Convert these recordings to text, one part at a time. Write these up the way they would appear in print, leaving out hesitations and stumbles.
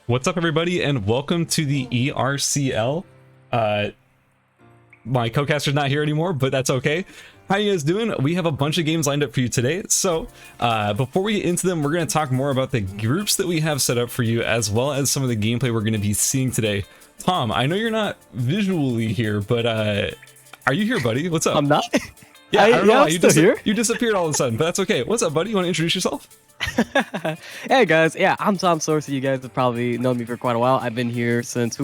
What's up, everybody, and welcome to the ERCL. My co-caster's not here anymore, but that's okay. How you guys doing? We have a bunch of games lined up for you today. So before we get into them, we're going to talk more about the groups that we have set up for you, as well as some of the gameplay we're going to be seeing today. Tom, I know you're not visually here, but are you here, buddy? What's up? I'm not. Yeah, I don't know why. I'm still here. You disappeared all of a sudden, but that's okay. What's up, buddy? You want to introduce yourself? Hey guys, yeah, I'm Tomsorcer. You guys have probably known me for quite a while. I've been here since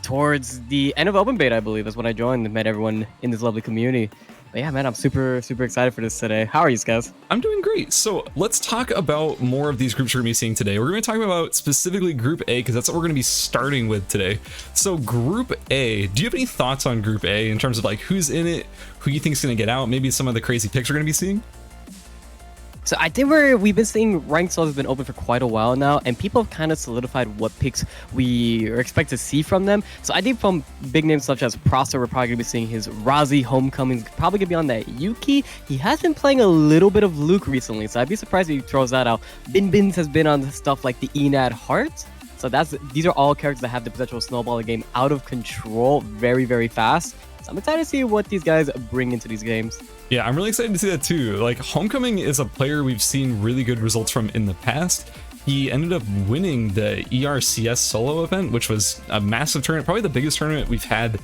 towards the end of open beta, I believe. That's when I joined and met everyone in this lovely community. But yeah, man, I'm super excited for this today. How are you guys? I'm doing great. So let's talk about more of these groups we're going to be seeing today. We're going to talk about specifically Group A, because that's what we're going to be starting with today. So Group A, do you have any thoughts on Group A in terms of like who's in it, who you think is going to get out, maybe some of the crazy picks we're going to be seeing? So I think we've been seeing ranked slots has been open for quite a while now, and people have kind of solidified what picks we expect to see from them. So I think from big names such as Prosser, we're probably going to be seeing his Razi Homecoming, probably going to be on that Yuki. He has been playing a little bit of Luke recently, so I'd be surprised if he throws that out. Bins has been on stuff like the Enad Heart. So these are all characters that have the potential to snowball the game out of control very fast. So I'm excited to see what these guys bring into these games. Yeah, I'm really excited to see that too. Like, Homecoming is a player we've seen really good results from in the past. He ended up winning the ERCS solo event, which was a massive tournament, probably the biggest tournament we've had.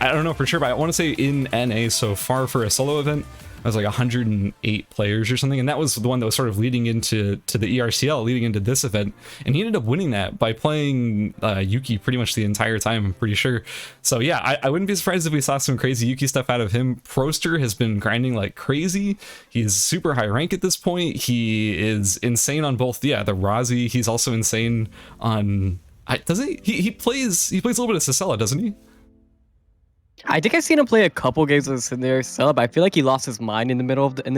I don't know for sure, but I want to say in NA so far for a solo event. It was like 108 players or something, and that was the one that was sort of leading into the ERCL, leading into this event, and he ended up winning that by playing Yuki pretty much the entire time, I'm pretty sure. So yeah, I wouldn't be surprised if we saw some crazy Yuki stuff out of him. Proster has been grinding like crazy. He's super high rank at this point. He is insane on both, the Razi. He's also insane on... doesn't he plays a little bit of Sicela, doesn't he? I think I've seen him play a couple games with Sicela, but I feel like he lost his mind in the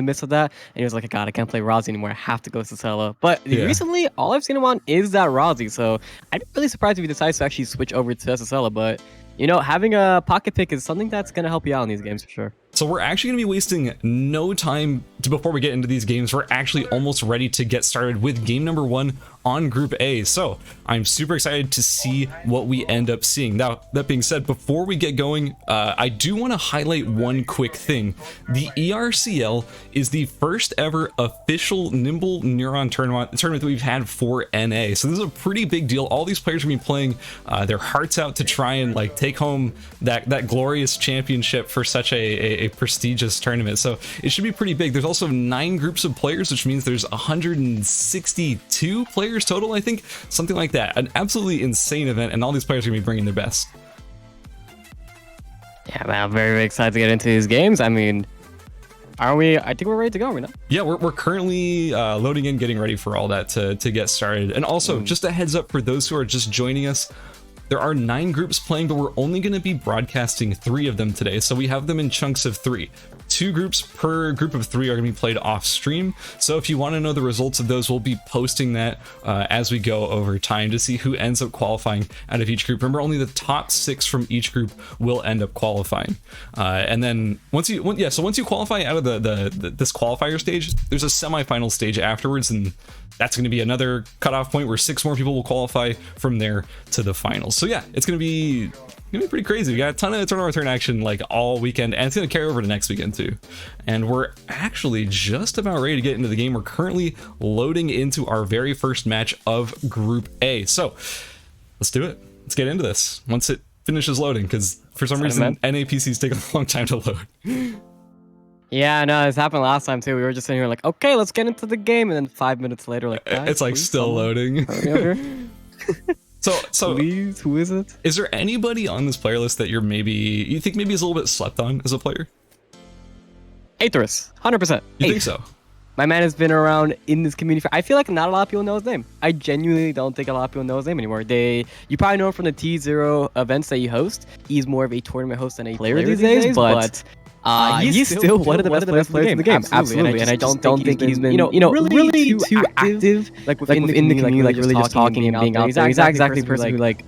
midst of that, and he was like, God, I can't play Razi anymore. I have to go Sicela. But recently, all I've seen him on is that Razi, so I'd be really surprised if he decides to actually switch over to Sicela. But you know, having a pocket pick is something that's gonna help you out in these games for sure. So we're actually going to be wasting no time before we get into these games. We're actually almost ready to get started with game number 1 on Group A. So I'm super excited to see what we end up seeing. Now, that being said, before we get going, I do want to highlight one quick thing. The ERCL is the first ever official Nimble Neuron tournament that we've had for NA. So this is a pretty big deal. All these players are going to be playing their hearts out to try and like take home that glorious championship for such a prestigious tournament. So it should be pretty big. There's also 9 groups of players, which means there's 162 players total, I think, something like that. An absolutely insane event, and all these players are gonna be bringing their best. Yeah, man, I'm very excited to get into these games. I mean, are we? I think we're ready to go, are we not? Yeah, we're currently loading in, getting ready for all that to get started. And also, just a heads up for those who are just joining us, there are 9 groups playing, but we're only going to be broadcasting 3 of them today. So we have them in chunks of 3. 2 groups per group of 3 are going to be played off stream. So if you want to know the results of those, we'll be posting that as we go over time to see who ends up qualifying out of each group. Remember, only the top 6 from each group will end up qualifying. And then once you qualify out of this qualifier stage, there's a semifinal stage afterwards, and that's going to be another cutoff point where 6 more people will qualify from there to the finals. So yeah, it's going to be pretty crazy. We got a ton of tournament return action like all weekend, and it's going to carry over to next weekend too. And we're actually just about ready to get into the game. We're currently loading into our very first match of Group A. So let's do it. Let's get into this once it finishes loading, because for some reason NAPCs take a long time to load. Yeah, no, this happened last time too. We were just sitting here like, okay, let's get into the game, and then 5 minutes later, like, it's like still loading. So please, who is it? Is there anybody on this player list that you think maybe is a little bit slept on as a player? Aetherus, 100%. You think so? My man has been around in this community I feel like not a lot of people know his name. I genuinely don't think a lot of people know his name anymore. You probably know him from the T0 events that he hosts. He's more of a tournament host than a player these days, but he's still one of the best players in the game. Absolutely. And I just don't think he's been, really too active, like within the community, like really just talking and being out there. He's not exactly the person who, like,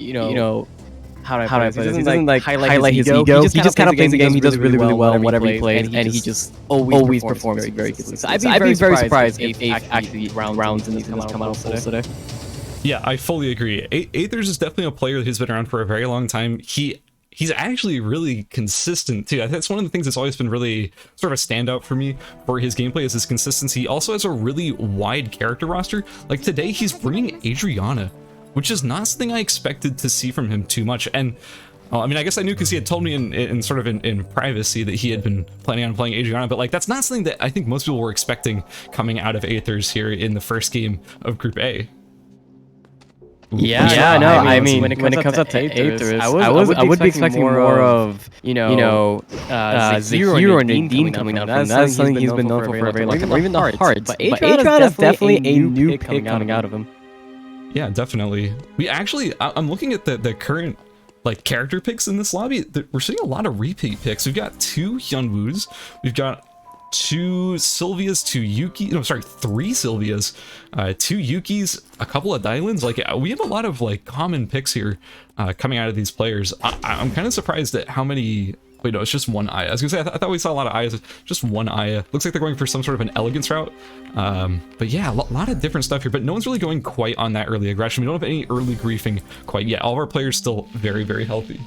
how do I put it? He doesn't like highlight his ego. He just kind of plays the game. He does really well in whatever he plays, and he just always performs very good. So I'd be very surprised if actually rounds in these come out today. Yeah, I fully agree. Aethers is definitely a player who's been around for a very long time. He's actually really consistent too. That's one of the things that's always been really sort of a standout for me for his gameplay is his consistency. He also has a really wide character roster. Like today, he's bringing Adriana, which is not something I expected to see from him too much. And I mean, I guess I knew because he had told me in privacy that he had been planning on playing Adriana, but like that's not something that I think most people were expecting coming out of Aethers here in the first game of Group A. Yeah, no, I mean, when it comes up to Aethers, I would be expecting more of, Zero and Nadine coming out from that. That's something he's been known for a very long time, or even the Hearts. But Adriana is definitely a new pick coming out of him. Yeah, definitely. I'm looking at the current like character picks in this lobby. We're seeing a lot of repeat picks. We've got 2 Hyunwoos, we've got 2 Sylvias, 2 Yuki, no, sorry, 3 Sylvias, 2 Yukis, a couple of Dylans. Like we have a lot of like common picks here coming out of these players. I'm kind of surprised at how many. Wait, no, it's just 1 Aya. I was gonna say I thought we saw a lot of Ayas. Just 1 Aya. Looks like they're going for some sort of an elegance route. But yeah, a lot of different stuff here. But no one's really going quite on that early aggression. We don't have any early griefing quite yet. All of our players still very, very healthy.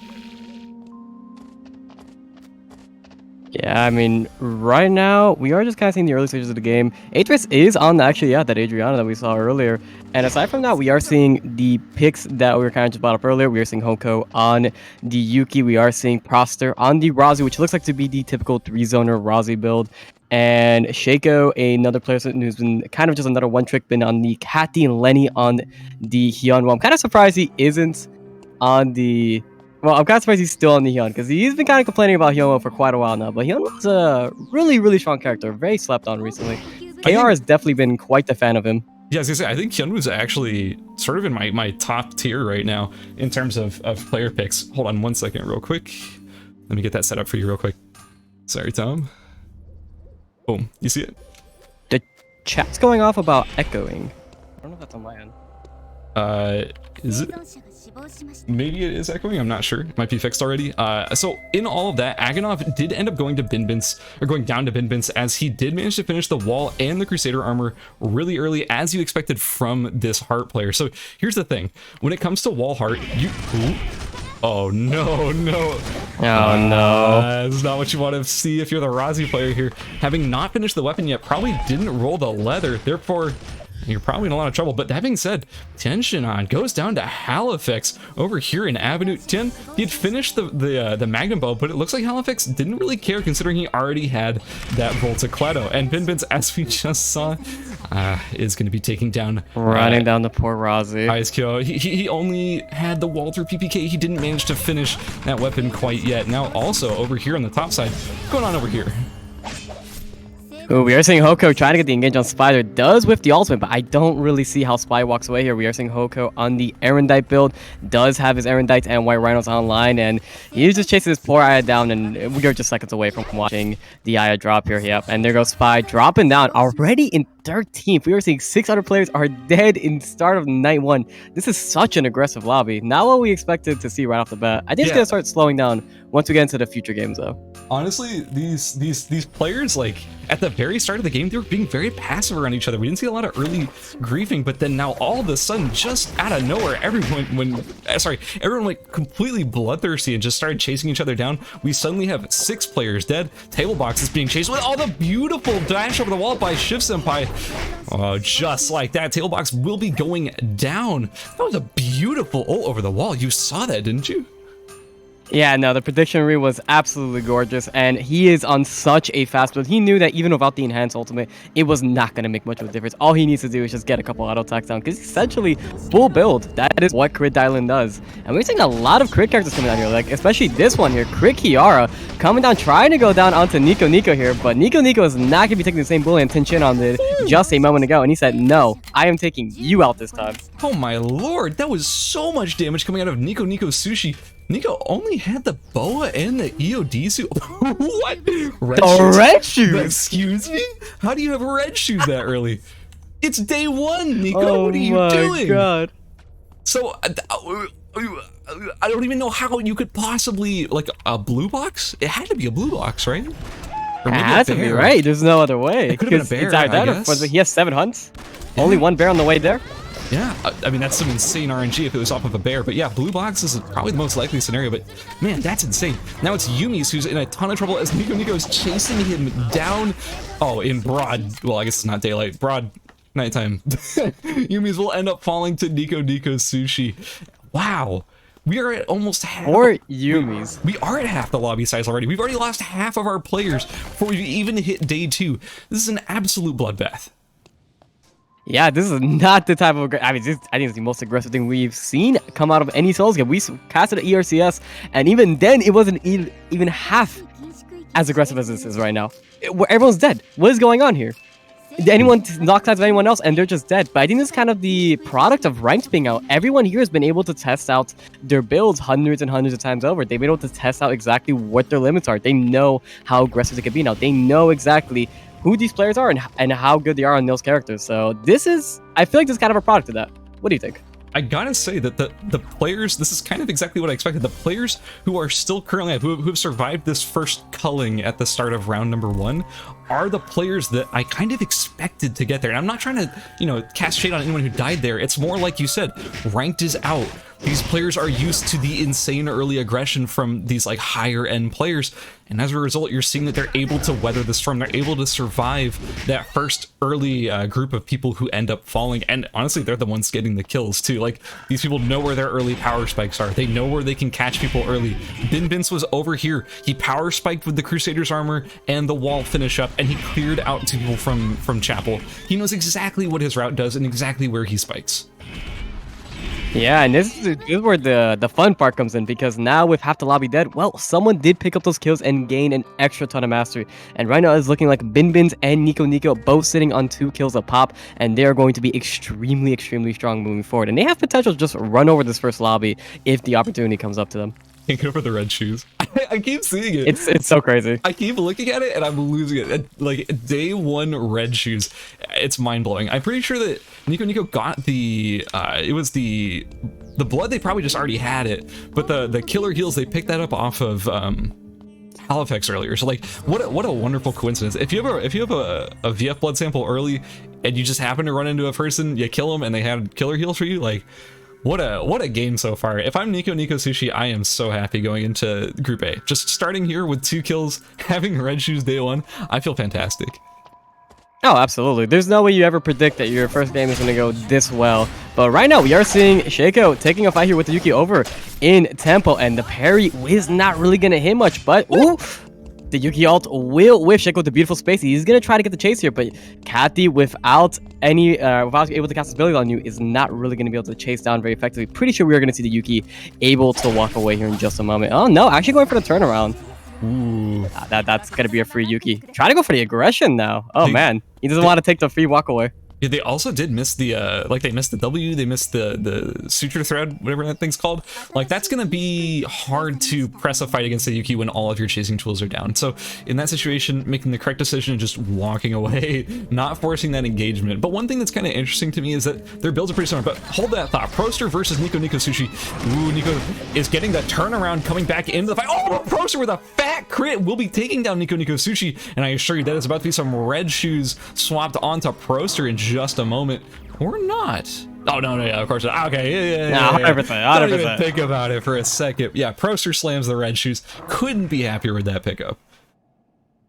Yeah, I mean, right now, we are just kind of seeing the early stages of the game. Aethers is on, actually, yeah, that Adriana that we saw earlier. And aside from that, we are seeing the picks that we were kind of just brought up earlier. We are seeing Hoko on the Yuki. We are seeing Proster on the Razi, which looks like to be the typical 3-zoner Razi build. And Shaco, another player who's been kind of just another one-trick bin on the Cathy and Lenny on the Hyun. Well, I'm kind of surprised he isn't on the... Well, I'm kind of surprised he's still on the Hyun, because he's been kind of complaining about Hyun for quite a while now. But Hyun was a really, really strong character, very slept on recently. KR has definitely been quite the fan of him. Yeah, I was gonna say, I think Hyun was actually sort of in my top tier right now in terms of player picks. Hold on 1 second real quick. Let me get that set up for you real quick. Sorry, Tom. Boom, you see it? The chat's going off about echoing. I don't know if that's on my end. Is it? Maybe it is echoing, I'm not sure. It might be fixed already. So in all of that, Agonov did end up going to Binbins, or going down to Binbins, as he did manage to finish the wall and the Crusader armor really early, as you expected from this Heart player. So here's the thing, when it comes to wall Heart, oh no, no. Oh no. That's not what you want to see if you're the Razi player here. Having not finished the weapon yet, probably didn't roll the leather, therefore you're probably in a lot of trouble. But that being said, Tenshinhan goes down to Halifax over here in Avenue 10. He had finished the Magnum Bow, but it looks like Halifax didn't really care considering he already had that Voltacleto. And Binbins, as we just saw, is going to be taking down... Running down the poor Razi. Ice-Kyo. He only had the wall through PPK. He didn't manage to finish that weapon quite yet. Now also over here on the top side, what's going on over here? Ooh, we are seeing Hoko trying to get the engage on Spider. Does whiff the ultimate, but I don't really see how Spy walks away here. We are seeing Hoko on the Erendite build. Does have his Erendites and White Rhinos online, and he's just chasing this poor Aya down, and we are just seconds away from watching the Aya drop here. Yep, and there goes Spy dropping down already in 13th. We are seeing 6 other players are dead in start of night 1. This is such an aggressive lobby. Not what we expected to see right off the bat. I think it's gonna start slowing down once we get into the future games, though. Honestly, these players, like at the very start of the game, they were being very passive around each other. We didn't see a lot of early griefing, but then now all of a sudden, just out of nowhere, everyone went completely bloodthirsty and just started chasing each other down. We suddenly have 6 players dead. Table Box is being chased with all the beautiful dash over the wall by Shiv Senpai. Oh, just like that, Table Box will be going down. That was a beautiful ult over the wall. You saw that, didn't you? Yeah, no, the prediction read was absolutely gorgeous, and he is on such a fast build. He knew that even without the enhanced ultimate, it was not going to make much of a difference. All he needs to do is just get a couple auto attacks down, because essentially full build. That is what Crit Dylan does. And we're seeing a lot of crit characters coming down here, like especially this one here, Crit Kiara, coming down, trying to go down onto Nico here, but Nico is not going to be taking the same bully and Tenshinhan did just a moment ago, and he said, no, I am taking you out this time. Oh my lord, that was so much damage coming out of Nico Sushi. Nico only had the boa and the EOD suit. What? Red shoes? Excuse me? How do you have red shoes that early? It's day 1, Nico. What are you doing? Oh my god. So, I don't even know how you could possibly, like, a blue box? It had to be a blue box, right? It had to be, right? There's no other way. It could have been a bear, I guess. He has 7 hunts. Yeah. Only 1 bear on the way there. Yeah, I mean, that's some insane RNG if it was off of a bear, but yeah, blue box is probably the most likely scenario, but man, that's insane. Now it's Yumi's who's in a ton of trouble as Nico is chasing him down, in broad, well, I guess it's not daylight, broad nighttime. Yumi's will end up falling to Nico's Sushi. Wow. We are at almost half. Or Yumi's. We are at half the lobby size already. We've already lost half of our players before we even hit day 2. This is an absolute bloodbath. Yeah, this is not the type of... I mean, I think it's the most aggressive thing we've seen come out of any Souls game. We casted an ERCS, and even then, it wasn't even half as aggressive as this is right now. Everyone's dead. What is going on here? Did anyone knock out anyone else, and they're just dead? But I think this is kind of the product of ranked being out. Everyone here has been able to test out their builds hundreds and hundreds of times over. They've been able to test out exactly what their limits are. They know how aggressive they can be now. They know exactly who these players are and how good they are on those characters. So this is, I feel like this is kind of a product of that. What do you think? I gotta say that the players, this is kind of exactly what I expected. The players who are still currently alive, who have survived this first culling at the start of round number 1, are the players that I kind of expected to get there. And I'm not trying to, cast shade on anyone who died there. It's more like you said, ranked is out. These players are used to the insane early aggression from these like higher end players, and as a result, you're seeing that they're able to weather the storm. They're able to survive that first early group of people who end up falling, and honestly, they're the ones getting the kills too. Like, these people know where their early power spikes are. They know where they can catch people early. Binbins was over here. He power spiked with the Crusader's armor and the wall finish up, and he cleared out two people from Chapel. He knows exactly what his route does and exactly where he spikes. Yeah, and this is where the fun part comes in, because now with half the lobby dead, well, someone did pick up those kills and gain an extra ton of mastery. And right now it's looking like Binbins and Nico both sitting on 2 kills a pop, and they are going to be extremely, extremely strong moving forward. And they have potential to just run over this first lobby if the opportunity comes up to them. Can't get over the red shoes. I keep seeing it. It's so crazy. I keep looking at it and I'm losing it. Like, day 1 red shoes. It's mind-blowing. I'm pretty sure that Nico got the it was the blood. They probably just already had it, but the killer heals, they picked that up off of Halifax earlier. So like, what a wonderful coincidence. If you have a VF blood sample early and you just happen to run into a person, you kill them and they had killer heals for you, like, what a game so far. If I'm Nico Sushi, I am so happy going into Group A. Just starting here with 2 kills, having red shoes day 1, I feel fantastic. Oh, absolutely. There's no way you ever predict that your first game is going to go this well. But right now, we are seeing Shaco taking a fight here with the Yuki over in tempo, and the parry is not really going to hit much, but ooh, the Yuki ult will whiff Shaco with the beautiful space. He's going to try to get the chase here, but Kathy, without able to cast his ability on you, is not really going to be able to chase down very effectively. Pretty sure we are going to see the Yuki able to walk away here in just a moment. Oh no, actually going for the turnaround. Ooh, that's going to be a free Yuki. Trying to go for the aggression now. Oh man, he doesn't want to take the free walk away. Yeah, they also did miss the they missed the W, they missed the suture thread, whatever that thing's called. Like, that's gonna be hard to press a fight against the Yuki when all of your chasing tools are down. So in that situation, making the correct decision and just walking away, not forcing that engagement. But one thing that's kind of interesting to me is that their builds are pretty similar, but hold that thought. Proster versus Nico Sushi. Ooh, Nico is getting the turnaround, coming back into the fight. Oh, Proster with a fat crit will be taking down Nico Sushi, and I assure you that is about to be some red shoes swapped onto Proster in just a moment, or not. Oh no, yeah, of course not. Okay, yeah. 100%. Don't even think about it for a second. Yeah, Proster slams the red shoes. Couldn't be happier with that pickup.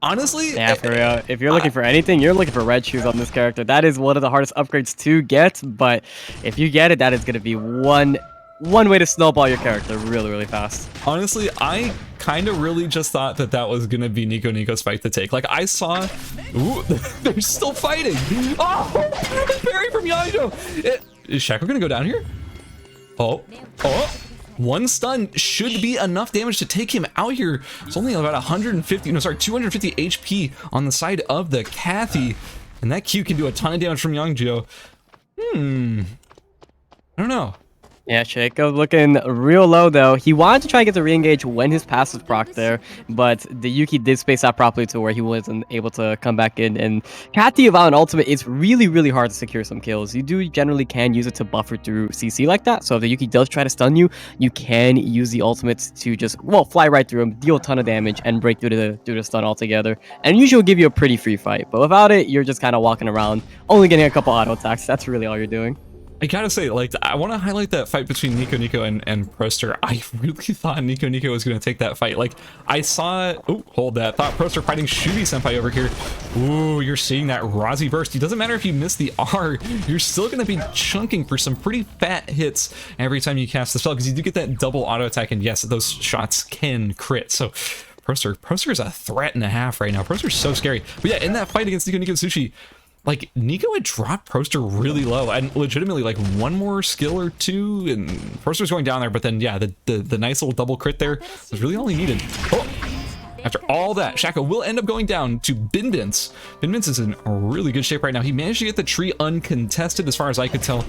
Honestly, yeah, for real. If you're looking for anything, you're looking for red shoes on this character. That is one of the hardest upgrades to get, but if you get it, that is going to be one way to snowball your character really, really fast. Honestly, I kind of really just thought that was gonna be Nico's fight to take. Like, I saw, ooh, they're still fighting. Oh, parry from Yaijo. Is Shaco gonna go down here? Oh, one stun should be enough damage to take him out here. It's only about 250 HP on the side of the Kathy, and that Q can do a ton of damage from Yangjo. I don't know. Yeah, Shaco looking real low though. He wanted to try and get the re-engage when his passive proc there, but the Yuki did space out properly to where he wasn't able to come back in. And Kathy without an ultimate, it's really, really hard to secure some kills. You generally can use it to buffer through CC like that. So if the Yuki does try to stun you, you can use the ultimates to just, well, fly right through him, deal a ton of damage, and break through the stun altogether. And usually will give you a pretty free fight. But without it, you're just kind of walking around, only getting a couple auto attacks. That's really all you're doing. I gotta say, like, I want to highlight that fight between Nico and Proster. I really thought Nico was going to take that fight. Like, I saw, oh, hold that, thought Proster fighting Shubi Senpai over here. Ooh, you're seeing that Razi burst. It doesn't matter if you miss the R, you're still going to be chunking for some pretty fat hits every time you cast the spell, because you do get that double auto attack, and yes, those shots can crit. So Proster is a threat and a half right now. Proster's so scary. But yeah, in that fight against Nico Sushi, like, Nico had dropped Proster really low, and legitimately, like, one more skill or two, and Proster's going down there, but then, yeah, the nice little double crit there was really all he needed. Oh! After all that, Shaka will end up going down to Binbins. Binbins is in really good shape right now. He managed to get the tree uncontested, as far as I could tell.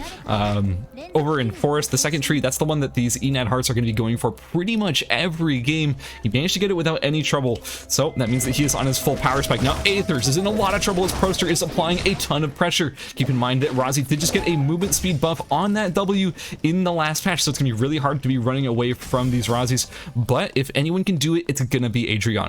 Over in Forest, the second tree, that's the one that these Enad Hearts are going to be going for pretty much every game. He managed to get it without any trouble. So that means that he is on his full power spike. Now Aethers is in a lot of trouble as Proster is applying a ton of pressure. Keep in mind that Razi did just get a movement speed buff on that W in the last patch, so it's going to be really hard to be running away from these Razis. But if anyone can do it, it's going to be Adriana.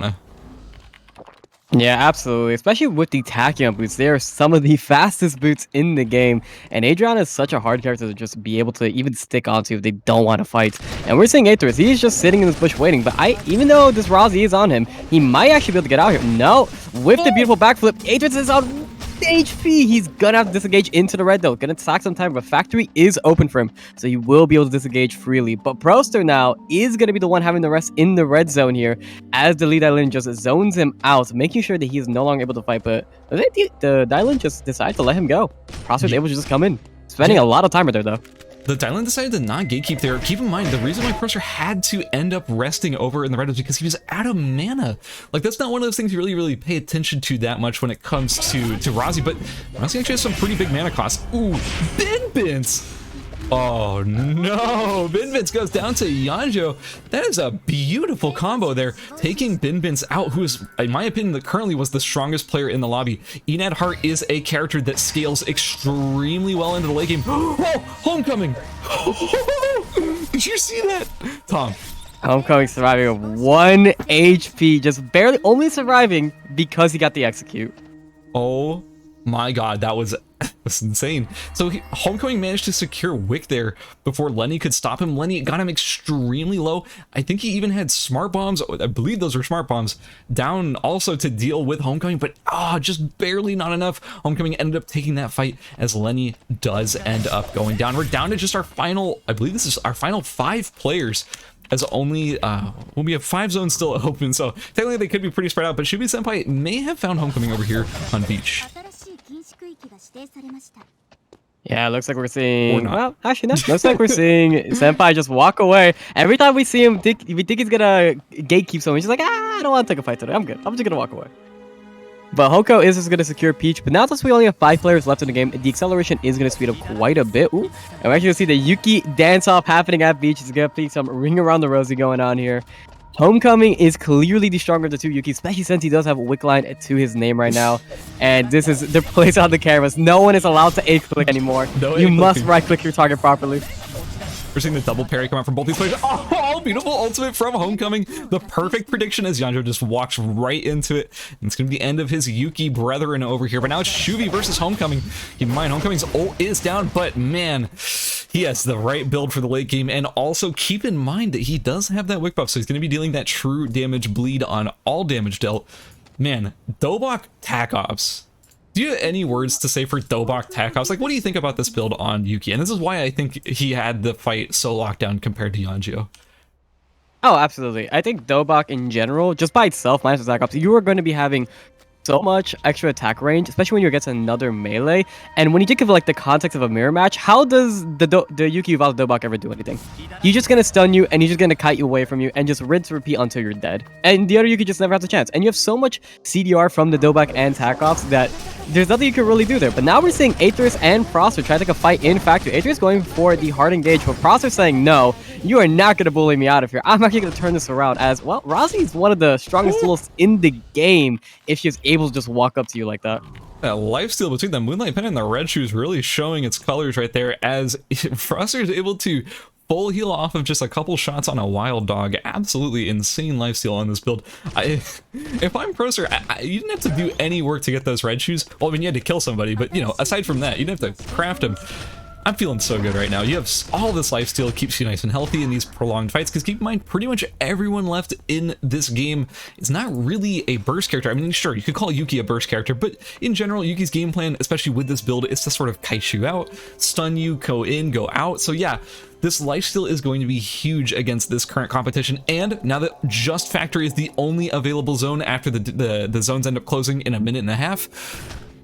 Yeah, absolutely. Especially with the Tachyon boots. They are some of the fastest boots in the game. And Adriana is such a hard character to just be able to even stick onto if they don't want to fight. And we're seeing Aethers. He's just sitting in this bush waiting. But even though this Razi is on him, he might actually be able to get out here. No. With the beautiful backflip, Aethers is on HP. He's gonna have to disengage into the red though. Gonna sack some time, but factory is open for him, so he will be able to disengage freely. But Proster now is gonna be the one having the rest in the red zone here, as the lead Dylan just zones him out, making sure that he is no longer able to fight. But the Dylan just decided to let him go. Proster's able to just come in, spending a lot of time right there though. The Dylan decided to not gatekeep there. Keep in mind, the reason why Proster had to end up resting over in the red was because he was out of mana. Like, that's not one of those things you really pay attention to that much when it comes to Razi, but Razi actually has some pretty big mana costs. Ooh, Binbins! Oh no, Binbins goes down to Yanjo. That is a beautiful combo there, taking Binbins out, who is, in my opinion, currently was the strongest player in the lobby. Enad Heart is a character that scales extremely well into the late game. Oh, Homecoming! Did you see that? Tom. Homecoming surviving with 1 HP, just barely only surviving because he got the execute. Oh my god, that was insane. So Homecoming managed to secure Wick there before Lenny could stop him. Lenny got him extremely low. I think he even had smart bombs, I believe those were smart bombs, down also to deal with Homecoming, but just barely not enough. Homecoming ended up taking that fight as Lenny does end up going down. We're down to just our final, I believe this is our final 5 players, as only, well, we have 5 zones still open, so technically they could be pretty spread out, but Shubi Senpai may have found Homecoming over here on Beach. Yeah, it looks like we're seeing, well, actually no, looks like we're seeing Senpai just walk away. Every time we see him, we think he's gonna gatekeep someone. He's just like, I don't want to take a fight today, I'm good, I'm just gonna walk away. But Hoko is just going to secure Peach. But now since we only have 5 players left in the game, the acceleration is going to speed up quite a bit. Ooh. And we're actually going to see the Yuki dance-off happening at Beach. It's going to be some ring around the rosy going on here. Homecoming is clearly the stronger of the 2 Yuki, especially since he does have a Wick line to his name right now. And this is the place on the cameras. No one is allowed to A-click anymore. You must right-click your target properly. We're seeing the double parry come out from both these players. Oh, beautiful ultimate from Homecoming. The perfect prediction as Yanjo just walks right into it. And it's going to be the end of his Yuki brethren over here. But now it's Shuvi versus Homecoming. Keep in mind, Homecoming's ult is down, but man, he has the right build for the late game. And also keep in mind that he does have that Wick buff, so he's going to be dealing that true damage bleed on all damage dealt. Man, Dobok Tac Ops. Do you have any words to say for Dobok Tac Ops? Like, what do you think about this build on Yuki? And this is why I think he had the fight so locked down compared to Yanjo. Oh, absolutely. I think Dobok in general, just by itself, minus the Tac Ops, you are going to be having so much extra attack range, especially when you get another melee. And when you think of like the context of a mirror match, how does the Yuki Uvalde Dobok ever do anything? He's just gonna stun you and he's just gonna kite you away from you and just rinse repeat until you're dead. And the other Yuki just never has a chance. And you have so much CDR from the Dobok and Tac Ops that there's nothing you can really do there. But now we're seeing Aethers and Proster try to take a fight in Factory. Aethers going for the hard engage, but Proster saying, no, you are not going to bully me out of here. I'm actually going to turn this around as, well, Razi is one of the strongest duelists in the game if she's able to just walk up to you like that. That lifesteal between the Moonlight Pen and the Red Shoes really showing its colors right there as Proster is able to full heal off of just a couple shots on a Wild Dog. Absolutely insane lifesteal on this build. If I'm Proster, you didn't have to do any work to get those Red Shoes. Well, I mean, you had to kill somebody, but, you know, aside from that, you didn't have to craft them. I'm feeling so good right now. You have all this lifesteal, keeps you nice and healthy in these prolonged fights, because keep in mind, pretty much everyone left in this game is not really a burst character. I mean, sure, you could call Yuki a burst character, but in general, Yuki's game plan, especially with this build, is to sort of kite you out, stun you, go in, go out. So yeah, this lifesteal is going to be huge against this current competition, and now that Just Factory is the only available zone after the zones end up closing in a minute and a half,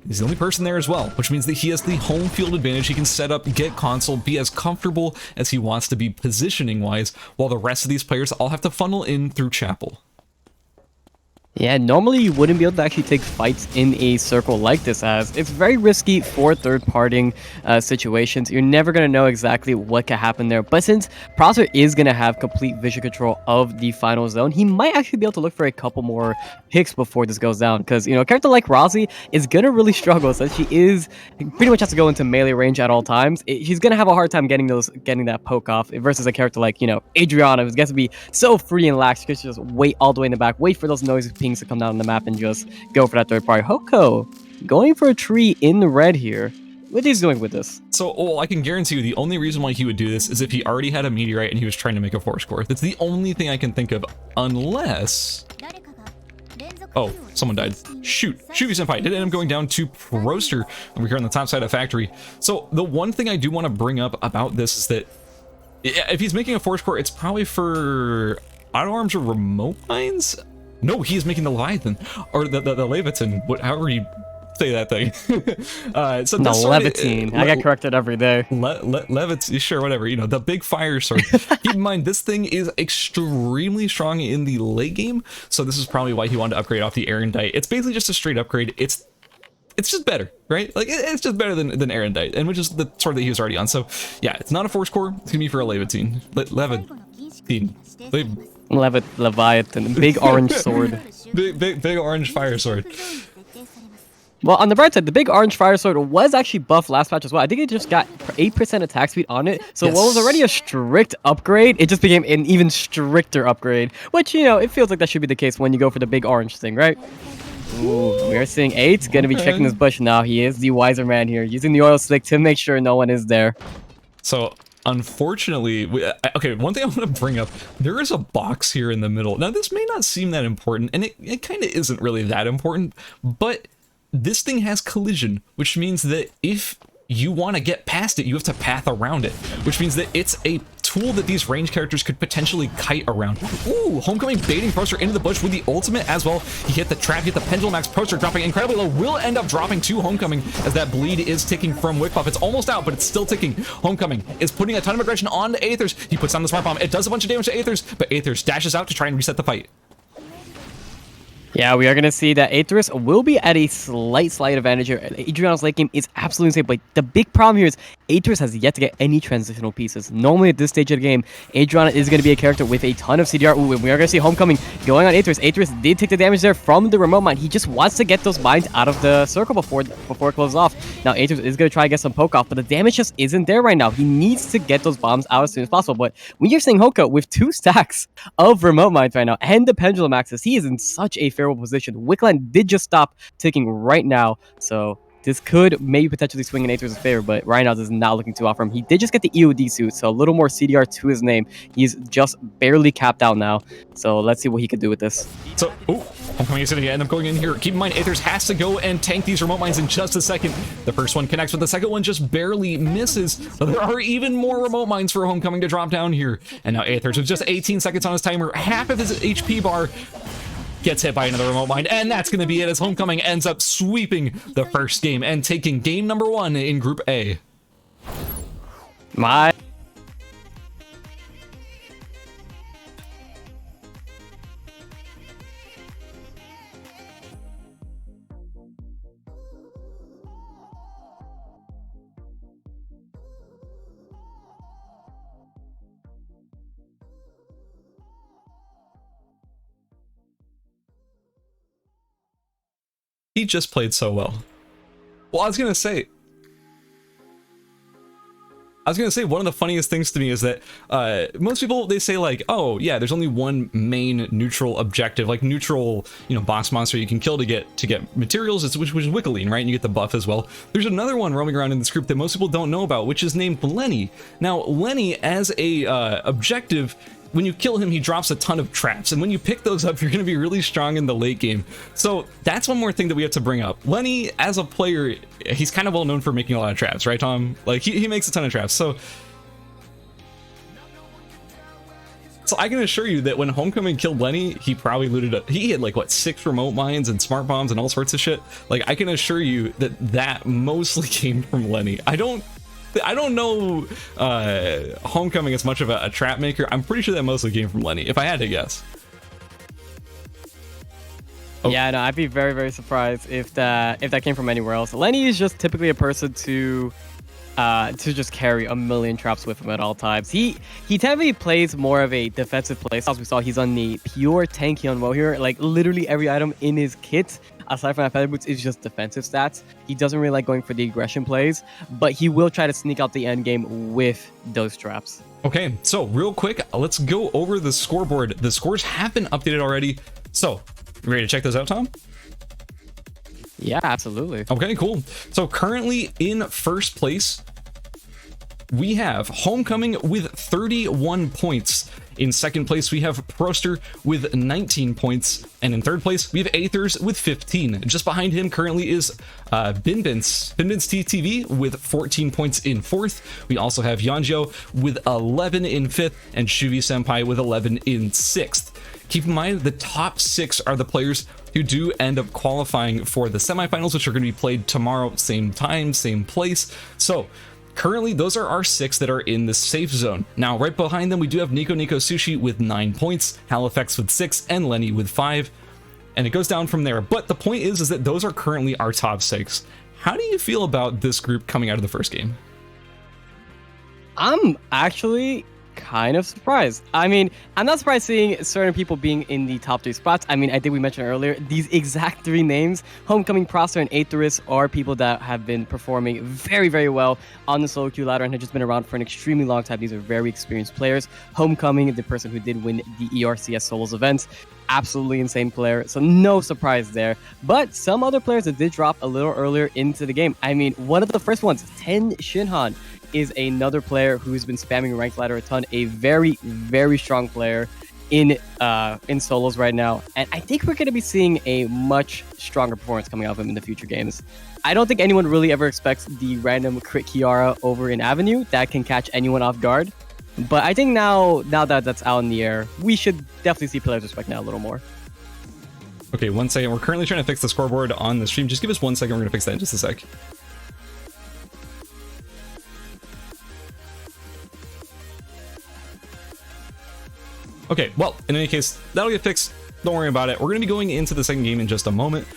he's the only person there as well, which means that he has the home field advantage. He can set up, get console, be as comfortable as he wants to be positioning wise, while the rest of these players all have to funnel in through Chapel. Yeah, normally you wouldn't be able to actually take fights in a circle like this, as it's very risky for third-partying situations. You're never going to know exactly what could happen there. But since Prosser is going to have complete vision control of the final zone, he might actually be able to look for a couple more hits before this goes down. Because, you know, a character like Rossi is going to really struggle, since she pretty much has to go into melee range at all times. She's going to have a hard time getting that poke off versus a character like, you know, Adriana, who gets to be so free and lax. She can just wait all the way in the back, wait for those noises to come down on the map and just go for that third party. Hoko going for a tree in the red here. What he's doing with this? So, I can guarantee you the only reason why he would do this is if he already had a meteorite and he was trying to make a force core. That's the only thing I can think of, unless... Oh, someone died. Shoot. Shuvi Senpai did end up going down to Proster over here on the top side of Factory. So, the one thing I do want to bring up about this is that if he's making a force core, it's probably for auto arms or remote mines? No, he is making the Leviathan, or the Leviathan, however you say that thing. So no, Levitine. I get corrected every day. Levitine, sure, whatever. You know, the big fire sword. Keep in mind, this thing is extremely strong in the late game, so this is probably why he wanted to upgrade off the Erendite. It's basically just a straight upgrade. It's just better, right? Like, it's just better than Erendite, and which is the sword that he was already on. So, yeah, it's not a force core. It's gonna be for a Levitine. Leviathan, big orange sword. Big orange fire sword. Well, on the bright side, the big orange fire sword was actually buffed last patch as well. I think it just got 8% attack speed on it. So what was already a strict upgrade, it just became an even stricter upgrade. Which, you know, it feels like that should be the case when you go for the big orange thing, right? Ooh, we are seeing 8 gonna be checking this bush now. He is the wiser man here, using the oil slick to make sure no one is there. So, unfortunately, okay, one thing I want to bring up, there is a box here in the middle. Now, this may not seem that important, and it kind of isn't really that important, but this thing has collision, which means that if you want to get past it, you have to path around it, which means that it's a tool that these range characters could potentially kite around. Ooh, Homecoming baiting Proster into the bush with the ultimate as well. He hit the trap, hit the pendulum max. Proster dropping incredibly low, will end up dropping to Homecoming as that bleed is ticking from Wick Buff. It's almost out, but it's still ticking. Homecoming is putting a ton of aggression on the Aethers. He puts down the smart bomb. It does a bunch of damage to Aethers, but Aethers dashes out to try and reset the fight. Yeah, we are going to see that Aethers will be at a slight advantage here. Adriana's late game is absolutely insane, but the big problem here is Aethers has yet to get any transitional pieces. Normally at this stage of the game, Adriana is going to be a character with a ton of CDR. Ooh, and we are going to see Homecoming going on Aethers. Aethers did take the damage there from the remote mine. He just wants to get those mines out of the circle before it closes off. Now Aethers is going to try to get some poke off, but the damage just isn't there right now. He needs to get those bombs out as soon as possible. But when you're seeing Hoka with 2 stacks of remote mines right now and the pendulum axis, he is in such a favorable position. Wickland did just stop ticking right now, so this could maybe potentially swing in Aethers' favor, but right now this is not looking too hot for him. He did just get the EOD suit, so a little more CDR to his name. He's just barely capped out now, so let's see what he could do with this. So, Homecoming is going to end up going in here. Keep in mind, Aethers has to go and tank these remote mines in just a second. The first one connects, but the second one just barely misses. But there are even more remote mines for Homecoming to drop down here. And now Aethers, with just 18 seconds on his timer, half of his HP bar, gets hit by another remote mine, and that's going to be it as Homecoming ends up sweeping the first game and taking game number 1 in Group A. He just played so well. Well, I was going to say, I was gonna say, one of the funniest things to me is that most people, they say like, oh yeah, there's only one main neutral objective, like neutral, boss monster you can kill to get materials, which is Wickeline, right? And you get the buff as well. There's another one roaming around in this group that most people don't know about, which is named Lenny. Now, Lenny, as a objective, when you kill him, he drops a ton of traps, and when you pick those up, you're going to be really strong in the late game. So that's one more thing that we have to bring up. Lenny, as a player, he's kind of well known for making a lot of traps, right, Tom? Like, he makes a ton of traps. So I can assure you that when Homecoming killed Lenny, he probably looted up. He had like, what, 6 remote mines and smart bombs and all sorts of shit. Like, I can assure you that mostly came from Lenny. I don't know Homecoming as much of a trap maker. I'm pretty sure that mostly came from Lenny, if I had to guess. Oh. Yeah, no, I'd be very, very surprised if that came from anywhere else. Lenny is just typically a person to just carry a million traps with him at all times. He typically plays more of a defensive play. As we saw, he's on the pure tanky on here. Like, literally every item in his kit, aside from that feather boots, is just defensive stats. He doesn't really like going for the aggression plays, but he will try to sneak out the end game with those traps. Okay, so real quick, let's go over the scoreboard. The scores have been updated already. So, you ready to check those out, Tom? Yeah, absolutely. Okay, cool. So currently in first place, we have Homecoming with 31 points. In second place, we have Proster with 19 points. And in third place, we have Aethers with 15. Just behind him currently is Binbins TTV with 14 points in fourth. We also have Yanjo with 11 in fifth, and Shuvi Senpai with 11 in sixth. Keep in mind, the top 6 are the players who do end up qualifying for the semifinals, which are going to be played tomorrow, same time, same place. So currently, those are our 6 that are in the safe zone. Now, right behind them, we do have Nico Sushi with 9 points, Halifax with 6, and Lenny with 5. And it goes down from there. But the point is that those are currently our top 6. How do you feel about this group coming out of the first game? I'm actually kind of surprised. I mean, I'm not surprised seeing certain people being in the top 3 spots. I mean, I think we mentioned earlier, these exact 3 names, Homecoming, Proster, and Aetherus, are people that have been performing very, very well on the solo queue ladder and have just been around for an extremely long time. These are very experienced players. Homecoming, the person who did win the ERCS solos events, absolutely insane player, so no surprise there. But some other players that did drop a little earlier into the game. I mean, one of the first ones, Ten Shinhan, is another player who's been spamming ranked ladder a ton, a very, very strong player in solos right now, and I think we're going to be seeing a much stronger performance coming out of him in the future games. I don't think anyone really ever expects the random crit Kiara over in Avenue that can catch anyone off guard, but I think now that that's out in the air, we should definitely see players respect that a little more. Okay, 1 second. We're currently trying to fix the scoreboard on the stream. Just give us 1 second. We're going to fix that in just a sec. Okay, well, in any case, that'll get fixed. Don't worry about it. We're going to be going into the second game in just a moment.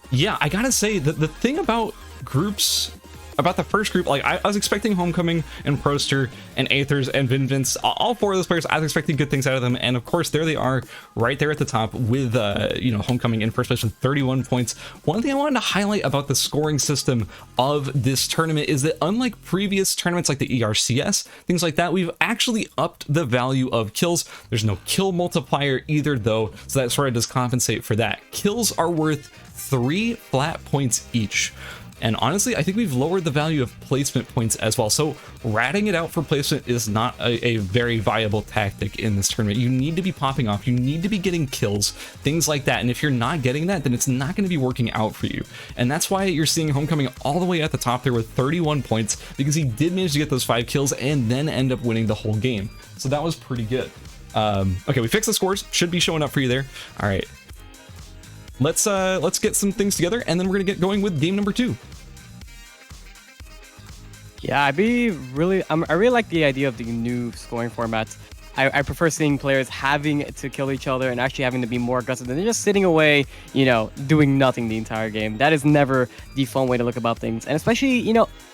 Yeah, I gotta say that the thing about groups, about the first group, like I was expecting Homecoming and Proster and Aethers and Vinvince, all 4 of those players, I was expecting good things out of them, and of course there they are right there at the top with Homecoming in first place with 31 points. One thing I wanted to highlight about the scoring system of this tournament is that unlike previous tournaments like the ERCS, things like that, we've actually upped the value of kills. There's no kill multiplier either though, so that sort of does compensate for that. Kills are worth 3 flat points each. And honestly, I think we've lowered the value of placement points as well. So ratting it out for placement is not a very viable tactic in this tournament. You need to be popping off. You need to be getting kills, things like that. And if you're not getting that, then it's not going to be working out for you. And that's why you're seeing Homecoming all the way at the top there with 31 points, because he did manage to get those 5 kills and then end up winning the whole game. So that was pretty good. Okay, we fixed the scores. Should be showing up for you there. All right. Let's get some things together, and then we're gonna get going with game number 2. Yeah, I really like the idea of the new scoring formats. I prefer seeing players having to kill each other and actually having to be more aggressive than just sitting away, doing nothing the entire game. That is never the fun way to look about things. And especially,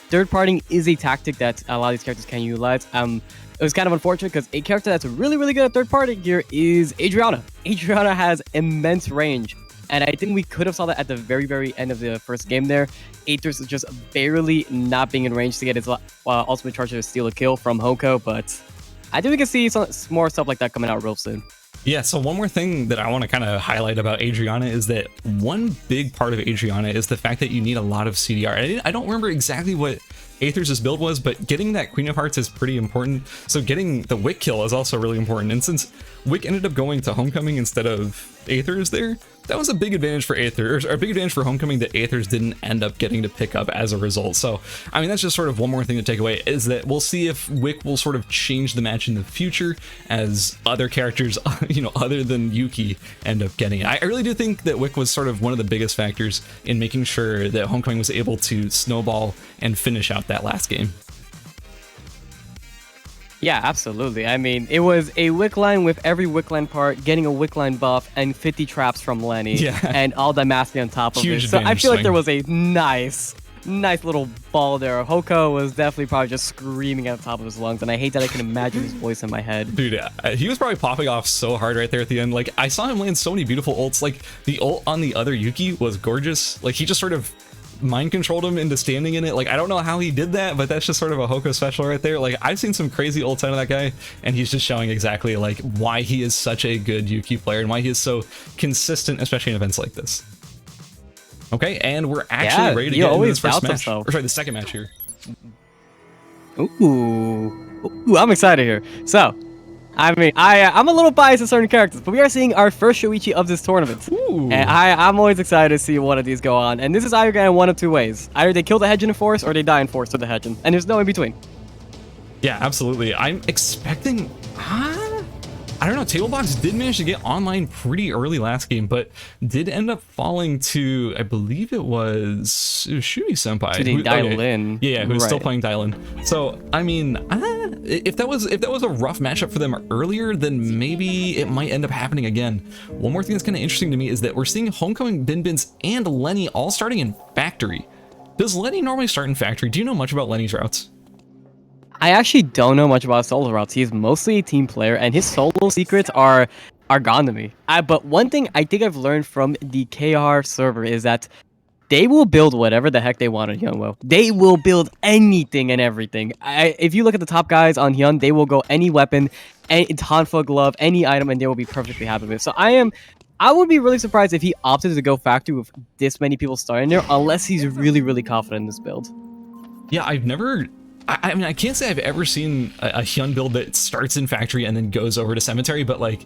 third partying is a tactic that a lot of these characters can utilize. It was kind of unfortunate because a character that's really, really good at third party here is Adriana. Adriana has immense range And I think we could have saw that at the very end of the first game there. Aether's just barely not being in range to get his ultimate charge to steal a kill from Hoko, but I think we can see some more stuff like that coming out real soon. Yeah, so one more thing that I want to kind of highlight about Adriana is that one big part of Adriana is the fact that you need a lot of CDR. I don't remember exactly what Aether's build was, but getting that Queen of Hearts is pretty important. So getting the Wick kill is also really important. And since Wick ended up going to Homecoming instead of Aether's there, that was a big advantage for Aether, or a big advantage for Homecoming that Aether's didn't end up getting to pick up as a result. So, I mean, that's just sort of one more thing to take away, is that we'll see if Wick will sort of change the match in the future as other characters, you know, other than Yuki end up getting it. I really do think that Wick was sort of one of the biggest factors in making sure that Homecoming was able to snowball and finish out that last game. Yeah, absolutely. I mean, it was a Wick line with every Wick line part getting a Wick line buff and 50 traps from Lenny, and all that mastery on top of it. So I feel like there was a nice little ball there. Hoko was definitely probably just screaming at the top of his lungs, and I hate that I can imagine his voice in my head. Dude, he was probably popping off so hard right there at the end. Like, I saw him land so many beautiful ults. Like, the ult on the other Yuki was gorgeous. Like, he just sort of mind controlled him into standing in it. Like, I don't know how he did that, but that's just sort of a Hoko special right there. Like, I've seen some crazy ults out of that guy, and he's just showing exactly like why he is such a good Yuki player and why he is so consistent, especially in events like this. Okay, and we're actually ready to get into this first match. Or sorry, the second match here. Ooh, I'm excited here. So, I mean, I'm a little biased to certain characters, but we are seeing our first Shoichi of this tournament. Ooh. And I'm always excited to see one of these go on. And this is either going one of two ways. Either they kill the Hedgen in force, or they die in force with the Hedgen. And there's no in between. Yeah, absolutely. I'm expecting... I don't know, Tablebox did manage to get online pretty early last game, but did end up falling to, I believe it was Shui-senpai. To the Dial-In. Yeah, who's still playing Dial-In. So, I mean, if that was a rough matchup for them earlier, then maybe it might end up happening again. One more thing that's kind of interesting to me is that we're seeing Homecoming, Binbins, and Lenny all starting in Factory. Does Lenny normally start in Factory? Do you know much about Lenny's routes? I actually don't know much about his solo routes. He's mostly a team player, and his solo secrets are gone to me. But one thing I think I've learned from the KR server is that they will build whatever the heck they want on Hyunwoo. They will build anything and everything. If you look at the top guys on Hyun, they will go any weapon, any Hanfa glove, any item, and they will be perfectly happy with it. So I would be really surprised if he opted to go Factory with this many people starting there, unless he's really confident in this build. Yeah, I mean, I can't say I've ever seen a Hyun build that starts in Factory and then goes over to Cemetery, but like,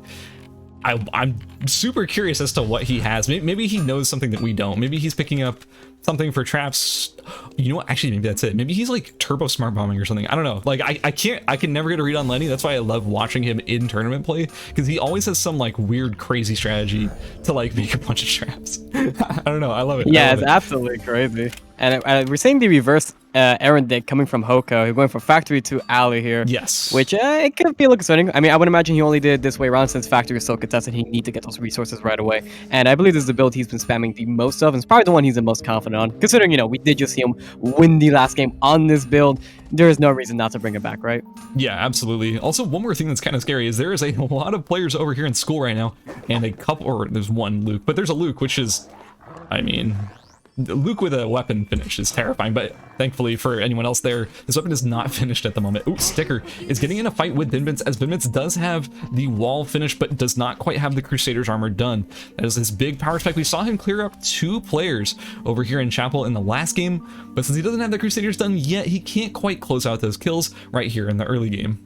I'm super curious as to what he has. Maybe he knows something that we don't. Maybe he's picking up something for traps. You know what? Actually, maybe that's it. Maybe he's like turbo smart bombing or something. I don't know. Like, I can never get a read on Lenny. That's why I love watching him in tournament play, because he always has some like weird, crazy strategy to like make a bunch of traps. I don't know. I love it. Yeah, it's absolutely crazy. And we're seeing the reverse errand deck coming from Hoko. He's going from Factory to Alley here. Yes. Which it could be a little concerning. I mean, I would imagine he only did this way around since Factory is so contested. He needs to get those resources right away. And I believe this is the build he's been spamming the most of, and it's probably the one he's the most confident on. Considering, you know, we did just see him win the last game on this build. There is no reason not to bring it back, right? Yeah, absolutely. Also, one more thing that's kind of scary is there is a lot of players over here in school right now, and a couple, or there's one Luke, but there's a Luke, which is, I mean... Luke with a weapon finish is terrifying, but thankfully for anyone else there, this weapon is not finished at the moment. Ooh, Sticker is getting in a fight with Binbins, as Binbins does have the wall finish, but does not quite have the Crusader's armor done. That is his big power spike. We saw him clear up 2 players over here in Chapel in the last game, but since he doesn't have the Crusaders done yet, he can't quite close out those kills right here in the early game.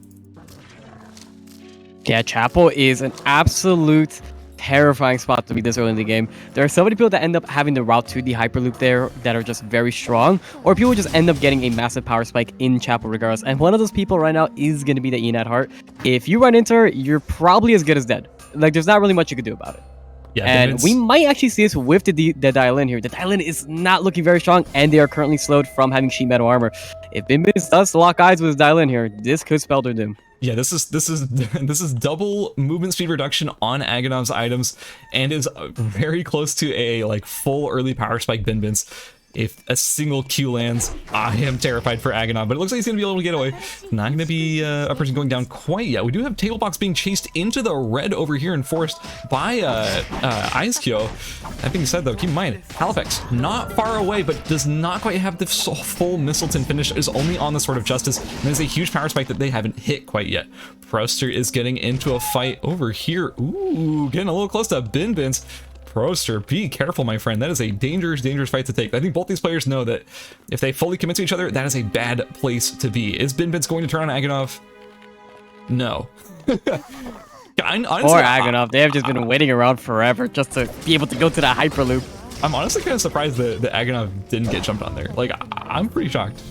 Yeah, Chapel is an absolute terrifying spot to be this early in the game. There are so many people that end up having the route to the Hyperloop there that are just very strong, or people just end up getting a massive power spike in Chapel regardless. And one of those people right now is going to be the Enad Heart. If you run into her, you're probably as good as dead. Like, there's not really much you could do about it. Yeah, and we might actually see this with the Dial-In here. The Dial-In is not looking very strong, and they are currently slowed from having sheet metal armor. If Binbins does lock eyes with his Dial-In here, this could spell their doom. Yeah, this is double movement speed reduction on Aganov's items, and is very close to a like full early power spike Binbins. if a single Q lands, I am terrified for Agonon, but it looks like he's going to be able to get away. Not going to be a person going down quite yet. We do have Tablebox being chased into the red over here and forced by Icekyo. That being said, though, keep in mind, Halifax not far away, but does not quite have the full Mistleton finish, is only on the Sword of Justice, and there's a huge power spike that they haven't hit quite yet. Proster is getting into a fight over here. Ooh, getting a little close to Binbins. Proster, be careful, my friend. That is a dangerous, dangerous fight to take. I think both these players know that if they fully commit to each other, that is a bad place to be. Is Binbins going to turn on Agonov? No. Honestly, or Agonov. They have just been waiting around forever just to be able to go to that Hyperloop. I'm honestly kind of surprised that Agonov didn't get jumped on there. Like, I'm pretty shocked.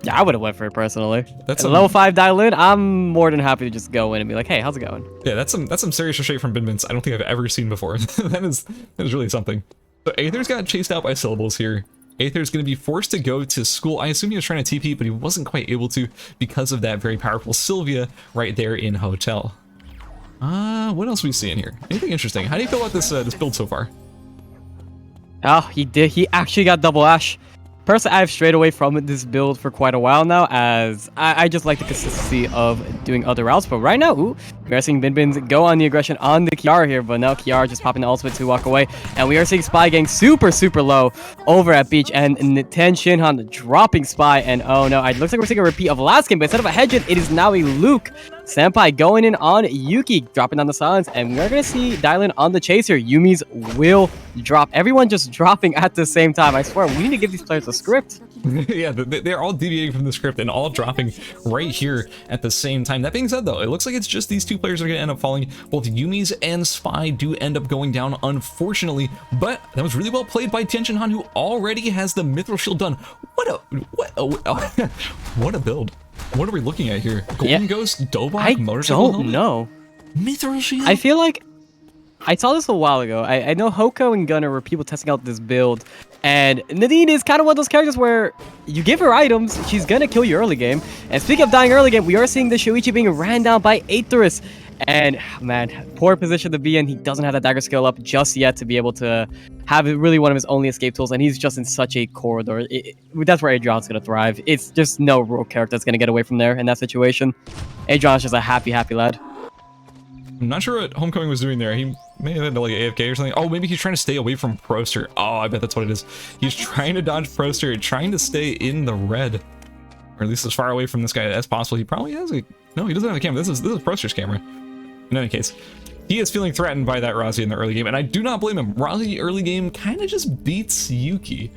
Yeah, I would have went for it personally. That's a level 5 dial in. I'm more than happy to just go in and be like, hey, how's it going? Yeah, that's some serious shit from Binbins I don't think I've ever seen before. that is really something. So Aether's got chased out by Syllables here. Aether's going to be forced to go to school. I assume he was trying to TP, but he wasn't quite able to because of that very powerful Sylvia right there in Hotel. What else are we seeing here? Anything interesting? How do you feel about this build so far? Oh, he did. He actually got double Ash. Personally, I've strayed away from this build for quite a while now, as I just like the consistency of doing other routes. But right now, ooh, we are seeing Binbins go on the aggression on the Kiara here, but now Kiara just popping the ultimate to walk away. And we are seeing Spy getting super, super low over at Beach, and Ten Shinhan dropping Spy. And oh no, it looks like we're seeing a repeat of last game, but instead of a Hedgen, it is now a Luke. Senpai going in on Yuki, dropping down the silence, and we're going to see Dylan on the chaser. Yumi's will drop. Everyone just dropping at the same time. I swear, we need to give these players a script. Yeah, they're all deviating from the script and all dropping right here at the same time. That being said, though, it looks like it's just these two players are going to end up falling. Both Yumi's and Spy do end up going down, unfortunately, but that was really well played by Tenshin Han, who already has the Mithril Shield done. What a build. What are we looking at here? Golden Ghost, Dobok, Motorcycle helmet? I don't know. Mithril Shield? I feel like I saw this a while ago. I know Hoko and Gunner were people testing out this build, and Nadine is kind of one of those characters where you give her items, she's gonna kill you early game. And speaking of dying early game, we are seeing the Shuichi being ran down by Aetherus. And man, poor position to be in. He doesn't have that dagger skill up just yet to be able to have it really one of his only escape tools, and he's just in such a corridor. That's where Adrian's going to thrive. It's just no rogue character that's going to get away from there in that situation. Adrian's just a happy, happy lad. I'm not sure what Homecoming was doing there. He may have been like AFK or something. Oh, maybe he's trying to stay away from Proster. Oh, I bet that's what it is. He's trying to dodge Proster, trying to stay in the red, or at least as far away from this guy as possible. He probably has a... No, he doesn't have a camera. This is Proster's camera. In any case, he is feeling threatened by that Razi in the early game, and I do not blame him. Razi early game kind of just beats Yuki,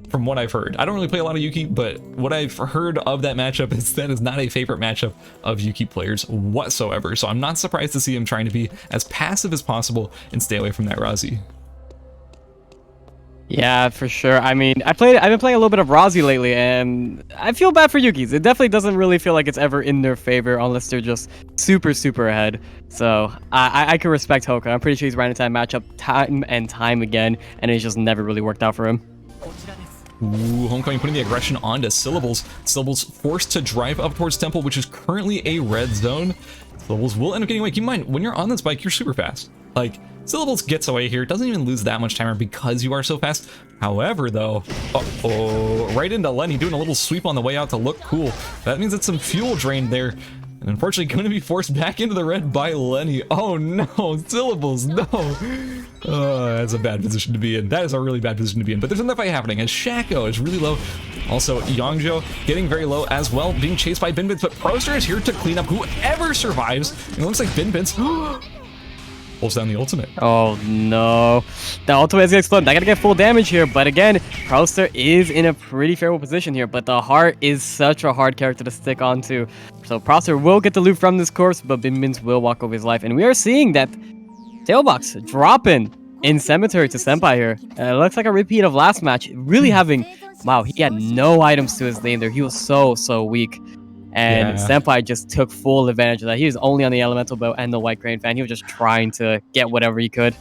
from what I've heard. I don't really play a lot of Yuki, but what I've heard of that matchup is that is not a favorite matchup of Yuki players whatsoever. So I'm not surprised to see him trying to be as passive as possible and stay away from that Razi. Yeah, for sure. I mean, I've been playing a little bit of Razi lately, and I feel bad for Yuki's. It definitely doesn't really feel like it's ever in their favor unless they're just super, super ahead. So I can respect Hoka. I'm pretty sure he's ran into that matchup time and time again, and it's just never really worked out for him. Ooh, Homecoming putting the aggression onto Syllables. Syllables forced to drive up towards Temple, which is currently a red zone. Syllables will end up getting away. Keep in mind, when you're on this bike, you're super fast. Like, Syllables gets away here, doesn't even lose that much timer because you are so fast. However, though, right into Lenny, doing a little sweep on the way out to look cool. That means it's some fuel drained there. And unfortunately, going to be forced back into the red by Lenny. Oh no, Syllables, no. That's a bad position to be in. That is a really bad position to be in. But there's another fight happening as Shaco is really low. Also, Yongjo getting very low as well, being chased by Binbins. But Proster is here to clean up whoever survives. And it looks like Binbins pulls down the ultimate. Oh no, the ultimate is gonna explode. Not gonna get full damage here, but again, Proster is in a pretty favorable position here, but the heart is such a hard character to stick onto. So Proster will get the loot from this course, but Binbins will walk over his life, and we are seeing that Tailbox dropping in Cemetery to Senpai here. It looks like a repeat of last match, really having, wow, he had no items to his name there. He was so weak. And Senpai just took full advantage of that. He was only on the Elemental Bow and the White Crane fan. He was just trying to get whatever he could.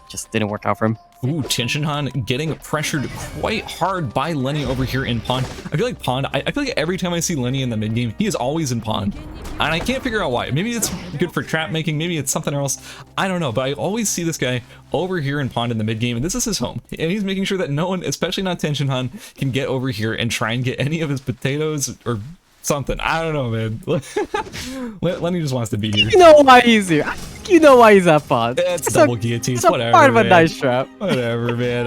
Just didn't work out for him. Ooh, Tianxinhan getting pressured quite hard by Lenny over here in Pond. I feel like Pond, I feel like every time I see Lenny in the mid game, he is always in Pond. And I can't figure out why. Maybe it's good for trap making, maybe it's something else. I don't know, but I always see this guy over here in Pond in the mid game, and this is his home. And he's making sure that no one, especially not Tianxinhan, can get over here and try and get any of his potatoes or something. I don't know, man. Lenny just wants to be here. You know why he's here. You know why he's at Pond. It's double guillotines, whatever, part of a man. nice trap. Whatever, man.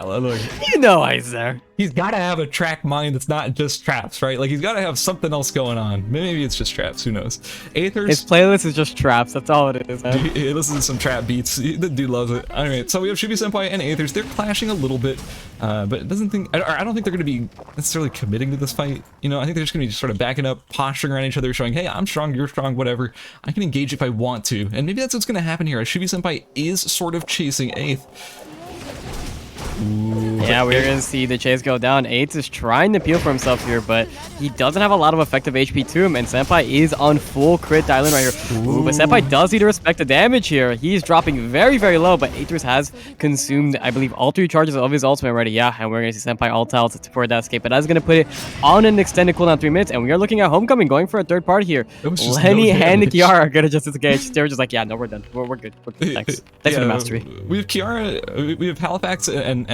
Look, You know why he's there. he's got to have a track mind that's not just traps, right? Like, he's got to have something else going on. Maybe it's just traps, who knows? Aethers, His playlist is just traps. That's all it is, man. he listens to some trap beats. The dude loves it. Alright, so we have Shubi Senpai and Aethers. They're clashing a little bit, but it doesn't think, I don't think they're going to be necessarily committing to this fight. You know, I think they're just going to be sort of backing up, posturing around each other, showing, hey, I'm strong, you're strong, whatever. I can engage if I want to. And maybe that's what's going to happen here. Shubi Senpai is sort of chasing Aeth. Ooh, Yeah, we're gonna see the chase go down. Aids is trying to peel for himself here, but he doesn't have a lot of effective HP to him, and Senpai is on full crit dialing right here. Ooh, but Senpai does need to respect the damage here. He's dropping very, very low, but Aethers has consumed, I believe, all 3 charges of his ultimate already. Yeah, and we're gonna see Senpai ult out for that escape, but that's gonna put it on an extended cooldown 3 minutes, and we are looking at Homecoming going for a third party here. Lenny and Kiara are gonna just disengage. They're just like, yeah, no, we're done. We're good. We're good. Thanks. Thanks for the mastery. We have Kiara, we have Halifax and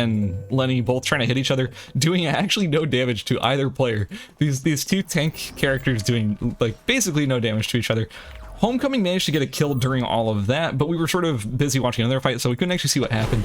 Lenny both trying to hit each other, doing actually no damage to either player. These 2 tank characters doing like basically no damage to each other. Homecoming managed to get a kill during all of that, but we were sort of busy watching another fight, so we couldn't actually see what happened.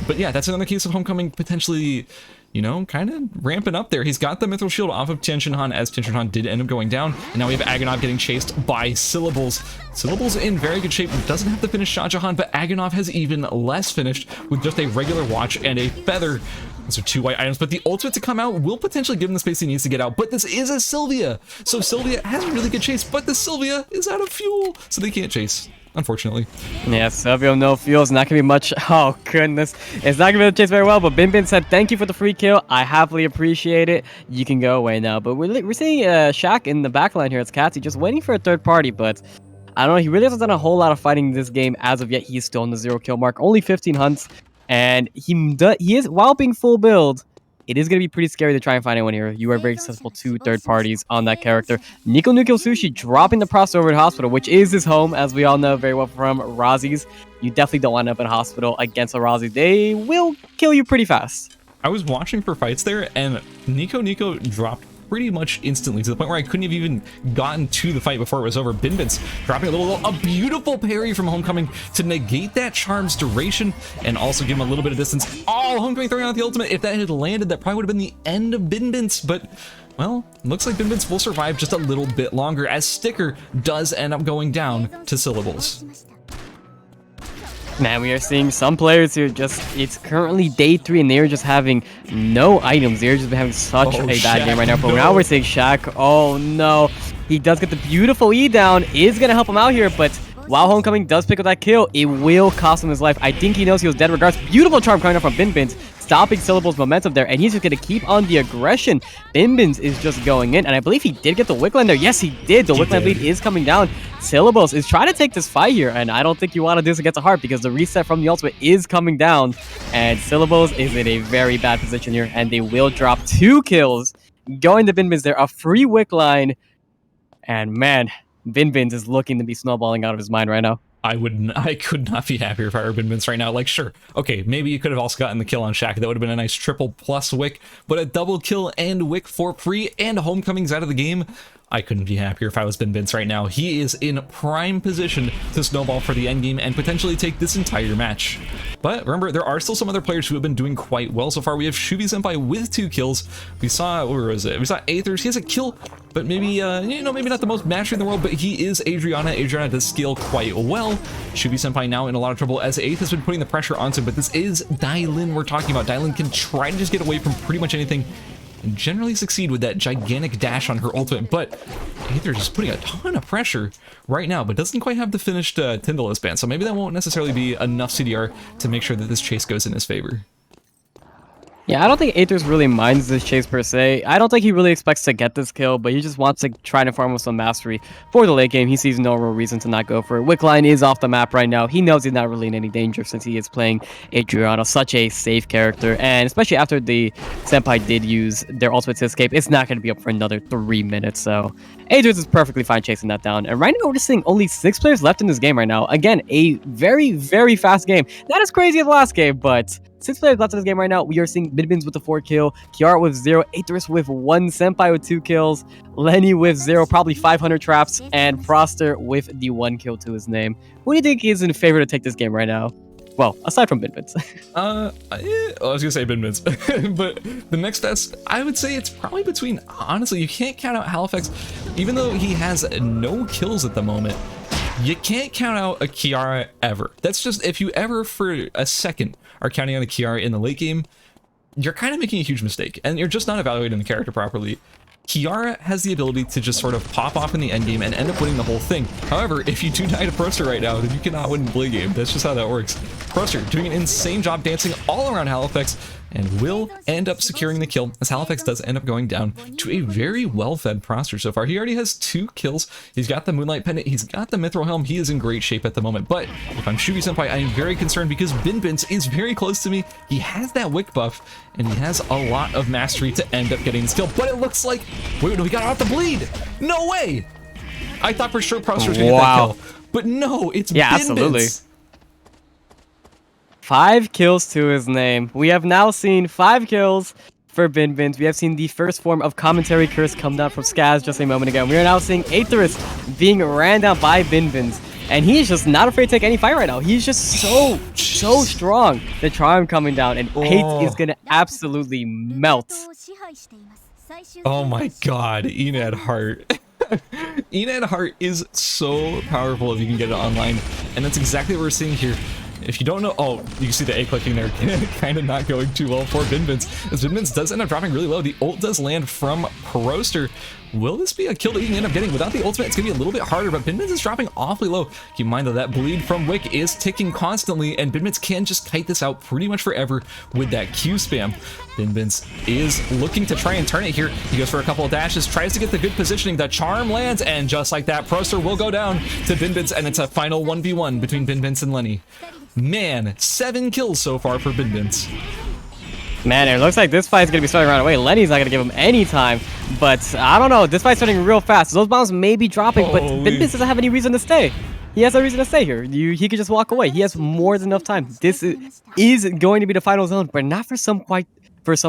But yeah, that's another case of Homecoming potentially, you know, kind of ramping up there. He's got the Mithril Shield off of Tianxinhan, as Tianxinhan did end up going down, and now we have Agonov getting chased by Syllables. Syllables in very good shape, doesn't have to finish Shah Jahan, but Agonov has even less finished with just a regular watch and a feather. Those are 2 white items, but the ultimate to come out will potentially give him the space he needs to get out, but this is a Sylvia! So Sylvia has a really good chase, but the Sylvia is out of fuel, so they can't chase, unfortunately. Yeah, Sylvia, no fuel. It's not going to be much. Oh, goodness. It's not going to be able to chase very well, but Bin said, thank you for the free kill. I happily appreciate it. You can go away now. But we're seeing Shaq in the backline here. It's Katsy just waiting for a third party, but I don't know. He really hasn't done a whole lot of fighting in this game as of yet. He's still in the 0 kill mark. Only 15 hunts. And he is, while being full build, it is going to be pretty scary to try and find anyone here. You are very successful 2 third parties on that character. Nico Nuko Sushi dropping the process over to hospital, which is his home, as we all know very well from Razi's. You definitely don't want to end up in a hospital against a Razi. They will kill you pretty fast. I was watching for fights there, and Nico dropped pretty much instantly, to the point where I couldn't have even gotten to the fight before it was over. Binbin's dropping a beautiful parry from Homecoming to negate that charm's duration and also give him a little bit of distance. Oh, Homecoming throwing out the ultimate. If that had landed, that probably would have been the end of Binbin's, but well, looks like Binbin's will survive just a little bit longer, as Sticker does end up going down to Syllables. Man, we are seeing some players here it's currently day 3 and they're just having no items. They're just having such a bad game right now. But now we're seeing Shaq. Oh no. He does get the beautiful E down. Is going to help him out here, but while Homecoming does pick up that kill, it will cost him his life. I think he knows he was dead regardless. Beautiful charm coming up from Binbins, stopping Syllable's momentum there, and he's just going to keep on the aggression. Binbins is just going in, and I believe he did get the Wickland there. Yes, he did. The Wickland lead is coming down. Syllables is trying to take this fight here, and I don't think you want to do this against a heart because the reset from the ultimate is coming down, and Syllables is in a very bad position here, and they will drop 2 kills. Going to Binbins there, a free Wick line, and man, Binbins is looking to be snowballing out of his mind right now. I could not be happier if I were Binbins right now. Like, sure, okay, maybe you could have also gotten the kill on Shaq. That would have been a nice triple plus Wick, but a double kill and Wick for free and Homecoming's out of the game. I couldn't be happier if I was Binbins right now. He is in prime position to snowball for the endgame and potentially take this entire match. But remember, there are still some other players who have been doing quite well so far. We have Shubi Senpai with 2 kills. We saw, where was it? We saw Aethers. He has a kill, but maybe, you know, maybe not the most mastery in the world, but he is Adriana. Adriana does scale quite well. Shubi Senpai now in a lot of trouble as Aeth has been putting the pressure onto him, but this is Dylin we're talking about. Dylin can try to just get away from pretty much anything and generally succeed with that gigantic dash on her ultimate, but Aether is putting a ton of pressure right now, but doesn't quite have the finished Tyndall band, so maybe that won't necessarily be enough CDR to make sure that this chase goes in his favor. Yeah, I don't think Aether's really minds this chase per se. I don't think he really expects to get this kill, but he just wants to try to farm with some mastery for the late game. He sees no real reason to not go for it. Wickline is off the map right now. He knows he's not really in any danger since he is playing Adriano, such a safe character. And especially after the Senpai did use their ultimate to escape, it's not going to be up for another 3 minutes. So Aether's is perfectly fine chasing that down. And right now, we're just seeing only 6 players left in this game right now. Again, a very, very fast game. Not as crazy as the last game, but 6 players left in this game right now. We are seeing Binbins with the 4 kill, Kiara with 0, Aetherus with 1, Senpai with 2 kills, Lenny with 0, probably 500 traps, and Froster with the 1 kill to his name. Who do you think is in favor to take this game right now? Well, aside from Binbins. I was gonna say Binbins, but the next best, I would say it's probably between, honestly, you can't count out Halifax, even though he has no kills at the moment. You can't count out a Kiara ever. That's just, if you ever for a second are counting on a Kiara in the late game, you're kind of making a huge mistake, and you're just not evaluating the character properly. Kiara has the ability to just sort of pop off in the end game and end up winning the whole thing. However, if you do die to Proster right now, then you cannot win the late game. That's just how that works. Proster doing an insane job dancing all around Halifax and will end up securing the kill, as Halifax does end up going down to a very well-fed Proster so far. He already has 2 kills. He's got the Moonlight Pendant. He's got the Mithril Helm. He is in great shape at the moment. But if I'm Shubi Senpai, I am very concerned because Binbins is very close to me. He has that Wick buff, and he has a lot of mastery to end up getting this kill. But it looks like, wait, we got out the bleed. No way. I thought for sure Proster was going to get that kill. But no, it's Binbins. Absolutely. 5 kills to his name. We have now seen 5 kills for Binbins. We have seen the first form of commentary curse come down from Skaz just a moment ago. We are now seeing Aetherus being ran down by Binbins. And he is just not afraid to take any fight right now. He's just so strong. The Charm coming down, and Hate is going to absolutely melt. Oh my god, Enad Heart. Enad Heart is so powerful if you can get it online. And that's exactly what we're seeing here. If you don't know, oh, you can see the A clicking there, kind of not going too well for Binbins. As Binbins does end up dropping really low, the ult does land from Proster. Will this be a kill that he can end up getting? Without the ultimate, it's going to be a little bit harder, but Binbins is dropping awfully low. Keep in mind, though, that bleed from Wick is ticking constantly, and Binbins can just kite this out pretty much forever with that Q spam. Binbins is looking to try and turn it here. He goes for a couple of dashes, tries to get the good positioning. The charm lands, and just like that, Proster will go down to Binbins, and it's a final 1v1 between Binbins and Lenny. Man, 7 kills so far for Binbins. Man, it looks like this fight's going to be starting right away. Lenny's not going to give him any time, but I don't know. This fight's starting real fast. Those bombs may be dropping, but Binbins doesn't have any reason to stay. He has no reason to stay here. He could just walk away. He has more than enough time. This is going to be the final zone, but not for some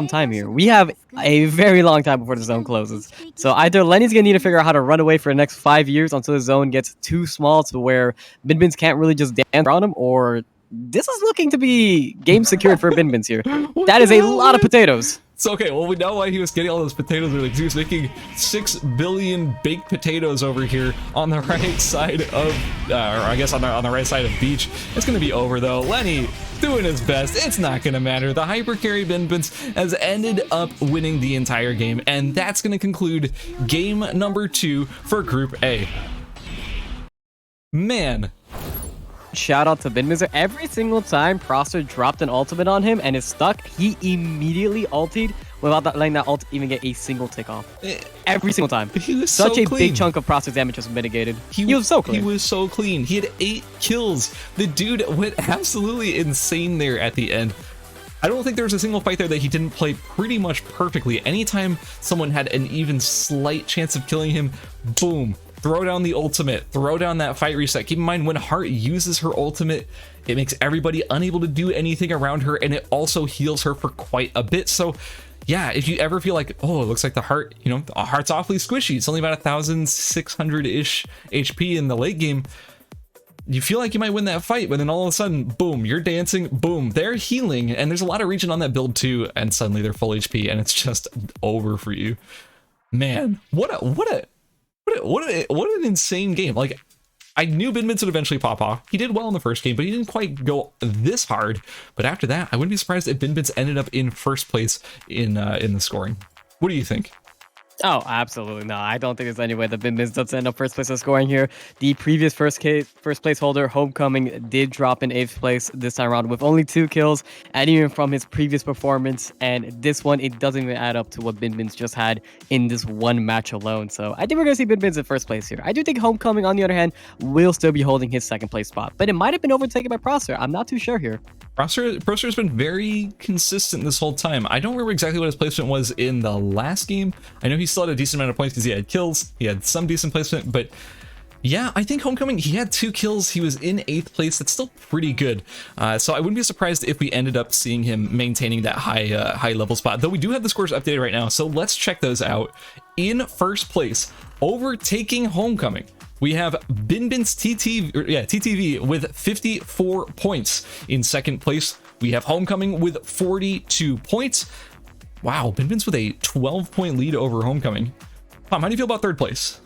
time here. We have a very long time before the zone closes. So either Lenny's going to need to figure out how to run away for the next 5 years until the zone gets too small to where Binbins can't really just dance around him, or this is looking to be game secured for Binbins here. That is a lot of potatoes. So, okay, well, we know why he was getting all those potatoes early, because he was making 6 billion baked potatoes over here on the right side of, or I guess on the right side of beach. It's going to be over, though. Lenny doing his best. It's not going to matter. The hyper carry Binbins has ended up winning the entire game, and that's going to conclude game number 2 for Group A. Man. Shout out to Binbins. Every single time Proster dropped an ultimate on him and is stuck, he immediately ulted without letting that ult even get a single tick off. Every single time. He was such so a clean. Big chunk of Proster's damage was mitigated. He was so clean. He was so clean. He had 8 kills. The dude went absolutely insane there at the end. I don't think there was a single fight there that he didn't play pretty much perfectly. Anytime someone had an even slight chance of killing him, boom. Throw down the ultimate, throw down that fight reset. Keep in mind, when Heart uses her ultimate, it makes everybody unable to do anything around her, and it also heals her for quite a bit. So yeah, if you ever feel like, oh, it looks like the Heart, you know, the Heart's awfully squishy, it's only about 1,600-ish HP in the late game, you feel like you might win that fight, but then all of a sudden, boom, you're dancing, boom, they're healing, and there's a lot of regen on that build too, and suddenly they're full HP, and it's just over for you. Man, what an insane game. Like, I knew Binbins would eventually pop off. He did well in the first game, but he didn't quite go this hard. But after that, I wouldn't be surprised if Binbins ended up in first place in the scoring. What do you think? Oh, absolutely no. I don't think there's any way that Binbins doesn't end up first place of scoring here. The previous first place holder, Homecoming, did drop in 8th place this time around with only 2 kills, and even from his previous performance. And this one, it doesn't even add up to what Binbins just had in this one match alone. So I think we're going to see Binbins in first place here. I do think Homecoming, on the other hand, will still be holding his 2nd place spot, but it might have been overtaken by Prosser. I'm not too sure here. Prosser has been very consistent this whole time. I don't remember exactly what his placement was in the last game. I know he still had a decent amount of points because he had kills. He had some decent placement, but yeah, I think Homecoming, he had 2 kills. He was in 8th place. That's still pretty good. So I wouldn't be surprised if we ended up seeing him maintaining that high level spot, though we do have the scores updated right now. So let's check those out. In first place, overtaking Homecoming, we have Binbins TTV with 54 points. In second place, we have Homecoming with 42 points. Wow, Binbins with a 12-point lead over Homecoming. Tom, how do you feel about third place?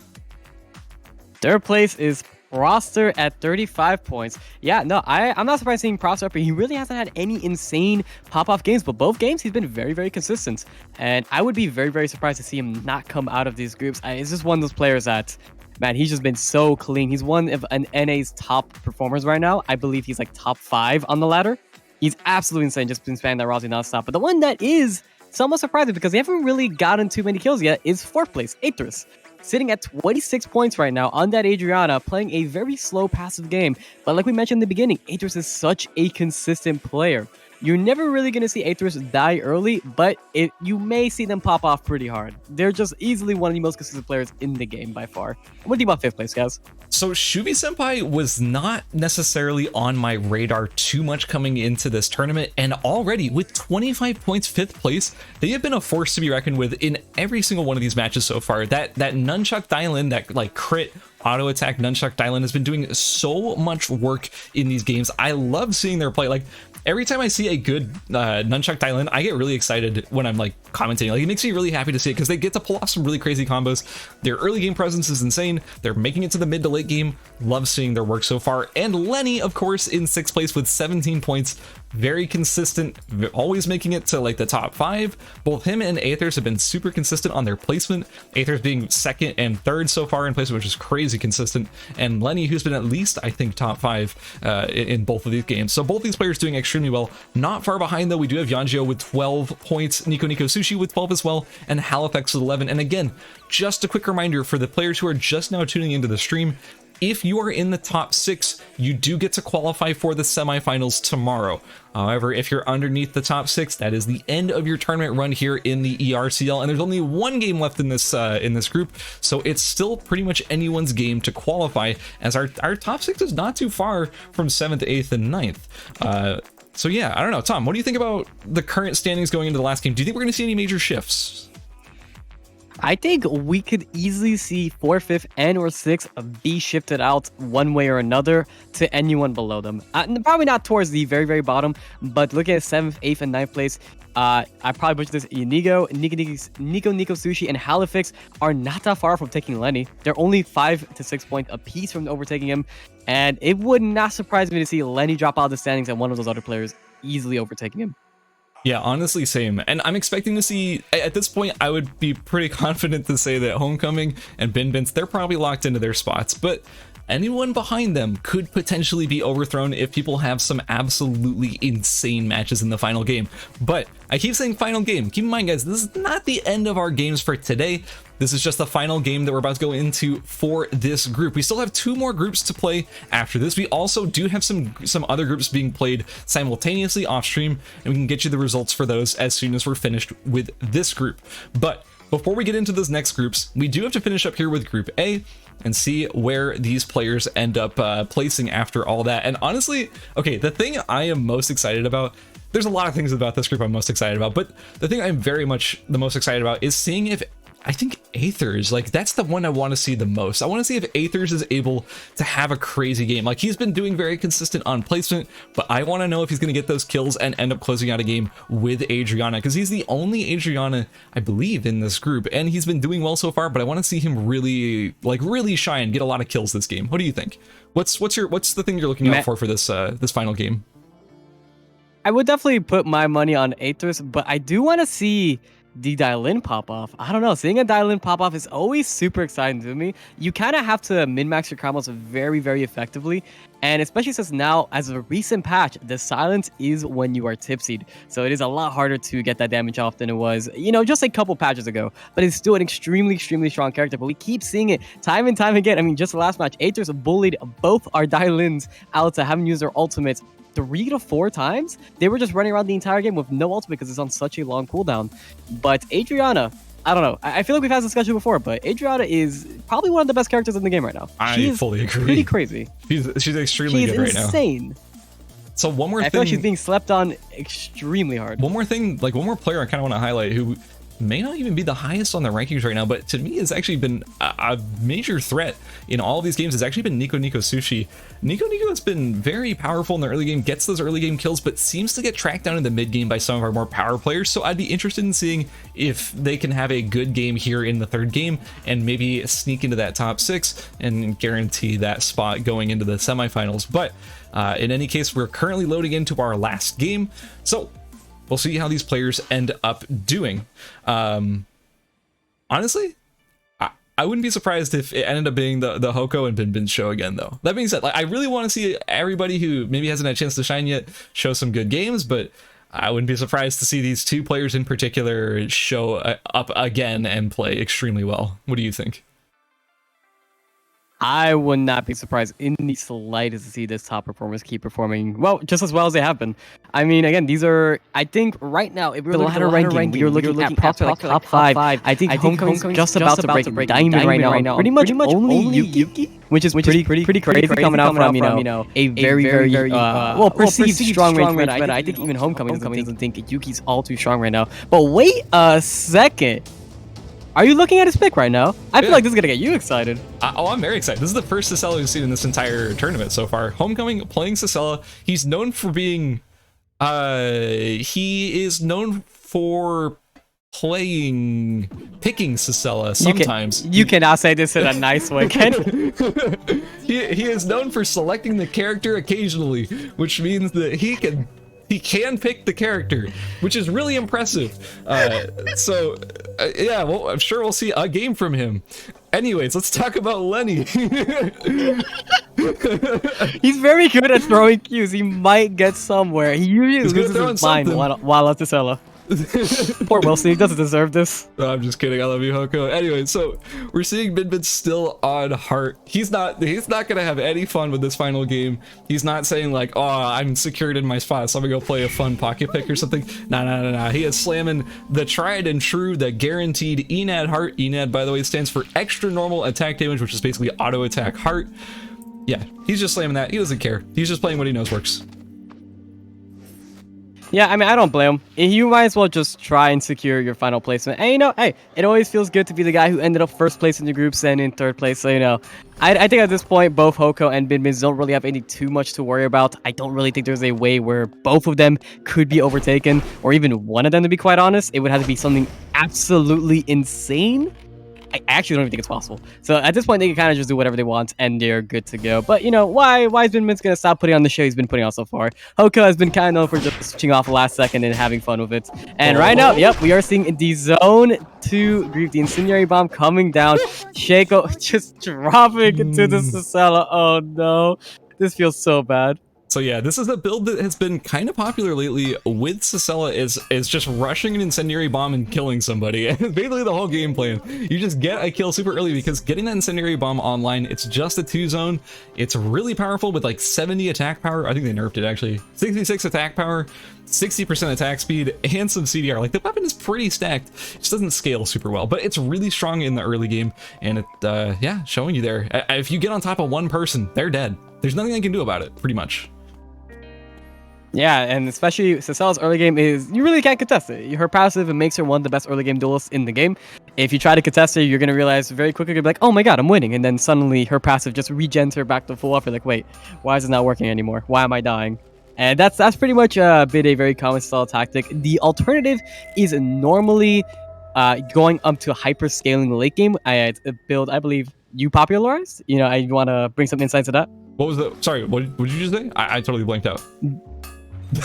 Third place is Prosser at 35 points. Yeah, no, I'm not surprised seeing Prosser up, but he really hasn't had any insane pop-off games, but both games he's been very, very consistent. And I would be very, very surprised to see him not come out of these groups. It's just one of those players that, man, he's just been so clean. He's one of an NA's top performers right now. I believe he's like top 5 on the ladder. He's absolutely insane, just been spamming that Rousey nonstop. But the one that is somewhat surprising because they haven't really gotten too many kills yet is 4th place, Aethers. Sitting at 26 points right now on that Adriana, playing a very slow passive game. But like we mentioned in the beginning, Aethers is such a consistent player. You're never really going to see Aethers die early, but you may see them pop off pretty hard. They're just easily one of the most consistent players in the game by far. What do you think about 5th place, guys? So Shubi Senpai was not necessarily on my radar too much coming into this tournament, and already with 25 points, 5th place, they have been a force to be reckoned with in every single one of these matches so far. That Nunchuck Dylan, that like crit auto attack Nunchuck Dylan has been doing so much work in these games. I love seeing their play. Like every time I see a good Nunchuck Dylan, I get really excited when I'm like commentating. Like it makes me really happy to see it because they get to pull off some really crazy combos. Their early game presence is insane. They're making it to the mid to late game. Love seeing their work so far. And Lenny, of course, in 6th place with 17 points. Very consistent, always making it to like the top 5. Both him and Aethers have been super consistent on their placement. Aethers being 2nd and 3rd so far in placement, which is crazy consistent. And Lenny, who's been at least, I think, top 5 in both of these games. So both these players doing extremely well. Not far behind, though, we do have Yanjio with 12 points, Nico Sushi with 12 as well, and Halifax with 11. And again, just a quick reminder for the players who are just now tuning into the stream, if you are in the top 6, you do get to qualify for the semifinals tomorrow. However, if you're underneath the top 6, that is the end of your tournament run here in the ERCL, and there's only one game left in this group, so it's still pretty much anyone's game to qualify, as our top 6 is not too far from 7th, 8th, and 9th. So yeah, I don't know. Tom, what do you think about the current standings going into the last game? Do you think we're going to see any major shifts? I think we could easily see 4th, 5th, and or 6th be shifted out one way or another to anyone below them. Probably not towards the very, very bottom, but looking at 7th, 8th, and 9th place, I probably butchered this. Nico Sushi, and Halifax are not that far from taking Lenny. They're only 5 to 6 points apiece from overtaking him, and it would not surprise me to see Lenny drop out of the standings and one of those other players easily overtaking him. Yeah, honestly, same. And I'm expecting to see, at this point, I would be pretty confident to say that Homecoming and Binbins, they're probably locked into their spots, but anyone behind them could potentially be overthrown if people have some absolutely insane matches in the final game. But I keep saying final game. Keep in mind, guys, this is not the end of our games for today. This is just the final game that we're about to go into for this group. We still have 2 more groups to play after this. We also do have some other groups being played simultaneously off stream, and we can get you the results for those as soon as we're finished with this group. But before we get into those next groups, we do have to finish up here with Group A and see where these players end up placing after all that. And honestly, okay, the thing I am most excited about, there's a lot of things about this group I'm most excited about, but the thing I'm very much the most excited about is seeing if, I think Aethers, like that's the one I want to see the most. I want to see if Aethers is able to have a crazy game. Like he's been doing very consistent on placement, but I want to know if he's going to get those kills and end up closing out a game with Adriana, because he's the only Adriana, I believe, in this group, and he's been doing well so far, but I want to see him really shine, get a lot of kills this game. What do you think? What's the thing you're looking out for this this final game? I would definitely put my money on Aethers, but I do want to see the Dialin pop-off. I don't know. Seeing a Dialin pop-off is always super exciting to me. You kind of have to min-max your combos very, very effectively. And especially since now, as a recent patch, the silence is when you are tipsied. So it is a lot harder to get that damage off than it was, you know, just a couple patches ago. But it's still an extremely, extremely strong character. But we keep seeing it time and time again. I mean, just the last match, Aether's bullied both our Dialins out to having used their ultimates 3 to 4 times. They were just running around the entire game with no ultimate because it's on such a long cooldown. But Adriana, I don't know. I feel like we've had this discussion before, but Adriana is probably one of the best characters in the game right now. I fully agree. Pretty crazy. She's extremely good right now. She's insane. So one more thing. I feel like she's being slept on extremely hard. One more thing, like one more player I kind of want to highlight who may not even be the highest on the rankings right now, but to me has actually been a major threat in all of these games. Has actually been Nico Sushi. Nico has been very powerful in the early game, gets those early game kills, but seems to get tracked down in the mid game by some of our more power players. So I'd be interested in seeing if they can have a good game here in the third game and maybe sneak into that top 6 and guarantee that spot going into the semifinals. But in any case, we're currently loading into our last game, so we'll see how these players end up doing. Honestly, I wouldn't be surprised if it ended up being the Hoko and Bin show again, though. That being said, like, I really want to see everybody who maybe hasn't had a chance to shine yet show some good games, but I wouldn't be surprised to see these 2 players in particular show up again and play extremely well. What do you think? I would not be surprised in the slightest to see this top performers keep performing well, just as well as they have been. I mean, again, these are, I think right now, if we're looking at ranking, you're looking at prospect like top 5. I think Homecoming's just about to break Diamond right now. Pretty much only Yuki, which is pretty crazy coming out from, you know, a very, well, perceived strong range, but I think even Homecoming doesn't think Yuki's all too strong right now. But wait a second. Are you looking at his pick right now? I feel like this is going to get you excited. I'm very excited. This is the first Sissela we've seen in this entire tournament so far. Homecoming playing Sissela. He's known for being... he is known for picking Sissela sometimes. You cannot say this in a nice way, Ken. He is known for selecting the character occasionally, which means that he can pick the character, which is really impressive. Yeah, well, I'm sure we'll see a game from him. Anyways, let's talk about Lenny. He's very good at throwing cues. He might get somewhere. He usually loses his mind while at Sissela. Poor Wilson, he doesn't deserve this. No, I'm just kidding. I love you, Hoko. Anyway, so we're seeing Bin still on heart. He's not gonna have any fun with this final game. He's not saying like, oh, I'm secured in my spot, so I'm gonna go play a fun pocket pick or something. No. He is slamming the tried and true, the guaranteed Enad heart. Enad, by the way, stands for extra normal attack damage, which is basically auto attack heart. Yeah, he's just slamming that. He doesn't care. He's just playing what he knows works. Yeah, I mean, I don't blame him. You might as well just try and secure your final placement. And, you know, hey, it always feels good to be the guy who ended up first place in the groups and in third place. So, you know, I think at this point, both Hoko and Bin don't really have too much to worry about. I don't really think there's a way where both of them could be overtaken, or even one of them, to be quite honest. It would have to be something absolutely insane. I actually don't even think it's possible. So at this point, they can kind of just do whatever they want, and they're good to go. But, you know, why is Bin going to stop putting on the show he's been putting on so far? Hoko has been kind of known for just switching off last second and having fun with it. And right now, yep, we are seeing the Zone 2 Grief, the Incendiary Bomb coming down. Shaco just dropping into the Sissela. Oh, no. This feels so bad. So yeah, this is a build that has been kind of popular lately with Sissela, is just rushing an Incendiary Bomb and killing somebody. And basically the whole game plan. You just get a kill super early, because getting that Incendiary Bomb online, it's just a 2-zone. It's really powerful with like 70 attack power. I think they nerfed it actually. 66 attack power, 60% attack speed, and some CDR. Like, the weapon is pretty stacked. It just doesn't scale super well, but it's really strong in the early game. And it, yeah, showing you there. If you get on top of one person, they're dead. There's nothing they can do about it, pretty much. Yeah, and especially Sissela's early game is, you really can't contest it. Her passive, it makes her one of the best early game duelists in the game. If you try to contest her, you're going to realize very quickly, you're like, oh my god, I'm winning. And then suddenly her passive just regens her back to full up. You're like, wait, why is it not working anymore? Why am I dying? And that's pretty much been a very common style tactic. The alternative is normally going up to hyper scaling the late game. A build I believe you popularized. You know, I want to bring some insights to that. What was the, sorry, what did you just say? I totally blanked out.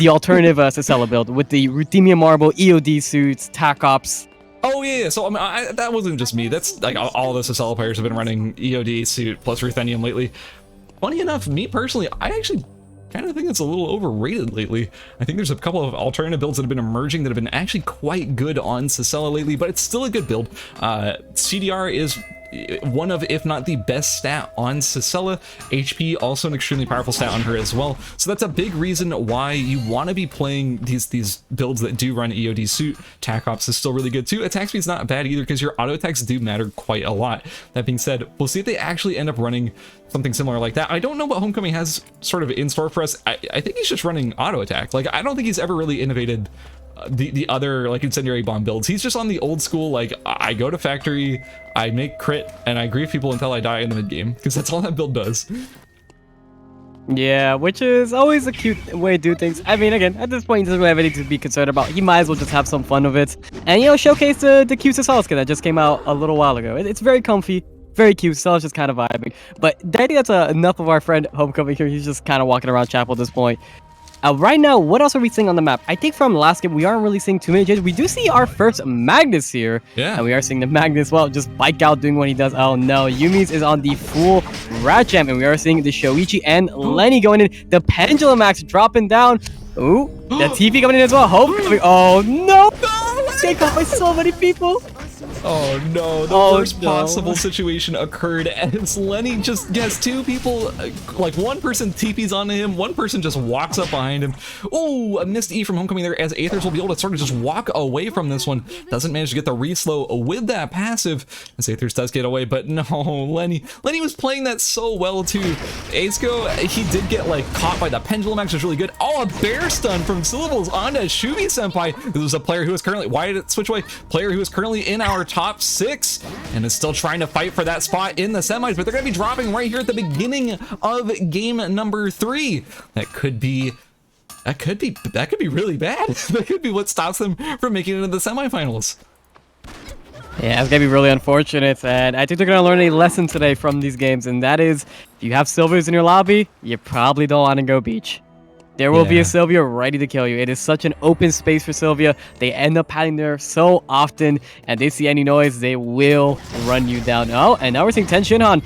The alternative Sissela build with the Ruthemia Marble, EOD suits, TAC Ops, Oh yeah, so I mean, that wasn't just me. That's like all the Sicela players have been running EOD suit plus Ruthenium lately. Funny enough, me personally, I actually kind of think it's a little overrated lately. I think there's a couple of alternative builds that have been emerging that have been actually quite good on Sicela lately, but it's still a good build. CDR is one of, if not the best stat on Sicela. HP also an extremely powerful stat on her as well. So that's a big reason why you want to be playing these builds that do run EOD suit. Tac Ops is still really good too. Attack speed's not bad either because your auto attacks do matter quite a lot. That being said, we'll see if they actually end up running something similar like that. I don't know what Homecoming has sort of in store for us. I think he's just running auto attack. Like, I don't think he's ever really innovated the other like incendiary bomb builds. He's just on the old school, like, I go to factory, I make crit, and I grief people until I die in the mid game, because that's all that build does. Yeah, which is always a cute way to do things. I mean, again, at this point, he doesn't really have anything to be concerned about. He might as well just have some fun with it. And, you know, showcase the cute Sicela skin that just came out a little while ago. It's very comfy, very cute. Sicela's just kind of vibing. But I think that's enough of our friend Homecoming here. He's just kind of walking around Chapel at this point. Right now, what else are we seeing on the map? I think from last game, we aren't really seeing too many changes. We do see our first Magnus here. Yeah. And we are seeing the Magnus, well, just bike out doing what he does. Oh no, Yumi's is on the full rat jam. And we are seeing the Shoichi and Lenny going in. The Pendulum Axe dropping down. Ooh, the TP coming in as well. Homecoming. Oh no! They caught by so many people. Oh no, the worst possible situation occurred as Lenny just gets two people, like one person TPs onto him, one person just walks up behind him. Oh, a missed E from Homecoming there as Aethers will be able to sort of just walk away from this one. Doesn't manage to get the reslow with that passive as Aethers does get away, but no, Lenny was playing that so well too. Aesco, he did get like caught by the Pendulum Axe, which was really good. Oh, a bear stun from Syllables onto Shubi Senpai. This was a player who was currently, why did it switch away? Player who is currently in our top 6 and is still trying to fight for that spot in the semis, but they're going to be dropping right here at the beginning of game number 3. That could be really bad. That could be what stops them from making it into the semifinals. Yeah, it's gonna be really unfortunate, and I think they're gonna learn a lesson today from these games, and that is, if you have Sylvias in your lobby, you probably don't want to go beach. There will be a Sylvia ready to kill you. It is such an open space for Sylvia. They end up padding there so often, and they see any noise, they will run you down. Oh, and now we're seeing Ten Shinhan,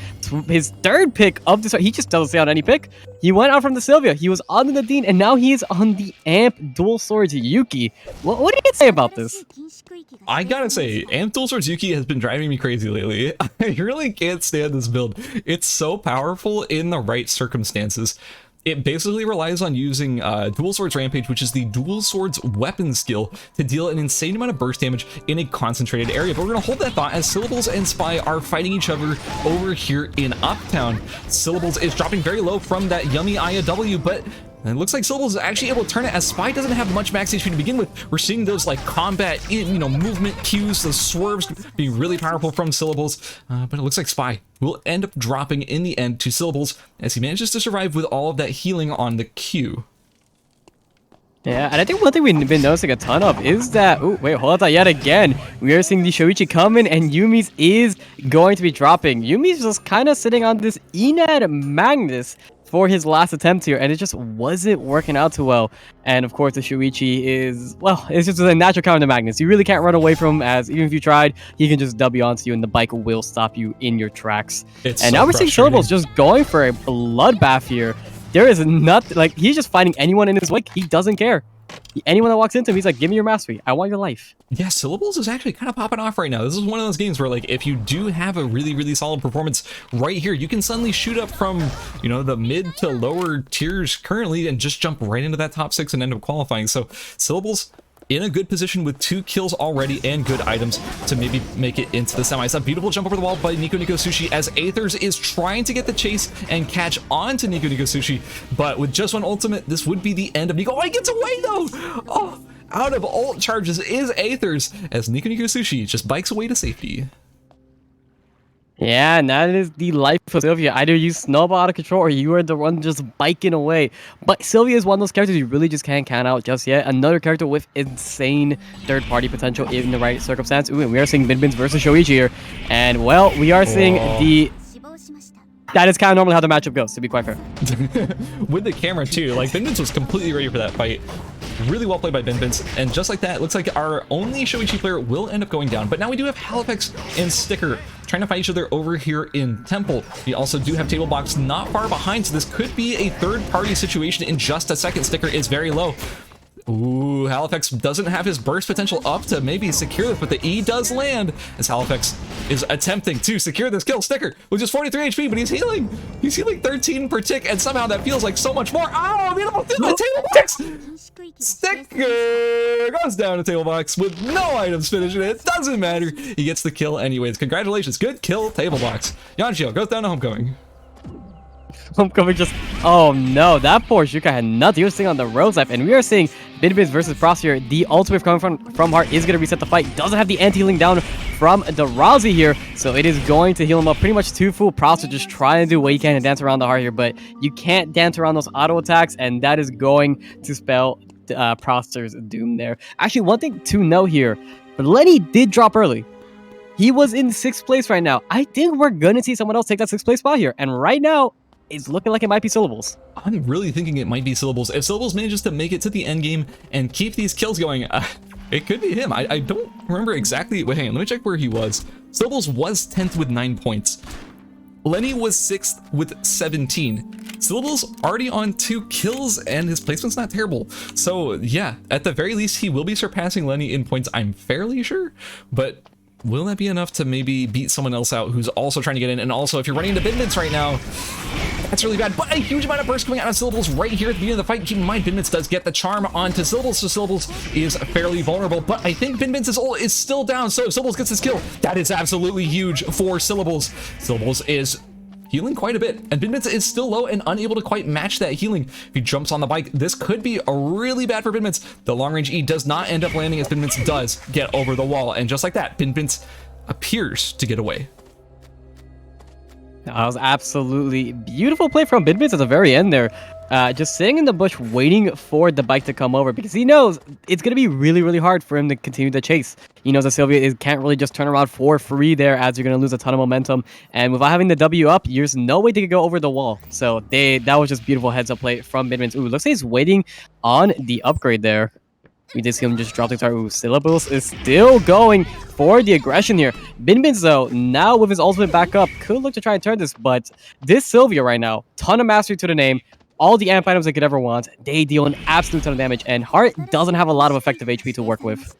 his third pick of this. He just doesn't stay on any pick. He went out from the Sylvia. He was on the Nadine, and now he is on the Amp Dual Swords Yuki. What do you say about this? I gotta say, Amp Dual Swords Yuki has been driving me crazy lately. I really can't stand this build. It's so powerful in the right circumstances. It basically relies on using Dual Swords Rampage, which is the Dual Swords weapon skill, to deal an insane amount of burst damage in a concentrated area. But we're going to hold that thought as Syllables and Spy are fighting each other over here in Uptown. Syllables is dropping very low from that yummy IAW, but it looks like Syllables is actually able to turn it as Spy doesn't have much max HP to begin with. We're seeing those like combat, movement cues, those swerves being really powerful from Syllables. But it looks like Spy will end up dropping in the end to Syllables as he manages to survive with all of that healing on the Q. Yeah, and I think one thing we've been noticing a ton of is that, oh, wait, hold on, yet again, we are seeing the Shoichi come in, and Yumi's is going to be dropping. Yumi's just kind of sitting on this Enad Magnus for his last attempt here, and it just wasn't working out too well. And of course, the Shoichi is, well, it's just a natural counter to Magnus. You really can't run away from him, as even if you tried, he can just W onto you, and the bike will stop you in your tracks. And now we're seeing Syllables just going for a bloodbath here. There is nothing, like, he's just fighting anyone in his wake. He doesn't care. Anyone that walks into him, he's like, give me your mastery. I want your life. Yeah, Syllables is actually kind of popping off right now. This is one of those games where, like, if you do have a really, really solid performance right here, you can suddenly shoot up from, the mid to lower tiers currently and just jump right into that top 6 and end up qualifying. So Syllables in a good position with 2 kills already and good items to maybe make it into the semis. A beautiful jump over the wall by Nico Sushi as Aethers is trying to get the chase and catch on to Nico Sushi, but with just one ultimate, this would be the end of Nico. Oh, he gets away though! Oh, out of ult charges is Aethers as Nico Sushi just bikes away to safety. Yeah, and that is the life of Sylvia. Either you snowball out of control or you are the one just biking away. But Sylvia is one of those characters you really just can't count out just yet. Another character with insane third-party potential in the right circumstance. Ooh, and we are seeing Minbins versus Shoichi here. And, well, we are seeing the... That is kind of normally how the matchup goes, to be quite fair. With the camera, too. Like, Minbins was completely ready for that fight. Really well played by Binbins, and just like that, it looks like our only Shoichi player will end up going down. But now we do have Halifax and Sticker trying to fight each other over here in Temple. We also do have Table Box not far behind, so this could be a third-party situation in just a second. Sticker is very low. Ooh, Halifax doesn't have his burst potential up to maybe secure this, but the E does land as Halifax is attempting to secure this kill. Sticker with just 43 HP, but he's healing. He's healing 13 per tick, and somehow that feels like so much more. Oh, beautiful thing, the Table Box! Sticker goes down to Table Box with no items finishing it. Doesn't matter. He gets the kill anyways. Congratulations. Good kill, Table Box. Yanshio goes down to Homecoming. Homecoming just, oh no, that poor Shuka had nothing. He was sitting on the Rose Life, and we are seeing Binbins versus Frost here. The ultimate coming from Heart is going to reset the fight. Doesn't have the anti-healing down from the Rousey here, so it is going to heal him up pretty much to full. Frost just trying to do what he can and dance around the Heart here, but you can't dance around those auto attacks, and that is going to spell Proster's doom there. Actually, one thing to know here, but Lenny did drop early. He was in 6th place right now. I think we're going to see someone else take that 6th place spot here, and right now, it's looking like it might be Syllables. I'm really thinking it might be Syllables. If Syllables manages to make it to the end game and keep these kills going, it could be him. I don't remember exactly. Wait, hang on, let me check where he was. Syllables was 10th with 9 points. Lenny was 6th with 17. Syllables already on 2 kills, and his placement's not terrible. So yeah, at the very least, he will be surpassing Lenny in points, I'm fairly sure, but will that be enough to maybe beat someone else out who's also trying to get in? And also, if you're running into Binbits right now, that's really bad. But a huge amount of burst coming out of Syllables right here at the beginning of the fight. Keep in mind, Binbits does get the charm onto Syllables, so Syllables is fairly vulnerable. But I think Binbits' ult is still down, so if Syllables gets this kill, that is absolutely huge for Syllables. Syllables is healing quite a bit, and Binbits is still low and unable to quite match that healing. If he jumps on the bike, this could be a really bad for Binbits. The long range E does not end up landing as Binbits does get over the wall, and just like that, Binbits appears to get away. That was absolutely beautiful play from Binbits at the very end there. Just sitting in the bush waiting for the bike to come over because he knows it's going to be really, really hard for him to continue the chase. He knows that Sylvia can't really just turn around for free there as you're going to lose a ton of momentum. And without having the W up, there's no way they could go over the wall. So that was just beautiful heads up play from Binbits. Ooh, looks like he's waiting on the upgrade there. We did see him just drop the guitar. Ooh, Syllables is still going for the aggression here. Binbins, though, now with his ultimate back up, could look to try and turn this, but this Sylvia right now, ton of mastery to the name, all the amp items they could ever want. They deal an absolute ton of damage, and Heart doesn't have a lot of effective HP to work with.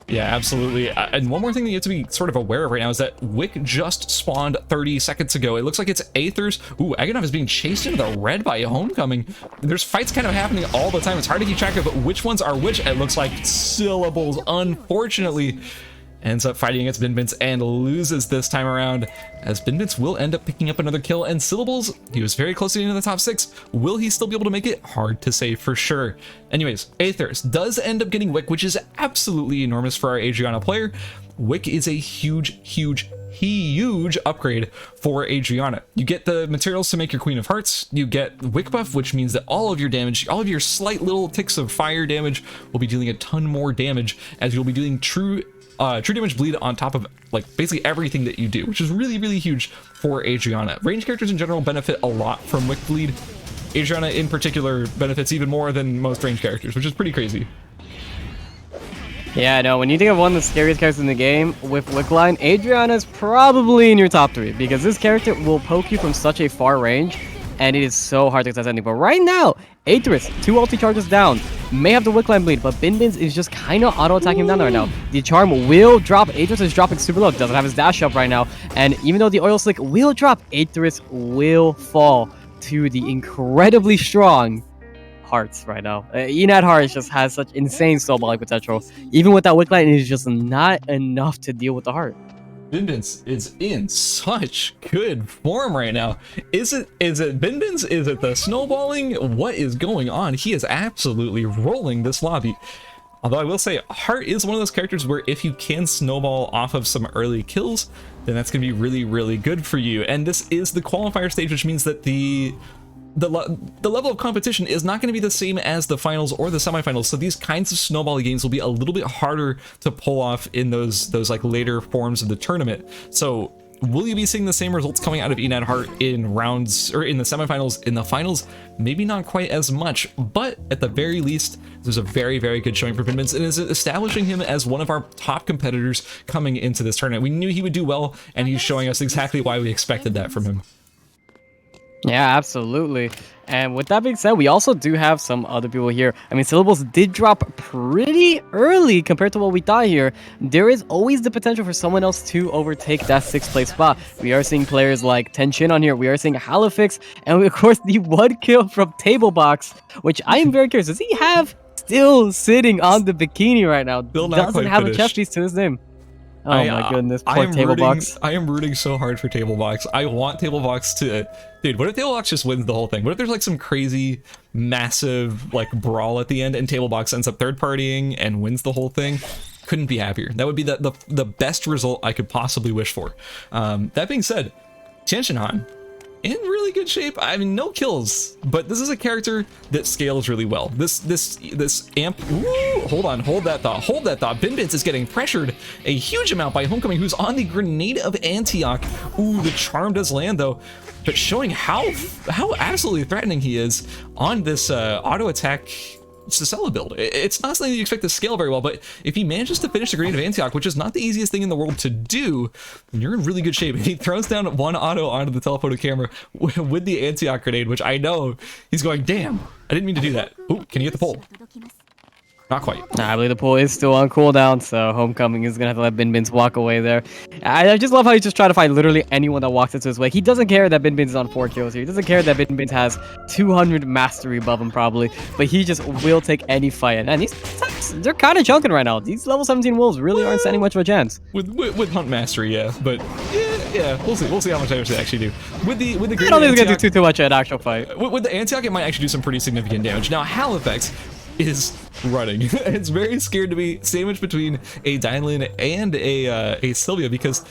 Yeah, absolutely. And one more thing that you have to be sort of aware of right now is that Wick just spawned 30 seconds ago. It looks like it's Aethers. Ooh, Agonov is being chased into the red by Homecoming. There's fights kind of happening all the time. It's hard to keep track of which ones are which. It looks like Syllables, unfortunately, ends up fighting against Binbits and loses this time around, as Binbits will end up picking up another kill, and Syllables, he was very close to getting into the top 6. Will he still be able to make it? Hard to say for sure. Anyways, Aethers does end up getting Wick, which is absolutely enormous for our Adriana player. Wick is a huge upgrade for Adriana. You get the materials to make your Queen of Hearts, you get Wick buff, which means that all of your damage, all of your slight little ticks of fire damage will be dealing a ton more damage, as you'll be doing true damage bleed on top of like basically everything that you do, which is really, really huge for Adriana. Range characters in general benefit a lot from Wick bleed. Adriana in particular benefits even more than most range characters, which is pretty crazy. Yeah, no, when you think of one of the scariest characters in the game with Wick line, Adriana's probably in your top 3 because this character will poke you from such a far range, and it is so hard to access anything. But right now, Aethers, 2 ulti charges down, may have the Wick line bleed, but Binbins is just kind of auto-attacking him down there right now. The charm will drop. Aethers is dropping super low, doesn't have his dash up right now, and even though the oil slick will drop, Aethers will fall to the incredibly strong Hearts right now. Enad Hearts just has such insane snowballing potential. Even with that Wick line, it is just not enough to deal with the Heart. Binbins is in such good form right now. Is it Binbins? Is it the snowballing? What is going on? He is absolutely rolling this lobby. Although I will say, Heart is one of those characters where if you can snowball off of some early kills, then that's going to be really, really good for you. And this is the qualifier stage, which means that the level of competition is not going to be the same as the finals or the semifinals, so these kinds of snowball games will be a little bit harder to pull off in those like later forms of the tournament. So Will you be seeing the same results coming out of Enad Heart in rounds, or in the semifinals? In the finals, maybe not quite as much, but at the very least, there's a very, very good showing for Binbins, and is establishing him as one of our top competitors coming into this tournament. We knew he would do well, and he's showing us exactly why we expected that from him. Yeah, absolutely. And with that being said, we also do have some other people here. I mean, syllables did drop pretty early compared to what we thought here. There is always the potential for someone else to overtake that 6th place spot. We are seeing players like Tenchin on here. We are seeing Halifix. And we, of course, the 1 kill from Tablebox, which I am very curious. Does he have still sitting on the bikini right now? Still not doesn't quite have finished. a chest piece to his name. Oh my goodness, poor Tablebox. I am rooting so hard for Tablebox. I want Tablebox to... Dude, what if Tablebox just wins the whole thing? What if there's like some crazy, massive like brawl at the end and Tablebox ends up third partying and wins the whole thing? Couldn't be happier. That would be the best result I could possibly wish for. That being said, Tianshinhan, in really good shape. I mean, no kills, but this is a character that scales really well. This amp. Ooh, hold that thought. Binbins is getting pressured a huge amount by Homecoming, who's on the Grenade of Antioch. Ooh, the charm does land though, but showing how absolutely threatening he is on this auto attack Cicella build. It's not something you expect to scale very well, but if he manages to finish the Grenade of Antioch, which is not the easiest thing in the world to do, you're in really good shape. He throws down 1 auto onto the telephoto camera with the Antioch grenade, which I know he's going, damn, I didn't mean to do that. Ooh, can you get the pole? Not quite. Nah, I believe the pool is still on cooldown, so Homecoming is gonna have to let Binbins walk away there. I just love how he's just trying to fight literally anyone that walks into his way. He doesn't care that Binbins is on 4 kills here. He doesn't care that Binbins has 200 mastery above him probably, but he just will take any fight. And they're kind of chunking right now. These level 17 wolves really aren't standing much of a chance. With hunt mastery, yeah, but yeah, we'll see how much damage they actually do. With the I don't think it's gonna do too much in an actual fight. With the Antioch, it might actually do some pretty significant damage. Now Halifax is running. It's very scared to be sandwiched between a Dylan and a Sylvia, because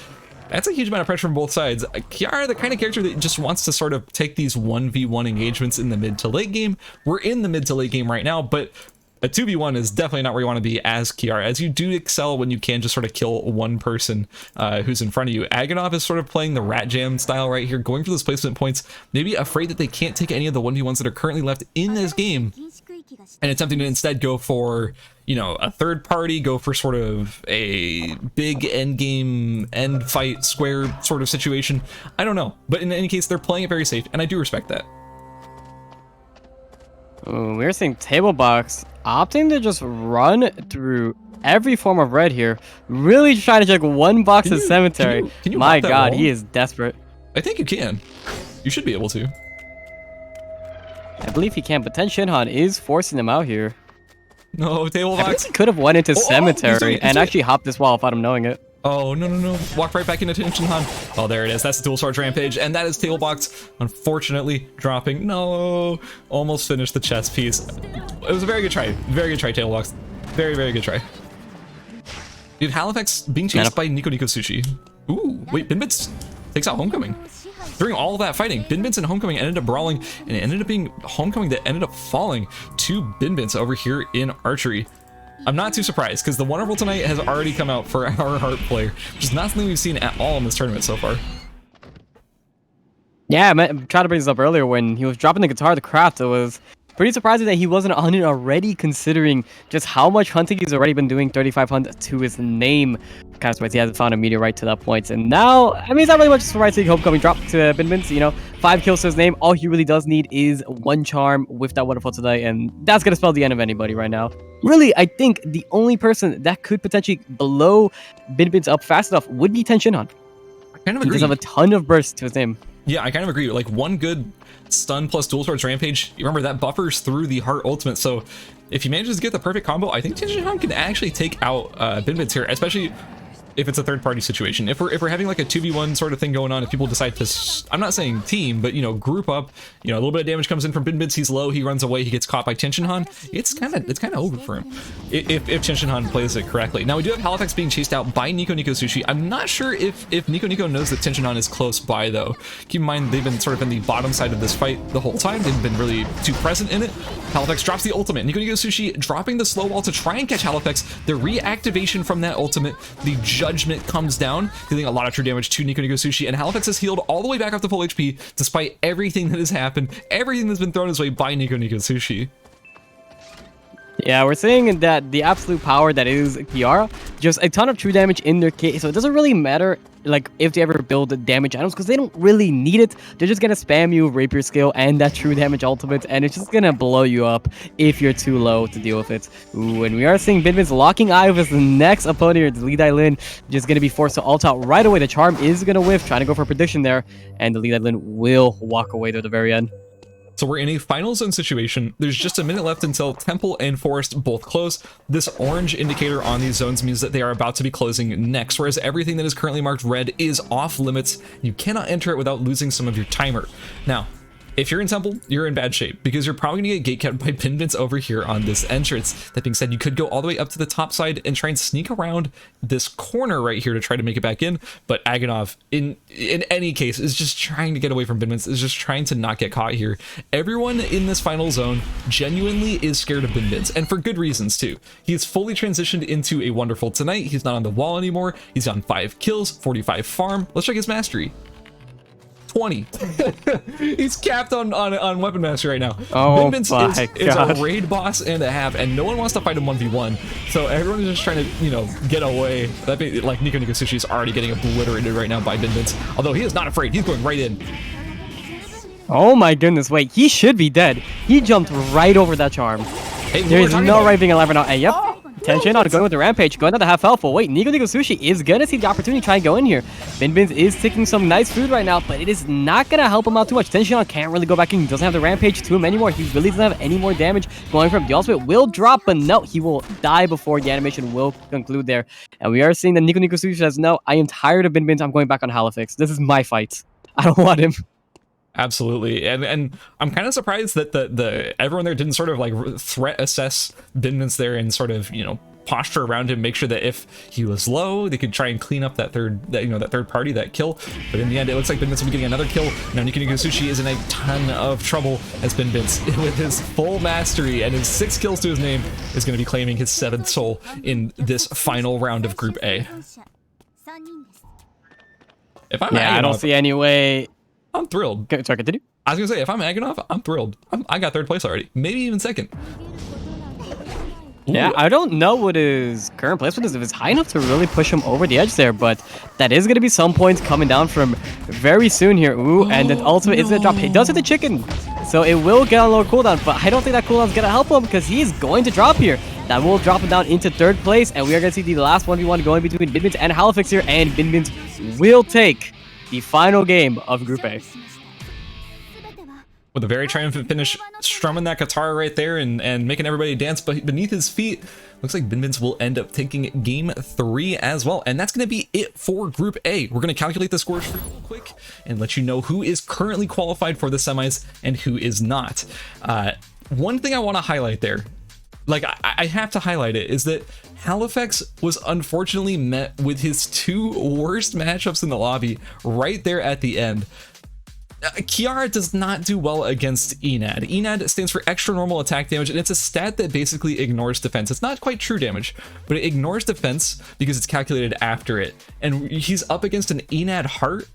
that's a huge amount of pressure from both sides. Kiara, the kind of character that just wants to sort of take these 1v1 engagements in the mid to late game. We're in the mid to late game right now, but a 2v1 is definitely not where you want to be as Kiara, as you do excel when you can just sort of kill one person who's in front of you. Agonov is sort of playing the rat jam style right here, going for those placement points, maybe afraid that they can't take any of the 1v1s that are currently left in this game, and attempting to instead go for, you know, a third party, go for sort of a big end game, end fight, square sort of situation. I don't know, but in any case, they're playing it very safe, and I do respect that. Ooh, we're seeing Tablebox opting to just run through every form of red here, really trying to check one box of cemetery. Can you My hop that god, wall? he is desperate. I think you can. You should be able to. I believe he can, but Shinhan is forcing him out here. No, I Tablebox. believe he could have went into cemetery and actually hopped this wall without him knowing it. Oh, no. Walk right back into Shinhan. Oh, there it is. That's the Tomsorcer Rampage, and that is Tablebox, unfortunately, dropping. No. Almost finished the chess piece. It was a very good try. Very good try, Tablebox. Very, very good try. Dude, Halifax being chased by Nico Sushi. Ooh, wait, Binbits takes out Homecoming. During all that fighting, Binbits and Homecoming ended up brawling, and it ended up being Homecoming that ended up falling to Binbits over here in archery. I'm not too surprised, because the Wonderful tonight has already come out for our Heart player, which is not something we've seen at all in this tournament so far. Yeah, I tried to bring this up earlier when he was dropping the guitar, the craft. It was pretty surprising that he wasn't on it already, considering just how much hunting he's already been doing. 35 hunt to his name. Kind of surprised he hasn't found a meteorite to that point. And now, I mean, it's not really much surprise seeing Homecoming drop to Binbins. You know, 5 kills to his name. All he really does need is 1 charm with that Wonderful tonight, and that's gonna spell the end of anybody right now. Really, I think the only person that could potentially blow Binbins up fast enough would be Shinhan. I kind of He agree. does have a ton of burst to his name. Yeah, I kind of agree. Like, one good stun plus dual swords rampage, you remember that buffers through the Heart ultimate, so if he manages to get the perfect combo, I think Shinhan can actually take out Binbits here, especially if it's a third-party situation. If we're having like a 2v1 sort of thing going on, if people decide to, I'm not saying team, but, you know, group up, you know, a little bit of damage comes in from Binbits, he's low, he runs away, he gets caught by Shinhan, it's kind of over for him if Shinhan plays it correctly. Now we do have Halifax being chased out by Nico Sushi. I'm not sure if Nico knows that Shinhan is close by though. Keep in mind they've been sort of in the bottom side of this fight the whole time. They've been really too present in it. Halifax drops the ultimate. Nico Sushi dropping the slow wall to try and catch Halifax. The reactivation from that ultimate, the Judgment comes down, dealing a lot of true damage to Nico Sushi, and Halifax is healed all the way back up to full HP, despite everything that has happened, everything that's been thrown his way by Nico Sushi. Yeah, we're seeing that the absolute power that is Kiara, just a ton of true damage in their kit, so it doesn't really matter like if they ever build the damage items because they don't really need it. They're just gonna spam you with Rapier skill and that true damage ultimate, and it's just gonna blow you up if you're too low to deal with it. Ooh, and we are seeing Binbin's locking eye with the next opponent here, the Lee Dai Lin, just gonna be forced to ult out right away. The charm is gonna whiff, trying to go for a prediction there, and the Lee Dai Lin will walk away there at the very end. So we're in a final zone situation. There's just a minute left until Temple and Forest both close. This orange indicator on these zones means that they are about to be closing next, whereas everything that is currently marked red is off limits. You cannot enter it without losing some of your timer. Now, if you're in Temple, you're in bad shape because you're probably gonna get gatekept by Binbins over here on this entrance. That being said, you could go all the way up to the top side and try and sneak around this corner right here to try to make it back in. But Agonov, in any case, is just trying to get away from Binbins, is just trying to not get caught here. Everyone in this final zone genuinely is scared of Binbins, and for good reasons too. He's fully transitioned into a wonderful tonight. He's not on the wall anymore. He's on 5 kills, 45 farm. Let's check his mastery. 20. He's capped on weapon mastery right now. Oh Binbins is a raid boss and a half, and no one wants to fight him 1v1. So everyone is just trying to, you know, get away. That be like Nico Sushi is already getting obliterated right now by Binbins. Although he is not afraid. He's going right in. Oh my goodness, wait, he should be dead. He jumped right over that charm. Hey, there's no right being alive right now. And yep. Tension on going with the rampage, going down to half health. Well, wait, Nico Sushi is gonna see the opportunity to try and go in here. Binbins is taking some nice food right now, but it is not gonna help him out too much. Tension can't really go back in. He doesn't have the rampage to him anymore. He really doesn't have any more damage going from him. The ultimate will drop, but no, he will die before the animation will conclude there. And we are seeing that Nico Sushi says, no, I am tired of Binbins. I'm going back on Halifax. This is my fight. I don't want him. Absolutely, and I'm kind of surprised that the everyone there didn't sort of like threat assess Binbins there and sort of, you know, posture around him, make sure that if he was low, they could try and clean up that third party, that kill. But in the end, it looks like Binbins will be getting another kill. Now Nico Sushi is in a ton of trouble as Binbins, with his full mastery and his 6 kills to his name, is going to be claiming his 7th soul in this final round of Group A. If I'm I don't see any way. I'm thrilled. Sorry, continue. I was gonna say, if I'm Agonov, I'm thrilled. I got 3rd place already, maybe even 2nd. Ooh. Yeah, I don't know what his current placement is, if it's high enough to really push him over the edge there, but that is going to be some points coming down from very soon here. Ooh, and then ultimate is going to drop. He does hit the chicken, so it will get a lower cooldown, but I don't think that cooldown is going to help him because he's going to drop here. That will drop him down into 3rd place, and we are going to see the last 1v1 going between Binbins and Halifax here, and Binbins will take the final game of Group A. With a very triumphant finish, strumming that guitar right there and making everybody dance beneath his feet. Looks like Binbins will end up taking game 3 as well. And that's going to be it for Group A. We're going to calculate the scores for you real quick and let you know who is currently qualified for the semis and who is not. One thing I want to highlight there, like I have to highlight it, is that Halifax was unfortunately met with his 2 worst matchups in the lobby right there at the end. Kiara does not do well against Enad. Enad stands for extra normal attack damage, and it's a stat that basically ignores defense. It's not quite true damage, but it ignores defense because it's calculated after it. And he's up against an Enad Heart,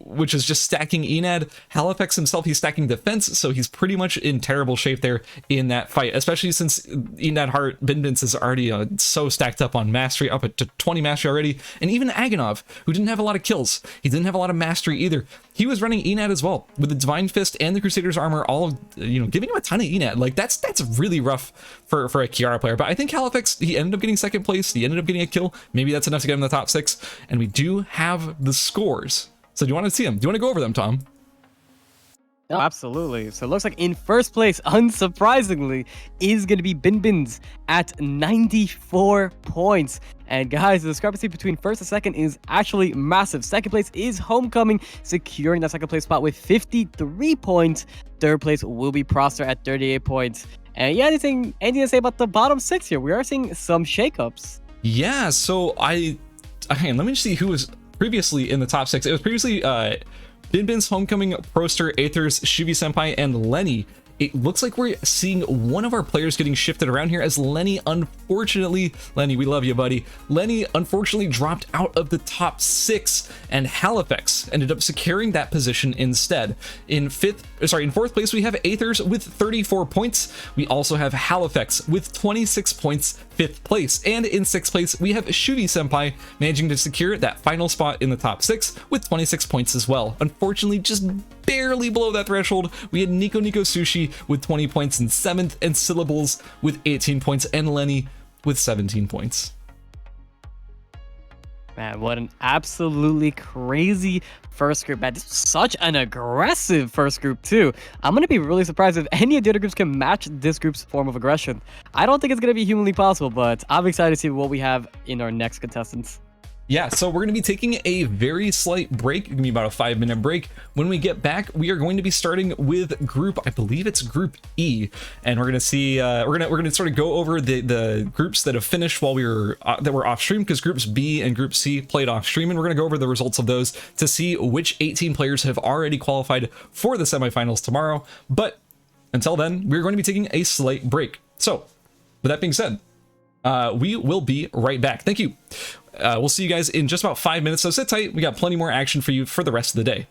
which is just stacking Enad. Halifax himself, he's stacking defense, so he's pretty much in terrible shape there in that fight, especially since Enad Heart, Binbins is already so stacked up on mastery, up to 20 mastery already. And even Agonov, who didn't have a lot of kills, he didn't have a lot of mastery either. He was running Enad as well, with the Divine Fist and the Crusader's Armor, all, you know, giving him a ton of Enad. Like, that's really rough for a Kiara player. But I think Halifax, he ended up getting 2nd place. He ended up getting a kill. Maybe that's enough to get him in the top 6. And we do have the scores. So do you want to see them? Do you want to go over them, Tom? Oh, absolutely. So it looks like in 1st place, unsurprisingly, is going to be Binbins at 94 points. And guys, the discrepancy between 1st and 2nd is actually massive. 2nd place is Homecoming, securing that 2nd place spot with 53 points. 3rd place will be Prosser at 38 points. And yeah, anything to say about the bottom 6 here? We are seeing some shakeups. Yeah, so let me see who was previously in the top 6. It was previously Binbins, Homecoming, Proster, Aethers, Shivi Senpai, and Lenny it looks like we're seeing one of our players getting shifted around here, as Lenny, unfortunately, Lenny, we love you, buddy. Lenny unfortunately dropped out of the top 6, and Halifax ended up securing that position instead. In fourth place, we have Aethers with 34 points. We also have Halifax with 26 points, 5th place. And in 6th place, we have Shuvi Senpai managing to secure that final spot in the top 6 with 26 points as well. Unfortunately, just barely below that threshold, we had Nico Sushi with 20 points in 7th, and Syllables with 18 points, and Lenny with 17 points. Man, what an absolutely crazy first group. Man, this was such an aggressive first group too. I'm going to be really surprised if any of the other groups can match this group's form of aggression. I don't think it's going to be humanly possible, but I'm excited to see what we have in our next contestants. Yeah, so we're going to be taking a very slight break. It's going to be about a 5-minute break. When we get back, we are going to be starting with group, I believe it's group E, and we're going to see, we're going to sort of go over the groups that have finished while we were that were off stream, because groups B and group C played off stream, and we're going to go over the results of those to see which 18 players have already qualified for the semifinals tomorrow. But until then, we're going to be taking a slight break. So with that being said, we will be right back. Thank you. We'll see you guys in just about 5 minutes, so sit tight. We got plenty more action for you for the rest of the day.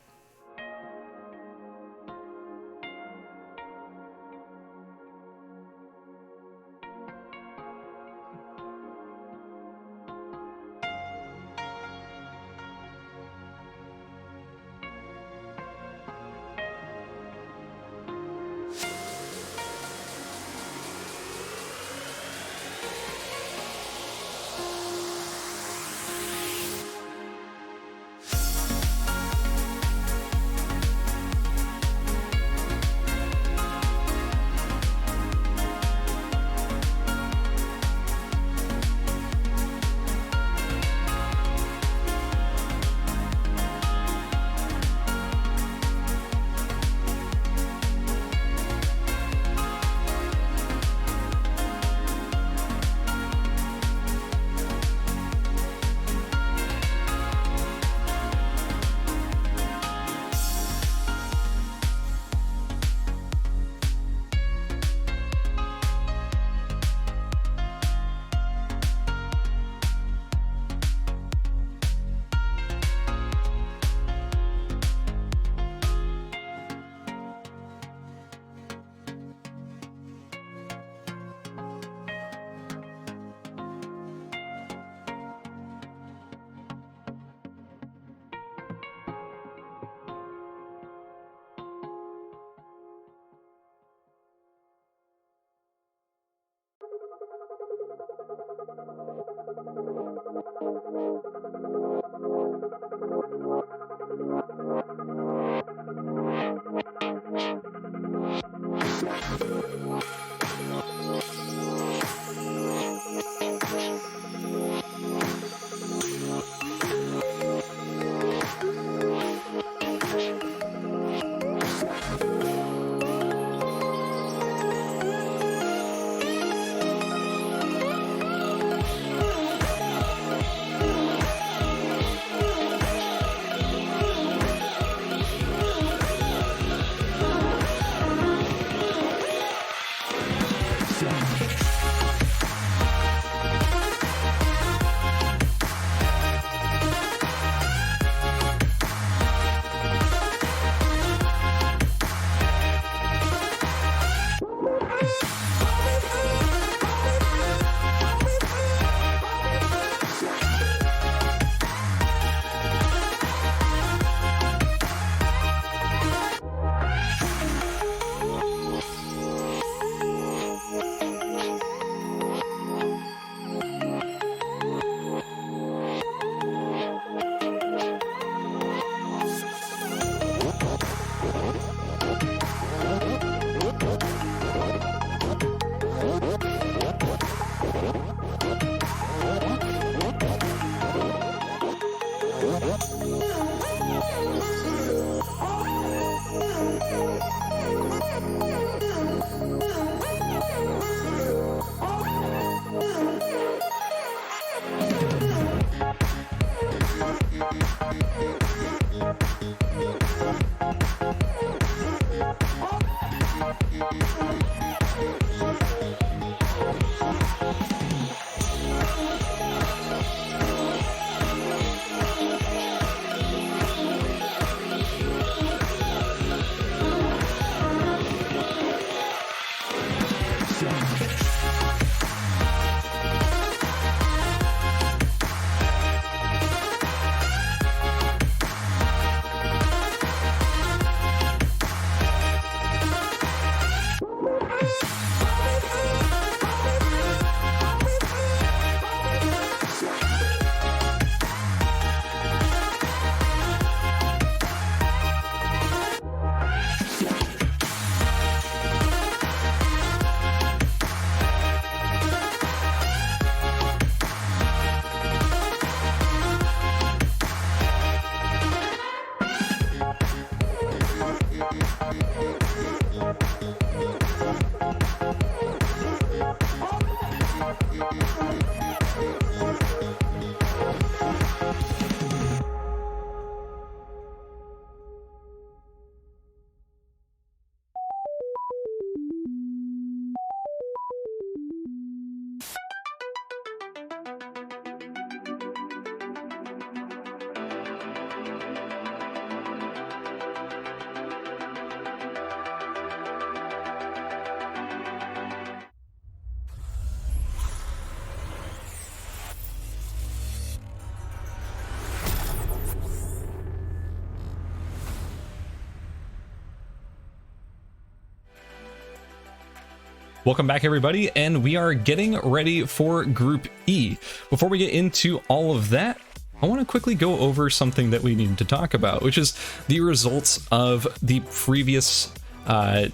Welcome back, everybody, and we are getting ready for Group E. Before we get into all of that, I want to quickly go over something that we need to talk about, which is the results of the previous while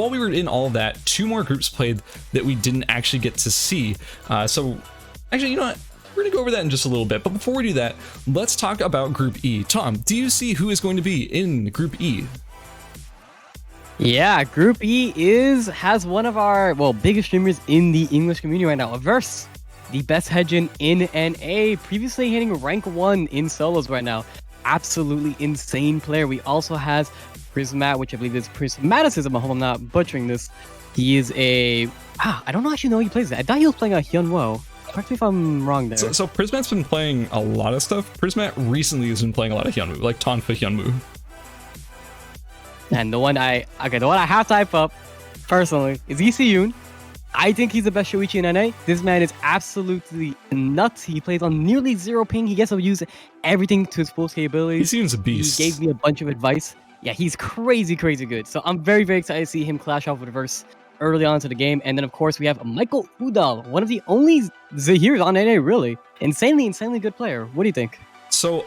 we were in all of that, 2 more groups played that we didn't actually get to see. So actually, you know what? We're gonna go over that in just a little bit, but before we do that, let's talk about Group E. Tom, do you see who is going to be in Group E? Yeah, Group E has one of our biggest streamers in the English community right now. ERBS, the best hedge in NA, previously hitting rank 1 in solos right now. Absolutely insane player. We also has Prismat, which I believe is Prismaticism. I hope I'm not butchering this. He is I don't actually know how he plays that. I thought he was playing a Hyunwoo. Correct me if I'm wrong there. So Prismat's been playing a lot of stuff. Prismat recently has been playing a lot of Hyunwoo, like Tonfa Hyunwoo. And the one I have to hype up personally is ECUN. I think he's the best Shoichi in NA. This man is absolutely nuts. He plays on nearly 0 ping. He gets to use everything to his full capabilities. ECUN's a beast. He gave me a bunch of advice. Yeah, he's crazy good. So I'm very excited to see him clash off with Verse early on into the game. And then of course we have Michael Udall, one of the only Zahirs on NA, really. Insanely good player. What do you think? So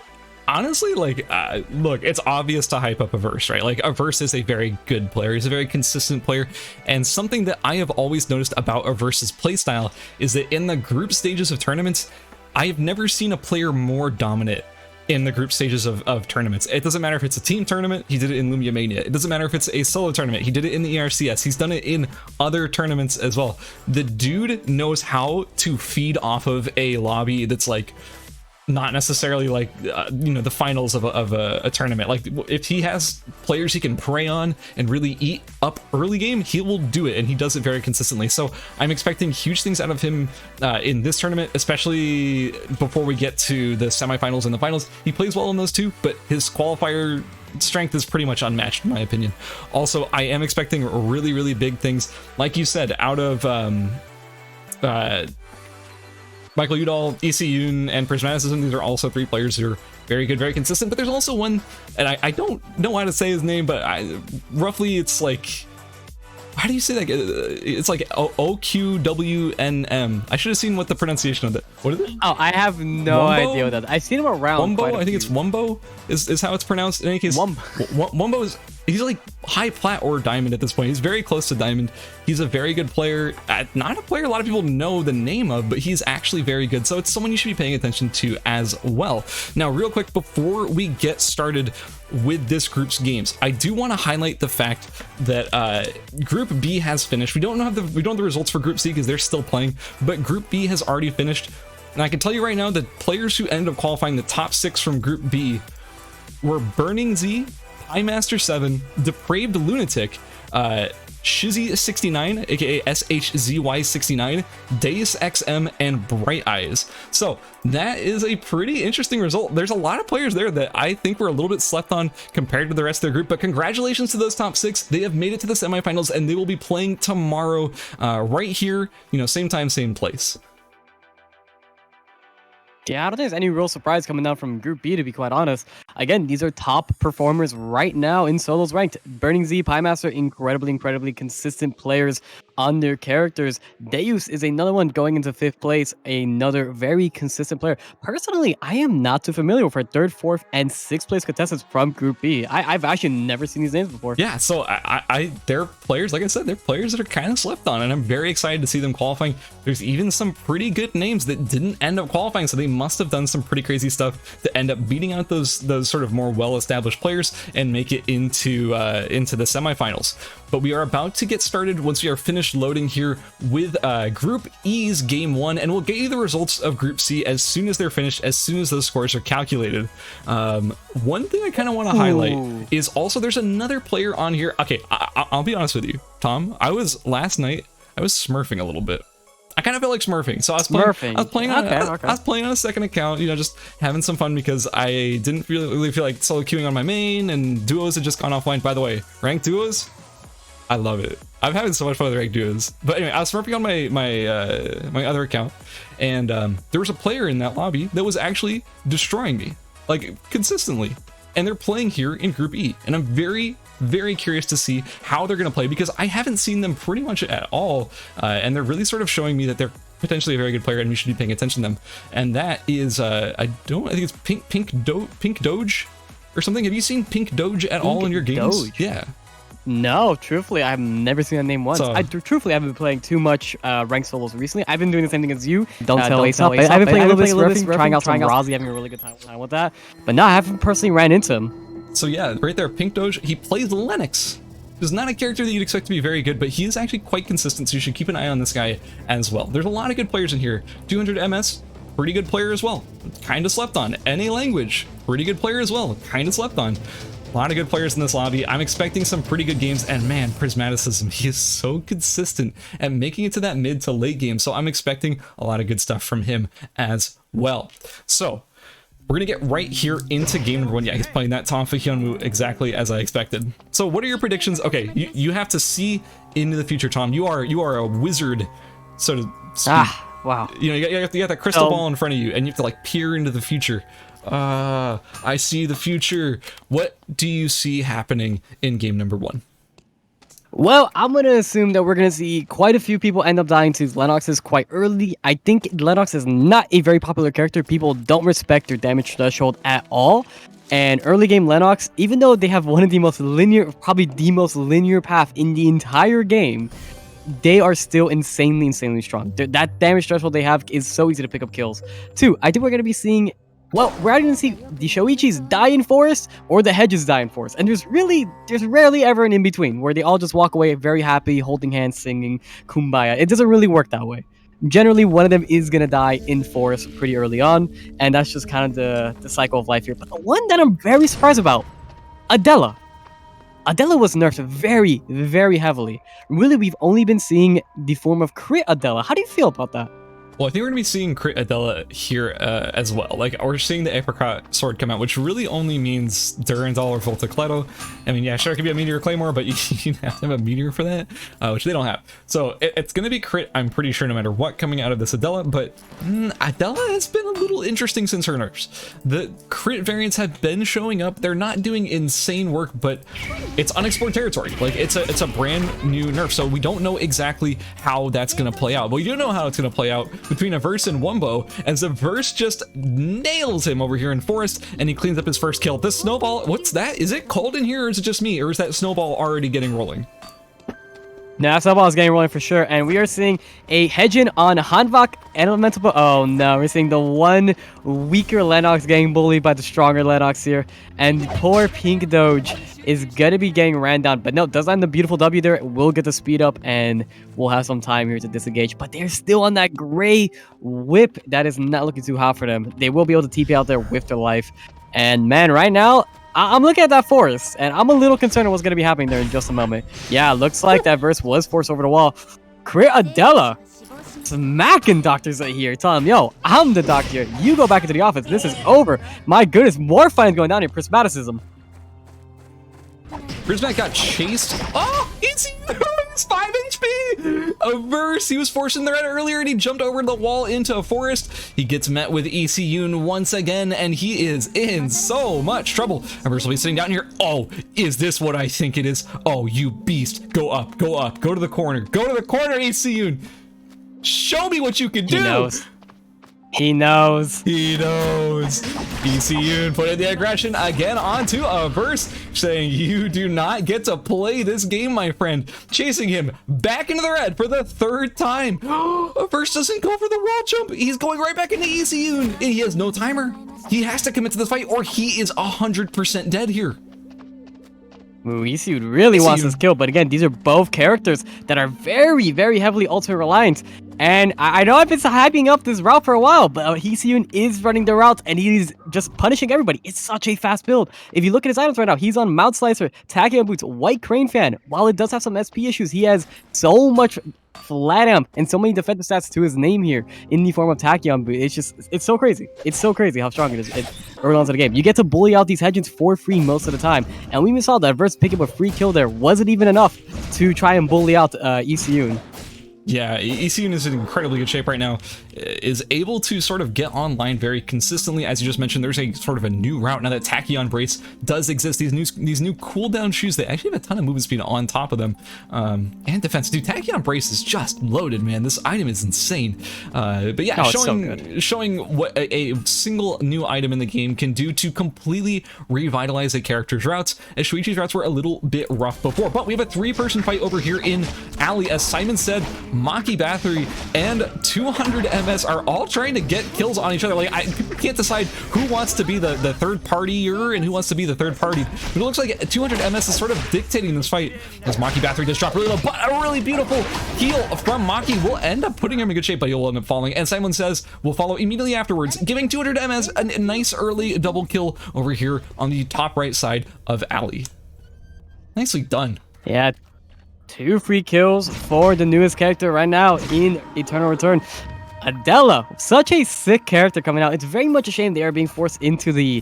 honestly, like, look, it's obvious to hype up ERBS, right? Like, ERBS is a very good player. He's a very consistent player. And something that I have always noticed about ERBS's playstyle is that in the group stages of tournaments, I have never seen a player more dominant in the group stages of tournaments. It doesn't matter if it's a team tournament, he did it in Lumia Mania. It doesn't matter if it's a solo tournament, he did it in the ERCS. He's done it in other tournaments as well. The dude knows how to feed off of a lobby that's like, not necessarily like the finals of a tournament. Like, if he has players he can prey on and really eat up early game, he will do it, and he does it very consistently. So I'm expecting huge things out of him in this tournament, especially before we get to the semifinals and the finals. He plays well in those too, but his qualifier strength is pretty much unmatched in my opinion. Also, I am expecting really big things, like you said, out of Michael Udall, ECUN, and Prismaticism. These are also 3 players who are very good, very consistent. But there's also one, and I don't know how to say his name, but roughly it's like, how do you say that? It's like OQWNM. I should have seen what the pronunciation of it. What is it? Oh, I have no idea what that is. I've seen him around. Wumbo? I think it's Wumbo is how it's pronounced. In any case, Wumbo is, he's like high plat or diamond at this point. He's very close to diamond. He's a very good player. Not a player a lot of people know the name of, but he's actually very good. So it's someone you should be paying attention to as well. Now, real quick, before we get started with this group's games, I do want to highlight the fact that Group B has finished. We don't have the results for Group C because they're still playing, but Group B has already finished. And I can tell you right now, the players who ended up qualifying the top 6 from Group B were Burning Z, Piemaster 7, Depraved Lunatic, Shizzy69, aka SHZY69, Deus XM, and Bright Eyes. So that is a pretty interesting result. There's a lot of players there that I think were a little bit slept on compared to the rest of their group, but congratulations to those top 6. They have made it to the semifinals, and they will be playing tomorrow right here, same time, same place. Yeah, I don't think there's any real surprise coming down from Group B, to be quite honest. Again, these are top performers right now in solos ranked. Burning Z, Piemaster, incredibly consistent players on their characters. Deus is another one going into 5th place, another very consistent player. Personally, I am not too familiar with our 3rd, 4th, and 6th place contestants from Group B. I've actually never seen these names before. Yeah, so they're players, like I said, they're players that are kind of slept on, and I'm very excited to see them qualifying. There's even some pretty good names that didn't end up qualifying, so they must have done some pretty crazy stuff to end up beating out those sort of more well-established players and make it into the semifinals. But we are about to get started once we are finished loading here with Group E's Game 1, and we'll get you the results of Group C as soon as they're finished, as soon as those scores are calculated. One thing I kind of want to highlight is also there's another player on here. Okay, I'll be honest with you, Tom. Last night I was smurfing a little bit. I kind of felt like smurfing, so I was playing on a second account, just having some fun because I didn't really feel like solo queuing on my main, and duos had just gone offline. By the way, ranked duos, I love it. I'm having so much fun with ranked duos. But anyway, I was smurfing on my other account, and there was a player in that lobby that was actually destroying me, like consistently. And they're playing here in Group E, and I'm very very curious to see how they're going to play, because I haven't seen them pretty much at all, and they're really sort of showing me that they're potentially a very good player and we should be paying attention to them. And that is I think it's Pink Doge or something. Have you seen Pink Doge at all in your games? Doge? Yeah. No, truthfully, I've never seen that name once. So, Truthfully, I've been playing too much ranked solos recently. I've been doing the same thing as you. Don't tell Ace Up. I've been playing a little bit, trying out some Rozzy, having a really good time with that. But no, I haven't personally ran into him. So yeah, right there, Pink Doge, he plays Lennox. He's not a character that you'd expect to be very good, but he is actually quite consistent, so you should keep an eye on this guy as well. There's a lot of good players in here. 200 MS, pretty good player as well. Kind of slept on. NA Language, pretty good player as well. Kind of slept on. A lot of good players in this lobby. I'm expecting some pretty good games, and man, Prismaticism, he is so consistent at making it to that mid to late game, so I'm expecting a lot of good stuff from him as well. So we're gonna get right here into game number 1. Yeah, he's playing that Tom Hyunwoo exactly as I expected. So what are your predictions? Okay, you have to see into the future, Tom. You are a wizard, so to speak. Ah, wow. You know, you got that crystal ball in front of you, and you have to like peer into the future. I see the future. What do you see happening in game number 1? Well, I'm going to assume that we're going to see quite a few people end up dying to Lennox's quite early. I think Lennox is not a very popular character. People don't respect their damage threshold at all. And early game Lennox, even though they have one of the most linear, probably the most linear path in the entire game, they are still insanely strong. That damage threshold they have is so easy to pick up kills. 2, I think we're going to be seeing... Well, we're either going to see the Shoichis die in forest or the hedges die in forest. And there's rarely ever an in-between where they all just walk away very happy, holding hands, singing Kumbaya. It doesn't really work that way. Generally, one of them is going to die in forest pretty early on, and that's just kind of the cycle of life here. But the one that I'm very surprised about, Adela. Adela was nerfed very heavily. Really, we've only been seeing the form of crit Adela. How do you feel about that? Well, I think we're going to be seeing crit Adela here as well. Like, we're seeing the Apricot sword come out, which really only means Durandal or Voltacleto. I mean, yeah, sure, it could be a Meteor Claymore, but you have to have a Meteor for that, which they don't have. So it's going to be crit, I'm pretty sure, no matter what coming out of this Adela, but Adela has been a little interesting since her nerfs. The crit variants have been showing up. They're not doing insane work, but it's unexplored territory. Like, it's a brand new nerf, so we don't know exactly how that's going to play out. But we do know how it's going to play out between a Verse and Wumbo, as the Verse just nails him over here in Forest, and he cleans up his first kill. This snowball, what's that? Is it cold in here, or is it just me, or is that snowball already getting rolling? No, snowball is getting rolling for sure, and we are seeing a Hedgen on Hanvok Elemental. Oh no, we're seeing the one weaker Lennox getting bullied by the stronger Lennox here, and poor Pink Doge is gonna be getting ran down. But no, does land the beautiful W there. We'll get the speed up, and we'll have some time here to disengage. But they're still on that gray whip. That is not looking too hot for them. They will be able to TP out there with their life. And man, right now, I'm looking at that forest, and I'm a little concerned of what's going to be happening there in just a moment. Yeah, looks like that Verse was forced over the wall. Crit Adela smacking Dr. Z here, telling him, yo, I'm the doctor. You go back into the office. This is over. My goodness, more fighting going down here. Prismaticism. Prismatic got chased. Oh, easy! He's 5 HP! A Verse, he was forcing the red earlier, and he jumped over the wall into a forest. He gets met with ECU once again, and he is in so much trouble. And Verse will be sitting down here. Oh, is this what I think it is? Oh, you beast. Go up, go up. Go to the corner. Go to the corner, ECU. Show me what you can do. He knows. He knows. He knows. ECU putting the aggression again onto a Verse, saying you do not get to play this game, my friend. Chasing him back into the red for the 3rd time. A Verse doesn't go for the wall jump. He's going right back into ECU, and he has no timer. He has to commit to this fight, or he is 100% dead here. Ooh, ECU really wants this kill, but again, these are both characters that are very heavily ultimate reliant. And I know I've been hyping up this route for a while, but ECU is running the route, and he's just punishing everybody. It's such a fast build. If you look at his items right now, he's on Mount Slicer, Tachyon Boots, White Crane Fan. While it does have some SP issues, he has so much flat amp and so many defensive stats to his name here in the form of Tachyon Boots. It's so crazy. It's so crazy how strong it is early on to the game. You get to bully out these Hedgens for free most of the time, and we even saw that Verse pick up a free kill there. Wasn't even enough to try and bully out ECU. Yeah, ECU is in incredibly good shape right now, is able to sort of get online very consistently. As you just mentioned, there's a sort of a new route now that Tachyon Brace does exist. These new cooldown shoes, they actually have a ton of movement speed on top of them, and defense. Dude, Tachyon Brace is just loaded, man. This item is insane. But yeah, showing what a single new item in the game can do to completely revitalize a character's routes, as Shuichi's routes were a little bit rough before. But we have a 3-person fight over here in Alley. As Simon said, Maki Bathory and 200 MS are all trying to get kills on each other. Like, people can't decide who wants to be the third partier and who wants to be the third party. But it looks like 200 MS is sort of dictating this fight, as Maki Bathory does drop really low, but a really beautiful heal from Maki will end up putting him in good shape, but he'll end up falling. And Simon says will follow immediately afterwards, giving 200 MS a nice early double kill over here on the top right side of Alley. Nicely done. Yeah. 2 free kills for the newest character right now in Eternal Return. Adela, such a sick character coming out. It's very much a shame they are being forced into the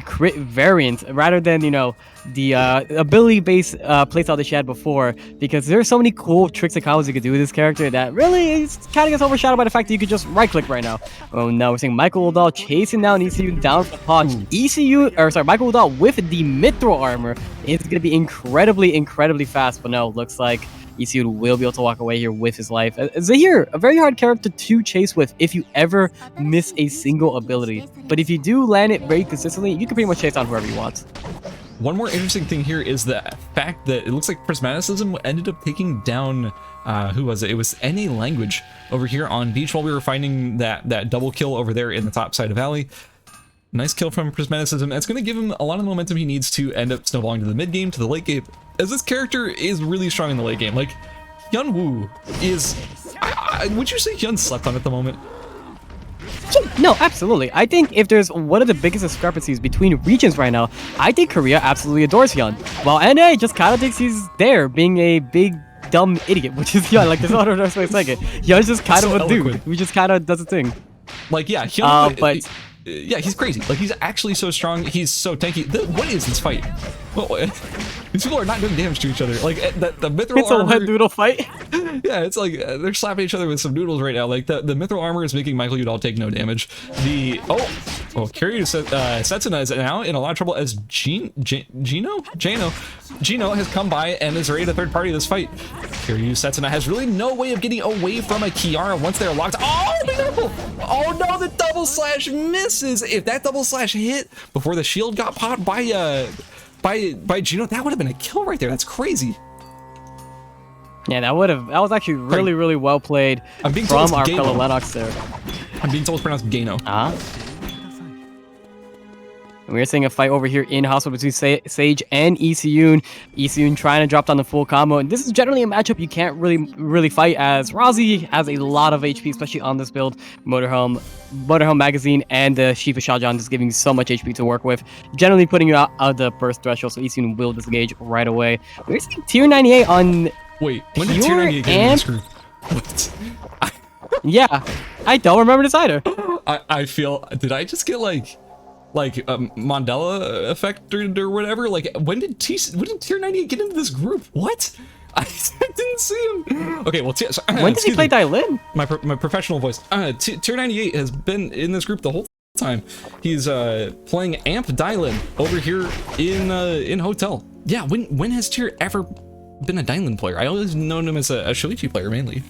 crit variant rather than, you know, the ability-based playstyle that she had before, because there's so many cool tricks and combos you could do with this character that really kind of gets overshadowed by the fact that you could just right-click right now. Oh no, we're seeing Michael Uldal chasing down ECU down for Punch. Michael Uldal with the Mithril armor is going to be incredibly fast, but no, looks like ECU will be able to walk away here with his life. Zahir, a very hard character to chase with if you ever miss a single ability. But if you do land it very consistently, you can pretty much chase on whoever you want. One more interesting thing here is the fact that it looks like Prismaticism ended up taking down, who was it? It was NA Language over here on Beach while we were finding that double kill over there in the top side of Alley. Nice kill from Prismaticism. That's going to give him a lot of the momentum he needs to end up snowballing to the mid game, to the late game, as this character is really strong in the late game. Like, Hyun Woo is... would you say Hyun slept on at the moment? No, absolutely. I think if there's one of the biggest discrepancies between regions right now, I think Korea absolutely adores Hyun, while NA just kind of thinks he's there being a big dumb idiot, which is Hyun. Like, there's not another way to say it. Hyun's just kind of a dude who just kind of does a thing. Like, yeah, Hyun... but... yeah, he's crazy. Like, he's actually so strong. He's so tanky. What is this fight? These people are not doing damage to each other. Like, the mithril it's armor... a wet noodle fight. Yeah, it's like they're slapping each other with some noodles right now. Like, the mithril armor is making Michael Udall take no damage. Kiryu Setsuna is now in a lot of trouble as Gino has come by and is ready to third party this fight. Kiryu Setsuna has really no way of getting away from a Kiara once they're locked. Oh, be careful! Oh no, the double slash misses. If that double slash hit before the shield got popped by Gino, that would have been a kill right there. That's crazy. Yeah, that was actually really well played from our fellow Lennox there. I'm being told it's pronounced Gano. We're seeing a fight over here in hospital between Sage and ECU. ECU trying to drop down the full combo, and this is generally a matchup you can't really fight, as Razi has a lot of HP, especially on this build. Motorhome Magazine and the Shiva Shajan just giving you so much HP to work with, generally putting you out of the burst threshold, so ECU will disengage right away. We're seeing tier 98 on... Wait, when did tier 98 get in this group? What? Yeah, I don't remember this either. I feel... Did I just get like Mandela effect or whatever? Like, when did tier 98 get into this group? What? I didn't see him. Okay, well, when did he play Dylin? My professional voice. Tier 98 has been in this group the whole time. He's playing Amp Dylin over here in Hotel. Yeah, when has Tier ever been a Dylin player? I always known him as a Shoichi player mainly.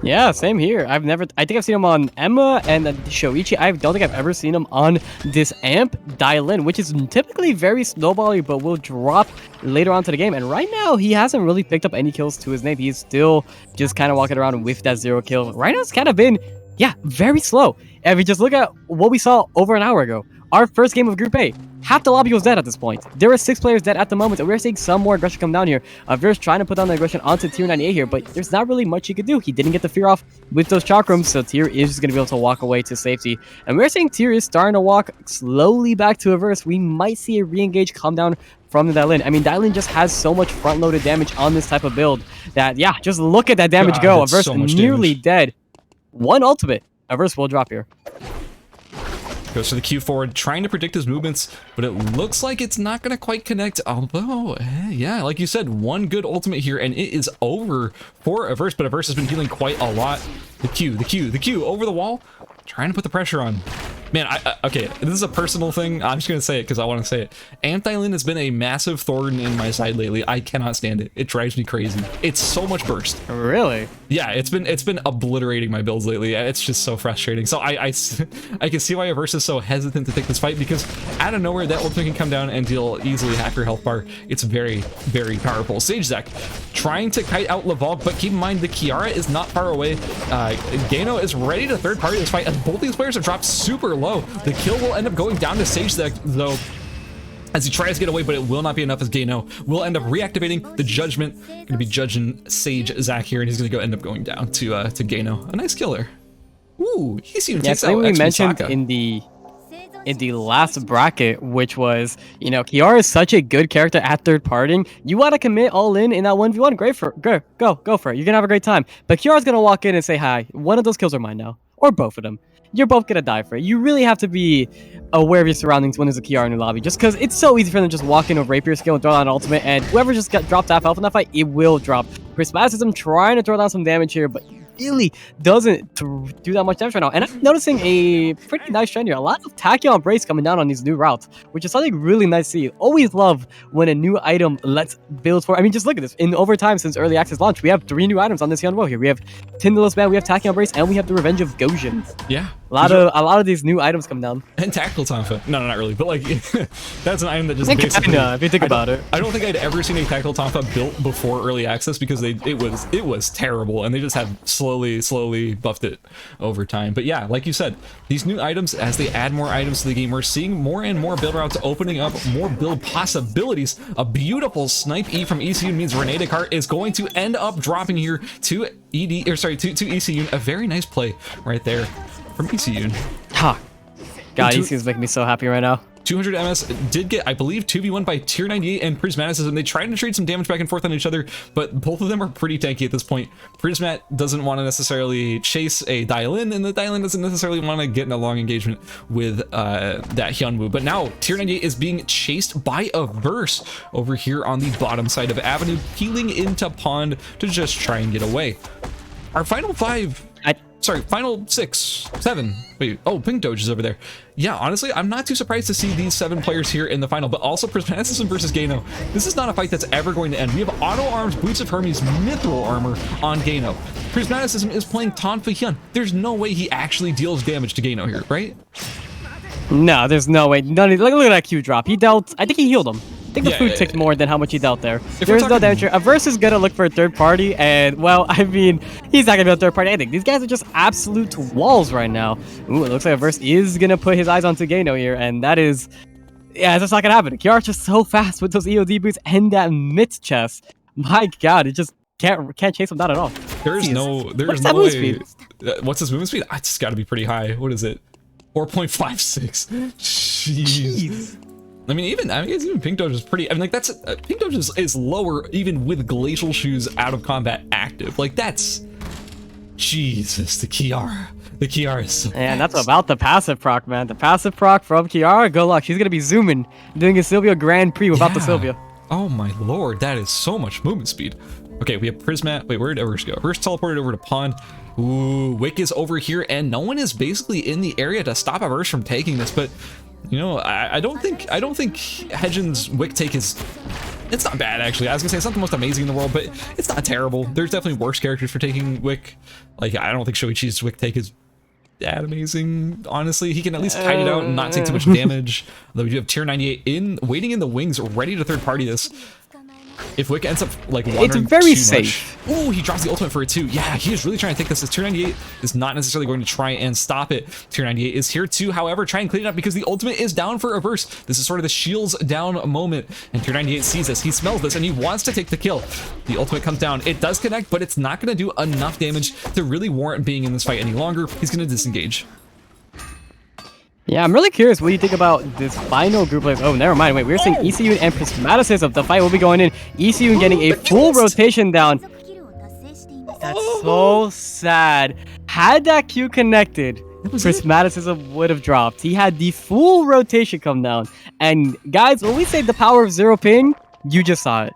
Yeah, same here. I think I've seen him on Emma and Shoichi. I don't think I've ever seen him on this Amp Dylin, which is typically very snowbally, but will drop later on to the game. And right now, he hasn't really picked up any kills to his name. He's still just kind of walking around with that 0 kill. Right now, it's kind of been, yeah, very slow. And if you just look at what we saw over an hour ago, our first game of Group A, half the lobby was dead at this point. There were 6 players dead at the moment, and we're seeing some more aggression come down here. Veer's trying to put down the aggression onto Tier 98 here, but there's not really much he could do. He didn't get the fear off with those chakrams, so Tier is just going to be able to walk away to safety. And we're seeing Tier is starting to walk slowly back to Averse. We might see a re-engage come down from the Dylin. I mean, Dylin just has so much front-loaded damage on this type of build that, yeah, just look at that damage go. Averse so nearly dead. One ultimate. Averse will drop here. Goes for the Q forward, trying to predict his movements, but it looks like it's not going to quite connect. Although, yeah, like you said, one good ultimate here, and it is over for ERBS, but ERBS has been healing quite a lot. The Q over the wall, trying to put the pressure on. Man, okay, this is a personal thing. I'm just gonna say it because I want to say it. Anti-Lin has been a massive thorn in my side lately. I cannot stand it. It drives me crazy. It's so much burst. Really? Yeah, it's been obliterating my builds lately. It's just so frustrating. So I can see why ERBS is so hesitant to take this fight, because out of nowhere that ultimate can come down and deal easily half your health bar. It's very, very powerful. Sage Zac trying to kite out Lavalk, but keep in mind the Kiara is not far away. Gano is ready to third party this fight, as both these players have dropped super low. The kill will end up going down to Sage Zac though, as he tries to get away, but it will not be enough, as Gano will end up reactivating the judgment. Gonna be judging Sage Zac here, and he's gonna end up going down to Gano. A nice killer. Ooh, he's even takes out we mentioned in the last bracket, which was, you know, Kiara is such a good character at third partying. You want to commit all in that 1v1, great for it. Go for it. You're gonna have a great time. But Kiara's gonna walk in and say, hi, one of those kills are mine now, or both of them. You're both gonna die for it. You really have to be aware of your surroundings when there's a Kiara in your lobby, just because it's so easy for them to just walk in with rapier skill and throw down an ultimate, and whoever just got dropped half health in that fight, it will drop. Prismatism trying to throw down some damage here, but really doesn't do that much damage right now. And I'm noticing a pretty nice trend here. A lot of Tachyon Brace coming down on these new routes, which is something really nice to see. Always love when a new item lets builds for. I mean, just look at this. In overtime since early access launch, we have 3 new items on this Hyun Will here. We have Tindalus Man, we have Tachyon Brace, and we have the Revenge of Gojin. Yeah. A lot of these new items come down. And Tactical Tonfa. No, not really. But like, that's an item that just basically... if you think about it. I don't think I'd ever seen a Tactical Tonfa built before early access, because it was terrible, and they just have slowly buffed it over time. But yeah, like you said, these new items, as they add more items to the game, we're seeing more and more build routes opening up, more build possibilities. A beautiful snipe E from ECU means Renee Descartes is going to end up dropping here to ECU. A very nice play right there from ECU. Ha! God, ECU is making me so happy right now. 200 MS did get, I believe, 2v1 by Tier 98 and Prismatism. They tried to trade some damage back and forth on each other, but both of them are pretty tanky at this point. Prismat doesn't want to necessarily chase a Dial-In, and the Dial-In doesn't necessarily want to get in a long engagement with that Hyunwoo. But now, Tier 98 is being chased by ERBS over here on the bottom side of Avenue, peeling into Pond to just try and get away. Our final 5... final 6, 7. Wait, oh, Pink Doge is over there. Yeah, honestly, I'm not too surprised to see these 7 players here in the final, but also Prismatism versus Gano. This is not a fight that's ever going to end. We have Auto Arms, Boots of Hermes, Mithril Armor on Gano. Prismatism is playing Tonfa Hyun. There's no way he actually deals damage to Gano here, right? No, there's no way. Look at that Q drop. He dealt, I think he healed him. I think the food ticked more than how much he dealt there. There's no damage here. ERBS is gonna look for a third party, and well, I mean, he's not gonna be a third party anything. These guys are just absolute walls right now. Ooh, it looks like ERBS is gonna put his eyes onto Gano here, and that is, yeah, that's not gonna happen. Kiara's just so fast with those EOD boots and that mid chest. My God, it just can't chase him down at all. There's no way. What's his movement speed? It's got to be pretty high. What is it? 4.56. Jeez. I mean, even Pink Doge is pretty. I mean, like that's Pink Doge is lower even with Glacial Shoes out of combat active. Like that's Jesus. The Kiara is so and that's about the passive proc, man. The passive proc from Kiara. Good luck. She's gonna be zooming, doing a Sylvia Grand Prix without the Sylvia. Oh my lord, that is so much movement speed. Okay, we have Prismat. Wait, where did ERBS go? ERBS teleported over to Pond. Ooh, Wick is over here, and no one is basically in the area to stop ERBS from taking this. But you know, I don't think Hedgen's Wick take is. It's not bad actually. I was gonna say it's not the most amazing in the world, but it's not terrible. There's definitely worse characters for taking Wick. Like I don't think Shoichi's Wick take is that amazing. Honestly, he can at least kite it out and not take too much damage. Though we do have Tier 98 waiting in the wings, ready to third party this. If Wick ends up like wandering it's very too safe. Oh, he drops the ultimate for it too. Yeah, he is really trying to take this. Tier 98 is not necessarily going to try and stop it. Tier 98 is here to, however, try and clean it up because the ultimate is down for ERBS. This is sort of the shields down moment, and Tier 98 sees this. He smells this, and he wants to take the kill. The ultimate comes down. It does connect, but it's not going to do enough damage to really warrant being in this fight any longer. He's going to disengage. Yeah, I'm really curious what you think about this final group. Like, oh, never mind. Wait, we're seeing ECU and Prismatism. The fight will be going in. ECU getting a full rotation down. That's so sad. Had that Q connected, Prismaticism would have dropped. He had the full rotation come down. And guys, when we say the power of zero ping, you just saw it.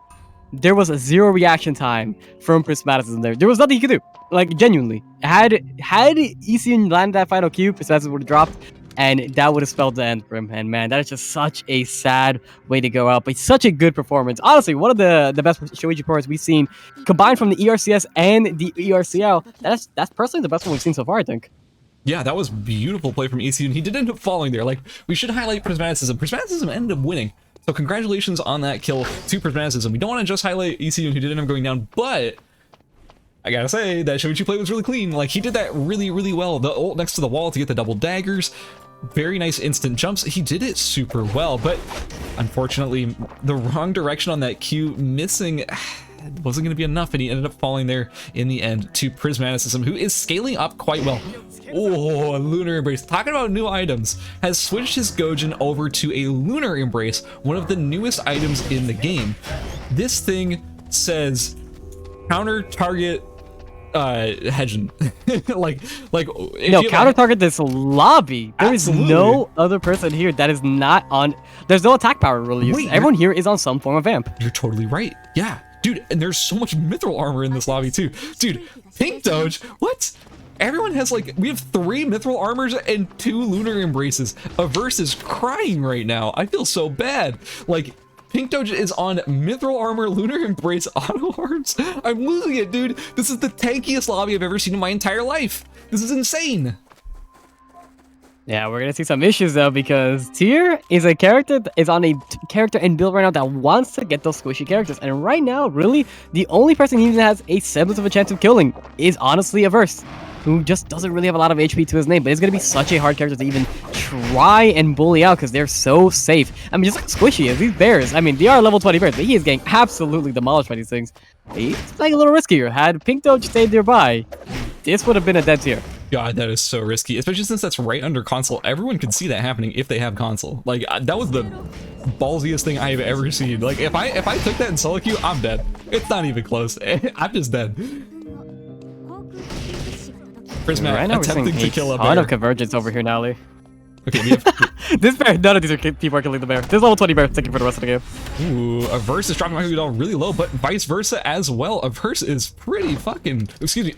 There was a zero reaction time from Prismaticism there. There was nothing he could do. Like, genuinely. Had ECU landed that final Q, Prismaticism would have dropped. And that would have spelled the end for him. And man, that is just such a sad way to go out. But such a good performance. Honestly, one of the best Shoeichi performances we've seen, combined from the ERCS and the ERCL. That's personally the best one we've seen so far, I think. Yeah, that was beautiful play from ECU, and he did end up falling there. Like, we should highlight Prismaticism. Prismaticism ended up winning. So congratulations on that kill to Prismaticism. We don't want to just highlight ECU, who did end up going down, but I gotta say, that Shoeichi play was really clean. Like, he did that really, really well. The ult next to the wall to get the double daggers. Very nice instant jumps. He did it super well, but unfortunately, the wrong direction on that Q, missing wasn't going to be enough, and he ended up falling there in the end to Prismaticism, who is scaling up quite well. Oh, a Lunar Embrace. Talking about new items, has switched his Gojin over to a Lunar Embrace, one of the newest items in the game. This thing says counter target Hedgen. like no, counter target this lobby. There is no other person here that is not on. There's no attack power really used. Everyone here is on some form of amp. You're totally right. Yeah, dude, and there's so much mithril armor in this lobby too. Dude, Pink Doge, what? Everyone has, like, we have 3 mithril armors and 2 lunar embraces. ERBS is crying right now. I feel so bad. Like, Pink Doge is on mithril armor, lunar embrace, auto arms. I'm losing it, dude. This is the tankiest lobby I've ever seen in my entire life. This is insane. Yeah, we're gonna see some issues though, because Tyr is a character is on a character and build right now that wants to get those squishy characters, and right now, really, the only person he even has a semblance of a chance of killing is honestly ERBS, who just doesn't really have a lot of HP to his name, but it's gonna be such a hard character to even try and bully out because they're so safe. I mean, just like Squishy is, these bears, I mean, they are level 20 bears, but he is getting absolutely demolished by these things. He's playing a little riskier. Had Pink Doge stayed nearby, this would have been a dead Tyr. God, that is so risky, especially since that's right under console. Everyone can see that happening if they have console. Like, that was the ballsiest thing I have ever seen. Like, if I took that in solo queue, I'm dead. It's not even close. I'm just dead. Prismat right now attempting to kill a bear. A ton of convergence over here, Nally. Okay, we have this bear, none of these people are killing the bear. This level 20 bear taking for the rest of the game. Ooh, ERBS is dropping my doll really low, but vice versa as well. ERBS is pretty fucking, excuse me,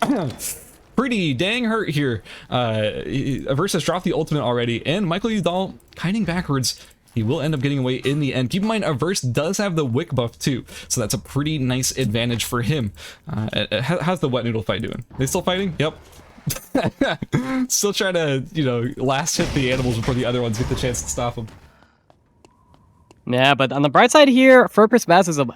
pretty dang hurt here. ERBS has dropped the ultimate already, and Michael Udall kiting backwards. He will end up getting away in the end. Keep in mind, ERBS does have the wick buff too, so that's a pretty nice advantage for him. How's the wet noodle fight doing? They still fighting? Yep. Still trying to, you know, last hit the animals before the other ones get the chance to stop them. Yeah, but on the bright side here, for Prismaticism,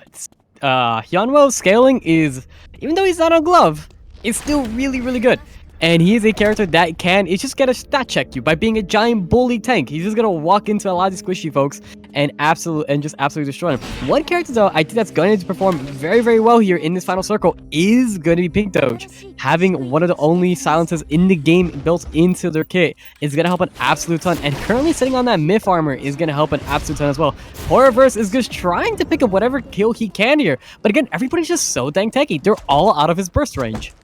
Hyunwo's scaling is, even though he's not on glove, is still really, really good. And he is a character that it's just gonna stat check you by being a giant bully tank. He's just gonna walk into a lot of these squishy folks and just absolutely destroy them. One character though, I think that's going to perform very, very well here in this final circle is going to be Pink Doge. Having one of the only silences in the game built into their kit is gonna help an absolute ton. And currently sitting on that myth armor is gonna help an absolute ton as well. ERBS is just trying to pick up whatever kill he can here. But again, everybody's just so dang tanky. They're all out of his burst range.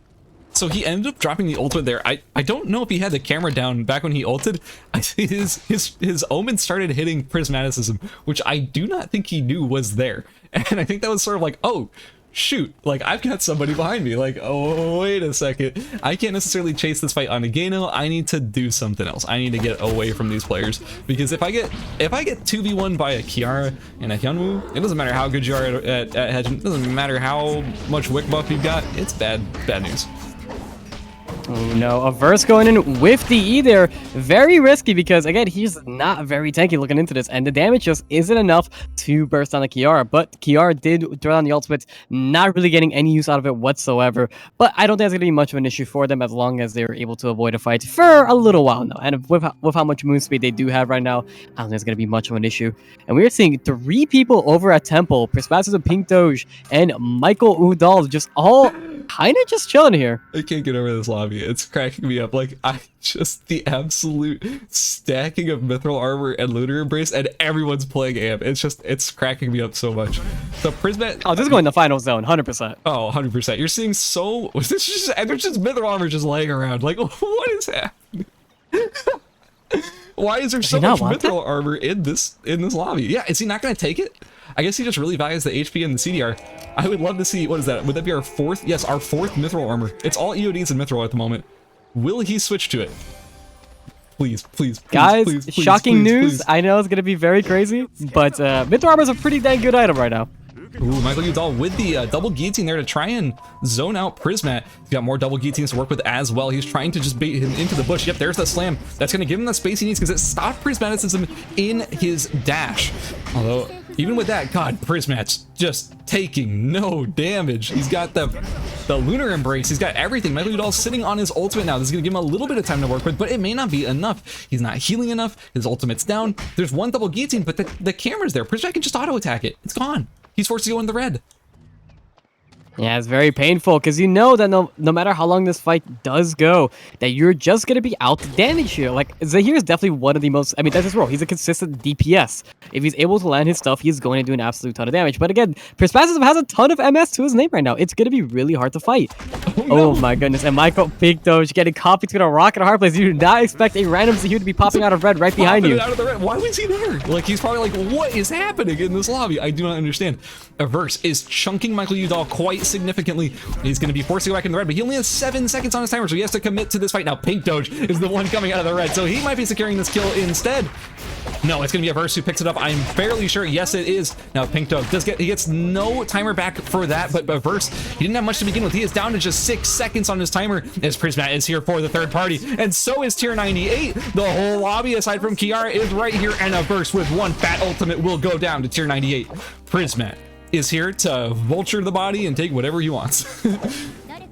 So he ended up dropping the ultimate there. I don't know if he had the camera down back when he ulted. I think his omen started hitting Prismaticism, which I do not think he knew was there. And I think that was sort of like, oh, shoot, like I've got somebody behind me. Like, oh, wait a second. I can't necessarily chase this fight on a Gano. I need to do something else. I need to get away from these players. Because if I get 2v1 by a Kiara and a Hyunwoo, it doesn't matter how good you are at Hedgen. It doesn't matter how much wick buff you've got. It's bad news. Oh no, ERBS going in with the E there. Very risky because, again, he's not very tanky looking into this, and the damage just isn't enough to burst on the Kiara. But Kiara did throw down the ultimate, not really getting any use out of it whatsoever. But I don't think it's going to be much of an issue for them as long as they're able to avoid a fight for a little while now. And with how much move speed they do have right now, I don't think it's going to be much of an issue. And we're seeing 3 people over at Temple, Prismaticism, Pink Doge, and Michael Udall just all kind of just chilling here. I can't get over this lobby. It's cracking me up. Like, the absolute stacking of mithril armor and lunar embrace, and everyone's playing amp. It's cracking me up so much. The Prismat. Oh, this is going to the final zone, 100%. Oh, 100%. You're seeing there's just mithril armor just laying around. Like, what is happening? Why is there so much mithril armor in this lobby? Yeah, is he not going to take it? I guess he just really values the HP and the CDR. I would love to see, what is that? Would that be our fourth? Yes, our fourth mithril armor. It's all EODs and mithril at the moment. Will he switch to it? Please, please, please, guys, please, shocking please, news. please. I know it's going to be very crazy, but mithril armor is a pretty dang good item right now. Ooh, Michael Udall with the double guillotine there to try and zone out Prismat. He's got more double guillotines to work with as well. He's trying to just bait him into the bush. Yep, there's the slam. That's going to give him the space he needs because it stopped Prismaticism in his dash. Although, even with that, God, Prismat's just taking no damage. He's got the Lunar Embrace. He's got everything. Michael Udall's sitting on his ultimate now. This is going to give him a little bit of time to work with, but it may not be enough. He's not healing enough. His ultimate's down. There's one double guillotine, but the camera's there. Prismat can just auto-attack it. It's gone. He's forced to go in the red. Yeah, it's very painful because you know that no matter how long this fight does go, that you're just going to be out to damage here. Like, Zahir is definitely one of the most, I mean, that's his role. He's a consistent DPS. If he's able to land his stuff, he's going to do an absolute ton of damage. But again, Prismatism has a ton of MS to his name right now. It's going to be really hard to fight. Oh my goodness. And Michael Big Doge getting copied to a rock and a hard place. You do not expect a random Zahir to be popping out of red right behind you. Out of the red. Why was he there? Like, he's probably like, what is happening in this lobby? I do not understand. ERBS is chunking Michael Udall quite significantly. He's going to be forced to go back in the red, but he only has 7 seconds on his timer, so he has to commit to this fight. Now, Pink Doge is the one coming out of the red, so he might be securing this kill instead. No, it's going to be ERBS who picks it up. I'm fairly sure. Yes, it is. Now, Pink Doge he gets no timer back for that, but ERBS, he didn't have much to begin with. He is down to just 6 seconds on his timer as Prismat is here for the third party, and so is tier 98. The whole lobby, aside from Kiara, is right here, and ERBS with one fat ultimate will go down to tier 98. Prismat is here to vulture the body and take whatever he wants.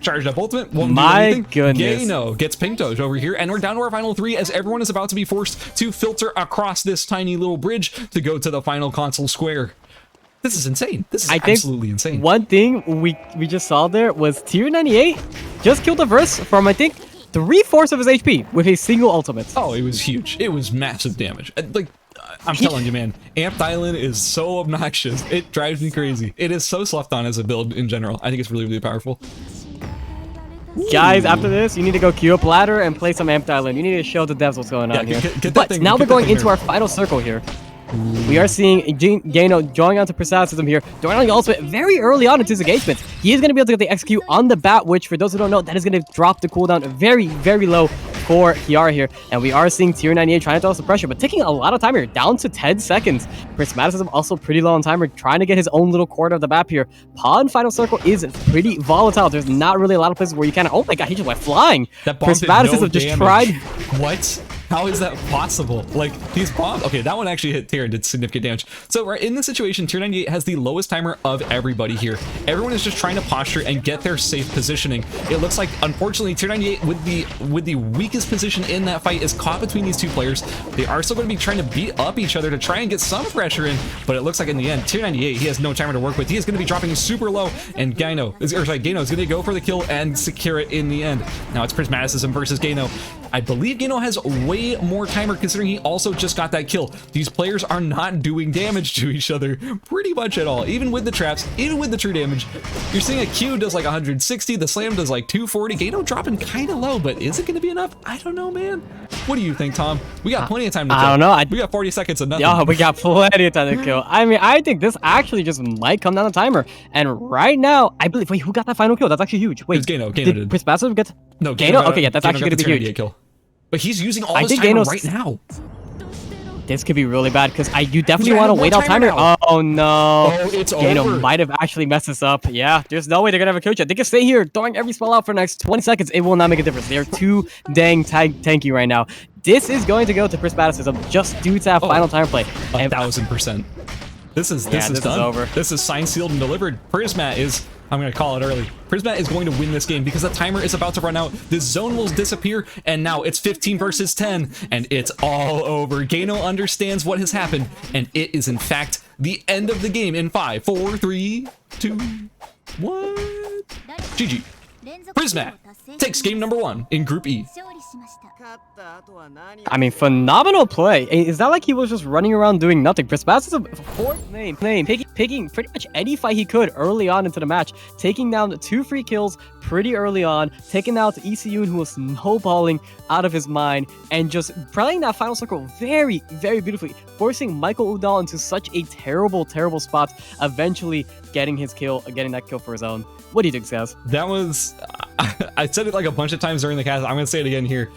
Charged up ultimate, won't do anything. Goodness. Gano gets Pink Doge over here, and we're down to our final 3 as everyone is about to be forced to filter across this tiny little bridge to go to the final console square. This is insane. This is absolutely insane. One thing we just saw there was tier 98 just killed ERBS from, I think, 3/4 of his HP with a single ultimate. Oh, it was huge. It was massive damage. Like, I'm telling you, man, Amped Island is so obnoxious. It drives me crazy. It is so slept on as a build in general. I think it's really, really powerful. Guys, after this, you need to go queue up ladder and play some Amped Island. You need to show the devs what's going on here. But now we're going into our final circle here. We are seeing Gano drawing onto Prismatism here, throwing on the ultimate very early on into his engagement. He is going to be able to get the execute on the bat, which, for those who don't know, that is going to drop the cooldown very, very low for Kiara here. And we are seeing tier 98 trying to throw some pressure, but taking a lot of time here, down to 10 seconds. Prismatism also pretty low on timer, trying to get his own little corner of the map here. Pawn final circle is pretty volatile. There's not really a lot of places where you can, oh my god, he just went flying. That bomb Prismatism no just damage. tried. What? How is that possible? Like, these bombs... Okay, that one actually hit tier and did significant damage. So we're in this situation. Tier 98 has the lowest timer of everybody here. Everyone is just trying to posture and get their safe positioning. It looks like, unfortunately, tier 98 with the weakest position in that fight is caught between these two players. They are still going to be trying to beat up each other to try and get some pressure in, but it looks like in the end, tier 98, he has no timer to work with. He is going to be dropping super low, and Gano is going to go for the kill and secure it in the end. Now it's Prismatism versus Gano. I believe Gano has way more timer considering he also just got that kill. These players are not doing damage to each other pretty much at all. Even with the traps, even with the true damage, you're seeing a Q does like 160, the slam does like 240. Gano dropping kind of low, but is it going to be enough? I don't know, man. What do you think, Tom? We got plenty of time to kill. I don't know. We got 40 seconds of nothing. Yeah, we got plenty of time to kill. I mean, I think this actually just might come down the timer. And right now, I believe, wait, who got that final kill? That's actually huge. Wait, Gano did Prismatism get? No, Gano. Okay, yeah, that's actually going to be huge. Kill. But he's using all his timer right now. This could be really bad because you definitely want to wait out timer. Oh no! Oh, it's Gano over. Might have actually messed this up. Yeah, there's no way they're gonna have a coach. They can stay here, throwing every spell out for the next 20 seconds. It will not make a difference. They're too dang tanky right now. This is going to go to Prismatism just due to that final time play. 1000%. This is done. Is over. This is signed, sealed, and delivered. Prismat is, I'm going to call it early. Prismat is going to win this game because the timer is about to run out. This zone will disappear, and now it's 15 versus 10, and it's all over. Gano understands what has happened, and it is, in fact, the end of the game in 5, 4, 3, 2, 1. GG. Prismat takes game number 1 in Group E. I mean, phenomenal play. It's not like he was just running around doing nothing. Prismat is a fourth name, picking pretty much any fight he could early on into the match, taking down 2 free kills pretty early on, taking out ECU, who was snowballing out of his mind, and just playing that final circle very, very beautifully, forcing Michael Udall into such a terrible, terrible spot, eventually getting that kill for his own. What do you think, Saz? That was, I said it like a bunch of times during the cast, I'm gonna say it again here.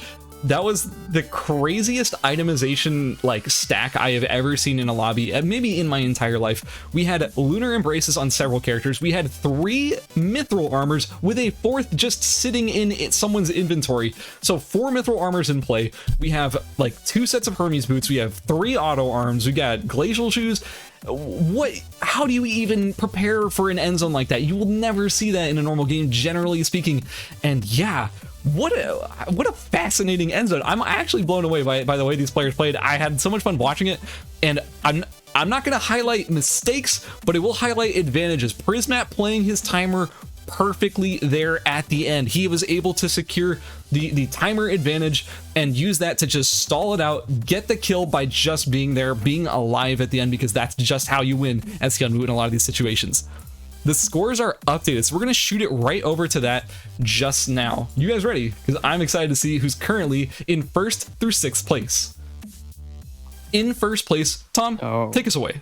That was the craziest itemization like stack I have ever seen in a lobby, maybe in my entire life. We had lunar embraces on several characters. We had 3 mithril armors with a 4th just sitting in someone's inventory. So 4 mithril armors in play. We have like 2 sets of Hermes boots. We have 3 auto arms. We got glacial shoes. How do you even prepare for an end zone like that? You will never see that in a normal game, generally speaking. And yeah, what a fascinating end zone. I'm actually blown away by the way these players played. I had so much fun watching it, and I'm not gonna highlight mistakes, but it will highlight advantages. Prismat playing his timer perfectly there at the end. He was able to secure the timer advantage and use that to just stall it out, get the kill by just being there, being alive at the end, because that's just how you win as Hyunwoo in a lot of these situations. The scores are updated, so we're gonna shoot it right over to that just now. You guys ready? Because I'm excited to see who's currently in 1st through 6th place. In 1st place, Tom, take us away.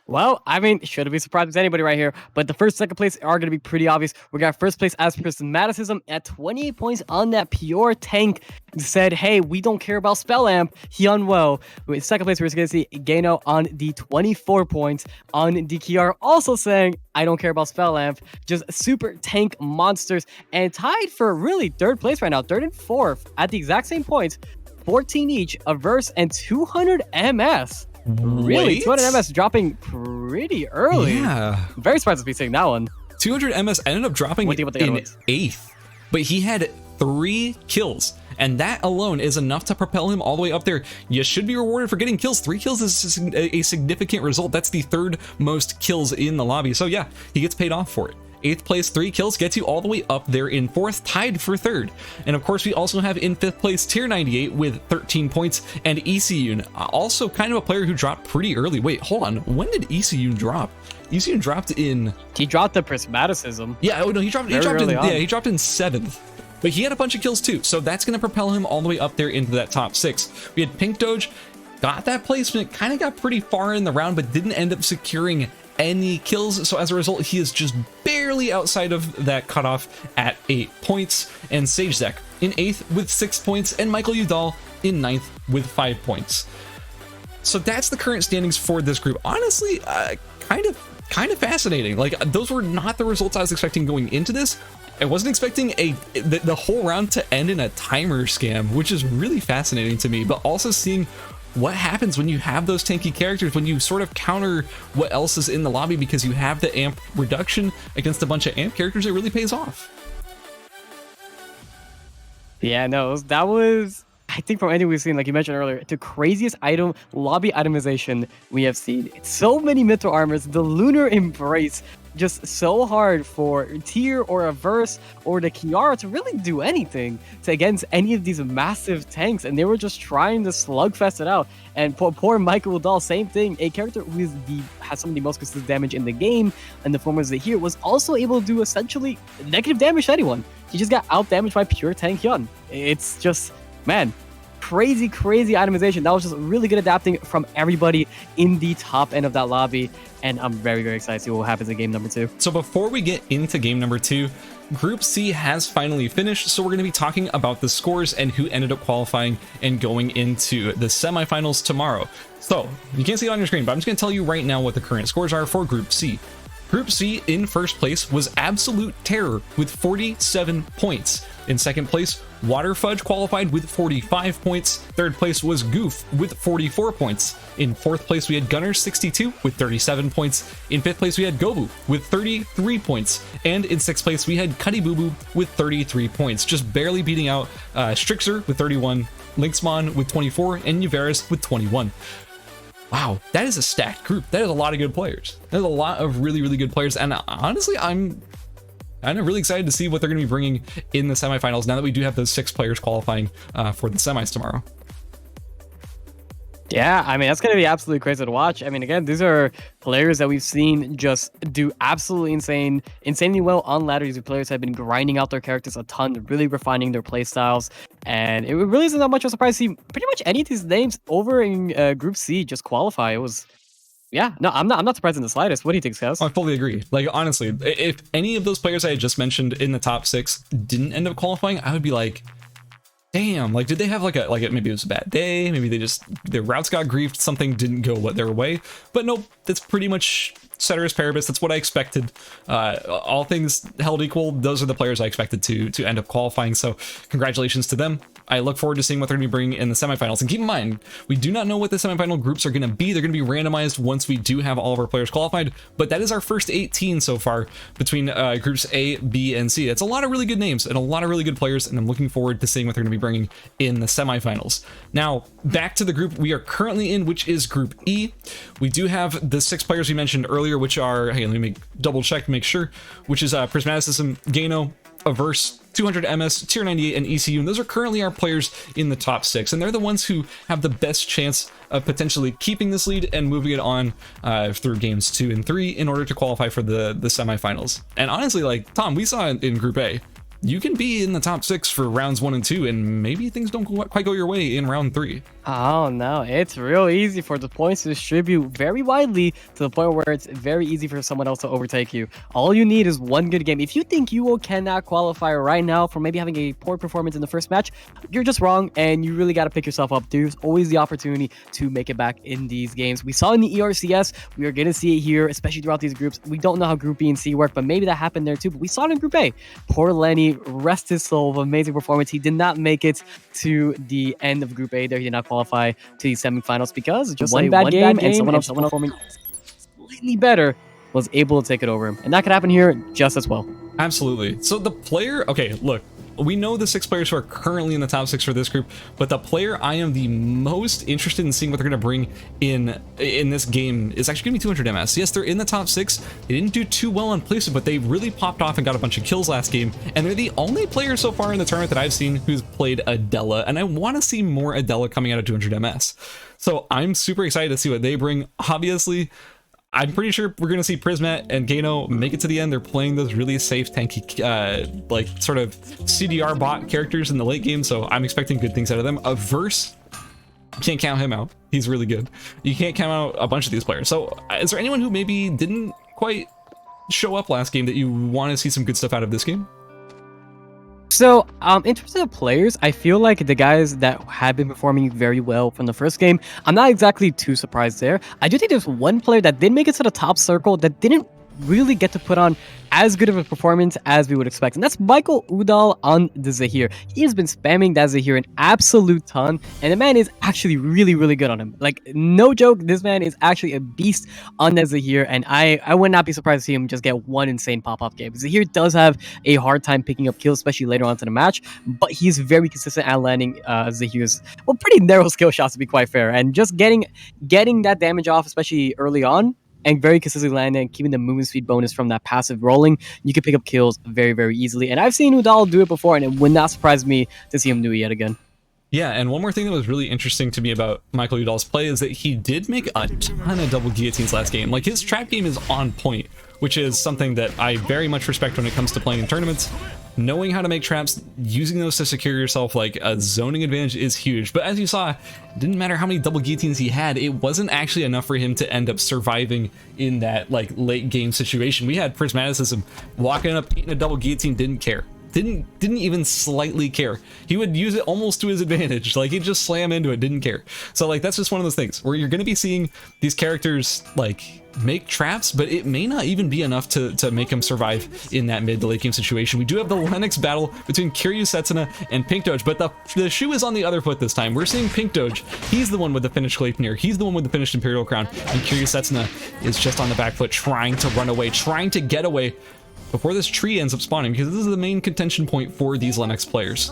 Well, I mean, shouldn't be surprised with anybody right here, but the 1st, 2nd place are going to be pretty obvious. We got 1st place as Prismaticism at 28 points on that pure tank. Said, hey, we don't care about Spell Amp. Hyunwoo. With 2nd place, we're going to see Gano on the 24 points. On the Kiara also saying, I don't care about Spell Amp. Just super tank monsters. And tied for really 3rd place right now, 3rd and 4th at the exact same points. 14 each, a verse, and 200 MS. Really? 200 MS dropping pretty early. Yeah. Very surprised to be seeing that one. 200 MS ended up dropping in 8th, but he had 3 kills, and that alone is enough to propel him all the way up there. You should be rewarded for getting kills. 3 kills is a significant result. That's the 3rd most kills in the lobby. So yeah, he gets paid off for it. 8th place, 3 kills gets you all the way up there in 4th, tied for 3rd. And of course, we also have in 5th place Tier 98 with 13 points, and ECU, also kind of a player who dropped pretty early. Wait, hold on. When did ECU drop? ECU dropped in... He dropped the Prismaticism. Yeah, oh no, he dropped in 7th. But he had a bunch of kills too, so that's going to propel him all the way up there into that top 6. We had Pink Doge, got that placement, kind of got pretty far in the round, but didn't end up securing any kills, so as a result he is just barely outside of that cutoff at 8 points. And Sage Zek in 8th with 6 points, and Michael Udall in 9th with 5 points. So that's the current standings for this group. Honestly, kind of fascinating. Like, those were not the results I was expecting going into this. I wasn't expecting the whole round to end in a timer scam, which is really fascinating to me, but also seeing what happens when you have those tanky characters, when you sort of counter what else is in the lobby because you have the amp reduction against a bunch of amp characters. It really pays off. Yeah, no, that was, I think, from anything we've seen, like you mentioned earlier, the craziest lobby itemization we have seen. So many mithril armors, the lunar embrace, just so hard for Tier or a Verse or the Kiara to really do anything against any of these massive tanks, and they were just trying to slugfest it out. And poor Michael Udall, same thing, a character who has some of the most consistent damage in the game, and the form of here was also able to do essentially negative damage to anyone. He just got out damaged by pure tank Hyun. It's just, man, crazy itemization. That was just really good adapting from everybody in the top end of that lobby, and I'm very excited to see what happens in game number 2. So before we get into game number 2, Group C has finally finished, so we're going to be talking about the scores and who ended up qualifying and going into the semifinals tomorrow. So you can't see it on your screen, but I'm just going to tell you right now what the current scores are for Group C. Group C in first place was Absolute Terror with 47 points. In second place, Water Fudge qualified with 45 points. Third place was Goof with 44 points. In fourth place, we had Gunner 62 with 37 points. In fifth place, we had Gobu with 33 points. And in sixth place, we had Cuddy Boo Boo with 33 points, just barely beating out Strixer with 31, Lynxmon with 24, and Uveris with 21. Wow, that is a stacked group. That is a lot of good players. There's a lot of really good players, and honestly, I'm And I'm really excited to see what they're going to be bringing in the semifinals now that we do have those 6 players qualifying for the semis tomorrow. Yeah, I mean, that's going to be absolutely crazy to watch. I mean, again, these are players that we've seen just do absolutely insanely well on ladder. These players have been grinding out their characters a ton, really refining their play styles. And it really isn't that much of a surprise to see pretty much any of these names over in Group C just qualify. It was... Yeah, no, I'm not surprised in the slightest. What do you think, Scouts? I fully agree. Like, honestly, if any of those players I had just mentioned in the top 6 didn't end up qualifying, I would be like, damn, like, did they have like maybe it was a bad day, maybe their routes got griefed, something didn't go their way. But nope, that's pretty much ceteris paribus. That's what I expected. All things held equal, those are the players I expected to end up qualifying. So congratulations to them. I look forward to seeing what they're going to be bringing in the semifinals. And keep in mind, we do not know what the semifinal groups are going to be. They're going to be randomized once we do have all of our players qualified. But that is our first 18 so far between groups A, B, and C. That's a lot of really good names and a lot of really good players. And I'm looking forward to seeing what they're going to be bringing in the semifinals. Now, back to the group we are currently in, which is Group E. We do have the 6 players we mentioned earlier, which are, hey, let me double check to make sure, which is Prismaticism, Gano, Averse, 200 MS, Tier 98, and ECU. And those are currently our players in the top 6. And they're the ones who have the best chance of potentially keeping this lead and moving it on through games 2 and 3 in order to qualify for the semifinals. And honestly, like, Tom, we saw in Group A, you can be in the top 6 for rounds 1 and 2, and maybe things don't quite go your way in round 3. Oh no, it's real easy for the points to distribute very widely to the point where it's very easy for someone else to overtake you. All you need is one good game. If you think you cannot qualify right now for maybe having a poor performance in the first match, you're just wrong, and you really got to pick yourself up. There's always the opportunity to make it back in these games. We saw in the ERCS, we are going to see it here, especially throughout these groups. We don't know how Group B and C work, but maybe that happened there too. But we saw it in Group A. Poor Lenny, rest his soul, amazing performance. He did not make it to the end of Group A there. He did not qualify to the semifinals because just one bad game and someone else performing slightly better was able to take it over him. And that could happen here just as well. Absolutely. So the player, okay, look, we know the 6 players who are currently in the top 6 for this group, but the player I am the most interested in seeing what they're going to bring in this game is actually going to be 200 MS. Yes, they're in the top 6. They didn't do too well on placement, but they really popped off and got a bunch of kills last game. And they're the only player so far in the tournament that I've seen who's played Adela, and I want to see more Adela coming out of 200 MS. So I'm super excited to see what they bring. Obviously, I'm pretty sure we're going to see Prismat and Gano make it to the end. They're playing those really safe, tanky, like sort of CDR bot characters in the late game, so I'm expecting good things out of them. Averse, can't count him out. He's really good. You can't count out a bunch of these players. So is there anyone who maybe didn't quite show up last game that you want to see some good stuff out of this game? So, in terms of the players, I feel like the guys that have been performing very well from the first game, I'm not exactly too surprised there. I do think there's one player that did make it to the top circle that didn't really get to put on as good of a performance as we would expect, and that's Michael Udall on the Zahir. He has been spamming that Zahir an absolute ton, and the man is actually really, really good on him. Like, no joke, this man is actually a beast on that Zahir, and I would not be surprised to see him just get one insane pop-up game. Zahir does have a hard time picking up kills, especially later on to the match, but he's very consistent at landing Zahir's, well, pretty narrow skill shots to be quite fair, and just getting that damage off, especially early on, and very consistently landing and keeping the movement speed bonus from that passive rolling, you can pick up kills very, very easily. And I've seen Udall do it before, and it would not surprise me to see him do it yet again. Yeah, and one more thing that was really interesting to me about Michael Udall's play is that he did make a ton of double guillotines last game. Like, his trap game is on point, which is something that I very much respect when it comes to playing in tournaments. Knowing how to make traps, using those to secure yourself like a zoning advantage is huge. But as you saw, it didn't matter how many double guillotines he had, it wasn't actually enough for him to end up surviving in that like late game situation. We had Prismaticism walking up, eating a double guillotine, didn't care. Didn't even slightly care. He would use it almost to his advantage. Like, he'd just slam into it, didn't care. So like, that's just one of those things where you're going to be seeing these characters like make traps, but it may not even be enough to make him survive in that mid to late game situation. We do have the Lennox battle between Kiryu Setsuna and Pink Doge, but the shoe is on the other foot this time. We're seeing Pink Doge. He's the one with the finished Gleipnir. He's the one with the finished Imperial Crown, and Kiryu Setsuna is just on the back foot trying to run away, trying to get away before this tree ends up spawning, because this is the main contention point for these Lennox players.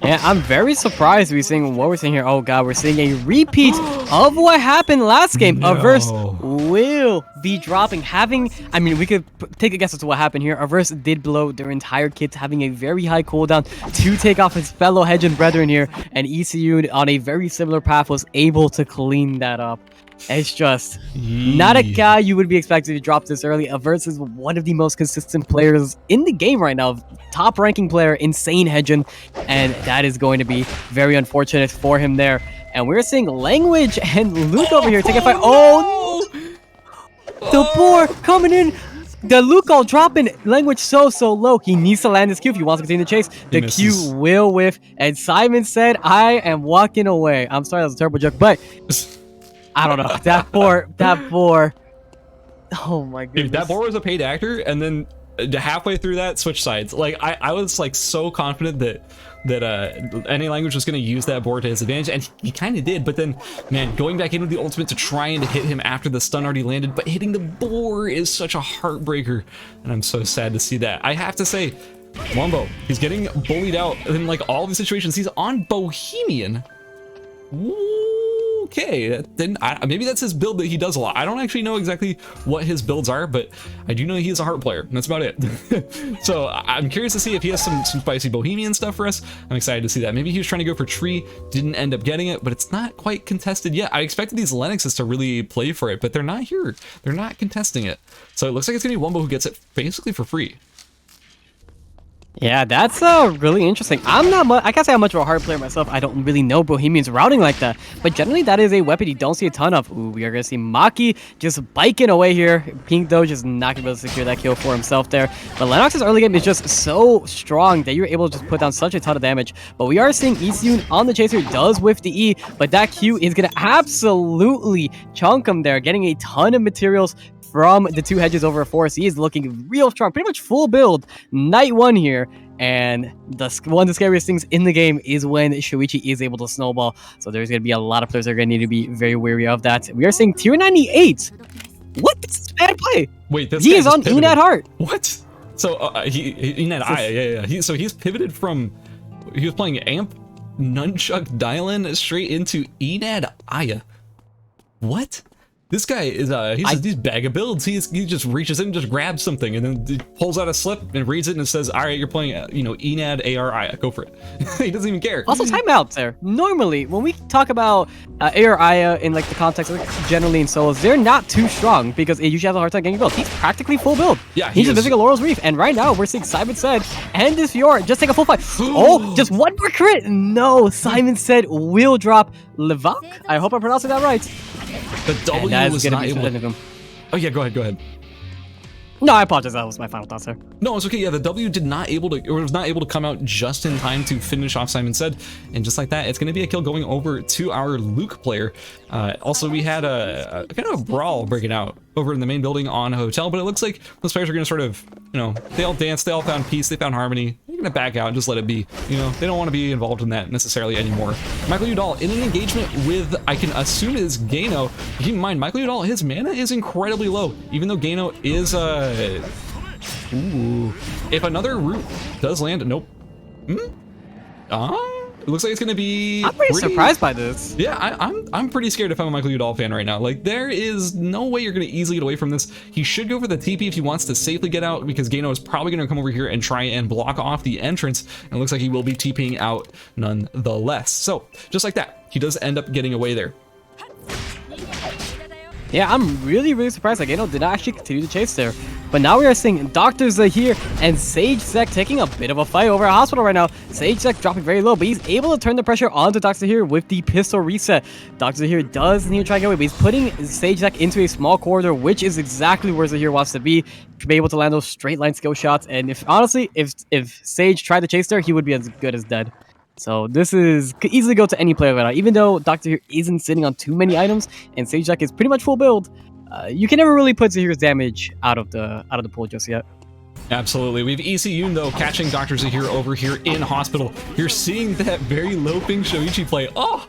And I'm very surprised to be seeing what we're seeing here. Oh god, we're seeing a repeat of what happened last game. No. Averse will be dropping, I mean, we could take a guess as to what happened here. Averse did blow their entire kit, having a very high cooldown to take off his fellow Hedge brethren here, and ECU on a very similar path was able to clean that up. It's just not a guy you would be expected to drop this early. Averse is one of the most consistent players in the game right now. Top ranking player, insane Hedgen, and that is going to be very unfortunate for him there. And we're seeing Language and Luke over here take a fight. Oh, the boar coming in. The Luke all dropping. Language so low. He needs to land his Q if he wants to continue the chase. The Q will whiff. And Simon said, I am walking away. I'm sorry, that was a terrible joke, but I don't know. That boar. Oh my goodness. Dude, that boar was a paid actor, and then halfway through that, switch sides. Like I was like so confident that any Language was going to use that boar to his advantage, and he kind of did. But then, man, going back in with the ultimate to try and hit him after the stun already landed, but hitting the boar is such a heartbreaker, and I'm so sad to see that. I have to say, Wombo, he's getting bullied out in like all the situations. He's on Bohemian. Okay, then maybe that's his build that he does a lot. I don't actually know exactly what his builds are, but I do know he is a heart player, and that's about it. So I'm curious to see if he has some spicy Bohemian stuff for us. I'm excited to see that. Maybe he was trying to go for tree, didn't end up getting it, but it's not quite contested yet. I expected these Lennoxes to really play for it, but they're not here. They're not contesting it. So it looks like it's gonna be Wombo who gets it basically for free. Yeah, that's really interesting. I can't say I'm much of a hard player myself. I don't really know Bohemian's routing like that, but generally that is a weapon you don't see a ton of. Ooh, we are gonna see Maki just biking away here. Pink though just not gonna be able to secure that kill for himself there. But Lennox's early game is just so strong that you're able to just put down such a ton of damage. But we are seeing ECU on the chaser, does whiff the E, but that Q is gonna absolutely chunk him there, getting a ton of materials from the two Hedges over a forest. He is looking real strong, pretty much full build night one here. And one of the scariest things in the game is when Shoichi is able to snowball. So there's going to be a lot of players that are going to need to be very wary of that. We are seeing tier 98. What? This is bad play. Wait, this he is on Enad Heart. What? So Enad Aya, yeah. So he's pivoted from, he was playing Amp, Nunchuck, Dylan straight into Enad Aya. What? This guy is he's bag of builds. He just reaches in, just grabs something, and then he pulls out a slip and reads it and says, "All right, you're playing, Enad AR Aya. Go for it." He doesn't even care. Also, timeouts there. Normally, when we talk about AR Aya in like the context of generally in solos, they're not too strong because it usually has a hard time getting built. He's practically full build. Yeah, he's just missing a Laurel's Reef, and right now we're seeing Simon said and this Fiora just take a full fight. Oh, just one more crit. No, Simon said will drop Levak. I hope I'm pronouncing that right. The W was not able to... Oh yeah, go ahead. No, I apologize. That was my final thoughts there. No, it's okay. Yeah, the W was not able to come out just in time to finish off Simon Said, and just like that, it's going to be a kill going over to our Luke player. Also, we had a kind of a brawl breaking out over in the main building on Hotel, but it looks like those players are going to sort of, they all danced, they all found peace, they found harmony. They're going to back out and just let it be. They don't want to be involved in that necessarily anymore. Michael Udall in an engagement with, I can assume is Gano. Keep in mind, Michael Udall, his mana is incredibly low, even though Gano is ooh. If another root does land, nope. It looks like it's gonna be. I'm pretty surprised by this. Yeah, I'm pretty scared if I'm a Michael Udall fan right now. Like, there is no way you're gonna easily get away from this. He should go for the TP if he wants to safely get out, because Gano is probably gonna come over here and try and block off the entrance. And it looks like he will be TPing out nonetheless. So just like that, he does end up getting away there. Yeah, I'm really surprised that Gano did not actually continue to chase there. But now we are seeing Dr. Zahir and Sage Zek taking a bit of a fight over a hospital right now. Sage Zek dropping very low, but he's able to turn the pressure onto Dr. Zahir with the pistol reset. Dr. Zahir does need to try and get away, but he's putting Sage Zek into a small corridor, which is exactly where Zahir wants to be able to land those straight line skill shots. And if Sage tried to chase there, he would be as good as dead. So this could easily go to any player right now. Even though Dr. Zahir isn't sitting on too many items and Sage Zek is pretty much full build, you can never really put Zahir's damage out of the pool just yet. Absolutely. We have ECU though catching Dr. Zahir over here in hospital. You're seeing that very low ping Shoichi play. Oh,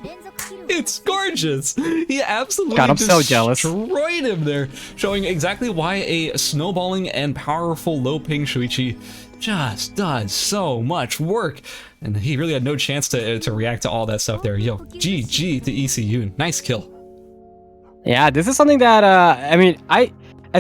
It's gorgeous. He absolutely God, I'm so jealous. destroyed him there, showing exactly why a snowballing and powerful low ping Shuichi just does so much work. And he really had no chance to react to all that stuff there. Yo, GG to ECU. Nice kill. Yeah, this is something that, I mean, I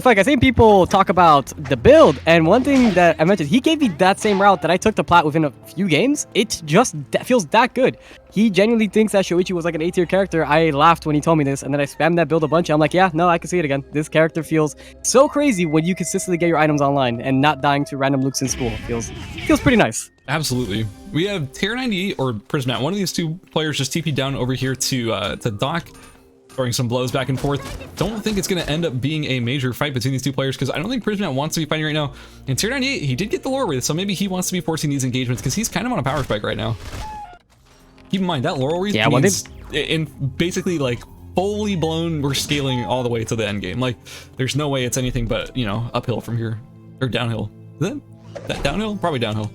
feel like I've seen people talk about the build, and one thing that I mentioned, he gave me that same route that I took to plat within a few games. It just feels that good. He genuinely thinks that Shuichi was like an A-tier character. I laughed when he told me this, and then I spammed that build a bunch. I'm like, yeah, no, I can see it again. This character feels so crazy when you consistently get your items online and not dying to random looks in school. Feels pretty nice. Absolutely. We have Tier 98 or Prismat. One of these two players just TP'd down over here to Doc, throwing some blows back and forth. Don't think it's going to end up being a major fight between these two players because I don't think Prismat wants to be fighting right now. And Tier 98, he did get the lore wreath, so maybe he wants to be forcing these engagements because he's kind of on a power spike right now. Keep in mind, that laurel wreath means in basically like fully blown, we're scaling all the way to the end game. Like, there's no way it's anything but, you know, uphill from here. Or downhill. Is that downhill? Probably downhill.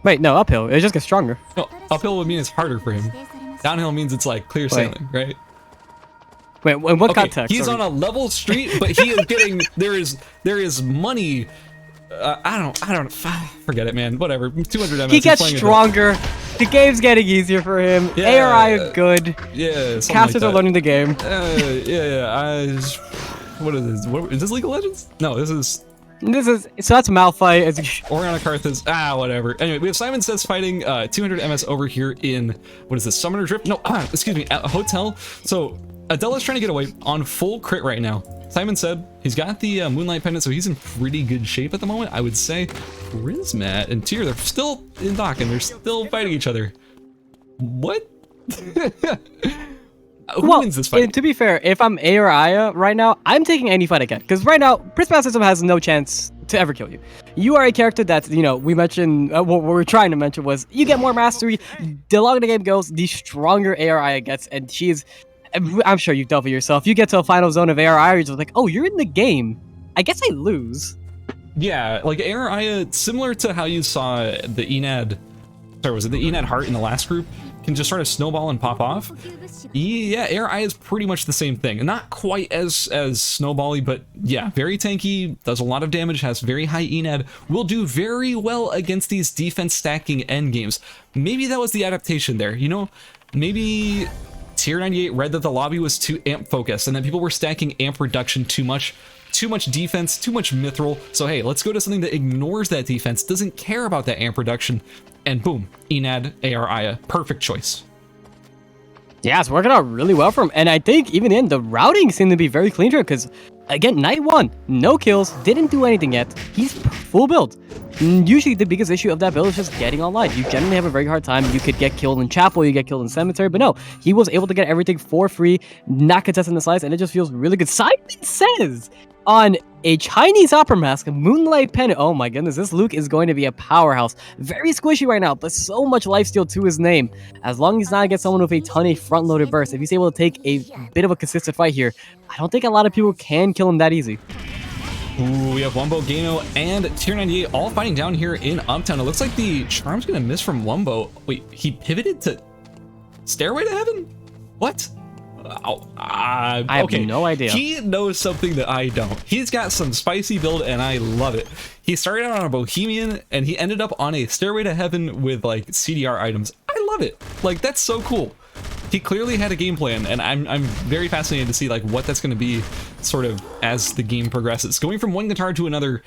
Wait, no, uphill. It just gets stronger. No, uphill would mean it's harder for him. Downhill means it's like clear sailing, right? Wait, in what context? He's on a level street, but he is getting there is money. I don't forget it, man. Whatever. 200 MS. He gets stronger. The game's getting easier for him. Yeah, ARI are good. Yeah. Casters are learning the game. What is this? What is this? League of Legends? No, this is. So that's Malphite. Oriana Karthus. Whatever. Anyway, we have Simon Says fighting 200 MS over here in, what is this, Summoner Drift? No, excuse me, at a hotel. So Adela's trying to get away on full crit right now. Simon said he's got the Moonlight Pendant, so he's in pretty good shape at the moment. I would say Prismat and Tyr, they're still in dock and they're still fighting each other. What? Who wins this fight? To be fair, if I'm A or Aya right now, I'm taking any fight I get. Because right now, Prismat system has no chance to ever kill you. You are a character that, you know, we mentioned, what we were trying to mention was, you get more mastery, the longer the game goes, the stronger A or Aya gets, and she is, I'm sure you've dealt with yourself. You get to a final zone of A or Aya, you're just like, oh, you're in the game. I guess I lose. Yeah, like A or Aya, similar to how you saw the Enad, sorry, was it the Enad Heart in the last group? Can just sort of snowball and pop off. Yeah, Air Eye is pretty much the same thing. Not quite as snowbally, but yeah, very tanky, does a lot of damage, has very high Enad, will do very well against these defense stacking end games. Maybe that was the adaptation there, you know? Maybe Tier 98 read that the lobby was too amp focused and that people were stacking amp reduction too much defense, too much mithril. So hey, let's go to something that ignores that defense, doesn't care about that amp reduction, and boom, Enad, AR Aya, perfect choice. Yeah, it's working out really well for him. And I think even in the routing seemed to be very clean for him because, again, night one, no kills, didn't do anything yet. He's full build. Usually the biggest issue of that build is just getting online. You generally have a very hard time. You could get killed in Chapel, you get killed in Cemetery, but no, he was able to get everything for free, not contesting the slice, and it just feels really good. Simon Says on a Chinese opera mask, Moonlight Pendant. Oh my goodness, this Luke is going to be a powerhouse. Very squishy right now, but so much lifesteal to his name. As long as he's not against someone with a ton of front-loaded burst, if he's able to take a bit of a consistent fight here, I don't think a lot of people can kill him that easy. Ooh, we have Wumbo, Gano, and Tier 98 all fighting down here in Uptown. It looks like the charm's gonna miss from Wumbo. Wait, he pivoted to Stairway to Heaven? What? I have no idea. He knows something that I don't. He's got some spicy build and I love it. He started out on a Bohemian and he ended up on a Stairway to Heaven with like CDR items. I love it. Like, that's so cool. He clearly had a game plan and I'm very fascinated to see like what that's going to be sort of as the game progresses. Going from one guitar to another,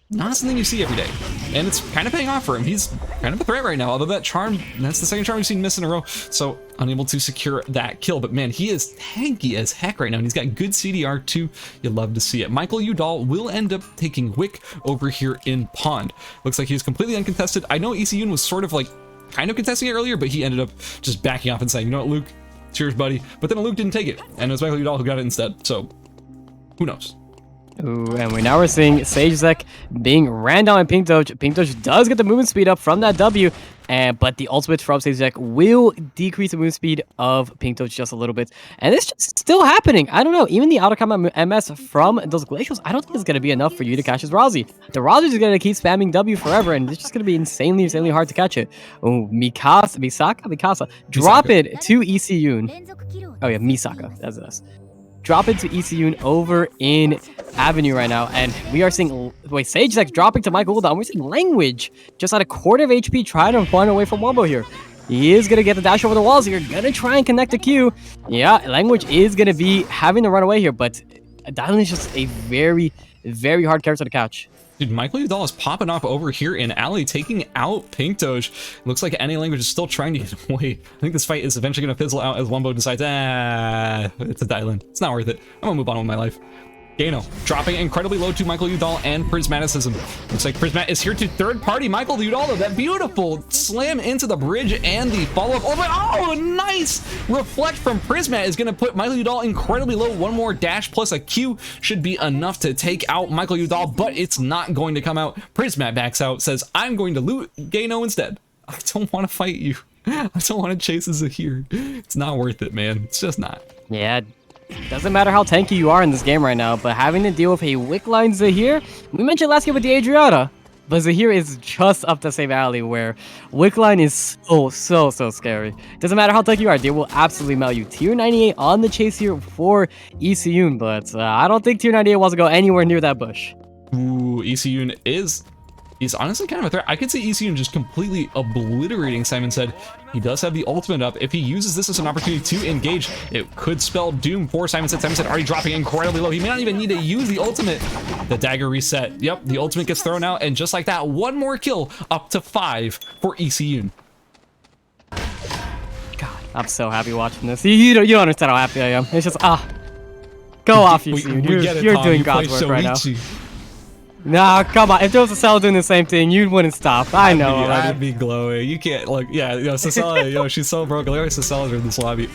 not something you see every day, and it's kind of paying off for him. He's kind of a threat right now, although that charm, that's the second charm we've seen miss in a row, so unable to secure that kill. But man, he is tanky as heck right now, and he's got good CDR too. You love to see it. Michael Udall will end up taking Wick over here in Pond. Looks like he was completely uncontested. I know ECU was sort of like kind of contesting it earlier, but he ended up just backing off and saying, you know what, Luke, cheers, buddy. But then Luke didn't take it, and it was Michael Udall who got it instead, so who knows? Ooh, and now we're seeing Sage Zek being ran down by Pink Doge. Pink Doge does get the movement speed up from that W. but the ultimate from Sage Deck will decrease the move speed of Pinktoad just a little bit. And it's just still happening. I don't know. Even the outer combat MS from those glacials, I don't think it's going to be enough for you to catch his Rossi. The Rossi is going to keep spamming W forever, and it's just going to be insanely hard to catch it. Oh, Mikasa. Drop it to ECU. Oh yeah, Misaka. That's us. Drop it to ECU over in Avenue right now, and we are seeing Sage Deck dropping to Michael Ulda, and we're seeing Language just at a quarter of HP trying to run away from Wombo here. He is gonna get the dash over the walls here, gonna try and connect the Q. Yeah, Language is gonna be having to run away here, but Dylan is just a very hard character to catch. Dude, Michael Udall is popping off over here in Alley, taking out Pinktoad. Looks like NA Language is still trying to get away. I think this fight is eventually going to fizzle out as Wombo decides, it's a Dylan. It's not worth it. I'm going to move on with my life. Gano dropping incredibly low to Michael Udall and Prismaticism. Looks like Prismat is here to third party Michael Udall. That beautiful slam into the bridge and the follow-up. Oh, nice reflect from Prismat is going to put Michael Udall incredibly low. One more dash plus a Q should be enough to take out Michael Udall, but it's not going to come out. Prismat backs out, says, I'm going to loot Gano instead. I don't want to fight you. I don't want to chase Zahir. It's not worth it, man. It's just not. Yeah. Doesn't matter how tanky you are in this game right now, but having to deal with a Wickline Zahir, we mentioned last game with the Adriata, but Zahir is just up the same alley where Wickline is so scary. Doesn't matter how tanky you are, they will absolutely melt you. Tier 98 on the chase here for ECU, but I don't think Tier 98 wants to go anywhere near that bush. Ooh, ECU he's honestly kind of a threat. I could see ECU just completely obliterating Simon Said. He does have the ultimate up. If he uses this as an opportunity to engage, it could spell doom for Simon Said. Simon Said already dropping incredibly low. He may not even need to use the ultimate. The dagger reset. Yep, the ultimate gets thrown out, and just like that, one more kill up to 5 for ECU. God, I'm so happy watching this. You don't understand how happy I am. It's just, go off, ECU. You're doing God's work right now. Nah, come on. If there was a Cell doing the same thing, you wouldn't stop. I know already. I'd be glowing. You can't, like, yeah, Cecella, she's so broken. Larry Cecella's in this lobby.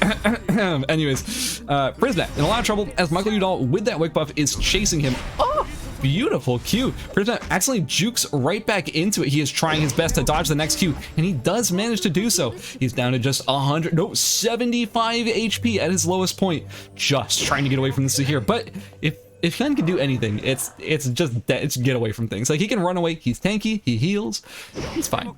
Anyways, Prismat in a lot of trouble as Michael Udall with that Wick buff is chasing him. Oh, beautiful Q. Prismat accidentally jukes right back into it. He is trying his best to dodge the next Q, and he does manage to do so. He's down to just 75 HP at his lowest point, just trying to get away from this here. But if Hyun can do anything, it's get away from things. Like, he can run away, he's tanky, he heals, he's fine.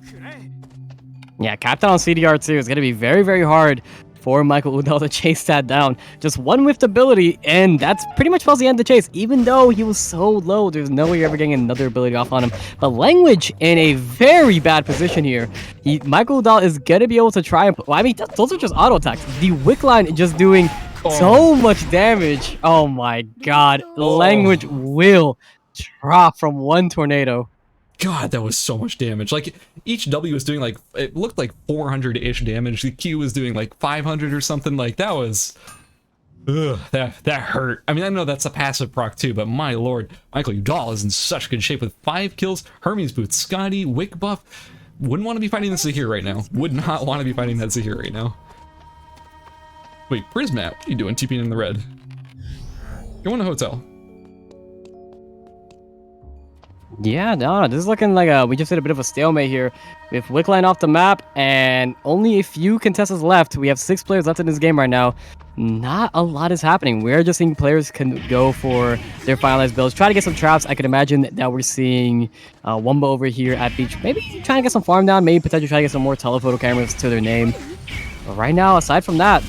Yeah, Captain on CDR2 is going to be very hard for Michael Udall to chase that down. Just one whiffed ability, and that's pretty much was the end of the chase. Even though he was so low, there's no way you're ever getting another ability off on him. But Language in a very bad position here. Michael Udall is going to be able to try and... Well, I mean, those are just auto attacks. The Wickline just doing... so much damage. Oh my god. Language will drop from one tornado. God, that was so much damage. Like, each W was doing, like, it looked like 400-ish damage. The Q was doing like 500 or something. Like, that was... Ugh, that hurt. I mean, I know that's a passive proc too, but my lord, Michael Udall is in such good shape with 5 kills. Hermes boots, Scotty, Wick buff. Wouldn't want to be fighting this Zahir right now. Would not want to be fighting that Zahir right now. Wait, Prismat, what are you doing TPing in the red? Go in the hotel. Yeah, no, this is looking like we just hit a bit of a stalemate here. With Wickline off the map and only a few contestants left. We have 6 players left in this game right now. Not a lot is happening. We're just seeing players can go for their finalized builds. Try to get some traps. I could imagine that we're seeing Wumbo over here at Beach. Maybe trying to get some farm down. Maybe potentially try to get some more telephoto cameras to their name. But right now, aside from that,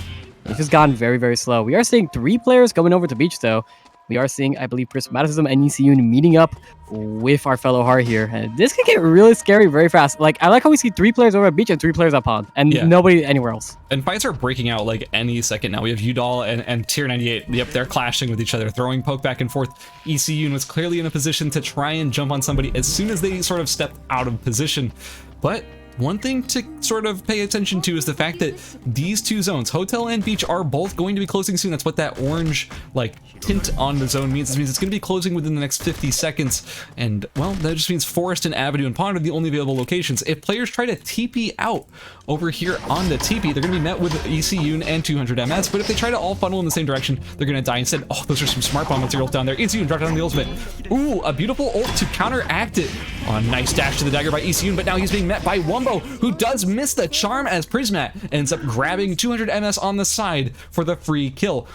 it's just gone very slow. We are seeing 3 players going over to Beach, though. We are seeing, I believe, Prismatism and ECU meeting up with our fellow Heart here. And this could get really scary very fast. Like, I like how we see 3 players over at Beach and 3 players at Pond. And nobody anywhere else. And fights are breaking out like any second now. We have Udall and Tier 98. Yep, they're clashing with each other, throwing poke back and forth. ECU was clearly in a position to try and jump on somebody as soon as they sort of stepped out of position. But one thing to sort of pay attention to is the fact that these 2 zones, Hotel and Beach, are both going to be closing soon. That's what that orange, like, tint on the zone means. This means it's going to be closing within the next 50 seconds. And, well, that just means Forest and Avenue and Pond are the only available locations. If players try to TP out over here on the TP, they're going to be met with ECU and 200 MS. But if they try to all funnel in the same direction, they're going to die instead. Oh, those are some smart bomb materials down there. ECU dropped down the ultimate. Ooh, a beautiful ult to counteract it. Oh, nice dash to the dagger by ECU, but now he's being met by Wumbo. Wumbo, who does miss the charm as Prismat ends up grabbing 200 MS on the side for the free kill.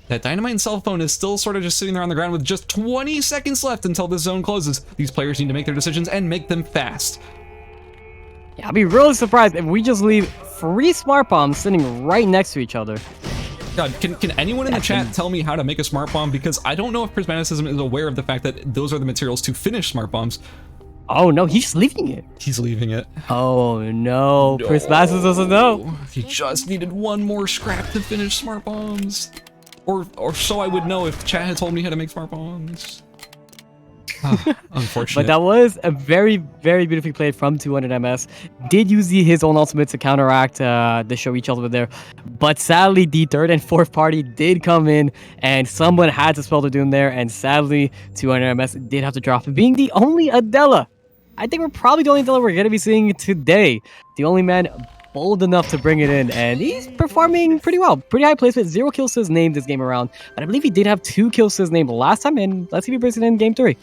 That Dynamite and cell phone is still sort of just sitting there on the ground with just 20 seconds left until the zone closes. These players need to make their decisions and make them fast. Yeah, I'd be really surprised if we just leave 3 smart bombs sitting right next to each other. God, can anyone in the chat tell me how to make a smart bomb? Because I don't know if Prismaticism is aware of the fact that those are the materials to finish smart bombs. Oh no, he's leaving it. He's leaving it. Oh no, Prismaticism doesn't know. He just needed one more scrap to finish smart bombs. Or so I would know if chat had told me how to make smart bombs. Unfortunate. But that was a very, very beautifully played from 200 MS. Did use his own ultimate to counteract the show each other there. But sadly, the third and fourth party did come in, and someone had to spell the doom there. And sadly, 200 MS did have to drop it, being the only Adela. I think we're probably the only Adela we're going to be seeing today. The only man bold enough to bring it in, and he's performing pretty well. Pretty high placement, 0 kills to his name this game around. But I believe he did have 2 kills to his name last time, and let's see if he brings it in game 3.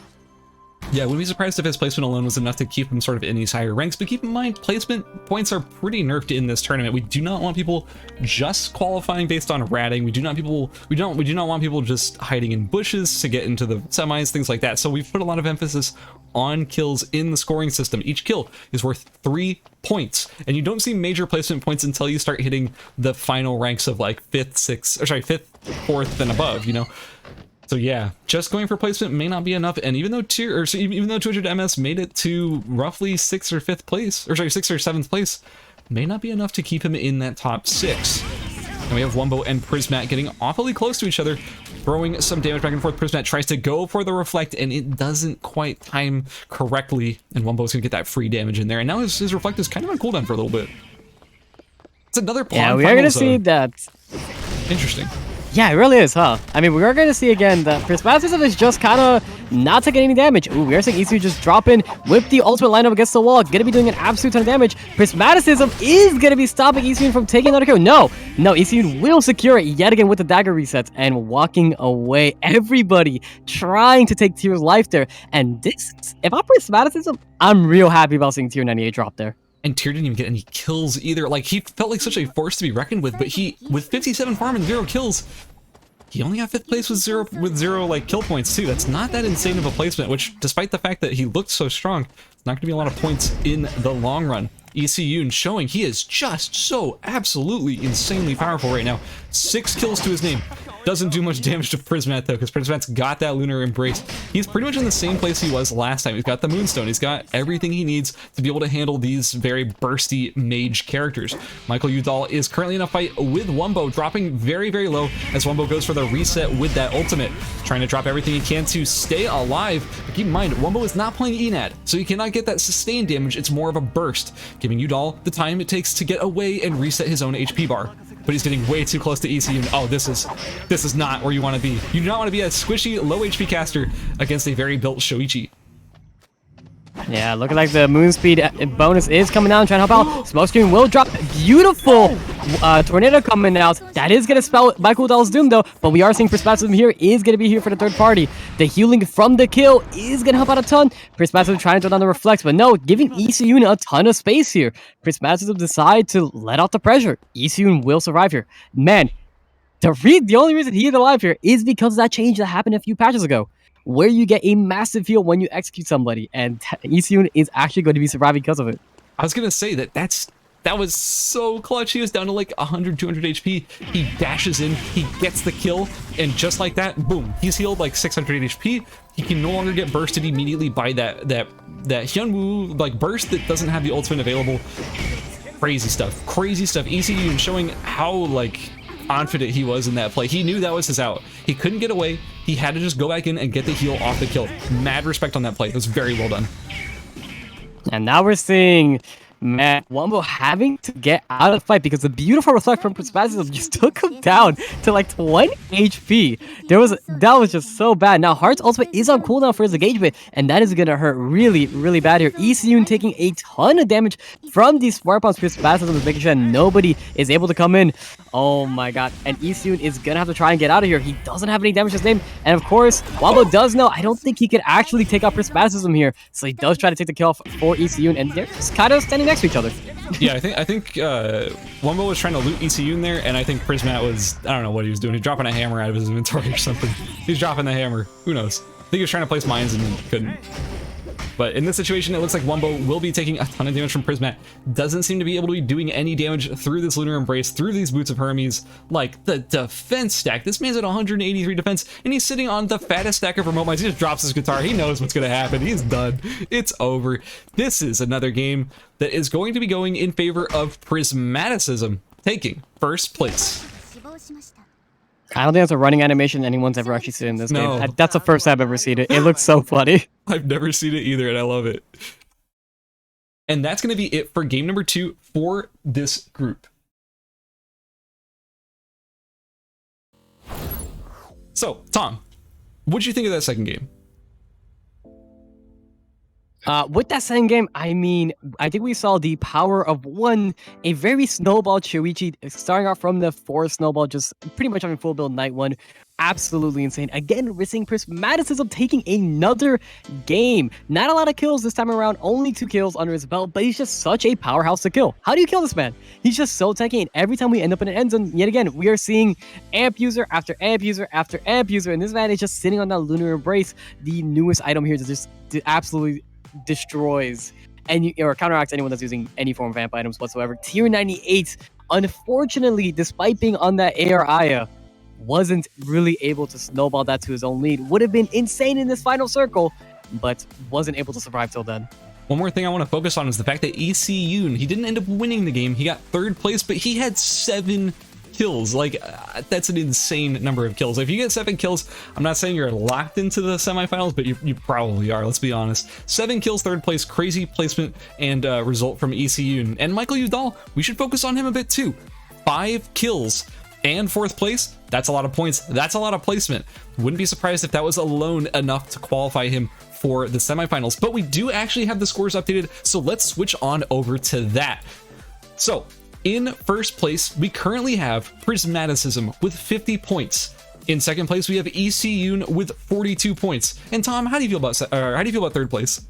Yeah, wouldn't be surprised if his placement alone was enough to keep him sort of in these higher ranks, but keep in mind, placement points are pretty nerfed in this tournament. We do not want people just qualifying based on ratting. We do not want people just hiding in bushes to get into the semis, things like that. So we've put a lot of emphasis on kills in the scoring system. Each kill is worth 3 points, and you don't see major placement points until you start hitting the final ranks of like 5th, 4th, and above, you know? So yeah, just going for placement may not be enough, and even though 200 MS made it to roughly 6th or 5th place, or sorry, 6th or 7th place, may not be enough to keep him in that top 6. And we have Wumbo and Prismat getting awfully close to each other, throwing some damage back and forth. Prismat tries to go for the reflect, and it doesn't quite time correctly, and Wumbo's gonna get that free damage in there. And now his reflect is kind of on cooldown for a little bit. It's another pawn. Yeah, we are gonna see that. Interesting. Yeah, it really is, huh? I mean, we are going to see again that Prismaticism is just kind of not taking any damage. Ooh, we are seeing ECU just drop in, whip the ultimate lineup against the wall, going to be doing an absolute ton of damage. Prismaticism is going to be stopping ECU from taking another kill. No, ECU will secure it yet again with the dagger resets and walking away. Everybody trying to take Tier's life there. And this, if I'm Prismaticism, I'm real happy about seeing Tier 98 drop there. And Tyr didn't even get any kills either. Like, he felt like such a force to be reckoned with, but he, with 57 farm and 0 kills, he only got 5th place with zero like kill points too. That's not that insane of a placement, which despite the fact that he looked so strong, it's not gonna be a lot of points in the long run. ECU showing he is just so absolutely insanely powerful right now. 6 kills to his name. Doesn't do much damage to Prismat though, because Prismat's got that Lunar Embrace. He's pretty much in the same place he was last time. He's got the Moonstone. He's got everything he needs to be able to handle these very bursty mage characters. Michael Udall is currently in a fight with Wumbo, dropping very, very low as Wumbo goes for the reset with that ultimate. Trying to drop everything he can to stay alive. But keep in mind, Wumbo is not playing Enad, so he cannot get that sustained damage. It's more of a burst, giving Udall the time it takes to get away and reset his own HP bar. But he's getting way too close to ECU. Oh, this is not where you want to be. You do not want to be a squishy, low HP caster against a very built Shoichi. Yeah, looking like the moon speed bonus is coming out and trying to help out. Smokescreen will drop. Beautiful tornado coming out. That is going to spell Michael Udall's doom though, but we are seeing Prismatism here is going to be here for the third party. The healing from the kill is going to help out a ton. Prismatism trying to throw down the reflex, but no, giving ECU a ton of space here. Prismatism decide to let out the pressure. ECU will survive here. Man, the only reason he is alive here is because of that change that happened a few patches ago, where you get a massive heal when you execute somebody, and ECU is actually going to be surviving because of it. I was gonna say that was so clutch. He was down to like 100, 200 HP. He dashes in, he gets the kill, and just like that, boom, he's healed like 600 HP. He can no longer get bursted immediately by that Hyunwoo like burst that doesn't have the ultimate available. Crazy stuff. ECU showing how like confident he was in that play. He knew that was his out. He couldn't get away. He had to just go back in and get the heal off the kill. Mad respect on that play. It was very well done. And now we're seeing Wumbo having to get out of the fight because the beautiful reflect from Prismatism just took him down to like 20 HP. That was just so bad. Now Heart's ultimate is on cooldown for his engagement, and that is gonna hurt really, really bad here. ECU taking a ton of damage from these smart bombs. Prismatism is making sure that nobody is able to come in. Oh my god. And ECU is gonna have to try and get out of here. He doesn't have any damage to his name. And of course, Wumbo does know. I don't think he could actually take out Prismatism here. So he does try to take the kill off for ECU, and they're just kind of standing next to each other. Yeah, I think Wumbo was trying to loot ECU in there, and I think Prismat was, I don't know what he was doing. He was dropping a hammer out of his inventory or something. He's dropping the hammer. Who knows? I think he was trying to place mines and couldn't. But in this situation, it looks like Wumbo will be taking a ton of damage from Prismat. Doesn't seem to be able to be doing any damage through this Lunar Embrace, through these Boots of Hermes. Like, the defense stack. This man's at 183 defense, and he's sitting on the fattest stack of remote mines. He just drops his guitar. He knows what's going to happen. He's done. It's over. This is another game that is going to be going in favor of Prismaticism, taking first place. I don't think that's a running animation anyone's ever actually seen in this No. game. That's the first time I've ever seen it. It looks so funny. I've never seen it either, and I love it. And that's going to be it for game number 2 for this group. So, Tom, what'd you think of that second game? With that second game, I mean, I think we saw the power of a very snowball Shoichi, starting off from the 4 snowball, just pretty much having full build night 1. Absolutely insane. Again, we're seeing Prismaticism taking another game. Not a lot of kills this time around, only 2 kills under his belt, but he's just such a powerhouse to kill. How do you kill this man? He's just so tanky, and every time we end up in an end zone, yet again, we are seeing amp user after amp user after amp user, and this man is just sitting on that Lunar Embrace, the newest item here, to just absolutely destroys or counteracts anyone that's using any form of vamp items whatsoever. Tier 98, unfortunately, despite being on that AR Aya, wasn't really able to snowball that to his own lead. Would have been insane in this final circle, but wasn't able to survive till then. One more thing I want to focus on is the fact that ECU, he didn't end up winning the game. He got 3rd place, but he had 7 kills. Like, that's an insane number of kills. If you get 7 kills, I'm not saying you're locked into the semifinals, but you probably are, let's be honest. 7 kills, 3rd place, crazy placement and result from ECU. And Michael Udall, we should focus on him a bit too. 5 kills and 4th place, that's a lot of points. That's a lot of placement. Wouldn't be surprised if that was alone enough to qualify him for the semifinals. But we do actually have the scores updated, so let's switch on over to that. So, in 1st place, we currently have Prismaticism with 50 points. In 2nd place, we have ECU with 42 points. And Tom, how do you feel about 3rd place?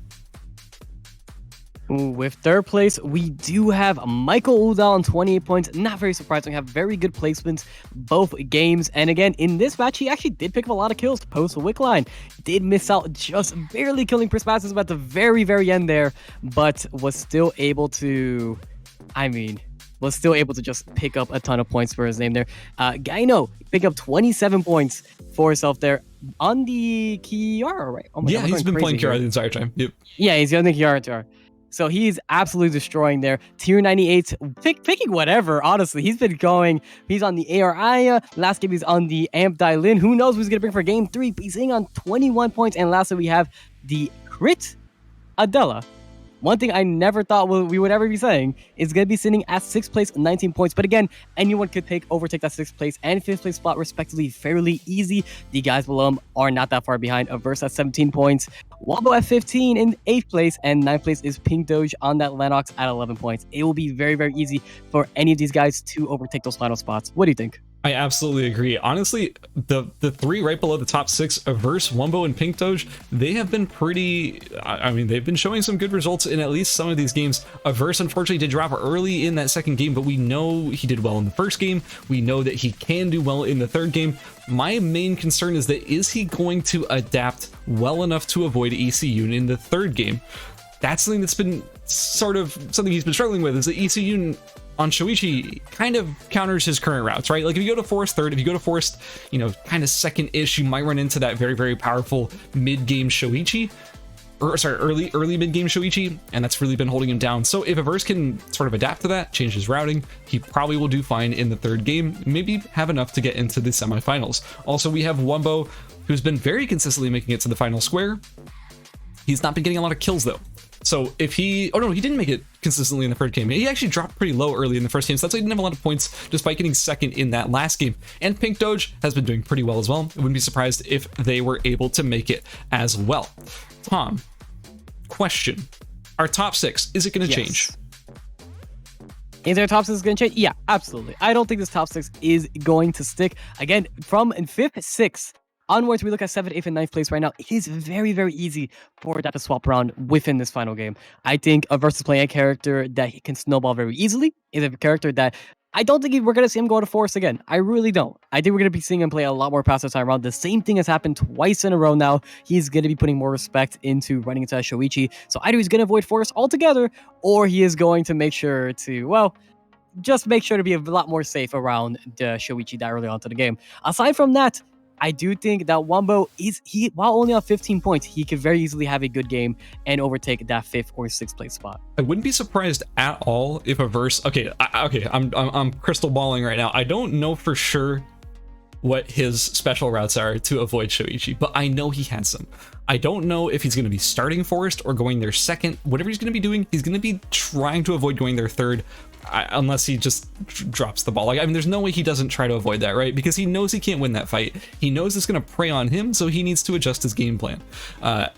With 3rd place, we do have Michael Udall on 28 points. Not very surprising. Have very good placements both games. And again, in this match, he actually did pick up a lot of kills post wick line. Did miss out just barely killing Prismaticism at the very, very end there, but was still able to, was still able to just pick up a ton of points for his name there. Gaino picked up 27 points for himself there on the Kiara, right? Oh my God, he's been playing Kiara the entire time. Yep. Yeah, he's on the Kiara. So he's absolutely destroying there. Tier 98, picking whatever, honestly. He's been going. He's on the AR Aya. Last game, he's on the Amp Dylin. Who knows who's going to bring for game 3? He's sitting on 21 points. And lastly, we have the Crit Adela. One thing I never thought we would ever be saying is going to be sitting at 6th place, 19 points. But again, anyone could overtake that 6th place and 5th place spot respectively fairly easy. The guys below him are not that far behind. Averse at 17 points. Wabo at 15 in 8th place. And 9th place is Pink Doge on that Lennox at 11 points. It will be very, very easy for any of these guys to overtake those final spots. What do you think? I absolutely agree. Honestly, the 3 right below the top 6, Averse, Wumbo, and Pink Doge, they have been pretty, they've been showing some good results in at least some of these games. Averse, unfortunately, did drop early in that 2nd game, but we know he did well in the 1st game. We know that he can do well in the 3rd game. My main concern is that is he going to adapt well enough to avoid ECU in the 3rd game? That's something that's been something he's been struggling with, is that ECU on Shoichi kind of counters his current routes, right? Like if you go to Forest 3rd, if you go to Forest, kind of 2nd-ish, you might run into that very, very powerful mid-game Shoichi, early mid-game Shoichi, and that's really been holding him down. So if Averse can sort of adapt to that, change his routing, he probably will do fine in the 3rd game, maybe have enough to get into the semifinals. Also, we have Wumbo, who's been very consistently making it to the final square. He's not been getting a lot of kills though. So if he didn't make it consistently in the 3rd game. He actually dropped pretty low early in the 1st game, so that's why he didn't have a lot of points despite getting 2nd in that last game. And Pink Doge has been doing pretty well as well. I wouldn't be surprised if they were able to make it as well. Tom, question. Our top 6, is it going to change? Is our top 6 going to change? Yeah, absolutely. I don't think this top 6 is going to stick. Again, from in 5th, 6th, onwards, we look at 7th, 8th, and 9th place right now. It is very, very easy for that to swap around within this final game. I think versus playing a character that he can snowball very easily is a character that I don't think we're going to see him go to Forest again. I really don't. I think we're going to be seeing him play a lot more passive time around. The same thing has happened twice in a row now. He's going to be putting more respect into running into Shoichi. So either he's going to avoid Forest altogether, or he is going to make sure to, well, just make sure to be a lot more safe around the Shoichi that early on to the game. Aside from that, I do think that Wombo while only on 15 points, he could very easily have a good game and overtake that 5th or 6th place spot. I wouldn't be surprised at all if a verse. I'm crystal balling right now. I don't know for sure what his special routes are to avoid Shoichi, but I know he has them. I don't know if he's going to be starting Forest or going there second. Whatever he's going to be doing, he's going to be trying to avoid going there third. Unless he just drops the ball. Like, I mean, there's no way he doesn't try to avoid that, right? Because he knows he can't win that fight. He knows it's going to prey on him, so he needs to adjust his game plan.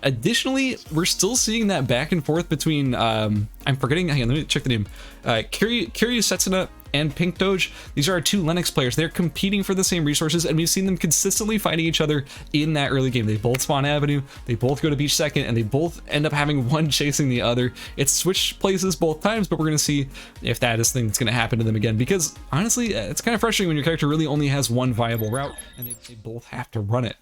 Additionally, we're still seeing that back and forth between, I'm forgetting, hang on, let me check the name. Kiryu Setsuna and Pink Doge. These are our 2 Lennox players. They're competing for the same resources, and we've seen them consistently fighting each other in that early game. They both spawn Avenue, they both go to Beach second, and they both end up having one chasing the other. It's switched places both times, but we're going to see if that is thing that's going to happen to them again, because honestly, it's kind of frustrating when your character really only has one viable route, and they both have to run it.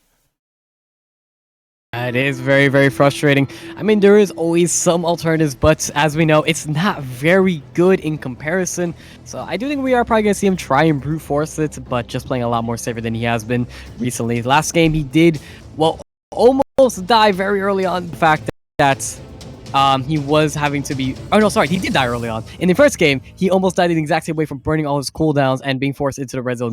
It is very, very frustrating. I mean, there is always some alternatives, but as we know, it's not very good in comparison. So I do think we are probably going to see him try and brute force it, but just playing a lot more safer than he has been recently. Last game, he did, well, almost die very early on. The fact that he was having to be... Oh, no, sorry. He did die early on. In the first game, he almost died in the exact same way from burning all his cooldowns and being forced into the red zone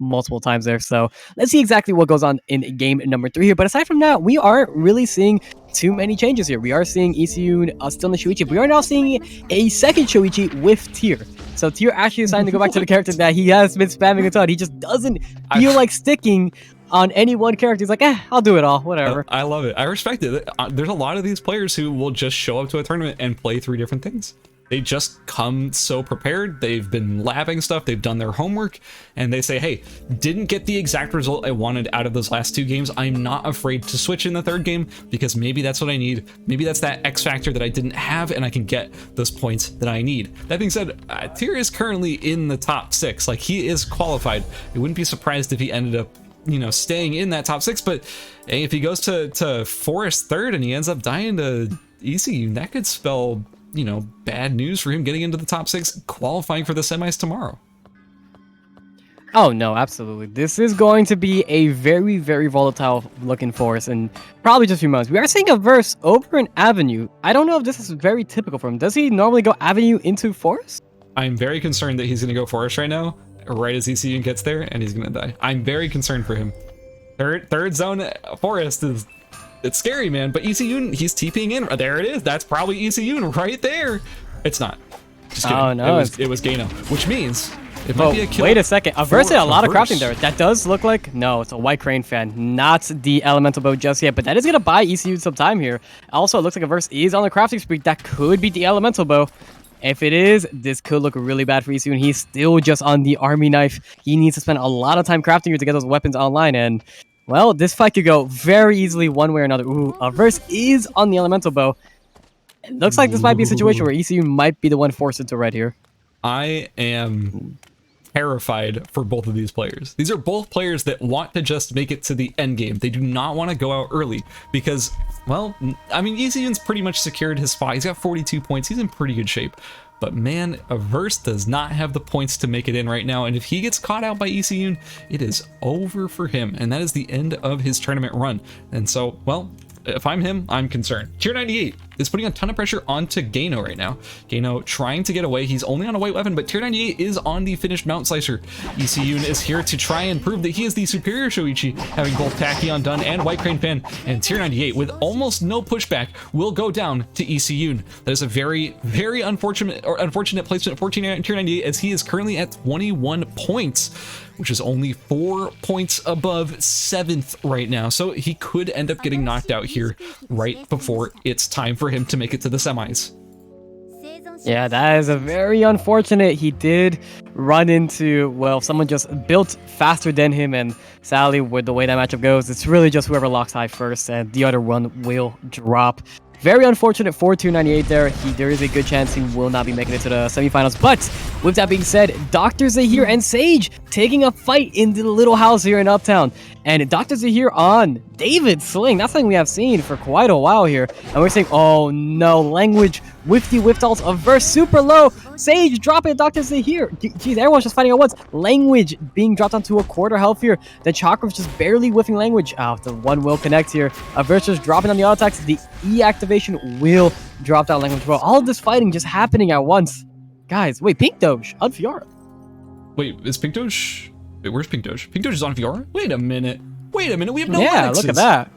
multiple times there. So let's see exactly what goes on in game number 3 here. But aside from that, we aren't really seeing too many changes here. We are seeing ECU still in the Shoichi. We are now seeing a second Shoichi with Tyr. So Tyr actually decided to go back to the character that he has been spamming a ton. He just doesn't feel like sticking on any one character. He's like, I'll do it all, whatever. I love it. I respect it. There's a lot of these players who will just show up to a tournament and play 3 different things. They just come so prepared. They've been labbing stuff. They've done their homework, and they say, hey, didn't get the exact result I wanted out of those last 2 games. I'm not afraid to switch in the 3rd game because maybe that's what I need. Maybe that's that X factor that I didn't have, and I can get those points that I need. That being said, Tyr is currently in the top 6. Like, he is qualified. I wouldn't be surprised if he ended up, you know, staying in that top 6, but hey, if he goes to Forest 3rd and he ends up dying to ECU, that could spell, you know, bad news for him getting into the top 6, qualifying for the semis tomorrow. Oh no, absolutely. This is going to be a very, very volatile looking Forest in probably just a few months. We are seeing a verse over an Avenue. I don't know if this is very typical for him. Does he normally go Avenue into Forest? I'm very concerned that he's going to go Forest right now, right as ECU gets there, and he's going to die. I'm very concerned for him. Third zone Forest is... It's scary, man, but ECU, he's TPing in. There it is. That's probably ECU right there. It's not. Just kidding. Oh, no. It was Gano, which means it might be a kill. Wait a second. Averse did a lot of crafting there. That does look like... No, it's a White Crane fan, not the Elemental Bow just yet, but that is going to buy ECU some time here. Also, it looks like Averse is on the crafting spree. That could be the Elemental Bow. If it is, this could look really bad for ECU, and he's still just on the Army Knife. He needs to spend a lot of time crafting here to get those weapons online, and... Well, this fight could go very easily one way or another. Ooh, Averse is on the Elemental Bow. It looks like this might be a situation where ECU might be the one forced into red here. I am terrified for both of these players. These are both players that want to just make it to the end game. They do not want to go out early because, well, I mean, ECU's pretty much secured his spot. He's got 42 points. He's in pretty good shape. But man, Averse does not have the points to make it in right now, and if he gets caught out by ECU, it is over for him, and that is the end of his tournament run. And so, well, if I'm him, I'm concerned. Tier 98 is putting a ton of pressure onto Gano right now. Gano trying to get away. He's only on a white weapon, but Tier 98 is on the finished Mount Slicer. ECU is here to try and prove that he is the superior Shoichi, having both Tachyon done and White Crane Fan, and Tier 98, with almost no pushback, will go down to ECU. That is a very, very unfortunate placement for Tier 98, as he is currently at 21 points, which is only 4 points above 7th right now. So he could end up getting knocked out here right before it's time for him to make it to the semis. Yeah, that is a very unfortunate. He did run into, well, someone just built faster than him, and sadly, with the way that matchup goes, it's really just whoever locks high first, and the other one will drop. Very unfortunate for 298 there. There is a good chance he will not be making it to the semifinals. But with that being said, Dr. Zahir and Sage taking a fight in the little house here in Uptown. And Dr. Zahir on David Sling. That's something we have seen for quite a while here. And we're saying, oh no, Language with the whiff ults, averse super low. Sage dropping Dr. Zahir. Jeez, everyone's just fighting at once. Language being dropped onto a quarter health here. The Chakrav's just barely whiffing Language. Oh, the one will connect here. Averse just dropping on the auto attacks. The E activation will drop down Language. Bro, all of this fighting just happening at once. Guys, wait, Pink Doge on Fiora. Wait, is Pink Doge? Wait, where's Pink Doge? Pink Doge is on VR? Wait a minute. We have no Yeah, Lennoxes. look at that.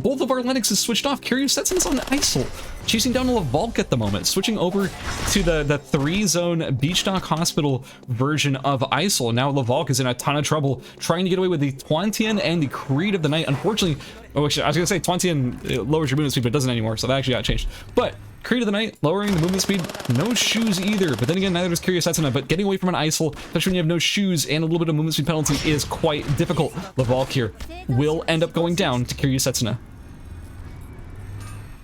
Both of our Lennox is switched off. Kyrgyzstan is on ISIL, chasing down Lavalk at the moment, switching over to the 3-zone Beach Dock Hospital version of ISIL. Now Lavalk is in a ton of trouble, trying to get away with the Twantian and the Creed of the Night. Unfortunately, I was going to say Twantian lowers your movement speed, but it doesn't anymore, so that actually got changed. But Creed of the Night, lowering the movement speed, no shoes either. But then again, neither does Kyrgyzstan, but getting away from an ISIL, especially when you have no shoes and a little bit of movement speed penalty, is quite difficult. Lavalk here will end up going down to Kyrgyzstan.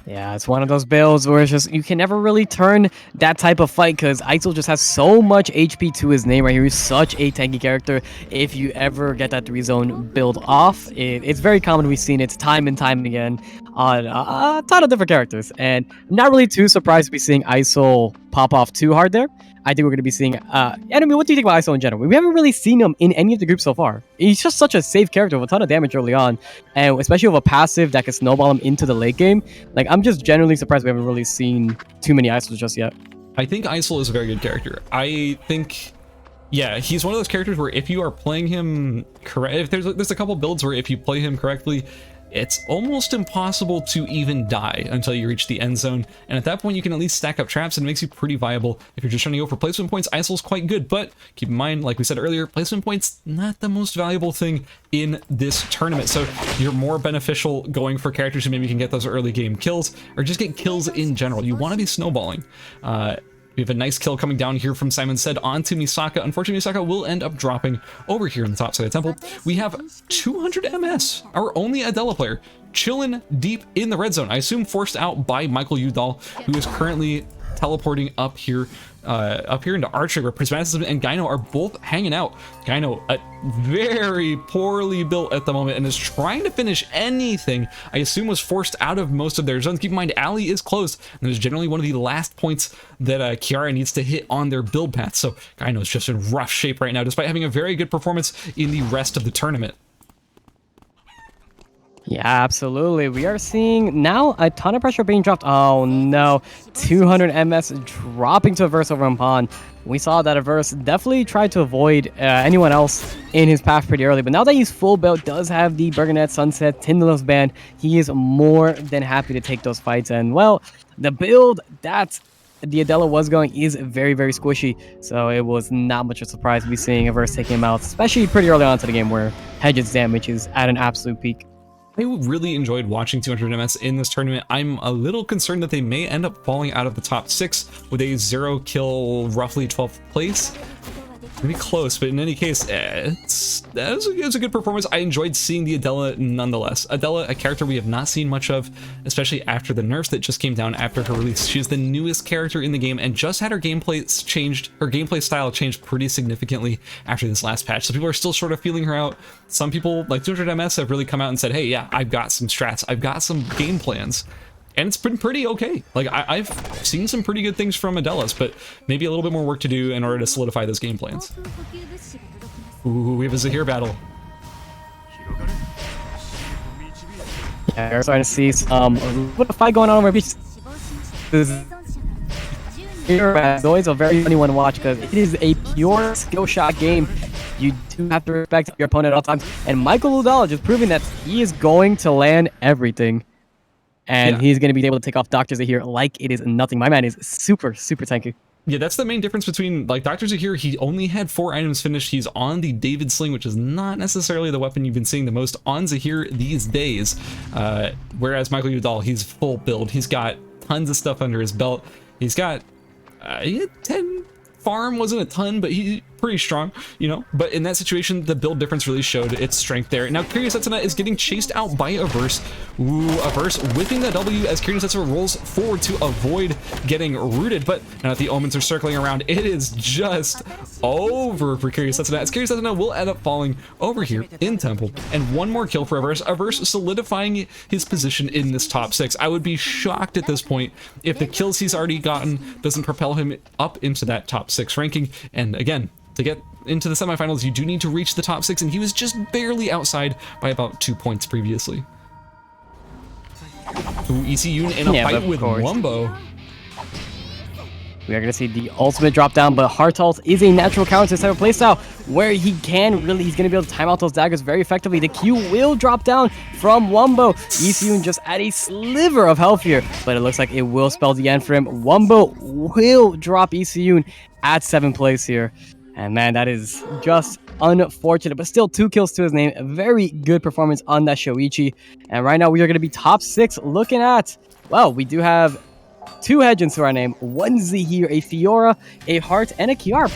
Yeah, it's one of those builds where it's just, you can never really turn that type of fight because ISIL just has so much HP to his name right here. He's such a tanky character. If you ever get that 3-zone build off, it's very common. We've seen it time and time again on a ton of different characters. And I'm not really too surprised to be seeing ISIL pop off too hard there. I think we're going to be seeing, and I mean, what do you think about ISO in general? We haven't really seen him in any of the groups so far. He's just such a safe character with a ton of damage early on, and especially with a passive that can snowball him into the late game. Like, I'm just generally surprised we haven't really seen too many ISOs just yet. I think ISIL is a very good character. I think, yeah, he's one of those characters where if you are playing him correct, if there's a couple builds where if you play him correctly, it's almost impossible to even die until you reach the end zone. And at that point, you can at least stack up traps and it makes you pretty viable. If you're just trying to go for placement points, ISIL is quite good. But keep in mind, like we said earlier, placement points, not the most valuable thing in this tournament. So you're more beneficial going for characters who maybe can get those early game kills or just get kills in general. You want to be snowballing. We have a nice kill coming down here from Simon Said onto Misaka. Unfortunately, Misaka will end up dropping over here in the top side of the temple. We have 200 MS, our only Adela player, chilling deep in the red zone. I assume forced out by Michael Udall, who is currently teleporting up here into Archery, where Prismatism and Gyno are both hanging out. Gyno, very poorly built at the moment and is trying to finish anything I assume was forced out of most of their zones. Keep in mind, alley is closed, and there's generally one of the last points that Kiara needs to hit on their build path. So Gyno is just in rough shape right now, despite having a very good performance in the rest of the tournament. Yeah, absolutely. We are seeing now a ton of pressure being dropped. Oh no, 200 MS dropping to Averse over on Pawn. We saw that Averse definitely tried to avoid anyone else in his path pretty early, but now that he's full built, does have the Burgonet, Sunset, Tindalus band, he is more than happy to take those fights. And well, the build that the Adela was going is very, very squishy, so it was not much of a surprise to be seeing Averse taking him out, especially pretty early on to the game where Hedge's damage is at an absolute peak. I really enjoyed watching 200 MS in this tournament. I'm a little concerned that they may end up falling out of the top 6 with a 0 kill, roughly 12th place. Pretty close, but in any case, it was a good performance. I enjoyed seeing the Adela nonetheless. Adela, a character we have not seen much of, especially after the nerfs that just came down after her release. She's the newest character in the game and just had her gameplay changed. Her gameplay style changed pretty significantly after this last patch. So people are still sort of feeling her out. Some people, like 200 MS, have really come out and said, hey, yeah, I've got some strats. I've got some game plans. And it's been pretty okay. Like, I've seen some pretty good things from Adela's, but maybe a little bit more work to do in order to solidify those game plans. Ooh, we have a Zahir battle. Yeah, we're starting to see some what a fight going on over Beach. Here, as always, a very funny one to watch because it is a pure skill shot game. You do have to respect your opponent at all times. And Michael Udall just proving that he is going to land everything. And he's going to be able to take off Dr. Zahir like it is nothing. My man is super, super tanky. Yeah, that's the main difference between, like, Dr. Zahir, he only had 4 items finished. He's on the David Sling, which is not necessarily the weapon you've been seeing the most on Zahir these days. Whereas Michael Udall, he's full build. He's got tons of stuff under his belt. He's got, he had 10 farm, wasn't a ton, but he pretty strong, you know, but in that situation, the build difference really showed its strength there. Now, Kiryosetsuna is getting chased out by Averse. Ooh, Averse whipping the W as Kiryosetsuna rolls forward to avoid getting rooted, but now that the Omens are circling around, it is just over for Kiryosetsuna, as Kiryosetsuna will end up falling over here in Temple, and one more kill for Averse. Averse solidifying his position in this top 6. I would be shocked at this point if the kills he's already gotten doesn't propel him up into that top 6 ranking, and again, to get into the semifinals, you do need to reach the top 6, and he was just barely outside by about 2 points previously. Ooh, ECU in a fight with Wumbo. We are going to see the ultimate drop down, but Hartalt is a natural counter to this type of playstyle where he's going to be able to time out those daggers very effectively. The Q will drop down from Wumbo. ECU just at a sliver of health here, but it looks like it will spell the end for him. Wumbo will drop ECU at 7th place here. And man, that is just unfortunate, but still 2 kills to his name. A very good performance on that Shoichi. And right now we are going to be top 6 looking at, well, we do have 2 Hedgens to our name, 1 Zahir, a Fiora, a Heart, and a Kiar.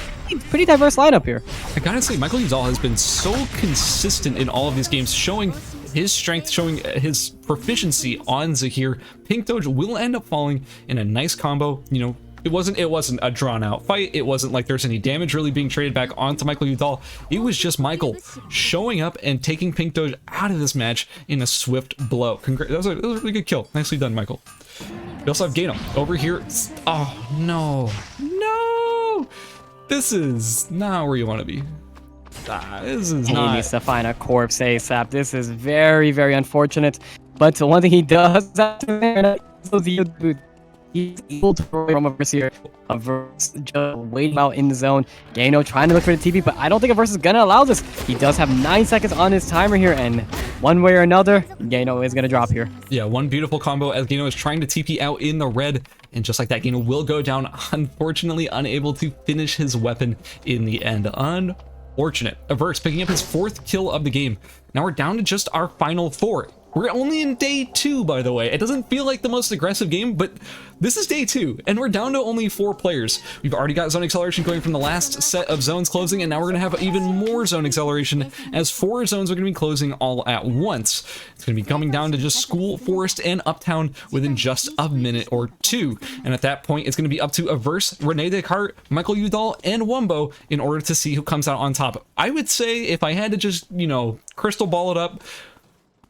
Pretty diverse lineup here. I gotta say, Michael Udall has been so consistent in all of these games, showing his strength, showing his proficiency on Zahir. Pink Doge will end up falling in a nice combo, you know. It wasn't a drawn-out fight. It wasn't like there's any damage really being traded back onto Michael Udall. It was just Michael showing up and taking Pink Doge out of this match in a swift blow. That was a really good kill. Nicely done, Michael. We also have Gano over here. Oh, no. No! This is not where you want to be. This is not. He needs to find a corpse ASAP. This is very, very unfortunate. But the one thing he does have to he's able to throw from Averse here. Averse just waiting out in the zone. Gano trying to look for the TP, but I don't think Averse is going to allow this. He does have 9 seconds on his timer here, and one way or another, Gano is going to drop here. Yeah, one beautiful combo as Gano is trying to TP out in the red, and just like that, Gano will go down, unfortunately unable to finish his weapon in the end. Unfortunate. Averse picking up his 4th kill of the game. Now we're down to just our final 4. We're only in day 2, by the way. It doesn't feel like the most aggressive game, but this is day 2, and we're down to only 4 players. We've already got zone acceleration going from the last set of zones closing, and now we're going to have even more zone acceleration as 4 zones are going to be closing all at once. It's going to be coming down to just School, Forest, and Uptown within just a minute or 2. And at that point, it's going to be up to Averse, Rene Descartes, Michael Udall, and Wumbo in order to see who comes out on top. I would say if I had to just, you know, crystal ball it up,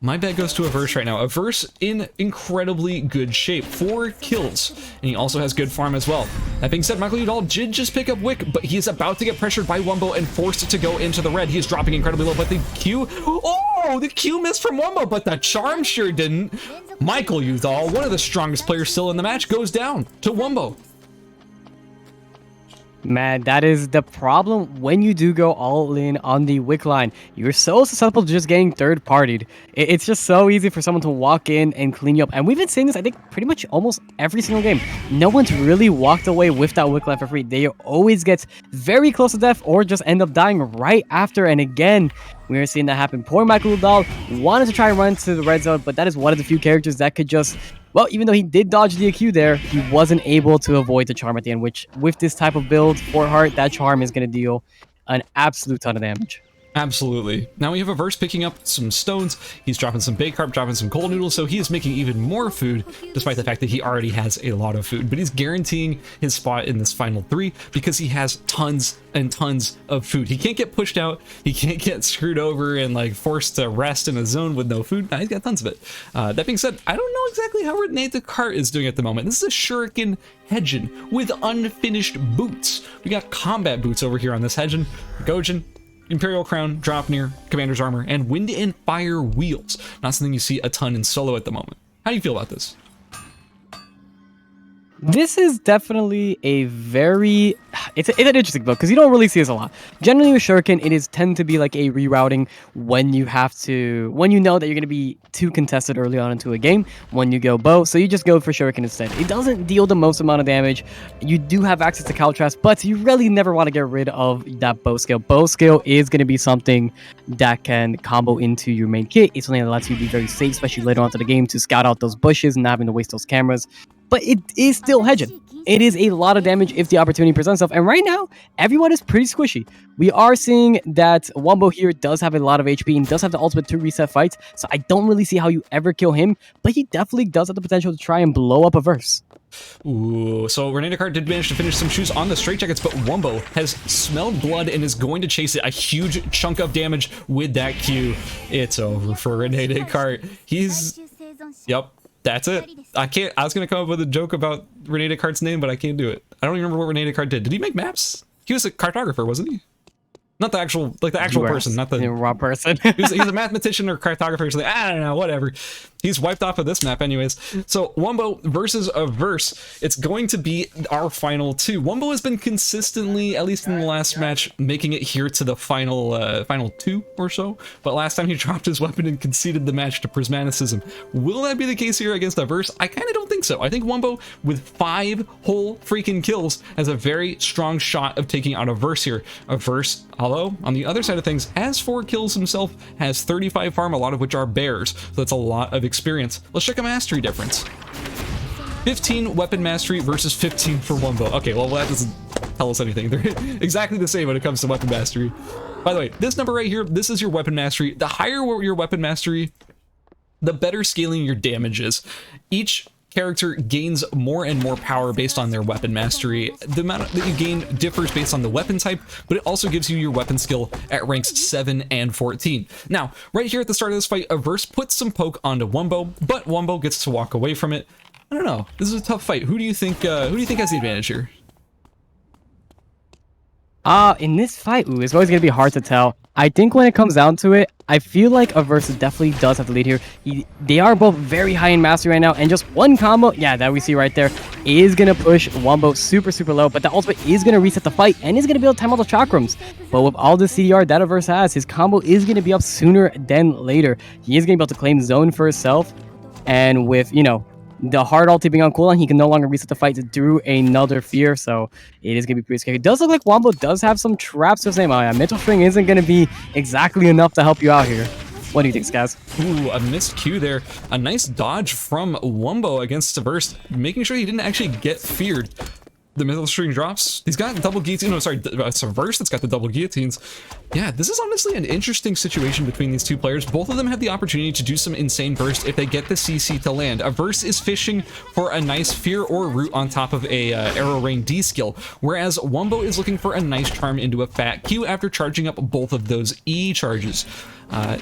my bet goes to Averse right now. Averse in incredibly good shape. 4 kills, and he also has good farm as well. That being said, Michael Udall did just pick up Wick, but he is about to get pressured by Wumbo and forced to go into the red. He is dropping incredibly low, but the Q... Oh, the Q missed from Wumbo, but the charm sure didn't. Michael Udall, one of the strongest players still in the match, goes down to Wumbo. Man, that is the problem when you do go all in on the Wick line. You're so susceptible to just getting third-partied. It's just so easy for someone to walk in and clean you up. And we've been seeing this, I think, pretty much almost every single game. No one's really walked away with that Wick line for free. They always get very close to death or just end up dying right after. And again, we are seeing that happen. Poor Michael Udall wanted to try and run to the red zone, but that is one of the few characters that could just... Well, even though he did dodge the AQ there, he wasn't able to avoid the charm at the end, which with this type of build for Heart, that charm is going to deal an absolute ton of damage. Absolutely. Now we have Averse picking up some stones. He's dropping some bake carp, dropping some cold noodles, so he is making even more food, despite the fact that he already has a lot of food. But he's guaranteeing his spot in this final 3 because he has tons and tons of food. He can't get pushed out. He can't get screwed over and like forced to rest in a zone with no food. Nah, he's got tons of it. That being said, I don't know exactly how Rene Descartes is doing at the moment. This is a Shuriken Hedgen with unfinished boots. We got combat boots over here on this Hedgen. Gojin, Imperial Crown, Dropnir, Commander's Armor, and Wind and Fire Wheels. Not something you see a ton in solo at the moment. How do you feel about this? This is definitely a very... It's an interesting build because you don't really see this a lot. Generally with Shuriken, it is tend to be like a rerouting when you have to... When you know that you're going to be too contested early on into a game, when you go bow, so you just go for Shuriken instead. It doesn't deal the most amount of damage. You do have access to Caltraps, but you really never want to get rid of that bow skill. Bow skill is going to be something that can combo into your main kit. It's something that lets you be very safe, especially later on to the game, to scout out those bushes and not having to waste those cameras. but it is still hedging. It is a lot of damage if the opportunity presents itself. And right now, everyone is pretty squishy. We are seeing that Wombo here does have a lot of HP and does have the ultimate to reset fights. So I don't really see how you ever kill him, but he definitely does have the potential to try and blow up a verse. Ooh, so Renee Descartes did manage to finish some shoes on the straitjackets, but Wombo has smelled blood and is going to chase it. A huge chunk of damage with that Q. It's over for Renee Descartes. Yep. That's it. I was gonna come up with a joke about Renee Descartes' name, but I can't do it. I don't even remember what Renee Descartes did. Did he make maps? He was a cartographer, wasn't he? Not the actual, like the actual person, not the raw person. he's a mathematician or cartographer or something. I don't know, whatever. He's wiped off of this map anyways. So Wombo versus a verse. It's going to be our final two. Wombo has been consistently, at least in the last match, making it here to the final two or so. But last time he dropped his weapon and conceded the match to Prismaticism. Will that be the case here against a verse? I kind of don't think so. I think Wombo, with 5 whole freaking kills, has a very strong shot of taking out a verse here. A verse, although on the other side of things, has 4 kills himself, has 35 farm, a lot of which are bears. So that's a lot of experience. Let's check a mastery difference. 15 weapon mastery versus 15 for Wombo. Okay, well that doesn't tell us anything. They're exactly the same when it comes to weapon mastery. By the way, this number right here, this is your weapon mastery. The higher your weapon mastery, the better scaling your damage is. Each character gains more and more power based on their weapon mastery. The amount that you gain differs based on the weapon type, but it also gives you your weapon skill at ranks 7 and 14. Now, right here at the start of this fight, a verse puts some poke onto Wombo, but Wombo gets to walk away from it. I don't know. This is a tough fight. Who do you think has the advantage here? In this fight, it's always gonna be hard to tell. I think when it comes down to it, I feel like a versus definitely does have the lead here. They are both very high in mastery right now, and just one combo, yeah, that we see right there, is gonna push Wombo super low, but the ultimate is gonna reset the fight, and is gonna be able to time all the chakrams. But with all the CDR that a verse has, his combo is gonna be up sooner than later. He is gonna be able to claim zone for himself, and with, you know, the hard ulti being on cooldown, he can no longer reset the fight through another fear, so it is going to be pretty scary. It does look like Wombo does have some traps to say, oh yeah, mental string isn't going to be exactly enough to help you out here. What do you think, Skaz? Ooh, a missed Q there. A nice dodge from Wombo against Verse, making sure he didn't actually get feared. The middle string drops. He's got double guillotine. No, sorry, it's a verse that's got the double guillotines. Yeah, this is honestly an interesting situation between these two players. Both of them have the opportunity to do some insane burst if they get the CC to land. A verse is fishing for a nice fear or root on top of a arrow rain D skill, whereas Wombo is looking for a nice charm into a fat Q after charging up both of those E charges.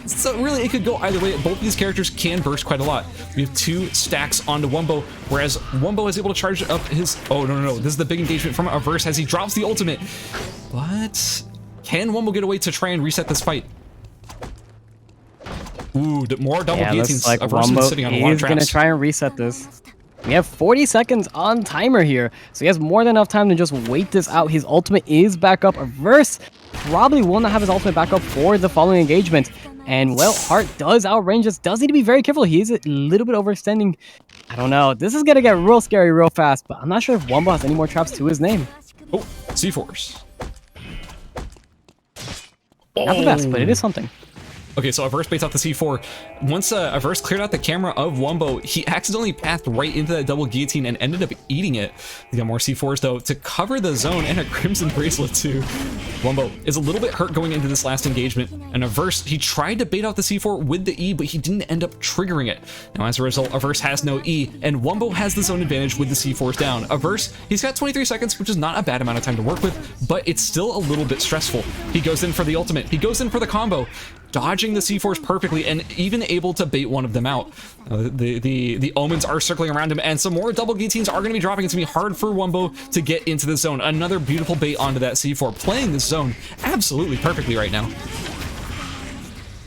So really, it could go either way. Both of these characters can burst quite a lot. We have 2 stacks onto Wombo, whereas Wombo is able to charge up his... Oh, no. This is the big engagement from a verse as he drops the ultimate. But can Wombo get away to try and reset this fight? Ooh, more double guillotines. Like Wombo is going to try and reset this. We have 40 seconds on timer here, so he has more than enough time to just wait this out. His ultimate is back up. A verse probably will not have his ultimate back up for the following engagement. And, well, Heart does outrange us. Does need to be very careful. He is a little bit overextending. I don't know. This is going to get real scary real fast, but I'm not sure if Wombo has any more traps to his name. Oh, C-Force. Not the best, but it is something. Okay, so Averse baits out the C4. Once Averse cleared out the camera of Wombo, he accidentally pathed right into that double guillotine and ended up eating it. He got more C4s though to cover the zone and a Crimson Bracelet too. Wombo is a little bit hurt going into this last engagement, and Averse, he tried to bait out the C4 with the E, but he didn't end up triggering it. Now as a result, Averse has no E, and Wombo has the zone advantage with the C4s down. Averse, he's got 23 seconds, which is not a bad amount of time to work with, but it's still a little bit stressful. He goes in for the ultimate, he goes in for the combo, dodging the C4s perfectly and even able to bait one of them out. The omens are circling around him, and some more double guillotines are going to be dropping. It's going to be hard for Wombo to get into the zone. Another beautiful bait onto that C4, playing this zone absolutely perfectly right now.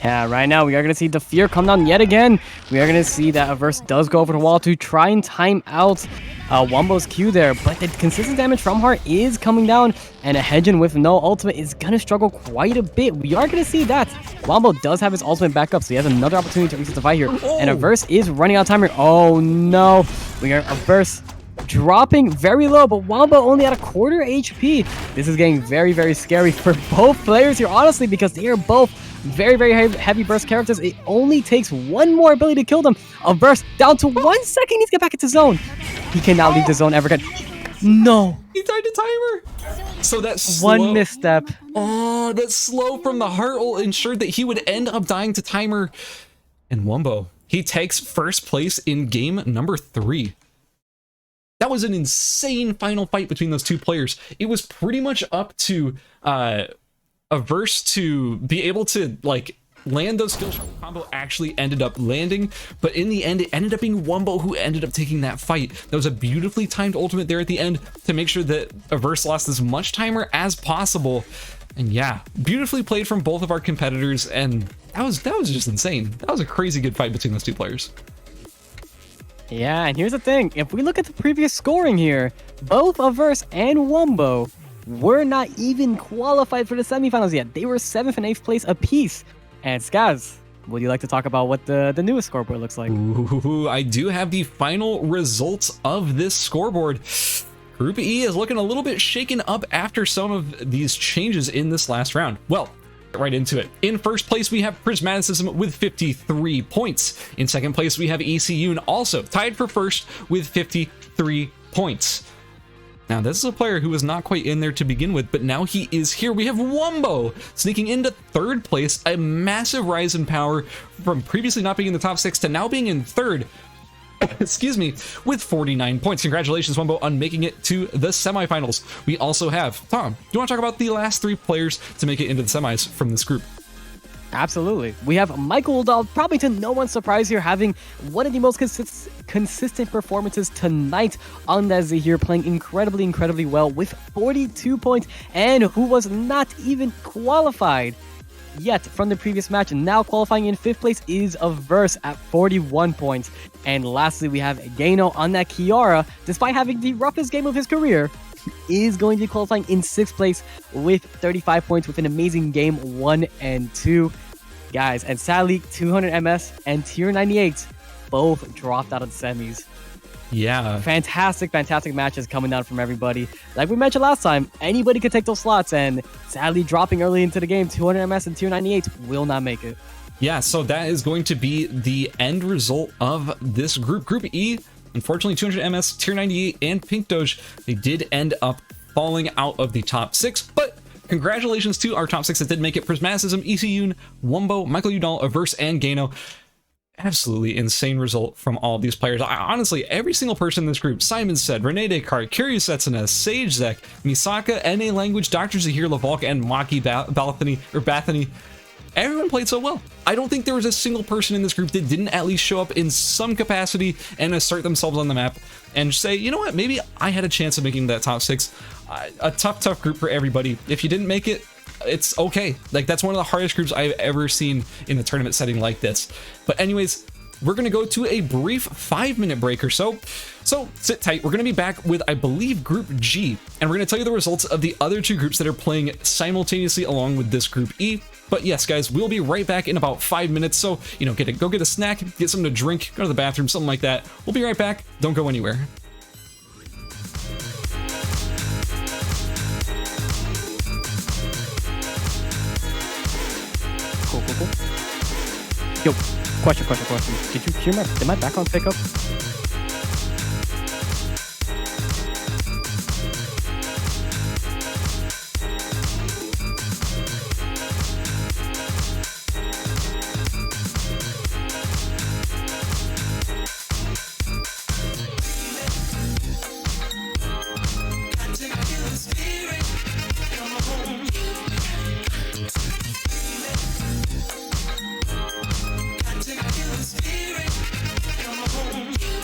Yeah, right now we are going to see the fear come down yet again. We are going to see that Averse does go over the wall to try and time out Wombo's Q there, but the consistent damage from Heart is coming down, and a Hedgen with no ultimate is going to struggle quite a bit. We are going to see that Wombo does have his ultimate back up, so he has another opportunity to reset the fight here, and Averse is running out of time here. Oh no, we are Averse dropping very low, but Wombo only at a quarter HP. This is getting very, very scary for both players here, honestly, because they are both very, very heavy burst characters. It only takes one more ability to kill them. A burst down to 1 second. He needs to get back into zone. He cannot leave the zone ever again. No. He tied the timer. So that's one misstep. Oh, that slow from the heart ult ensured that he would end up dying to timer. And Wombo, he takes first place in game number 3. That was an insane final fight between those two players. It was pretty much up to ERBS to be able to like land those skill shot combo actually ended up landing, but in the end it ended up being Wombo who ended up taking that fight. That was a beautifully timed ultimate there at the end to make sure that ERBS lost as much timer as possible. And yeah, beautifully played from both of our competitors, and that was just insane. That was a crazy good fight between those two players. Yeah, and here's the thing. If we look at the previous scoring here, both ERBS and Wombo were not even qualified for the semifinals yet. They were 7th and 8th place apiece. And Skaz, would you like to talk about what the newest scoreboard looks like? Ooh, I do have the final results of this scoreboard. Group E is looking a little bit shaken up after some of these changes in this last round. Well, right into it. In first place, we have Prismaticism with 53 points. In second place, we have ECU, also tied for first with 53 points. Now, this is a player who was not quite in there to begin with, but now he is here. We have Wombo sneaking into third place, a massive rise in power from previously not being in the top 6 to now being in third. Excuse me, with 49 points. Congratulations, Wombo, on making it to the semifinals. We also have Tom. Do you want to talk about the last 3 players to make it into the semis from this group? Absolutely. We have Michael Dahl, probably to no one's surprise here, having one of the most consistent performances tonight on that here, playing incredibly well with 42 points, and who was not even qualified yet from the previous match. Now qualifying in 5th place is ERBS at 41 points. And lastly, we have Gano on that Kiara, despite having the roughest game of his career, is going to be qualifying in 6th place with 35 points with an amazing game 1 and 2. Guys, and sadly, 200 MS and tier 98 both dropped out of the semis. Yeah. Fantastic matches coming down from everybody. Like we mentioned last time, anybody could take those slots, and sadly dropping early into the game, 200 MS and tier 98 will not make it. Yeah, so that is going to be the end result of this group. Group E, unfortunately, 200 MS, tier 98, and Pink Doge, they did end up falling out of the top 6, but congratulations to our top 6 that did make it. Prismaticism, ECU, Wombo, Michael Udall, ERBS, and Gano. Absolutely insane result from all of these players. Honestly, every single person in this group, Simon Said, Rene Descartes, Curious Setsuna, Sage Zek, Misaka, NA Language, Dr. Zahir, Lavalk, and Maki Bathany, everyone played so well. I don't think there was a single person in this group that didn't at least show up in some capacity and assert themselves on the map and say, you know what, maybe I had a chance of making that top 6. A tough group for everybody. If you didn't make it, it's okay. Like, that's one of the hardest groups I've ever seen in a tournament setting like this. But anyways, we're gonna go to a brief 5-minute break or so. So sit tight. We're gonna be back with, I believe, Group G, and we're gonna tell you the results of the other 2 groups that are playing simultaneously along with this Group E. But yes, guys, we'll be right back in about 5 minutes. So, you know, go get a snack, get something to drink, go to the bathroom, something like that. We'll be right back. Don't go anywhere. Cool. Yo, question. Did you hear did my background pick up? Spirit, come on home.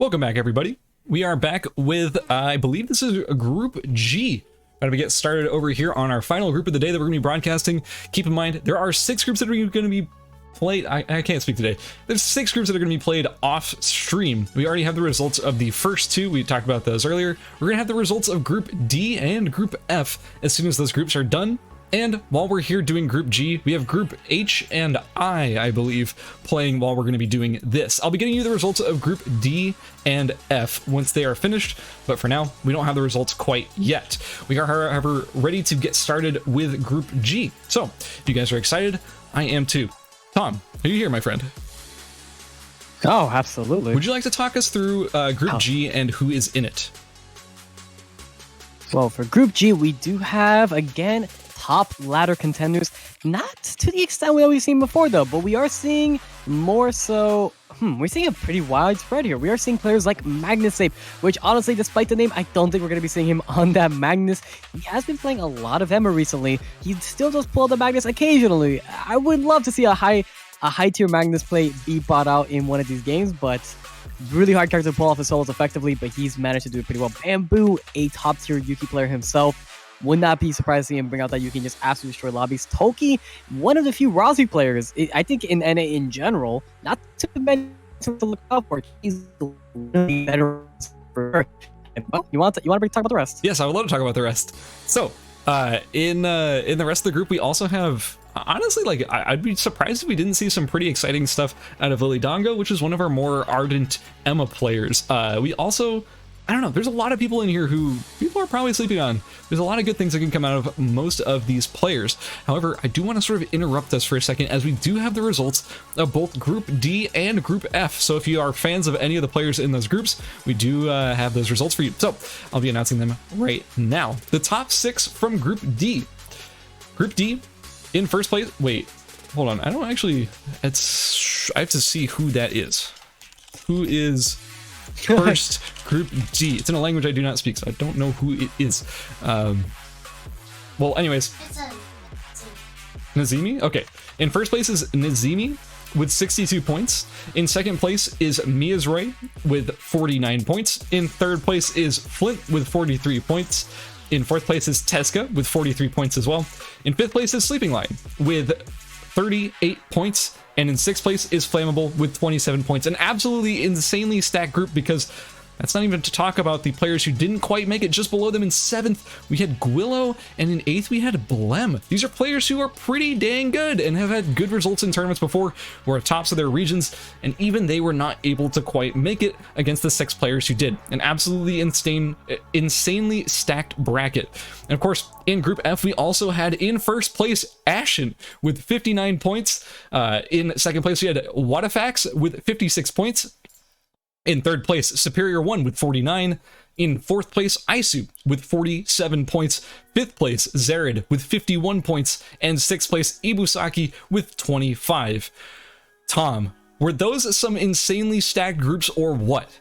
Welcome back, everybody. We are back with, I believe this is a Group G. About to get started over here on our final group of the day that we're going to be broadcasting. Keep in mind, there are 6 groups that are going to be played. I can't speak today. There's 6 groups that are going to be played off stream. We already have the results of the first 2. We talked about those earlier. We're going to have the results of Group D and Group F as soon as those groups are done. And while we're here doing Group G, we have Group H and I believe, playing while we're going to be doing this. I'll be getting you the results of Group D and F once they are finished, but for now, we don't have the results quite yet. We are, however, ready to get started with Group G. So, if you guys are excited, I am too. Tom, are you here, my friend? Oh, absolutely. Would you like to talk us through Group G and who is in it? Well, for Group G, we do have, again, top ladder contenders. Not to the extent we always seen before, though, but we are seeing more so... we're seeing a pretty wide spread here. We are seeing players like Magnus Ape, which honestly, despite the name, I don't think we're going to be seeing him on that Magnus. He has been playing a lot of Emma recently. He still does pull the Magnus occasionally. I would love to see a high tier Magnus play be bought out in one of these games, but really hard character to pull off his solos effectively, but he's managed to do it pretty well. Bamboo, a top tier Yuki player himself. Would not be surprised to see him bring out that Yuki and just absolutely destroy lobbies. Toki, one of the few Razi players, I think in NA in general, not too many to look out for. He's the better for. Well, you want to talk about the rest? Yes, I would love to talk about the rest. So, in the rest of the group, we also have, honestly, like, I'd be surprised if we didn't see some pretty exciting stuff out of Lily Dongo, which is one of our more ardent Emma players. We also, I don't know, there's a lot of people in here who people are probably sleeping on. There's a lot of good things that can come out of most of these players. However, I do want to sort of interrupt us for a second, as we do have the results of both Group D and Group F. So if you are fans of any of the players in those groups, we do have those results for you. So I'll be announcing them right now. The top 6 from Group D. Group D, in first place, wait, hold on, I don't actually, I have to see who that is. Who is first Group D? It's in a language I do not speak, so I don't know who it is. Well, anyways, Nazimi. Okay, in first place is Nazimi with 62 points. In second place is Miyazroy with 49 points. In third place is Flint with 43 points. In fourth place is Teska with 43 points as well. In fifth place is Sleeping Lion with 38 points. And in sixth place is Flammable with 27 points. An absolutely insanely stacked group, because that's not even to talk about the players who didn't quite make it. Just below them in 7th, we had Gwillo, and in 8th, we had Blem. These are players who are pretty dang good and have had good results in tournaments before, were at tops of their regions, and even they were not able to quite make it against the 6 players who did. An absolutely insanely stacked bracket. And of course, in Group F, we also had in first place Ashen with 59 points. In second place, we had Wadafax with 56 points. In third place, Superior 1 with 49. In fourth place, Isu with 47 points. Fifth place, Zared with 51 points. And sixth place, Ibusaki with 25. Tom, were those some insanely stacked groups or what?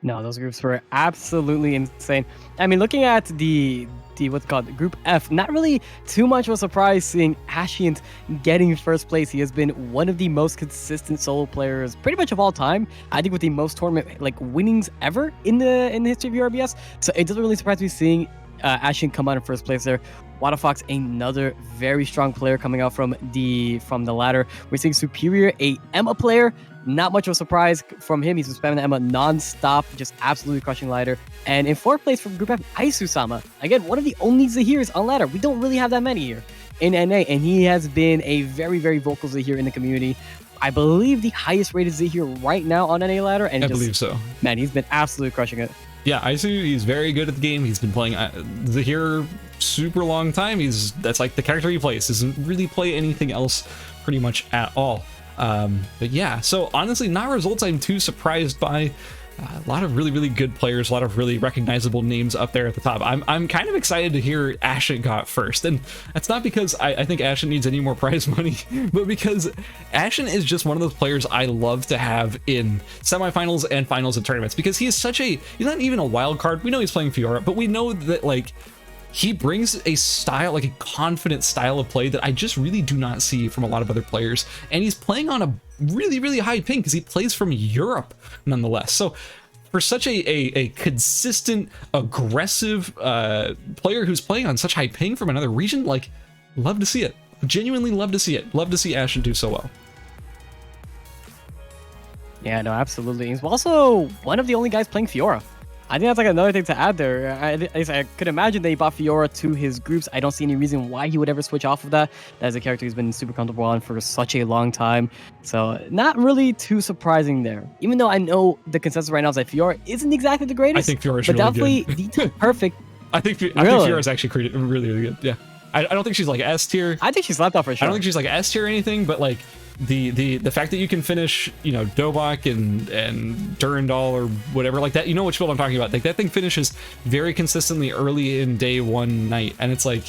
No, those groups were absolutely insane. I mean, looking at the what's called Group F, not really too much of a surprise seeing Ashiant getting first place. He has been one of the most consistent solo players pretty much of all time. I think with the most tournament winnings ever in the history of ERBS. So it doesn't really surprise me seeing Ashiant come out in first place there. Wadafox, another very strong player coming out from the ladder. We're seeing Superior, a Emma player. Not much of a surprise from him. He's been spamming the Emma non-stop, just absolutely crushing ladder. And in fourth place from Group F, Isu-sama. Again, one of the only Zahirs on ladder. We don't really have that many here in NA, and he has been a very, very vocal Zahir in the community. I believe the highest rated Zahir right now on NA ladder. And I believe so. Man, he's been absolutely crushing it. Yeah, Isu, he's very good at the game. He's been playing Zahir super long time. That's like the character he plays. Doesn't really play anything else pretty much at all. But yeah, so honestly, not results I'm too surprised by. A lot of really, really good players, a lot of really recognizable names up there at the top. I'm kind of excited to hear Ashen got first, and that's not because I think Ashen needs any more prize money, but because Ashen is just one of those players I love to have in semifinals and finals of tournaments, because he is he's not even a wild card. We know he's playing Fiora, but we know that he brings a style, like a confident style of play that I just really do not see from a lot of other players. And he's playing on a really, really high ping because he plays from Europe nonetheless. So for such a consistent, aggressive player who's playing on such high ping from another region, like, love to see it. Genuinely love to see it. Love to see Ashen do so well. Yeah, no, absolutely. He's also one of the only guys playing Fiora. I think that's like another thing to add there. I could imagine that he bought Fiora to his groups. I don't see any reason why he would ever switch off of that. That is a character he's been super comfortable on for such a long time. So not really too surprising there. Even though I know the consensus right now is that Fiora isn't exactly the greatest. I think Fiora's but really definitely good. the perfect. I think Fiora's actually really, really good. Yeah. I don't think she's like S tier. I think she's slept off for sure. I don't think she's like S tier or anything, but like the fact that you can finish, you know, Dobok and Durandal or whatever like that, you know which build I'm talking about. Like that thing finishes very consistently early in day one night, and it's like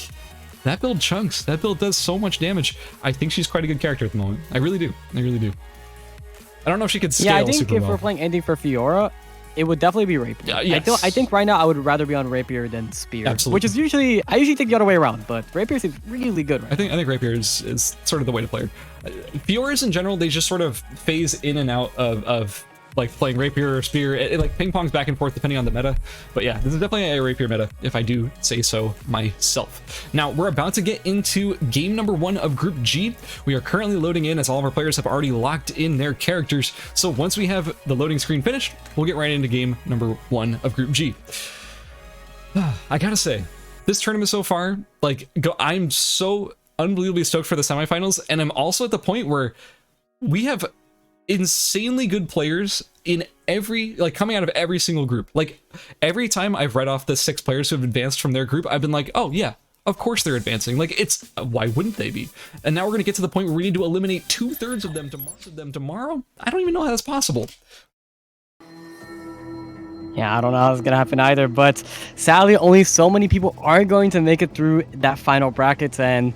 that build chunks. That build does so much damage. I think she's quite a good character at the moment. I really do. I really do. I don't know if she could scale. Yeah, I think super if well. we're playing ending for Fiora, it would definitely be Rapier. Yes. I think right now I would rather be on Rapier than Spear. Absolutely. Which is usually, I usually think the other way around, but Rapier seems really good right I think Rapier is sort of the way to play her. Fioras in general, they just sort of phase in and out of like playing Rapier or Spear. It like ping pongs back and forth depending on the meta. But yeah, this is definitely a Rapier meta, if I do say so myself. Now, we're about to get into game number 1 of Group G. We are currently loading in as all of our players have already locked in their characters. So once we have the loading screen finished, we'll get right into game number 1 of Group G. I gotta say, this tournament so far, like, I'm so unbelievably stoked for the semifinals, and I'm also at the point where we have insanely good players in every, like, coming out of every single group. Like, every time I've read off the 6 players who have advanced from their group, I've been like, oh yeah, of course they're advancing. Like, it's why wouldn't they be? And now we're gonna get to the point where we need to eliminate 2/3 of them tomorrow. I don't even know how that's possible. Yeah, I don't know how it's going to happen either, but sadly, only so many people are going to make it through that final bracket, and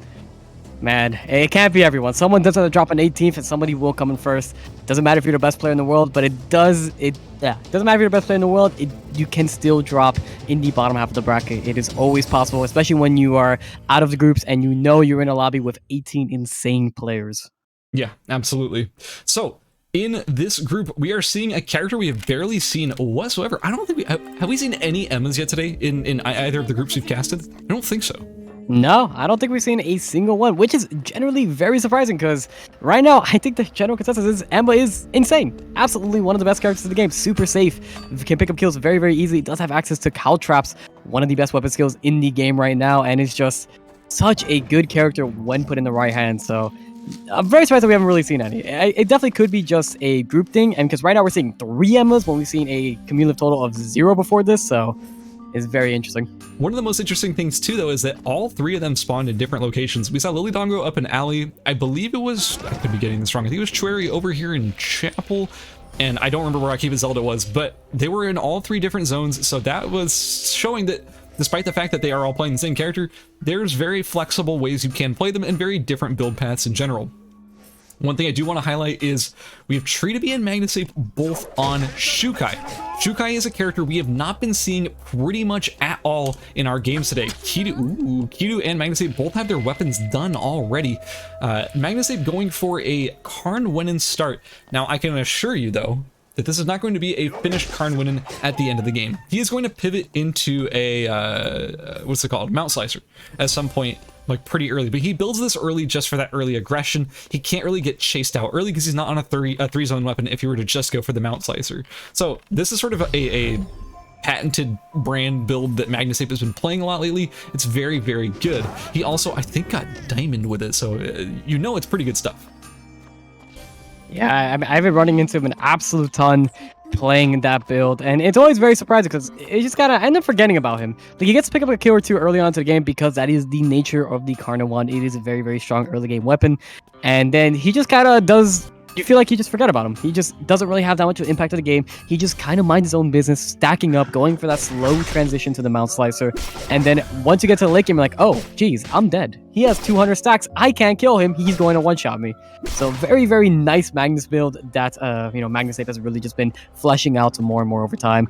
man, it can't be everyone. Someone does have to drop an 18th, and somebody will come in first. Doesn't matter if you're the best player in the world, but it doesn't matter if you're the best player in the world, you can still drop in the bottom half of the bracket. It is always possible, especially when you are out of the groups and you know you're in a lobby with 18 insane players. Yeah, absolutely. So, in this group, we are seeing a character we have barely seen whatsoever. I don't think have we seen any Emmas yet today in either of the groups we've casted? I don't think so. No, I don't think we've seen a single one, which is generally very surprising because right now, I think the general consensus is Emma is insane. Absolutely one of the best characters in the game. Super safe. Can pick up kills very, very easily. Does have access to cow traps. One of the best weapon skills in the game right now. And is just such a good character when put in the right hands. So I'm very surprised that we haven't really seen any. It definitely could be just a group thing. And because right now we're seeing 3 Emmas when we've seen a cumulative total of 0 before this. So it's very interesting. One of the most interesting things too, though, is that all 3 of them spawned in different locations. We saw Lily Dongo up in Alley. I believe it was, I could be getting this wrong, I think it was Chueri over here in Chapel. And I don't remember where Akiba Zelda was, but they were in all 3 different zones. So that was showing that despite the fact that they are all playing the same character, there's very flexible ways you can play them and very different build paths in general. One thing I do want to highlight is we have Tree and Magnasape both on Shukai. Shukai is a character we have not been seeing pretty much at all in our games today. Kidu and Magnasape both have their weapons done already. Magnasape going for a Karn-Wennen start. Now, I can assure you, though, that this is not going to be a finished Karn-Wennen at the end of the game. He is going to pivot into a, what's it called? Mount Slicer at some point, like pretty early, but he builds this early just for that early aggression. He can't really get chased out early because he's not on a 3-zone weapon if you were to just go for the Mount Slicer. So this is sort of a patented brand build that Magnasape has been playing a lot lately. It's very, very good. He also, I think, got Diamond with it, so you know it's pretty good stuff. Yeah, I mean, I've been running into him an absolute ton playing that build, and it's always very surprising because it just gotta end up forgetting about him. Like, he gets to pick up a kill or 2 early on into the game because that is the nature of the Karn-Wennen. It is a very, very strong early game weapon, and then he just kind of does. You feel like you just forget about him. He just doesn't really have that much of an impact on the game. He just kind of minds his own business, stacking up, going for that slow transition to the Mount Slicer. And then once you get to the late game, you're like, oh, geez, I'm dead. He has 200 stacks. I can't kill him. He's going to one-shot me. So very, very nice Magnus build that, Magnasape has really just been fleshing out more and more over time.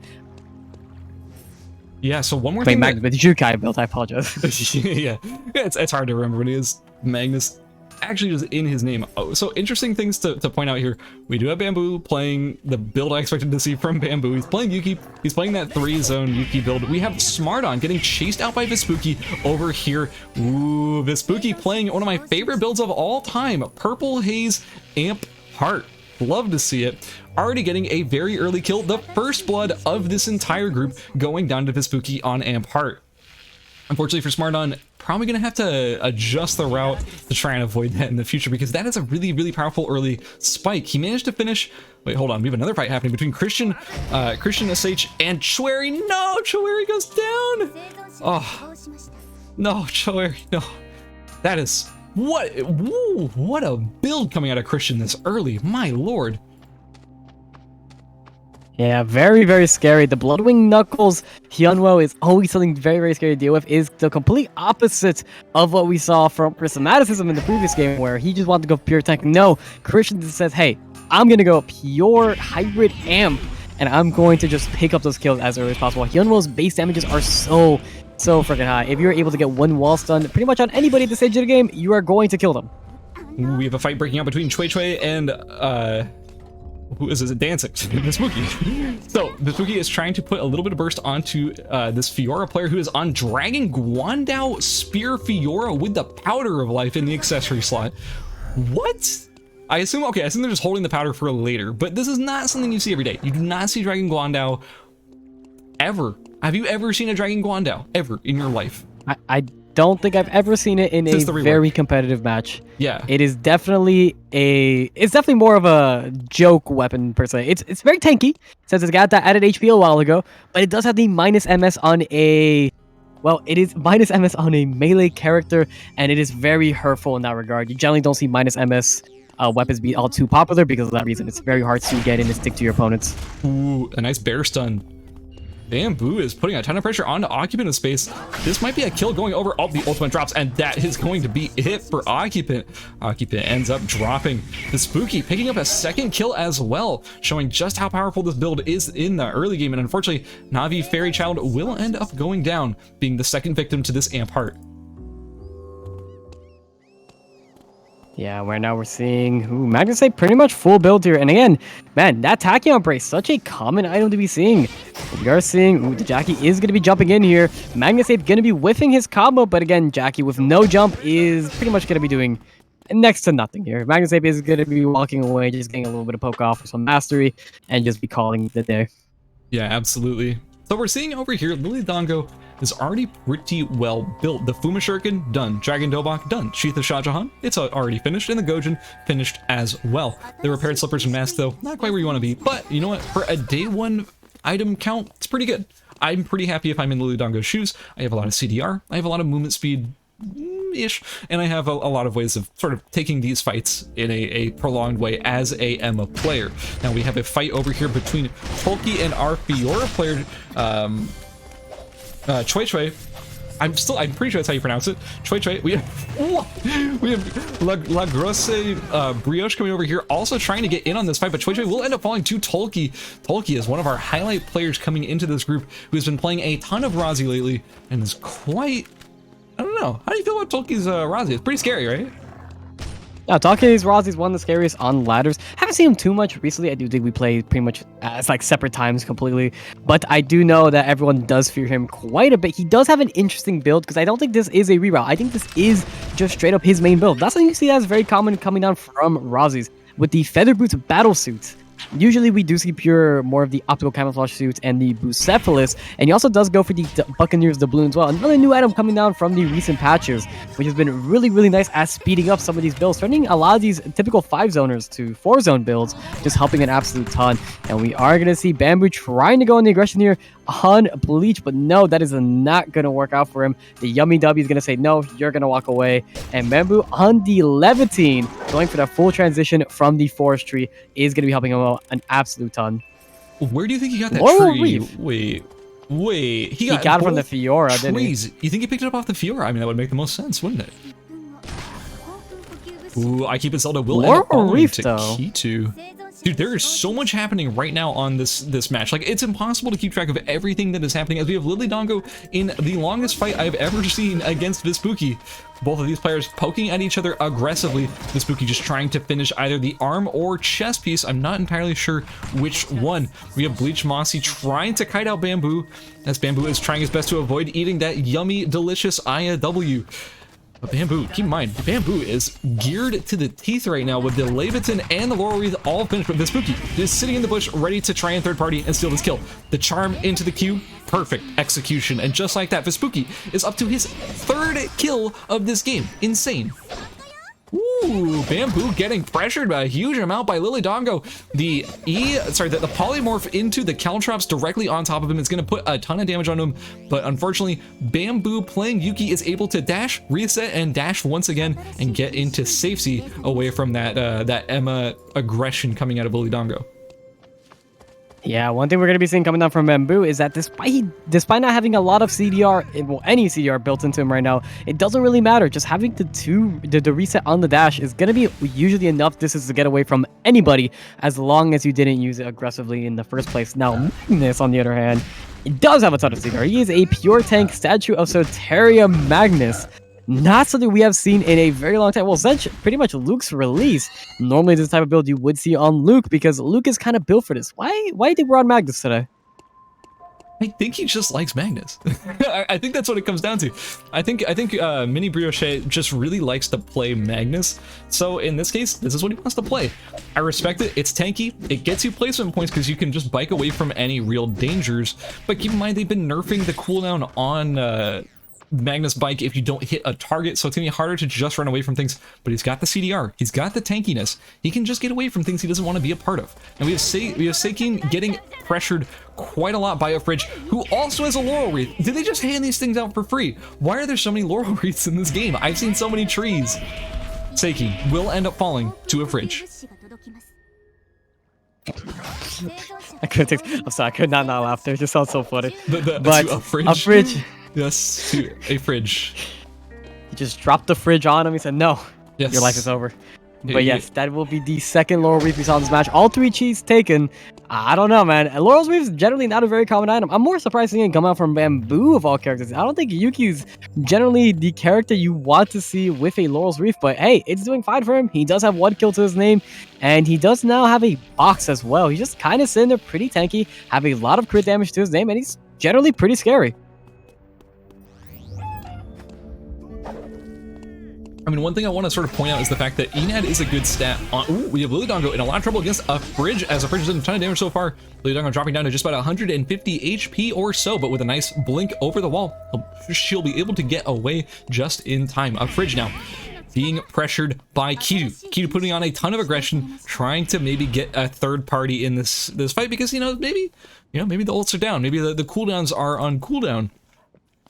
Yeah, so one more Wait, thing. Magnus, but the Jukai build, I apologize. Yeah, it's hard to remember when it is Magnus. Actually, just in his name. Oh, so interesting things to point out here. We do have Bamboo playing the build I expected to see from Bamboo. He's playing Yuki. He's playing that 3-zone Yuki build. We have Smarton getting chased out by Vespucci over here. Ooh, Vespucci playing one of my favorite builds of all time. Purple Haze Amp Heart. Love to see it. Already getting a very early kill. The first blood of this entire group going down to Vespucci on Amp Heart. Unfortunately for Smarton, probably going to have to adjust the route to try and avoid that in the future, because that is a really, really powerful early spike. He managed to finish... Wait, hold on. We have another fight happening between Christian SH, and Choueri. No, Choueri goes down. Oh, no, Choueri, no. That is... What a build coming out of Christian this early. My lord. Yeah, very, very scary. The Bloodwing Knuckles Hyunwoo is always something very, very scary to deal with. Is the complete opposite of what we saw from Prismaticism in the previous game, where he just wanted to go pure tank. No, Christian just says, hey, I'm going to go pure hybrid amp, and I'm going to just pick up those kills as early as possible. Hyunwoo's base damages are so freaking high. If you're able to get one wall stun pretty much on anybody at this stage of the game, you are going to kill them. We have a fight breaking out between Choi and... who is it? Dancing. Vespucci. So Vespucci is trying to put a little bit of burst onto this Fiora player who is on Dragon Guandao Spear Fiora with the Powder of Life in the accessory slot. What? I assume they're just holding the powder for later, but this is not something you see every day. You do not see Dragon Guandao ever. Have you ever seen a Dragon Guandao ever in your life? I don't think I've ever seen it in a very competitive match. Yeah. It is definitely more of a joke weapon per se. It's very tanky since it's got that added HP a while ago, but it does have the minus MS on a... Well, it is minus MS on a melee character, and it is very hurtful in that regard. You generally don't see minus MS weapons be all too popular because of that reason. It's very hard to get in and stick to your opponents. Ooh, a nice bear stun. Bamboo is putting a ton of pressure onto Occupant of Space. This might be a kill going over. Oh, the ultimate drops, and that is going to be it for Occupant. Occupant ends up dropping. The Spooky picking up a second kill as well, showing just how powerful this build is in the early game. And unfortunately, Navi Fairy Child will end up going down, being the second victim to this Amp Heart. Yeah, where now we're seeing Magnus pretty much full build here. And again, man, that Tachyon Brace, such a common item to be seeing. We are seeing the Jackie is going to be jumping in here. Magnus going to be whiffing his combo, but again, Jackie with no jump is pretty much going to be doing next to nothing here. Magnus is going to be walking away, just getting a little bit of poke off for some mastery, and just be calling it a day. Yeah, absolutely. So we're seeing over here, Lily Dongo is already pretty well built. The Fuma Shuriken, done. Dragon Dobok, done. Sheath of Shah Jahan, it's already finished. And the Gojin, finished as well. The Repaired Slippers and Mask, though, not quite where you want to be. But, you know what? For a day one item count, it's pretty good. I'm pretty happy if I'm in Lily Dongo's shoes. I have a lot of CDR. I have a lot of movement speed-ish. And I have a lot of ways of sort of taking these fights in a prolonged way as a Emma player. Now, we have a fight over here between Tolki and our Fiora player, Choi. I'm pretty sure that's how you pronounce it. Choi. We have La Grosse Brioche coming over here, also trying to get in on this fight, but Choi will end up falling to Tolki. Tolki is one of our highlight players coming into this group who has been playing a ton of Razi lately and is quite... I don't know. How do you feel about Tolki's Razi? It's pretty scary, right? Yeah, Tolki's Razi is one of the scariest on ladders. Haven't seen him too much recently. I do think we play pretty much as like separate times completely. But I do know that everyone does fear him quite a bit. He does have an interesting build because I don't think this is a reroute. I think this is just straight up his main build. That's something you see that's very common coming down from Razi's with the Feather Boots battle suits. Usually we do see more of the optical camouflage suits and the Bucephalus, and he also does go for the Buccaneers doubloon as well. Another new item coming down from the recent patches, which has been really, really nice at speeding up some of these builds, turning a lot of these typical 5-zoners to 4-zone builds, just helping an absolute ton. And we are going to see Bamboo trying to go on the aggression here on Bleach, but no, that is not going to work out for him. The Yummy W is going to say, no, you're going to walk away. And Bamboo on the Levantine, going for that full transition from the forestry, is going to be helping him out an absolute ton. Where do you think he got that tree? Wait. He got it from the Fiora, didn't he? You think he picked it up off the Fiora? I mean, that would make the most sense, wouldn't it? Ooh, I keep it Zelda will Laurel end up falling Reef, to though. Kitu. Dude, there is so much happening right now on this match. Like, it's impossible to keep track of everything that is happening, as we have Lily Dongo in the longest fight I've ever seen against Vespucci. Both of these players poking at each other aggressively. Vespucci just trying to finish either the arm or chest piece. I'm not entirely sure which one. We have Bleach Mossy trying to kite out Bamboo, as Bamboo is trying his best to avoid eating that yummy, delicious Aya W. But Bamboo, keep in mind, Bamboo is geared to the teeth right now with the Leviton and the Laurel Wreath all finished, but Vespucci is sitting in the bush ready to try and third party and steal this kill. The charm into the Q, perfect execution, and just like that, Vespucci is up to his 3rd kill of this game. Insane. Ooh, Bamboo getting pressured by a huge amount by Lily Dongo. The polymorph into the Caltrops directly on top of him is going to put a ton of damage on him, but unfortunately, Bamboo playing Yuki is able to dash, reset, and dash once again and get into safety away from that Emma aggression coming out of Lily Dongo. Yeah, one thing we're going to be seeing coming down from Bamboo is that despite not having a lot of CDR, well, any CDR built into him right now, it doesn't really matter. Just having the reset on the dash is going to be usually enough distance to get away from anybody, as long as you didn't use it aggressively in the first place. Now, Magnus, on the other hand, it does have a ton of CDR. He is a pure tank statue of Soteria Magnus. Not something we have seen in a very long time. Well, since pretty much Luke's release. Normally this type of build you would see on Luke, because Luke is kind of built for this. Why do you think we're on Magnus today? I think he just likes Magnus. I think that's what it comes down to. I think Mini Brioche just really likes to play Magnus. So in this case, this is what he wants to play. I respect it. It's tanky. It gets you placement points because you can just bike away from any real dangers. But keep in mind, they've been nerfing the cooldown on Magnus bike if you don't hit a target, so it's gonna be harder to just run away from things. But he's got the CDR, he's got the tankiness, he can just get away from things he doesn't want to be a part of. And we have Seikin getting pressured quite a lot by a Fridge, who also has a Laurel Wreath. Did they just hand these things out for free? Why are there so many Laurel Wreaths in this game? I've seen so many trees. Seikin will end up falling to a Fridge. I'm sorry, I could not laugh there. It just sounds so funny. But a Fridge. Yes, to a Fridge. He just dropped the Fridge on him. He said, no, yes. Your life is over. But yes, that will be the 2nd Laurel Wreath we saw in this match. All 3 cheats taken. I don't know, man. Laurel Wreath is generally not a very common item. I'm more surprised seeing it come out from Bamboo of all characters. I don't think Yuki's generally the character you want to see with a Laurel Wreath, but hey, it's doing fine for him. He does have 1 kill to his name, and he does now have a box as well. He's just kind of sitting there pretty tanky, have a lot of crit damage to his name, and he's generally pretty scary. I mean, one thing I want to sort of point out is the fact that Enad is a good stat on... Ooh, we have Lily Dongo in a lot of trouble against a Fridge, as a Fridge has done a ton of damage so far. Lily Dongo dropping down to just about 150 HP or so, but with a nice blink over the wall, she'll be able to get away just in time. A Fridge now being pressured by Kidu. Kidu putting on a ton of aggression, trying to maybe get a third party in this fight, because, maybe the ults are down. Maybe the cooldowns are on cooldown.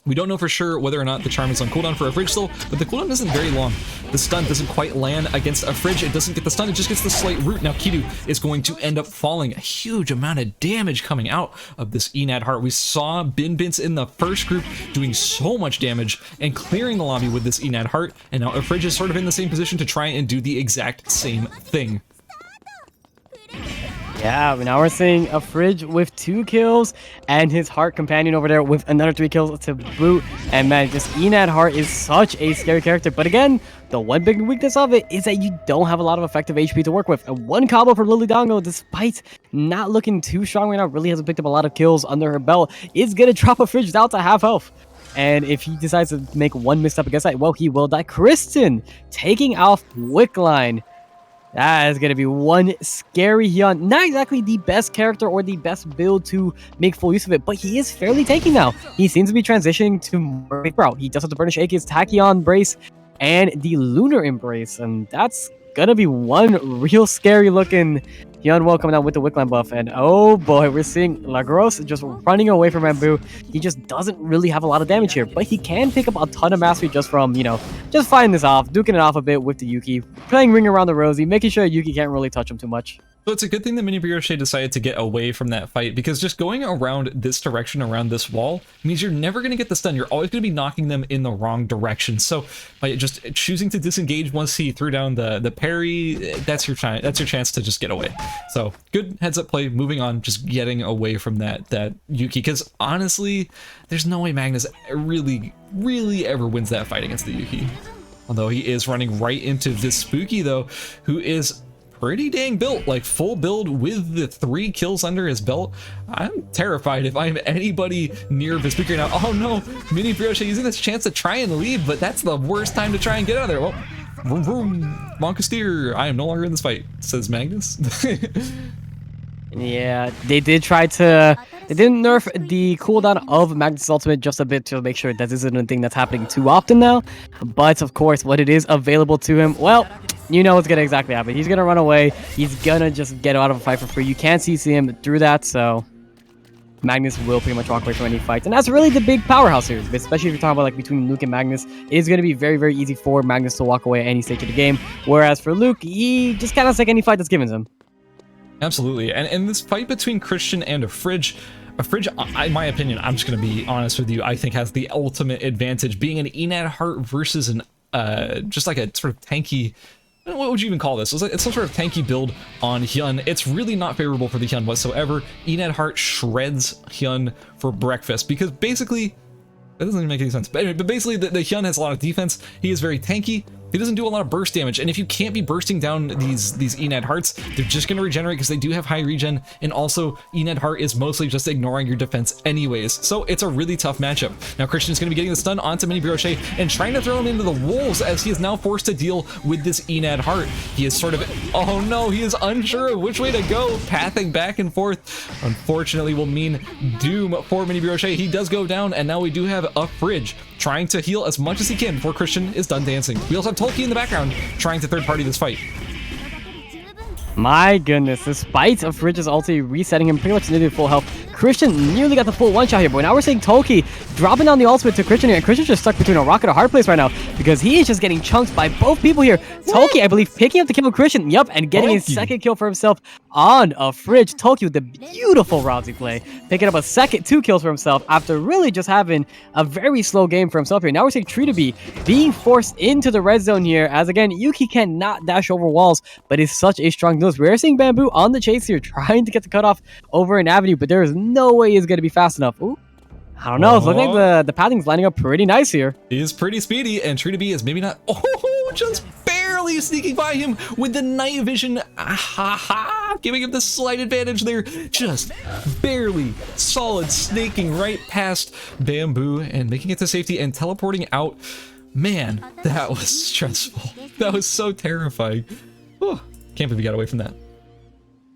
We don't know for sure whether or not the charm is on cooldown for a Fridge still, but the cooldown isn't very long. The stun doesn't quite land against a Fridge. It doesn't get the stun, it just gets the slight root. Now Kidu is going to end up falling. A huge amount of damage coming out of this Enad heart. We saw Binbins in the first group doing so much damage and clearing the lobby with this Enad heart, and now a Fridge is sort of in the same position to try and do the exact same thing. Yeah, now we're seeing a Fridge with 2 kills and his Heart companion over there with another 3 kills to boot. And man, this Enad Heart is such a scary character. But again, the one big weakness of it is that you don't have a lot of effective HP to work with. And 1 combo for Lily Dongo, despite not looking too strong right now, really hasn't picked up a lot of kills under her belt, is going to drop a Fridge down to half health. And if he decides to make one misstep against that, well, he will die. Kristen taking off Wickline. That is going to be one scary Hyun. Not exactly the best character or the best build to make full use of it, but he is fairly tanky now. He seems to be transitioning to more route. He does have the Burnish AK's Tachyon Embrace and the Lunar Embrace, and that's going to be one real scary looking Hyun Wo coming out with the Wickline buff. And oh boy, we're seeing Lagros just running away from Bamboo. He just doesn't really have a lot of damage here, but he can pick up a ton of mastery just from, just fighting this off, duking it off a bit with the Yuki, playing Ring Around the Rosie, making sure Yuki can't really touch him too much. So it's a good thing that Mini Brioche decided to get away from that fight, because just going around this direction, around this wall, means you're never going to get the stun. You're always going to be knocking them in the wrong direction. So by just choosing to disengage once he threw down the parry, that's your chance to just get away. So good heads up play, moving on, just getting away from that Yuki, because honestly, there's no way Magnus really ever wins that fight against the Yuki. Although he is running right into this Spooky though, who is pretty dang built, like full build with the 3 kills under his belt. I'm terrified if I'm anybody near Vespucci now. Oh no, Mini Brioche using this chance to try and leave, but that's the worst time to try and get out of there. Well, vroom vroom, Monkasteer, I am no longer in this fight, says Magnus. Yeah, they did try to... They didn't nerf the cooldown of Magnus' ultimate just a bit to make sure that this isn't a thing that's happening too often now. But of course, what it is available to him, well, you know what's gonna exactly happen. He's gonna run away. He's gonna just get out of a fight for free. You can't CC him through that, so Magnus will pretty much walk away from any fights. And that's really the big powerhouse here, especially if you're talking about like between Luke and Magnus. It is gonna be very easy for Magnus to walk away at any stage of the game. Whereas for Luke, he just kind of take any fight that's given to him. Absolutely, and this fight between Christian and a Fridge, in my opinion, I'm just going to be honest with you, I think has the ultimate advantage, being an Enad Heart versus an, just like a sort of tanky, what would you even call this? It's some sort of tanky build on Hyun. It's really not favorable for the Hyun whatsoever. Enad Heart shreds Hyun for breakfast, because basically, that doesn't even make any sense. But anyway, basically, the Hyun has a lot of defense. He is very tanky. He doesn't do a lot of burst damage, and if you can't be bursting down these Enad Hearts, they're just going to regenerate because they do have high regen, and also Enad Heart is mostly just ignoring your defense anyways, so it's a really tough matchup. Now Christian's going to be getting the stun onto Mini Brioche and trying to throw him into the wolves as he is now forced to deal with this Enad Heart. He is sort of, oh no, he is unsure of which way to go, pathing back and forth. Unfortunately will mean doom for Mini Brioche. He does go down, and now we do have a Fridge trying to heal as much as he can before Christian is done dancing. We also have Tolkien in the background trying to third party this fight. My goodness, despite of Fridge's ulti resetting him pretty much nearly full health, Christian nearly got the full one-shot here, but now we're seeing Toki dropping down the ultimate to Christian here, and Christian's just stuck between a rock and a hard place right now, because he is just getting chunked by both people here. Toki, I believe, picking up the kill of Christian, yep, and getting his second kill for himself on a Fridge. Toki with the beautiful Rousey play, picking up a second 2 kills for himself after really just having a very slow game for himself here. Now we're seeing Tree being forced into the red zone here, as again, Yuki cannot dash over walls, but is such a strong nose. We're seeing Bamboo on the chase here, trying to get the cutoff over an avenue, but there is no way he's going to be fast enough. Ooh, I don't know. It's looking like the pathing's lining up pretty nice here. He is pretty speedy, and Tree is maybe not. Oh, just barely sneaking by him with the night vision. Giving him the slight advantage there. Just barely solid, snaking right past Bamboo and making it to safety and teleporting out. Man, that was stressful. That was so terrifying. Oh, can't believe we got away from that.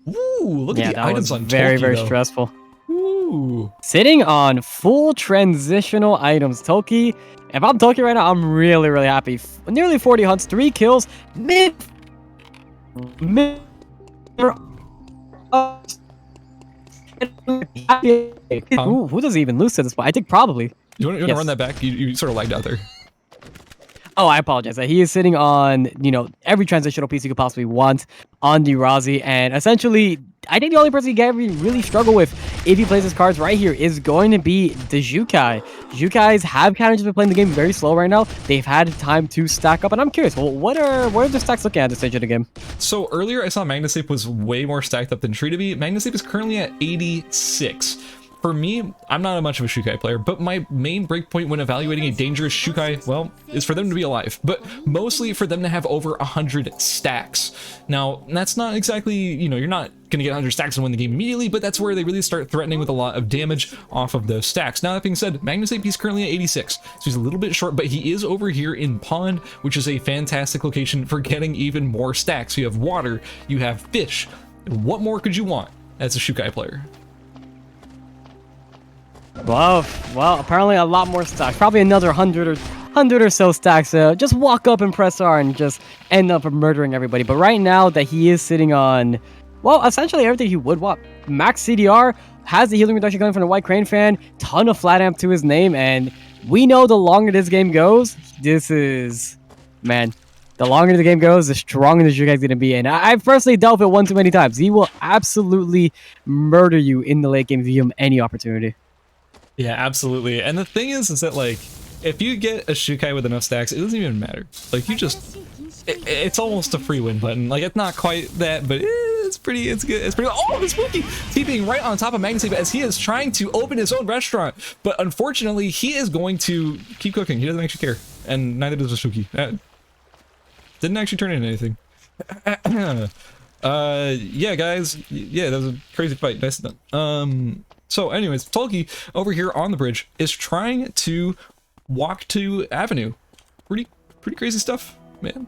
Ooh, look at the items on very, Tolkien, very though. stressful. Ooh. Sitting on full transitional items. Toki, if I'm Toki right now, I'm really happy. Nearly 40 hunts, 3 kills, mid. Ooh, who does he even lose to this point? I think probably. You want to run that back? You sort of lagged out there. Oh, I apologize. He is sitting on, every transitional piece you could possibly want on the Razi, and essentially, I think the only person Gary really struggle with if he plays his cards right here is going to be the Xiukai. Xiukais have kind of just been playing the game very slow right now. They've had time to stack up, and I'm curious, well, what are the stacks looking at this stage of the game? So earlier I saw Magnasape was way more stacked up than Tree. Magnasape is currently at 86. For me, I'm not much of a Xiukai player, but my main breakpoint when evaluating a dangerous Xiukai, well, is for them to be alive, but mostly for them to have over 100 stacks. Now, that's not exactly, you're not going to get 100 stacks and win the game immediately, but that's where they really start threatening with a lot of damage off of those stacks. Now, that being said, Magnasape is currently at 86, so he's a little bit short, but he is over here in Pond, which is a fantastic location for getting even more stacks. You have water, you have fish. What more could you want as a Xiukai player? Well, apparently a lot more stacks. Probably another 100 or so stacks. Just walk up and press R and just end up murdering everybody. But right now that he is sitting on, well, essentially everything he would want. Max CDR, has the healing reduction coming from the White Crane fan, ton of flat amp to his name, and we know the longer this game goes, this is, man, The longer the game goes, the stronger the Shukai is going to be. And I've personally dealt with it one too many times. He will absolutely murder you in the late game if you give him any opportunity. Yeah, absolutely. And the thing is that like, if you get a Shukai with enough stacks, it doesn't even matter. Like you just, it's almost a free win button. Like it's not quite that, but it's pretty, it's good. It's pretty, oh, the Spooky TPing right on top of Magnus as he is trying to open his own restaurant. But unfortunately, he is going to keep cooking. He doesn't actually care. And neither does the Spooky. Didn't actually turn into anything. Yeah, guys. Yeah, that was a crazy fight. Nice done. So anyways, Tolki over here on the bridge is trying to walk to Avenue. Pretty crazy stuff, man.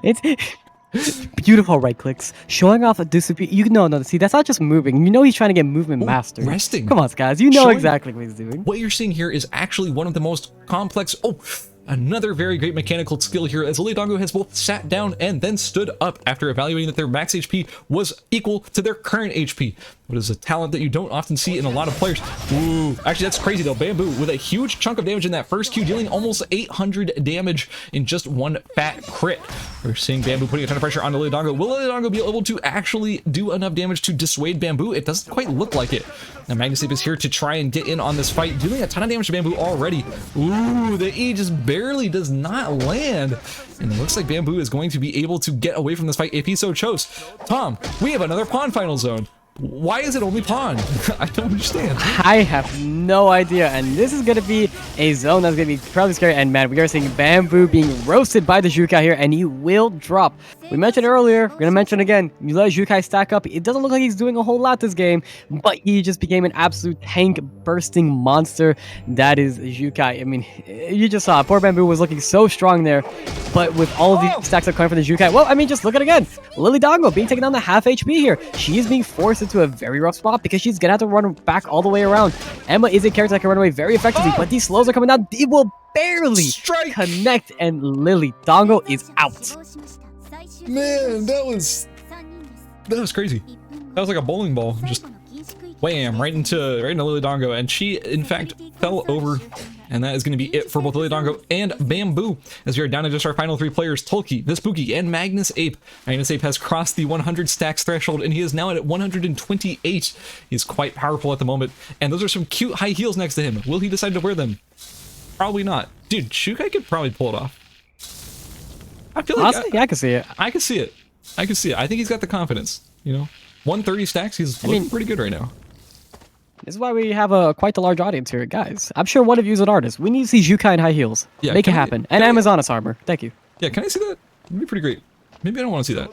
It's beautiful right clicks, showing off a disappear. You know, no, see, that's not just moving. You know he's trying to get movement mastered. Resting. Come on, guys. You know Showing exactly what he's doing. What you're seeing here is actually one of the most complex. Oh, another very great mechanical skill here as Lilydongo has both sat down and then stood up after evaluating that their max HP was equal to their current HP. What is a talent that you don't often see in a lot of players. Ooh, actually that's crazy though. Bamboo with a huge chunk of damage in that first Q, dealing almost 800 damage in just one fat crit. We're seeing Bamboo putting a ton of pressure on Lilydongo. Will Lilydongo be able to actually do enough damage to dissuade Bamboo? It doesn't quite look like it. Now Magnus Ape is here to try and get in on this fight, dealing a ton of damage to Bamboo already. Ooh, the E just barely does not land. And it looks like Bamboo is going to be able to get away from this fight if he so chose. Tom, we have another pawn final zone. Why is it only pawn? I don't understand. I have no idea, and this is going to be a zone that's going to be probably scary. And man, we are seeing Bamboo being roasted by the Jukai here, and he will drop. We mentioned earlier, we're going to mention again, you let Jukai stack up. It doesn't look like he's doing a whole lot this game, but he just became an absolute tank bursting monster. That is Jukai. I mean, you just saw, poor Bamboo was looking so strong there, but with all of these stacks that coming from the Jukai, well, I mean, just look at it again. Lilydongo being taken down to half HP here. She is being forced into a very rough spot because she's gonna have to run back all the way around. Emma is a character that can run away very effectively, but these slows are coming down. It will barely connect, and Lilydongo is out. Man, that was crazy. That was like a bowling ball, just wham right into Lilydongo, and she in fact fell over. And that is going to be it for both Lilydongo and Bamboo, as we are down to just our final three players, Tolki, the Spooky, and Magnus Ape. Magnus Ape has crossed the 100 stacks threshold, and he is now at 128. He's quite powerful at the moment, and those are some cute high heels next to him. Will he decide to wear them? Probably not. Dude, Shukai could probably pull it off. I feel like honestly, I can see it. I can see it. I can see it. I think he's got the confidence, you know? 130 stacks, he's looking pretty good right now. This is why we have quite a large audience here, guys. I'm sure one of you is an artist. We need to see Jukai in high heels. Yeah, make it happen. And Amazonas armor. Thank you. Yeah, can I see that? That'd be pretty great. Maybe I don't want to see that.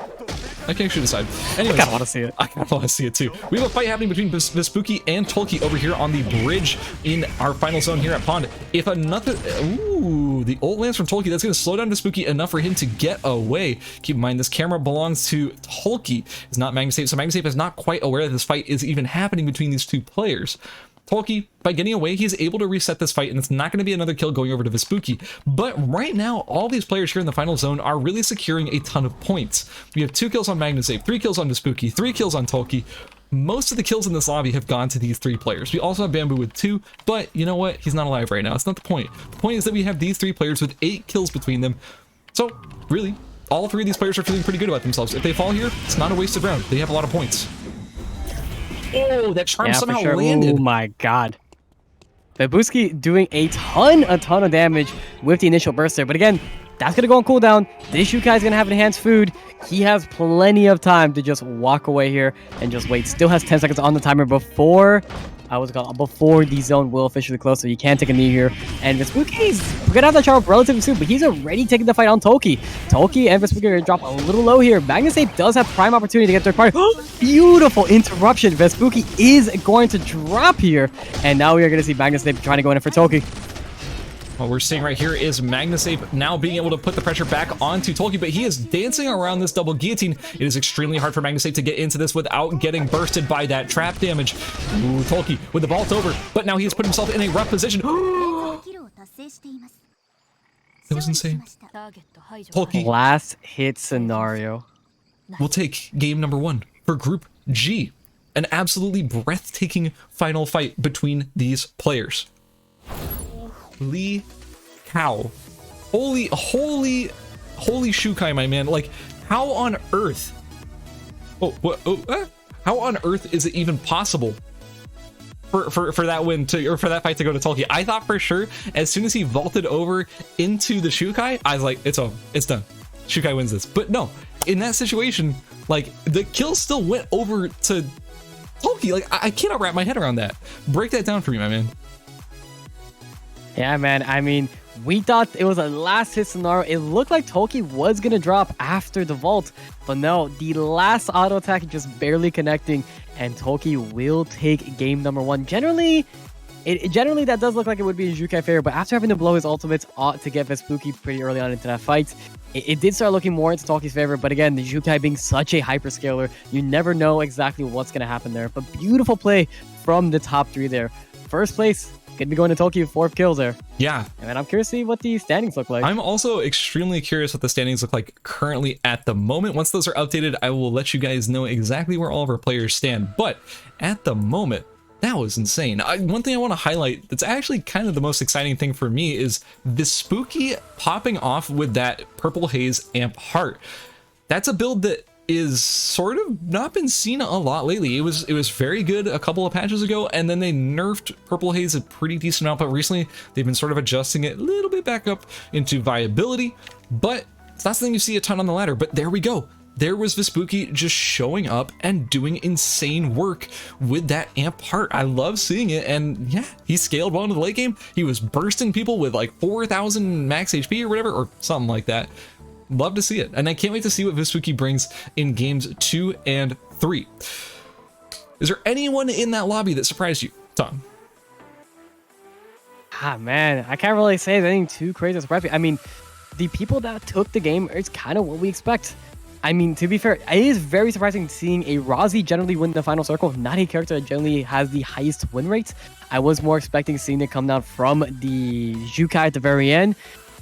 I can actually decide. Anyways, I kind of want to see it. I kind of want to see it too. We have a fight happening between Spooky and Tolki over here on the bridge in our final zone here at Pond. If another... Ooh, the ult lands from Tolki. That's going to slow down Spooky enough for him to get away. Keep in mind, this camera belongs to Tolki. It's not Magnus Ape. So Magnus Ape is not quite aware that this fight is even happening between these two players. Tolki, by getting away, he's able to reset this fight, and it's not going to be another kill going over to Vespucci. But right now, all these players here in the final zone are really securing a ton of points. We have 2 kills on Magnus Ape, 3 kills on Vespucci, 3 kills on Tolki. Most of the kills in this lobby have gone to these 3 players. We also have Bamboo with 2, but you know what? He's not alive right now. It's not the point. The point is that we have these 3 players with 8 kills between them. So, really, all 3 of these players are feeling pretty good about themselves. If they fall here, it's not a wasted round. They have a lot of points. Oh, that charm somehow landed. Oh my god. Babuski doing a ton of damage with the initial burst there. But again, that's going to go on cooldown. This Shukai is going to have enhanced food. He has plenty of time to just walk away here and just wait. Still has 10 seconds on the timer before the zone will officially close, so you can take a knee here. And Vespucci's gonna have that charm up relatively soon, but he's already taking the fight on Tolki. Tolki and Vespucci are gonna drop a little low here. Magnus Ape does have prime opportunity to get third party. Beautiful interruption. Vespucci is going to drop here, and now we are gonna see Magnus Ape trying to go in for Tolki. What we're seeing right here is Magnus Ape now being able to put the pressure back onto Tolki, but he is dancing around this double guillotine. It is extremely hard for Magnus Ape to get into this without getting bursted by that trap damage. Ooh, Tolki with the vault over, but now he has put himself in a rough position. That was insane. Tolki Last hit scenario. will take game number 1 for Group G. An absolutely breathtaking final fight between these players. Lee Cow Holy Shukai, my man. Like, how on earth? How on earth is it even possible for that win to, or for that fight to go to Tolkien? I thought for sure as soon as he vaulted over into the Shukai, I was like, it's over, it's done. Shukai wins this. But no, in that situation, like, the kill still went over to Tolkien. Like, I cannot wrap my head around that. Break that down for me, my man. Yeah, man. I mean, we thought it was a last hit scenario. It looked like Tolkien was going to drop after the vault, but no, the last auto attack just barely connecting, and Tolkien will take game number 1. Generally, that does look like it would be a Jukai favor, but after having to blow his ultimates to get Vespucci pretty early on into that fight, it did start looking more into Tolkien's favor. But again, the Jukai being such a hyperscaler, you never know exactly what's going to happen there. But beautiful play from the top 3 there. First place could be going to Tolkien, 4 kills there. Yeah. And I'm curious to see what the standings look like. I'm also extremely curious what the standings look like currently at the moment. Once those are updated, I will let you guys know exactly where all of our players stand. But at the moment, that was insane. One thing I want to highlight that's actually kind of the most exciting thing for me is Vespucci popping off with that Purple Haze Amp Heart. That's a build that is sort of not been seen a lot lately. It was very good a couple of patches ago, and then they nerfed Purple Haze a pretty decent amount, but recently they've been sort of adjusting it a little bit back up into viability, but it's not something you see a ton on the ladder. But there we go. There was Vespucci just showing up and doing insane work with that Amp Heart. I love seeing it, and yeah, he scaled well into the late game. He was bursting people with like 4,000 max HP or whatever, or something like that. Love to see it, and I can't wait to see what Vespucci brings in games 2 and 3. Is there anyone in that lobby that surprised you, Tom? Ah, man, I can't really say anything too crazy to surprise me. I mean, the people that took the game, it's kind of what we expect. I mean, to be fair, it is very surprising seeing a Razi generally win the final circle, not a character that generally has the highest win rate. I was more expecting seeing it come down from the Jukai at the very end.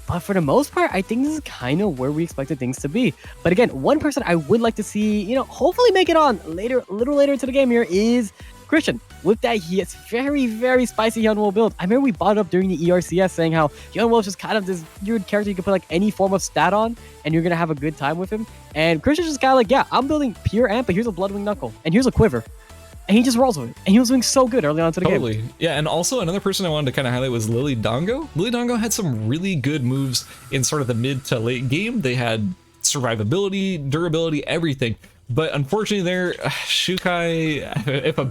But for the most part, I think this is kind of where we expected things to be. But again, one person I would like to see, you know, hopefully make it on later, a little later into the game here is Christian. With that, he has very, very spicy Hyunwoo build. I remember we brought it up during the ERCS saying how Hyunwoo is just kind of this weird character you can put like any form of stat on and you're going to have a good time with him. And Christian's just kind of like, yeah, I'm building pure amp, but here's a Bloodwing Knuckle and here's a Quiver. And he just rolls with it. And he was doing so good early on into the game. Totally. Yeah, and also another person I wanted to kind of highlight was Lily Dongo. Lily Dongo had some really good moves in sort of the mid to late game. They had survivability, durability, everything. But unfortunately there, Shukai, if a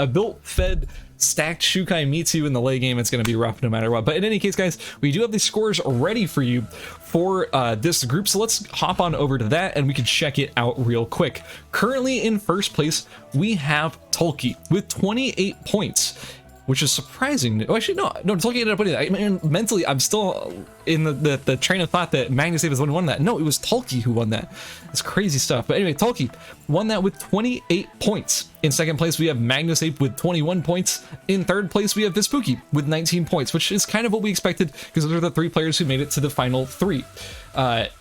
built fed stacked Shukai meets you in the late game, it's going to be rough no matter what. But in any case, guys, we do have the scores ready for you for this group, so let's hop on over to that and we can check it out real quick. Currently in first place, we have Tolkien with 28 points, which is surprising. Oh, actually, no, Tolkien ended up winning that. I mean, mentally, I'm still in the train of thought that Magnus Ape is the one who won that. No, it was Tolkien who won that. It's crazy stuff. But anyway, Tolkien won that with 28 points. In second place, we have Magnus Ape with 21 points. In third place, we have Vespucci with 19 points, which is kind of what we expected because those are the 3 players who made it to the final 3.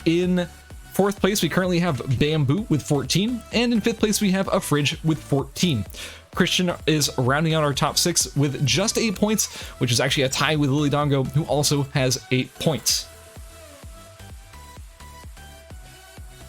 In fourth place, we currently have Bamboo with 14. And in fifth place, we have A Fridge with 14. Christian is rounding out our top 6 with just 8 points, which is actually a tie with Lily Dongo, who also has 8 points.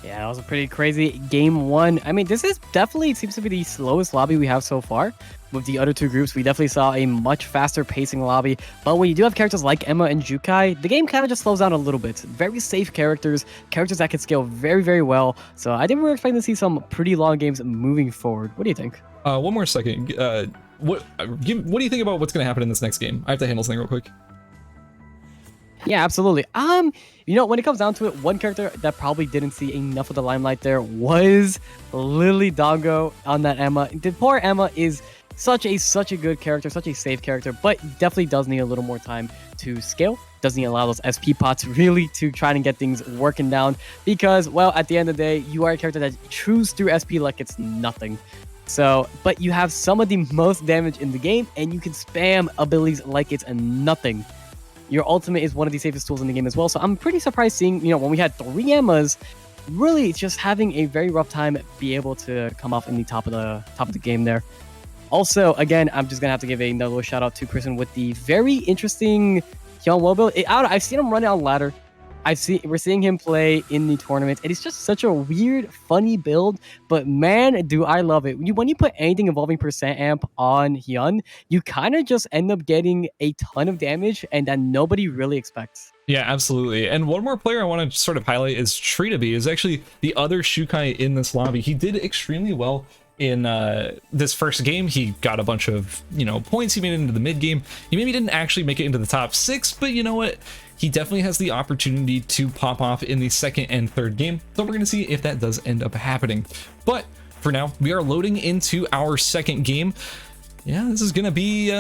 Yeah, that was a pretty crazy game 1. I mean, this is definitely seems to be the slowest lobby we have so far. With the other 2 groups, we definitely saw a much faster pacing lobby. But when you do have characters like Emma and Jukai, the game kind of just slows down a little bit. Very safe characters that can scale very, very well. So I think we're expecting to see some pretty long games moving forward. What do you think? One more second. What do you think about what's going to happen in this next game? I have to handle something real quick. Yeah, absolutely. You know, when it comes down to it, one character that probably didn't see enough of the limelight there was Lily Dongo on that Emma. The poor Emma is such a good character, such a safe character, but definitely does need a little more time to scale. Doesn't allow those SP pots really to try and get things working down because, well, at the end of the day, you are a character that chews through SP like it's nothing. So, but you have some of the most damage in the game and you can spam abilities like it's nothing. Your ultimate is one of the safest tools in the game as well. So I'm pretty surprised seeing, you know, when we had 3 Emmas, really just having a very rough time be able to come off in the top of the game there. Also, again, I'm just gonna have to give another shout out to Kristen with the very interesting Hyun Wo build. I don't know, I've seen him run it on ladder. We're seeing him play in the tournament, and it's just such a weird, funny build. But man, do I love it! When you put anything involving percent amp on Hyun, you kind of just end up getting a ton of damage, and that nobody really expects. Yeah, absolutely. And one more player I want to sort of highlight is Tritaby, is actually the other Shukai in this lobby. He did extremely well in this first game. He got a bunch of, points. He made it into the mid game. He maybe didn't actually make it into the top 6, but you know what? He definitely has the opportunity to pop off in the second and third game. So we're going to see if that does end up happening. But for now, we are loading into our second game. Yeah, this is gonna be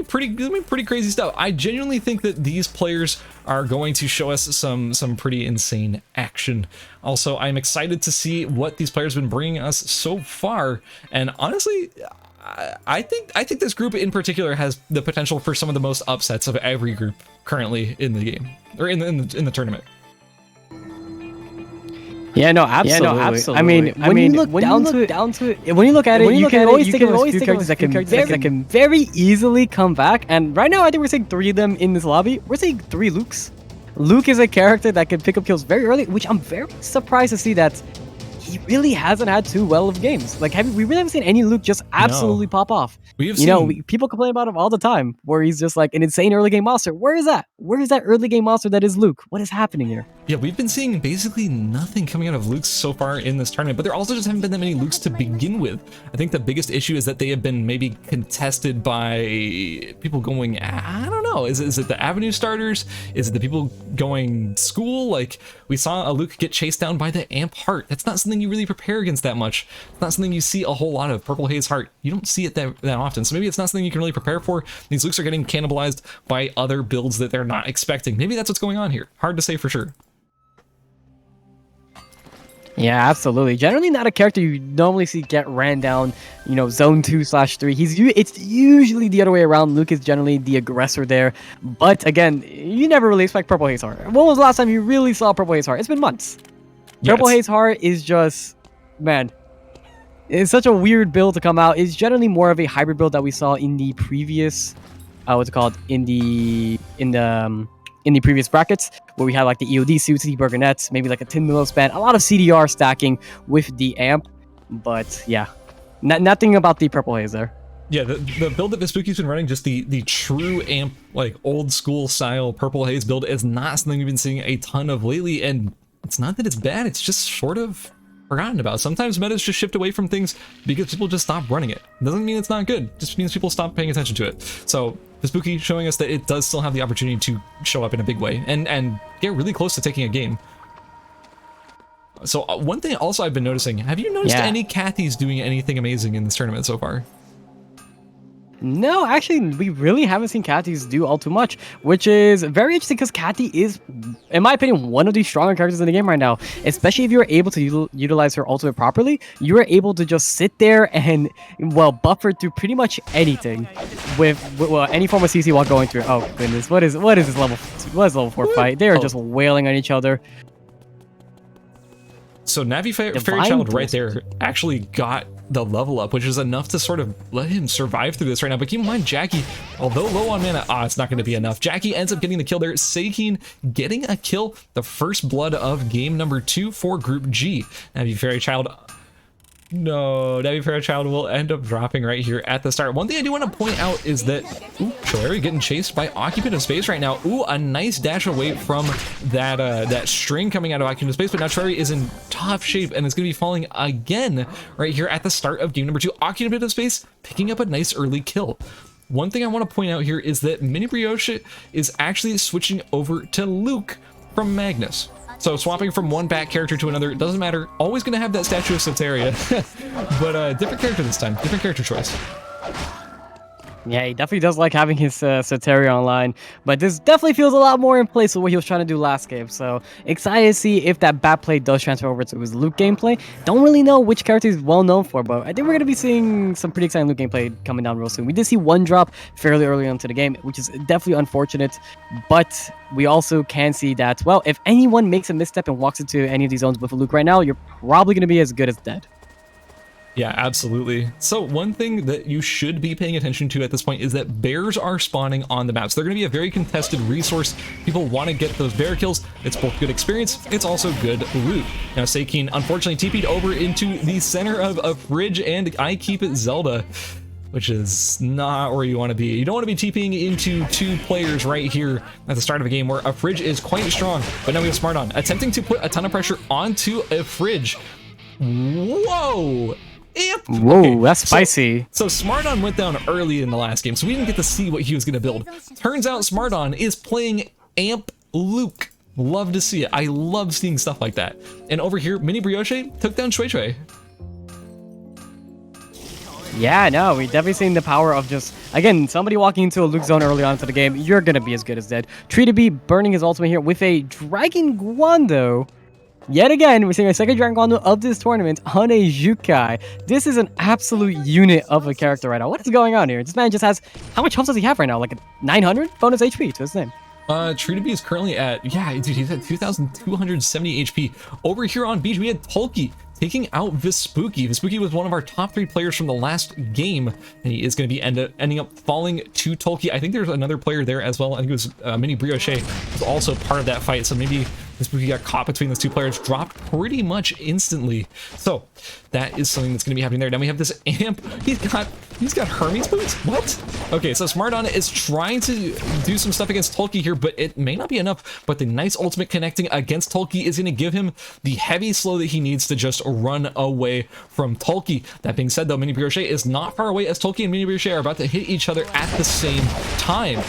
pretty crazy stuff. I genuinely think that these players are going to show us some pretty insane action. Also, I'm excited to see what these players have been bringing us so far. And honestly, I think this group in particular has the potential for some of the most upsets of every group currently in the game or in the tournament. Yeah, no, absolutely. I mean, when you look down to it, when you look at it, you can always think of a few characters that can very easily come back. And right now, I think we're seeing 3 of them in this lobby. We're seeing 3 Lukes. Luke is a character that can pick up kills very early, which I'm very surprised to see that he really hasn't had too well of games. Like, we really haven't seen any Luke just absolutely pop off. People complain about him all the time, where he's just like an insane early game monster. Where is that? Where is that early game monster that is Luke? What is happening here? Yeah, we've been seeing basically nothing coming out of Lukes so far in this tournament, but there also just haven't been that many Lukes to begin with. I think the biggest issue is that they have been maybe contested by people going, I don't know, is it the Avenue starters? Is it the people going school? Like, we saw a Luke get chased down by the Amp Heart. That's not something you really prepare against that much. It's not something you see a whole lot of. Purple Haze Heart, you don't see it that often, so maybe it's not something you can really prepare for. These Lukes are getting cannibalized by other builds that they're not expecting. Maybe that's what's going on here. Hard to say for sure. Yeah, absolutely. Generally not a character you normally see get ran down, zone 2/3. It's usually the other way around. Luke is generally the aggressor there. But again, you never really expect Purple Haze Heart. When was the last time you really saw Purple Haze Heart? It's been months. Yes. Purple Haze Heart is just, man, it's such a weird build to come out. It's generally more of a hybrid build that we saw in the previous, in the previous brackets, where we had like the EOD suits, the Burgonets, maybe like a Tin Willow span, a lot of CDR stacking with the amp. But yeah, nothing about the Purple Haze there. Yeah, the build that Vespucci's been running, just the true amp, like old school style Purple Haze build, is not something we've been seeing a ton of lately. And it's not that it's bad, it's just sort of forgotten about. Sometimes metas just shift away from things because people just stop running it. Doesn't mean it's not good, it just means people stop paying attention to it. So Vespucci showing us that it does still have the opportunity to show up in a big way and get really close to taking a game. So one thing also I've been noticing, have you noticed any Cathys doing anything amazing in this tournament so far? No, actually, we really haven't seen Cathys do all too much, which is very interesting because Cathy is, in my opinion, one of the stronger characters in the game right now. Especially if you're able to utilize her ultimate properly, you are able to just sit there and, buffer through pretty much anything with any form of CC while going through. Oh goodness, what is this level 4 fight? They are just wailing on each other. So Navi Fairychild right there actually got the level up, which is enough to sort of let him survive through this right now. But keep in mind, Jackie, although low on mana, it's not going to be enough. Jackie ends up getting the kill there. Seikeen getting a kill, the first blood of game number 2 for Group G. Navi Fairychild. No, Navi Fairychild will end up dropping right here at the start. One thing I do want to point out is that Choeri getting chased by Occupant of Space right now. A nice dash away from that string coming out of Occupant of Space, but now Choeri is in tough shape and it's going to be falling again right here at the start of game number 2. Occupant of Space picking up a nice early kill. One thing I want to point out here is that Mini Brioche is actually switching over to Luke from Magnus. So swapping from one back character to another, it doesn't matter. Always going to have that statue of Soteria, but different character this time, different character choice. Yeah, he definitely does like having his Soteria online, but this definitely feels a lot more in place with what he was trying to do last game. So excited to see if that bat play does transfer over to his Luke gameplay. Don't really know which character he's well known for, but I think we're going to be seeing some pretty exciting Luke gameplay coming down real soon. We did see one drop fairly early into the game, which is definitely unfortunate, but we also can see that, if anyone makes a misstep and walks into any of these zones with a Luke right now, you're probably going to be as good as dead. Yeah, absolutely. So one thing that you should be paying attention to at this point is that bears are spawning on the map. So they're going to be a very contested resource. People want to get those bear kills. It's both good experience. It's also good loot. Now, Seikeen unfortunately TP'd over into the center of a fridge, and I keep it Zelda, which is not where you want to be. You don't want to be TPing into two players right here at the start of a game where a fridge is quite strong. But now we have Smart-On attempting to put a ton of pressure onto a fridge. Whoa! Whoa, okay, that's spicy. So Smart-On went down early in the last game, so we didn't get to see what he was going to build. Turns out Smart-On is playing Amp Luke. Love to see it. I love seeing stuff like that. And over here, Mini Brioche took down Shui Shui. Yeah, no, we definitely seen the power of just, again, somebody walking into a Luke zone early on into the game, you're going to be as good as dead. Tree to be burning his ultimate here with a Dragon Guando. Yet again, we're seeing a second Dragon Guando of this tournament on a Jukai. This is an absolute unit of a character right now. What is going on here? This man just has, how much health does he have right now? Like 900 bonus HP to his name. Tree to be is currently at, yeah, dude, he's at 2,270 HP. Over here on beach, we had Tolki taking out Vespucci. Vespucci was one of our top 3 players from the last game, and he is going to be ending up falling to Tolki. I think there's another player there as well. I think it was Mini Brioche was also part of that fight, so maybe Vespucci got caught between those two players, dropped pretty much instantly. So that is something that's going to be happening there. Now we have this Amp. He's got Hermes boots. What? Okay, so Smart-On is trying to do some stuff against Tolki here, but it may not be enough. But the nice ultimate connecting against Tolki is going to give him the heavy slow that he needs to just run away from Tolki. That being said, though, Mini Brioche is not far away, as Tolki and Mini Brioche are about to hit each other at the same time.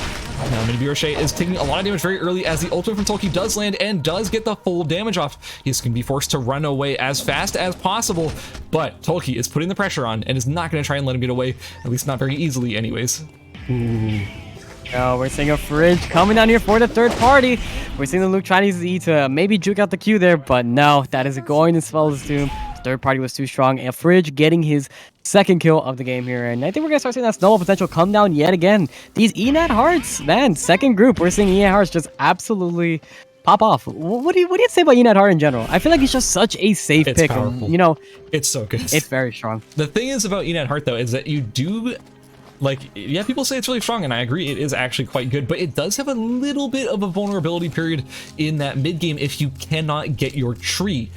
Now, Mini Brioche is taking a lot of damage very early as the ultimate from Tolki does land and does get the full damage off. He's going to be forced to run away as fast as possible, but Tolki is putting the pressure on and is not going to try and let him get away, at least not very easily anyways. Ooh. Oh, we're seeing a fridge coming down here for the third party. We're seeing the Luke trying to maybe juke out the Q there, but no, that is going to spell his doom. The third party was too strong. And Fridge getting his second kill of the game here, and I think we're gonna start seeing that snowball potential come down yet again. These ENAT Hearts, man, second group, we're seeing ENAT Hearts just absolutely pop off. What do you say about ENAT Heart in general? I feel like he's just such a safe pick. Powerful. You know, it's so good. It's very strong. The thing is about ENAT Heart though is that you do, like, yeah, people say it's really strong, and I agree, it is actually quite good, but it does have a little bit of a vulnerability period in that mid game if you cannot get your tree.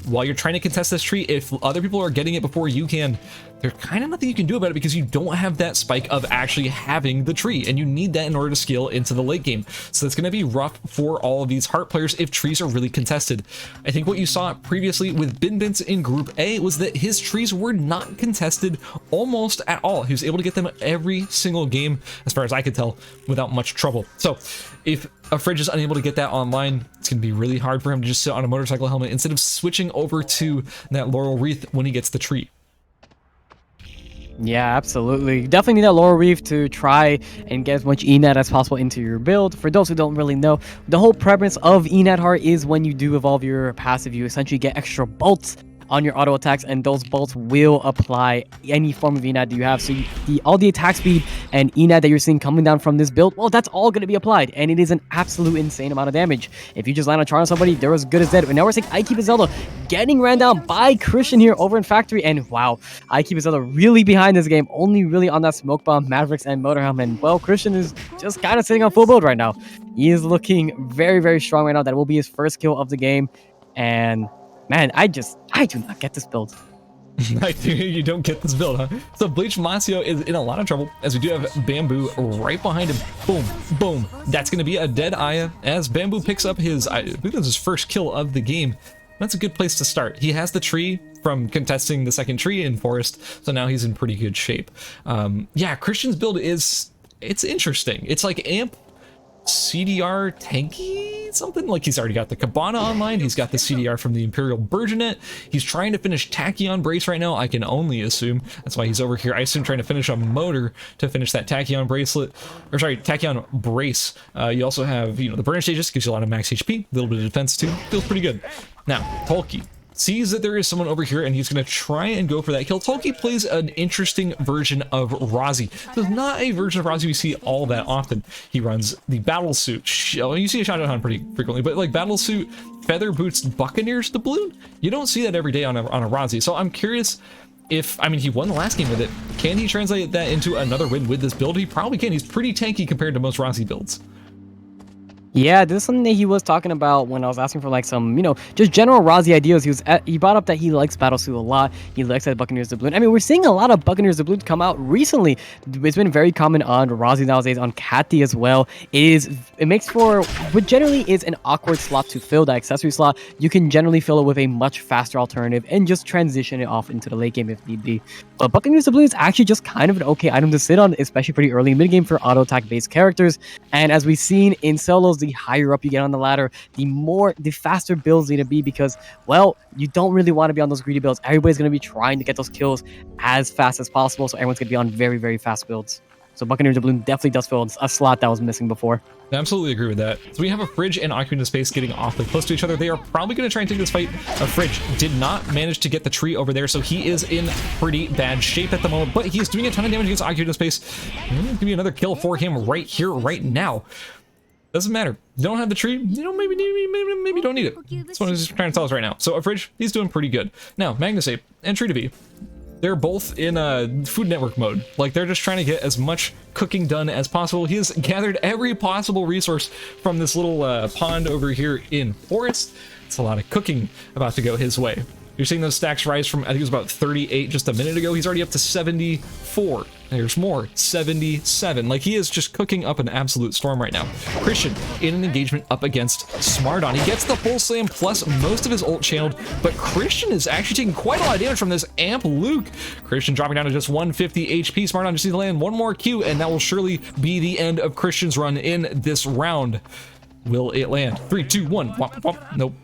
While you're trying to contest this tree, if other people are getting it before you can, there's kind of nothing you can do about it because you don't have that spike of actually having the tree, and you need that in order to scale into the late game. So it's going to be rough for all of these Heart players if trees are really contested. I think what you saw previously with Binbins in Group A was that his trees were not contested almost at all. He was able to get them every single game, as far as I could tell, without much trouble. So if a Fridge is unable to get that online, it's going to be really hard for him to just sit on a motorcycle helmet instead of switching over to that Laurel Wreath when he gets the tree. Yeah, absolutely. You definitely need that Laurel Wreath to try and get as much ENAT as possible into your build. For those who don't really know, the whole premise of ENAT Heart is when you do evolve your passive, you essentially get extra bolts on your auto attacks, and those bolts will apply any form of ENAT that you have. So all the attack speed and ENAT that you're seeing coming down from this build, well, that's all going to be applied, and it is an absolute insane amount of damage. If you just land a charge on somebody, they're as good as dead. And now we're seeing Ikeep Zelda getting ran down by Christian here over in Factory, and wow, Ikeep Zelda really behind this game, only really on that Smoke Bomb, Mavericks, and Motorhelm, and well, Christian is just kind of sitting on full build right now. He is looking very, very strong right now. That will be his first kill of the game, and man, I do not get this build. You don't get this build, huh? So Bleach Masio is in a lot of trouble, as we do have Bamboo right behind him. Boom, boom. That's going to be a dead Aya, as Bamboo picks up his, I believe that's his first kill of the game. That's a good place to start. He has the tree from contesting the second tree in Forest, so now he's in pretty good shape. Yeah, Christian's build it's interesting. It's like Amp CDR tanky something. Like, he's already got the Cabana online, he's got the CDR from the Imperial Burgeonet, he's trying to finish Tachyon Brace right now, I can only assume. That's why he's over here, I assume, trying to finish a motor to finish that Tachyon bracelet, or sorry, Tachyon brace. You also have, you know, the burn stages, gives you a lot of max HP, a little bit of defense too, feels pretty good. Now, Tolki sees that there is someone over here, and he's going to try and go for that kill. Tolki plays an interesting version of Razi. This is not a version of Razi we see all that often. He runs the battle suit. You see a Shadow Hound pretty frequently, but like battle suit, feather boots, Buccaneers doubloon, you don't see that every day on a Razi. So I'm curious I mean, he won the last game with it. Can he translate that into another win with this build? He probably can. He's pretty tanky compared to most Rossi builds. Yeah, this is something that he was talking about when I was asking for like some, just general Rozzy ideas. He brought up that he likes Battlesuit a lot. He likes that Buccaneers Doubloon. I mean, we're seeing a lot of Buccaneers Doubloons come out recently. It's been very common on Rozzy nowadays, on Cathy as well. It makes for what generally is an awkward slot to fill, that accessory slot. You can generally fill it with a much faster alternative and just transition it off into the late game if need be. But Buccaneers Doubloon is actually just kind of an okay item to sit on, especially pretty early mid game for auto attack based characters. And as we've seen in solos, the higher up you get on the ladder, the faster builds need to be, because, well, you don't really want to be on those greedy builds. Everybody's going to be trying to get those kills as fast as possible, so everyone's going to be on very, very fast builds. So Buccaneers Doubloon definitely does fill a slot that was missing before. I absolutely agree with that. So we have a Fridge and Occupant of Space getting awfully close to each other. They are probably going to try and take this fight. A Fridge did not manage to get the tree over there, so he is in pretty bad shape at the moment, but he's doing a ton of damage against Occupant of Space. Give me another kill for him right here, right now. Doesn't matter. You don't have the tree, maybe you don't need it. That's what he's trying to tell us right now. So a Fridge, he's doing pretty good. Now, Magnus Ape and Tree to V, they're both in Food Network mode. Like, they're just trying to get as much cooking done as possible. He has gathered every possible resource from this little pond over here in Forest. It's a lot of cooking about to go his way. You're seeing those stacks rise from, I think it was about 38 just a minute ago. He's already up to 74. There's more, 77. Like, he is just cooking up an absolute storm right now. Christian in an engagement up against Smardon. He gets the full slam plus most of his ult channeled, but Christian is actually taking quite a lot of damage from this Amp Luke. Christian dropping down to just 150 HP. Smardon just needs to land one more Q, and that will surely be the end of Christian's run in this round. Will it land? 3, 2, 1. Wop, wop. Nope.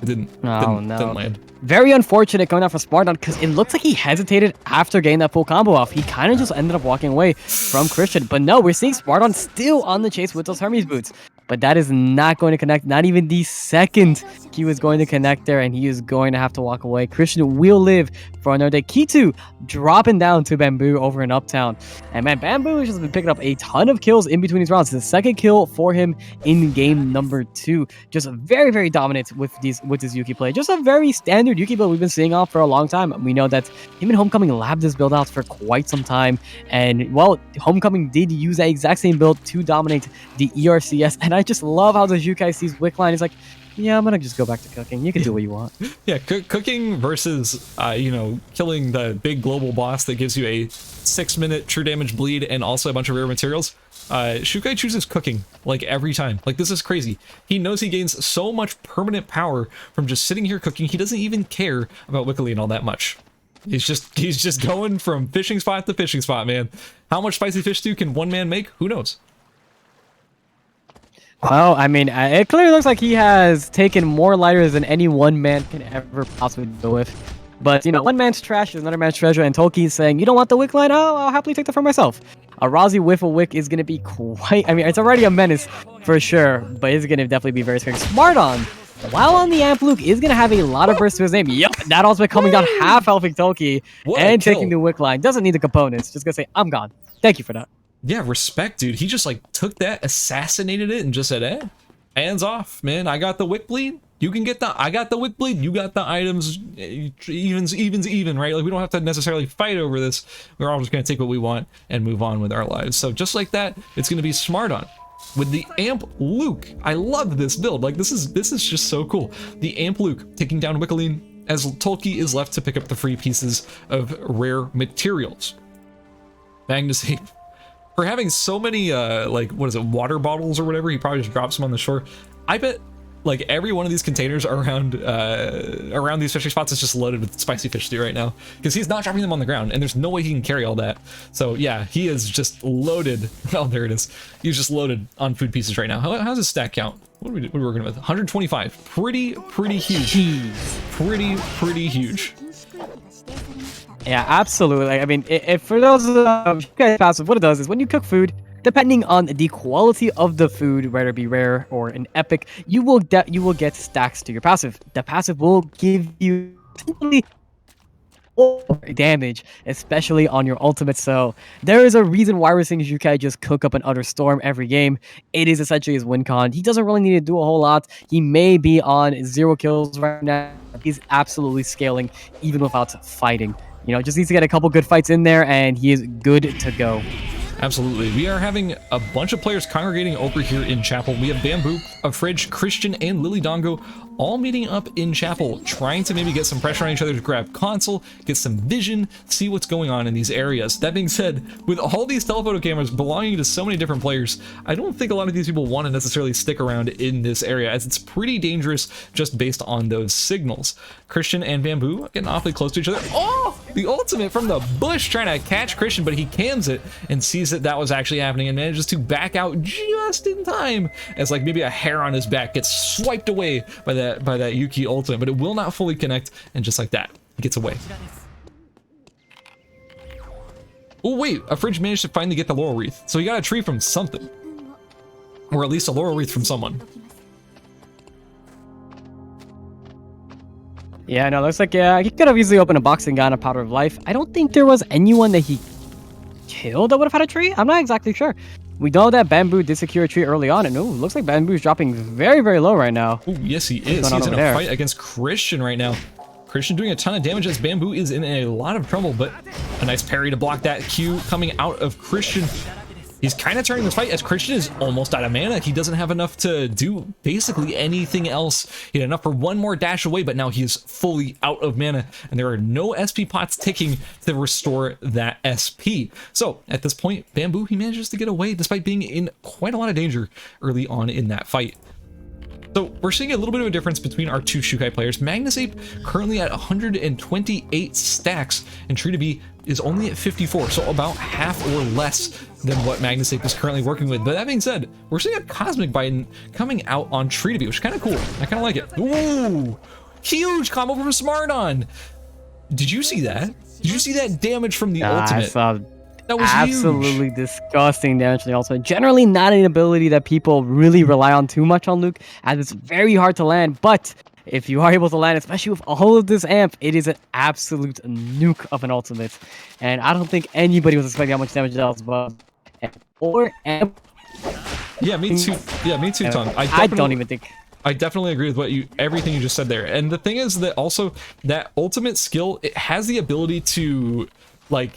It didn't. Oh, Didn't land. Very unfortunate going out for Smardon, because it looks like he hesitated after getting that full combo off. He kind of just ended up walking away from Christian. But no, we're seeing Smardon still on the chase with those Hermes boots. But that is not going to connect. Not even the second he was going to connect there, and he is going to have to walk away. Christian will live for another day. Kitu dropping down to Bamboo over in Uptown. And man, Bamboo has just been picking up a ton of kills in between these rounds. The second kill for him in game number 2. Just very, very dominant with his Yuki play. Just a very standard Yuki build we've been seeing off for a long time. We know that him and Homecoming labbed this build out for quite some time. And, well, Homecoming did use that exact same build to dominate the ERCS. And I just love how the Jukai sees Wick line. He's like, yeah, I'm gonna just go back to cooking. You can do what you want. Yeah, cooking versus, killing the big global boss that gives you a 6-minute true damage bleed and also a bunch of rare materials. Shukai chooses cooking, like, every time. Like, this is crazy. He knows he gains so much permanent power from just sitting here cooking. He doesn't even care about Wickeline all that much. He's just going from fishing spot to fishing spot, man. How much spicy fish stew can one man make? Who knows? Well, I mean, it clearly looks like he has taken more lighters than any one man can ever possibly deal with. But, one man's trash is another man's treasure, and Tolkien's saying, you don't want the Wick line? Oh, I'll happily take that for myself. A Rozzy with a Wick is going to be quite... I mean, it's already a menace for sure, but it's going to definitely be very scary. Smardon, while on the Amp Luke, is going to have a lot of burst to his name. Yup, that also coming down half-healthing Tolkien and taking the Wick line. Doesn't need the components. Just going to say, I'm gone. Thank you for that. Yeah, respect, dude. He just, took that, assassinated it, and just said, hands off, man. I got the Wick bleed. You can get I got the Wick bleed. You got the items. Even, right? Like, we don't have to necessarily fight over this. We're all just going to take what we want and move on with our lives. So just like that, it's going to be Smardon with the Amp Luke. I love this build. Like, this is just so cool. The Amp Luke taking down Wickeline as Tolkien is left to pick up the free pieces of rare materials. Magnus Ape, for having so many, water bottles or whatever, he probably just drops them on the shore. I bet, every one of these containers around these fishing spots is just loaded with spicy fish stew right now, because he's not dropping them on the ground, and there's no way he can carry all that. So yeah, he is just loaded. Oh, there it is. He's just loaded on food pieces right now. How's his stack count? What are we working with? 125. Pretty huge. Jeez. Pretty huge. Yeah, absolutely. I mean, if for those of you guys passive, what it does is when you cook food, depending on the quality of the food, whether it be rare or an epic, you will get stacks to your passive. The passive will give you damage, especially on your ultimate. So there is a reason why we're seeing Jukai just cook up an utter storm every game. It is essentially his win con. He doesn't really need to do a whole lot. He may be on 0 kills right now. He's absolutely scaling even without fighting. just needs to get a couple good fights in there, and he is good to go. Absolutely. We are having a bunch of players congregating over here in Chapel. We have Bamboo, Fridge, Christian, and Lily Dongo all meeting up in Chapel, trying to maybe get some pressure on each other to grab console, get some vision, see what's going on in these areas. That being said, with all these telephoto cameras belonging to so many different players, I don't think a lot of these people want to necessarily stick around in this area, as it's pretty dangerous just based on those signals. Christian and Bamboo getting awfully close to each other. Oh, the ultimate from the bush trying to catch Christian, but he cams it and sees that was actually happening and manages to back out just in time, as like maybe a hair on his back gets swiped away by that Yuki ultimate, but it will not fully connect, and just like that, he gets away. Oh wait, a Fridge managed to finally get the laurel wreath, so he got a tree from something, or at least a laurel wreath from someone. Yeah, no, looks like he could have easily opened a box and gotten a powder of life. I don't think there was anyone that he killed that would have had a tree. I'm not exactly sure. We know that Bamboo did secure a tree early on, and looks like Bamboo's dropping very, very low right now. Oh, yes, he is. He's in a fight against Christian right now. Christian doing a ton of damage as Bamboo is in a lot of trouble, but a nice parry to block that Q coming out of Christian. He's kind of turning this fight as Christian is almost out of mana. He doesn't have enough to do basically anything else. He had enough for one more dash away, but now he's fully out of mana, and there are no SP pots ticking to restore that SP. So at this point, Bamboo, he manages to get away despite being in quite a lot of danger early on in that fight. So we're seeing a little bit of a difference between our two Shukai players. Magnus Ape currently at 128 stacks, and Tree to Be is only at 54, so about half or less than what Magnus Ape is currently working with. But that being said, we're seeing a Cosmic Biden coming out on Tree to Be, which is kind of cool. I kind of like it. Ooh, huge combo from Smarton. Did you see that? Did you see that damage from the ultimate? I saw. That was absolutely huge. Disgusting damage to the ultimate. Generally not an ability that people really rely on too much on Luke, as it's very hard to land, but if you are able to land, especially with all of this amp, it is an absolute nuke of an ultimate. And I don't think anybody was expecting how much damage that was above. Or amp. Yeah, me too. Yeah, me too, Tom. I don't even think. I definitely agree with everything you just said there. And the thing is that also that ultimate skill, it has the ability to like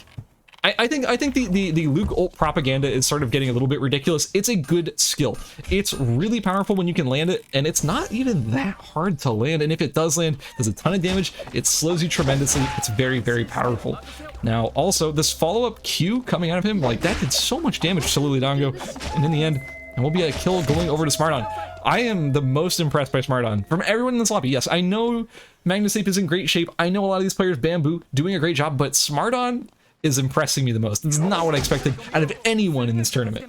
I think the Luke ult propaganda is sort of getting a little bit ridiculous. It's a good skill. It's really powerful when you can land it, and it's not even that hard to land. And if it does land, it does a ton of damage. It slows you tremendously. It's very, very powerful. Now, also, this follow-up Q coming out of him, like, that did so much damage to Lily Dongo. And in the end, and will be a kill going over to Smarton. I am the most impressed by Smarton. From everyone in this lobby, yes, I know Magnus Ape is in great shape. I know a lot of these players, Bamboo, doing a great job, but Smarton is impressing me the most. It's not what I expected out of anyone in this tournament.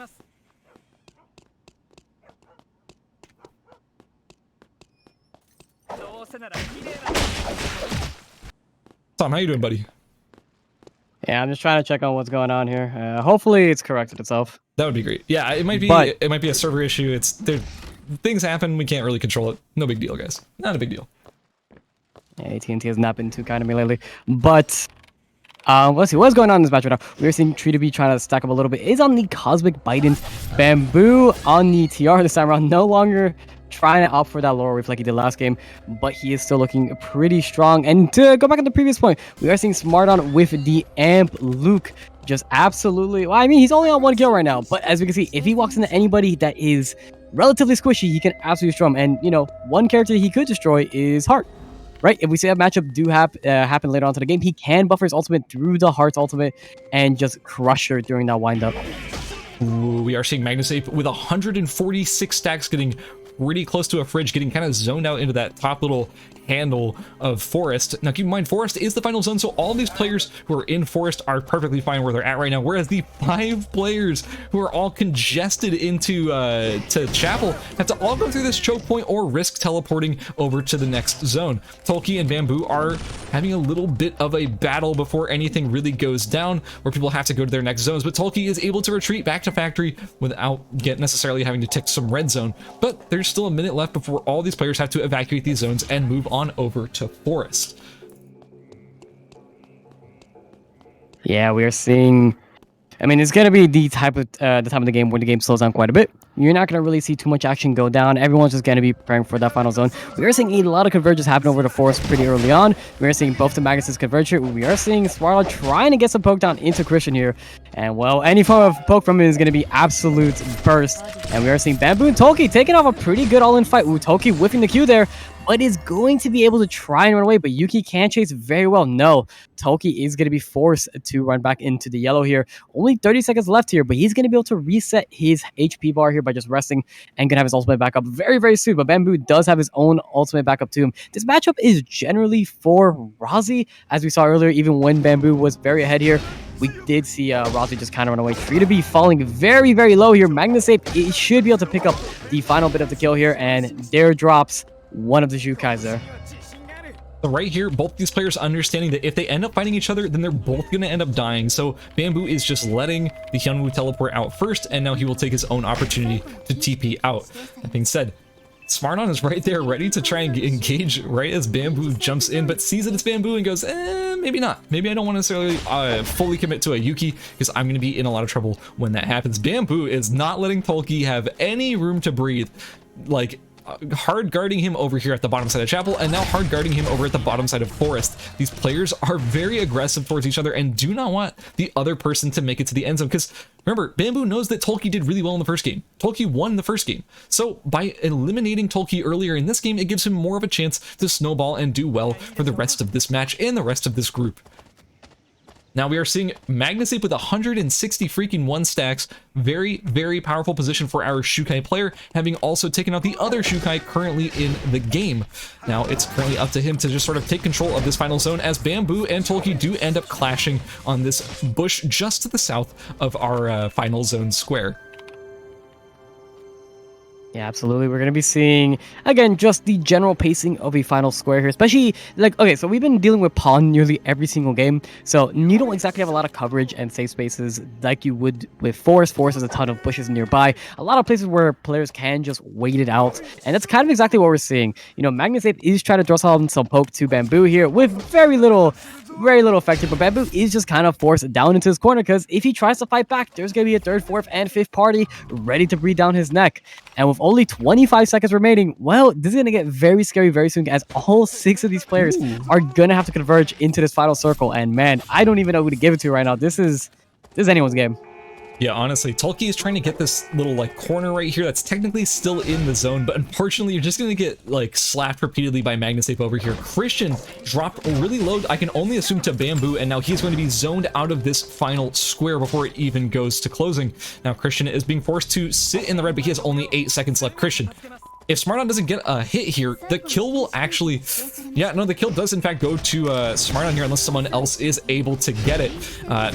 Tom, how you doing, buddy? Yeah, I'm just trying to check on what's going on here. Hopefully it's corrected itself. That would be great. Yeah, it might be a server issue. It's things happen, we can't really control it. No big deal, guys. Not a big deal. Yeah, AT&T has not been too kind to me lately. But let's see what's going on in this match right now. We're seeing Tree to Be trying to stack up a little bit. Is on the Cosmic Biden. Bamboo on the TR this time around. No longer trying to opt for that laurel wreath like he did last game, but he is still looking pretty strong. And to go back on the previous point, we are seeing Smarton with the amp Luke. Just absolutely, well, I mean, he's only on 1 kill right now, but as we can see, if he walks into anybody that is relatively squishy, he can absolutely destroy him. And, you know, one character he could destroy is Heart. Right, if we see a matchup do happen later on to the game, he can buffer his ultimate through the Heart's ultimate and just crush her during that windup. Ooh, we are seeing Magnus Ape with 146 stacks getting pretty close to a Fridge, getting kind of zoned out into that top little handle of Forest. Now keep in mind, Forest is the final zone, so all these players who are in Forest are perfectly fine where they're at right now, whereas the 5 players who are all congested into to Chapel have to all go through this choke point or risk teleporting over to the next zone. Tolkien and Bamboo are having a little bit of a battle before anything really goes down, where people have to go to their next zones, but Tolkien is able to retreat back to Factory without necessarily having to tick some red zone. But there's still a minute left before all these players have to evacuate these zones and move on over to Forest. Yeah, we are seeing, I mean, it's gonna be the time of the game where the game slows down quite a bit. you're not going to really see too much action go down. Everyone's just going to be preparing for that final zone. We are seeing a lot of convergence happen over the forest pretty early on. We are seeing both the Magnuses converge here. We are seeing Smartlaw trying to get some poke down into Christian here. And, well, any form of poke from him is going to be absolute burst. And we are seeing Bamboo and Tolkien taking off a pretty good all-in fight. Ooh, Tolkien whiffing the Q there, but is going to be able to try and run away. But Yuki can chase very well. No, Tolkien is going to be forced to run back into the yellow here. Only 30 seconds left here, but he's going to be able to reset his HP bar here by just resting and going to have his ultimate back up very, very soon. But Bamboo does have his own ultimate back up to him. This matchup is generally for Rozzy, as we saw earlier, even when Bamboo was very ahead here. We did see Rozzy just kind of run away. Tree to be falling very, very low here. Magnus Ape should be able to pick up the final bit of the kill here, and there drops one of the Xiukais there. So right here, both these players understanding that if they end up fighting each other, then they're both going to end up dying. So Bamboo is just letting the Hyunwoo teleport out first, and now he will take his own opportunity to TP out. That being said, Smartlaw is right there ready to try and engage right as Bamboo jumps in, but sees that it's Bamboo and goes, maybe not. Maybe I don't want to necessarily fully commit to a Yuki, because I'm going to be in a lot of trouble when that happens. Bamboo is not letting Tolkien have any room to breathe. Like, hard guarding him over here at the bottom side of Chapel, and now hard guarding him over at the bottom side of Forest. These players are very aggressive towards each other and do not want the other person to make it to the end zone, because remember, Bamboo knows that Tolkien did really well in the first game. Tolkien won the first game. So by eliminating Tolkien earlier in this game, it gives him more of a chance to snowball and do well for the rest of this match and the rest of this group. Now we are seeing Magnus Ape with 160 freaking 1 stacks. Very, very powerful position for our Xiukai player, having also taken out the other Xiukai currently in the game. Now it's currently up to him to just sort of take control of this final zone, as Bamboo and Tolkien do end up clashing on this bush just to the south of our final zone square. Yeah, absolutely. We're going to be seeing, again, just the general pacing of a final square here, especially, like, okay, so we've been dealing with pawn nearly every single game, so you don't exactly have a lot of coverage and safe spaces like you would with Forest. Forest has a ton of bushes nearby, a lot of places where players can just wait it out, and that's kind of exactly what we're seeing. You know, Magnus Ape is trying to draw some poke to Bamboo here with very little effective, but Bamboo is just kind of forced down into his corner, because if he tries to fight back, there's going to be a third, fourth, and fifth party ready to breathe down his neck. And with only 25 seconds remaining, well, this is going to get very scary very soon, as all 6 of these players are going to have to converge into this final circle. And man, I don't even know who to give it to right now. This is anyone's game. Yeah, honestly, Tolkien is trying to get this little like corner right here that's technically still in the zone, but unfortunately you're just going to get like slapped repeatedly by Magnus Ape over here. Christian dropped really low, I can only assume to Bamboo, and now he's going to be zoned out of this final square before it even goes to closing. Now Christian is being forced to sit in the red, but he has only 8 seconds left. Christian, if Smartlaw doesn't get a hit here, the kill will actually... Yeah, no, the kill does in fact go to Smartlaw here, unless someone else is able to get it.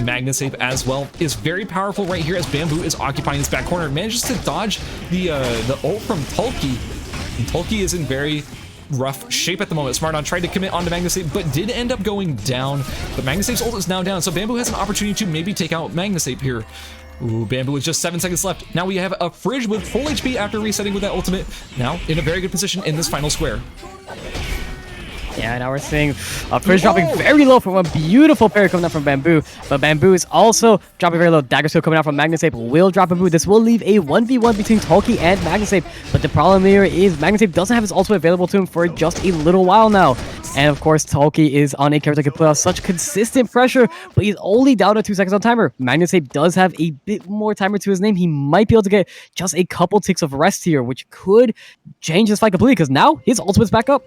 Magnus Ape as well is very powerful right here, as Bamboo is occupying this back corner. Manages to dodge the ult from Tolkien. And Tolkien is in very rough shape at the moment. Smartlaw tried to commit onto Magnus Ape, but did end up going down. But Magnus Ape's ult is now down, so Bamboo has an opportunity to maybe take out Magnus Ape here. Ooh, Bamboo with just 7 seconds left. Now we have a Fridge with full HP after resetting with that ultimate. Now in a very good position in this final square. Yeah, now we're seeing Fridge dropping very low from a beautiful parry coming out from Bamboo. But Bamboo is also dropping very low. Dagger skill coming out from Magnus Ape will drop Bamboo. This will leave a 1v1 between Tolkien and Magnus Ape. But the problem here is Magnus Ape doesn't have his ultimate available to him for just a little while now. And of course, Tolkien is on a character that can put out such consistent pressure, but he's only down to 2 seconds on timer. Magnus Ape does have a bit more timer to his name. He might be able to get just a couple ticks of rest here, which could change this fight completely, because now his ultimate's back up.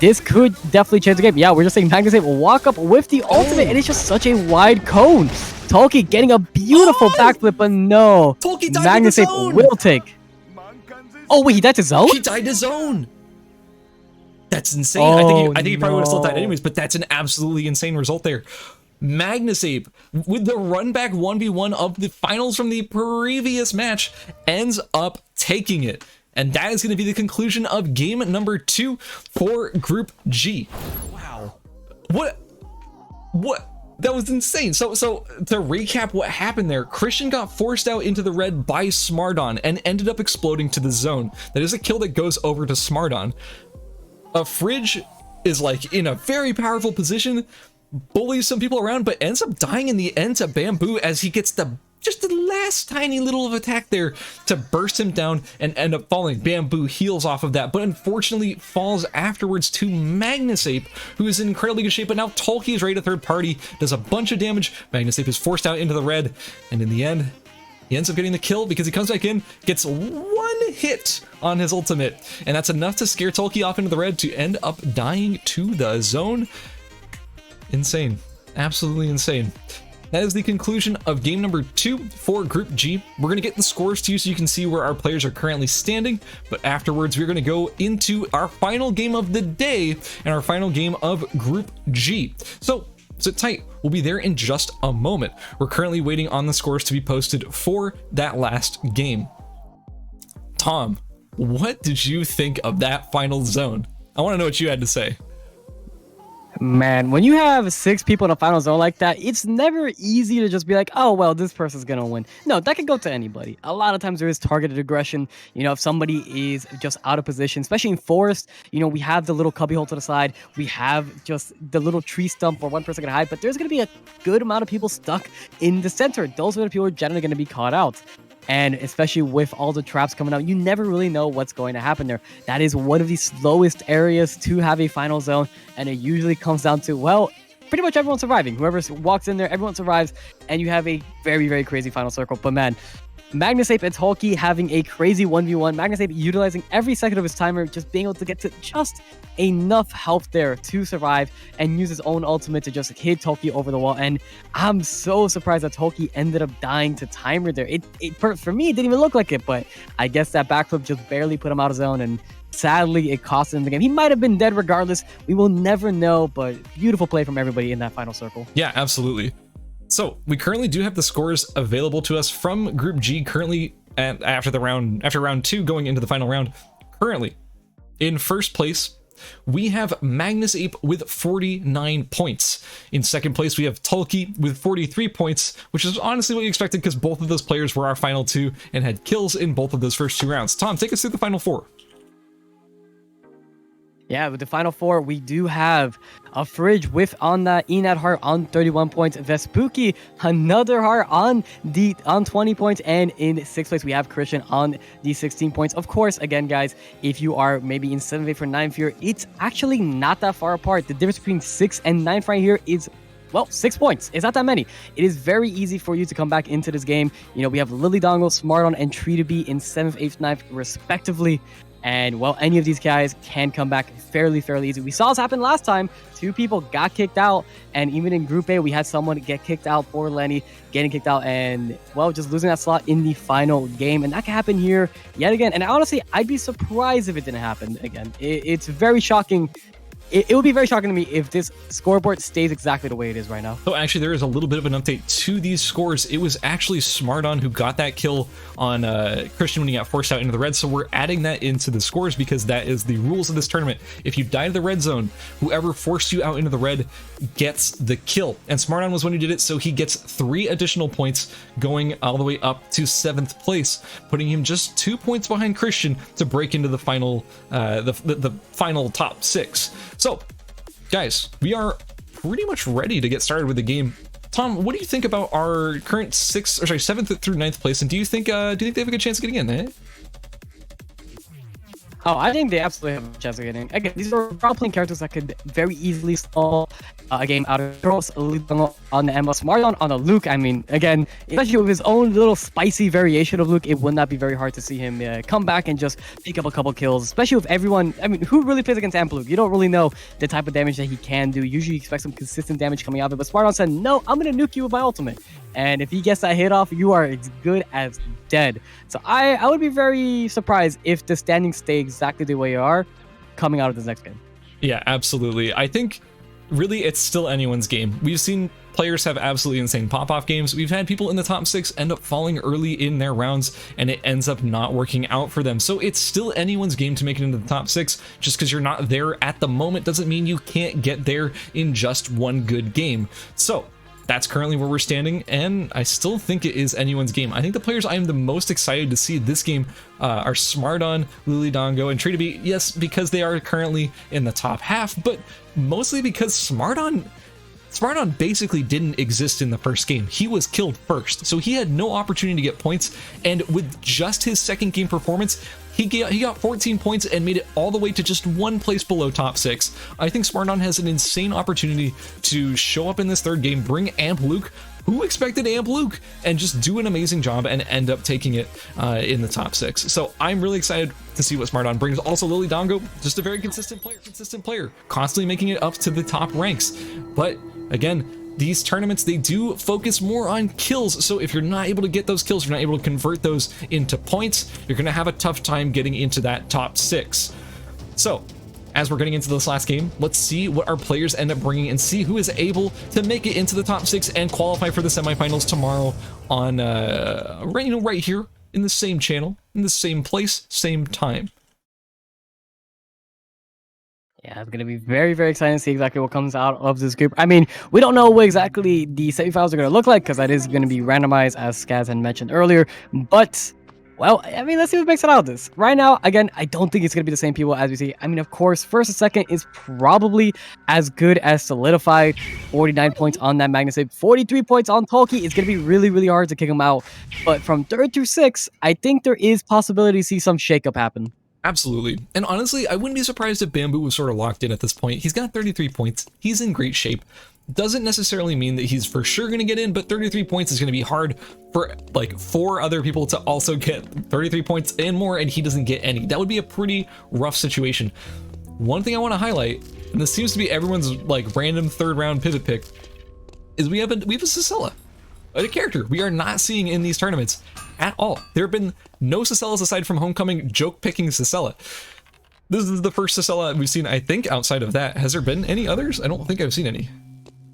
This could definitely change the game. Yeah, we're just saying Magnus Ape will walk up with the ultimate, and it's just such a wide cone. Tolkien getting a beautiful backflip, but no. Magnus Ape will take. Oh, wait, he died to zone? He died to zone. That's insane. Oh, I think he probably would have still died anyways, but that's an absolutely insane result there. Magnus Ape, with the run back 1v1 of the finals from the previous match, ends up taking it. And that is going to be the conclusion of game number 2 for Group G. Wow. What? That was insane. So to recap what happened there, Christian got forced out into the red by Smartlaw and ended up exploding to the zone. That is a kill that goes over to Smartlaw. A Fridge is like in a very powerful position, bullies some people around, but ends up dying in the end to Bamboo as he gets the just the last tiny little of attack there to burst him down and end up falling. Bamboo heals off of that, but unfortunately falls afterwards to Magnus Ape, who is in incredibly good shape. But now Tolki is ready to third party, does a bunch of damage. Magnus Ape is forced out into the red, and in the end, he ends up getting the kill because he comes back in, gets one hit on his ultimate, and that's enough to scare Tolki off into the red to end up dying to the zone. Insane. Absolutely insane. That is the conclusion of game number 2 for Group G. We're going to get the scores to you so you can see where our players are currently standing, but afterwards we're going to go into our final game of the day and our final game of Group G. So sit tight, we'll be there in just a moment. We're currently waiting on the scores to be posted for that last game. Tom, what did you think of that final zone? I want to know what you had to say. Man, when you have 6 people in a final zone like that, it's never easy to just be like, oh, well, this person's gonna win. No, that could go to anybody. A lot of times there is targeted aggression. You know, if somebody is just out of position, especially in forest, you know, we have the little cubbyhole to the side. We have just the little tree stump where one person can hide, but there's gonna be a good amount of people stuck in the center. Those are the people who are generally gonna be caught out. And especially with all the traps coming out, you never really know what's going to happen there. That is one of the slowest areas to have a final zone, and it usually comes down to, well, pretty much everyone surviving. Whoever walks in there, everyone survives, and you have a very, very crazy final circle. But man, Magnus Ape and Tolki having a crazy 1v1. Magnus Ape utilizing every second of his timer, just being able to get to just enough health there to survive and use his own ultimate to just hit Tolki over the wall. And I'm so surprised that Tolki ended up dying to timer there. For me, it didn't even look like it, but I guess that backflip just barely put him out of zone, and sadly, it cost him the game. He might have been dead regardless. We will never know, but beautiful play from everybody in that final circle. Yeah, absolutely. So we currently do have the scores available to us from Group G currently after round 2 going into the final round. Currently in first place, we have Magnus Ape with 49 points. In second place, we have Tolki with 43 points, which is honestly what you expected because both of those players were our final 2 and had kills in both of those first 2 rounds. Tom, take us through the final 4. Yeah, with the final 4, we do have a Fridge with on that Enad heart on 31 points. Vespucci, another heart on 20 points. And in 6th place, we have Christian on the 16 points. Of course, again, guys, if you are maybe in 7th for 9th here, it's actually not that far apart. The difference between 6th and 9th right here is, well, 6 points. It's not that many. It is very easy for you to come back into this game. You know, we have Lily Dongle, Smarton, and Tree to be in 7th, 8th, 9th, respectively. And, well, any of these guys can come back fairly easy. We saw this happen last time. 2 people got kicked out. And even in Group A, we had someone get kicked out. Poor Lenny getting kicked out and, well, just losing that slot in the final game. And that can happen here yet again. And honestly, I'd be surprised if it didn't happen again. It's very shocking. It would be very shocking to me if this scoreboard stays exactly the way it is right now. So actually, there is a little bit of an update to these scores. It was actually Smarton who got that kill on Christian when he got forced out into the red. So we're adding that into the scores because that is the rules of this tournament. If you die to the red zone, whoever forced you out into the red gets the kill. And Smarton was when he did it, so he gets 3 additional points going all the way up to 7th place, putting him just 2 points behind Christian to break into the final, the final top 6. So, guys, we are pretty much ready to get started with the game. Tom, what do you think about our current 7th through 9th place? And do you think they have a good chance of getting in? Eh? Oh, I think they absolutely have a chance of getting. Again, these are role-playing characters that could very easily stall a game out of control. On the Emma, Smarton on the Luke. I mean, again, especially with his own little spicy variation of Luke, it would not be very hard to see him come back and just pick up a couple kills. Especially with everyone. I mean, who really plays against Amp Luke? You don't really know the type of damage that he can do. Usually, you expect some consistent damage coming out of it. But Smarton said, "No, I'm gonna nuke you with my ultimate." And if he gets that hit off, you are as good as dead. So I would be very surprised if the standings stay exactly the way you are coming out of this next game. Yeah, absolutely. I think really it's still anyone's game. We've seen players have absolutely insane pop-off games. We've had people in the top 6 end up falling early in their rounds and it ends up not working out for them. So it's still anyone's game to make it into the top 6. Just because you're not there at the moment doesn't mean you can't get there in just one good game. So that's currently where we're standing, and I still think it is anyone's game. I think the players I am the most excited to see this game are Smarton, Lily Dongo, and Tree to be. Yes, because they are currently in the top half, but mostly because Smarton Smardon basically didn't exist in the first game. He was killed first, so he had no opportunity to get points, and with just his second game performance, he got 14 points and made it all the way to just one place below top 6. I think Smardon has an insane opportunity to show up in this third game, bring Amp Luke. Who expected Amp Luke? And just do an amazing job and end up taking it in the top 6. So I'm really excited to see what Smardon brings. Also, Lily Dongo, just a very consistent player, constantly making it up to the top ranks. But again, these tournaments, they do focus more on kills. So if you're not able to get those kills, you're not able to convert those into points, you're going to have a tough time getting into that top 6. So as we're getting into this last game, let's see what our players end up bringing and see who is able to make it into the top 6 and qualify for the semifinals tomorrow on right here in the same channel, in the same place, same time. Yeah, it's going to be very, very exciting to see exactly what comes out of this group. I mean, we don't know what exactly the semifinals are going to look like because that is going to be randomized, as Skaz had mentioned earlier. But, well, I mean, let's see what makes it out of this. Right now, again, I don't think it's going to be the same people as we see. I mean, of course, first and second is probably as good as Solidified. 49 points on that Magnusid, 43 points on Tolkien. It's going to be really, really hard to kick him out. But from 3rd through 6th, I think there is possibility to see some shakeup happen. Absolutely. And honestly, I wouldn't be surprised if Bamboo was sort of locked in at this point. He's got 33 points. He's in great shape. Doesn't necessarily mean that he's for sure going to get in, but 33 points is going to be hard for like 4 other people to also get 33 points and more, and he doesn't get any. That would be a pretty rough situation. One thing I want to highlight, and this seems to be everyone's like random 3rd round pivot pick, is we have a Sicilla, a character we are not seeing in these tournaments at all. There have been no Sicillas aside from Homecoming joke picking Sicilla. This is the first Sicilla we've seen, I think, outside of that. Has there been any others? I don't think I've seen any.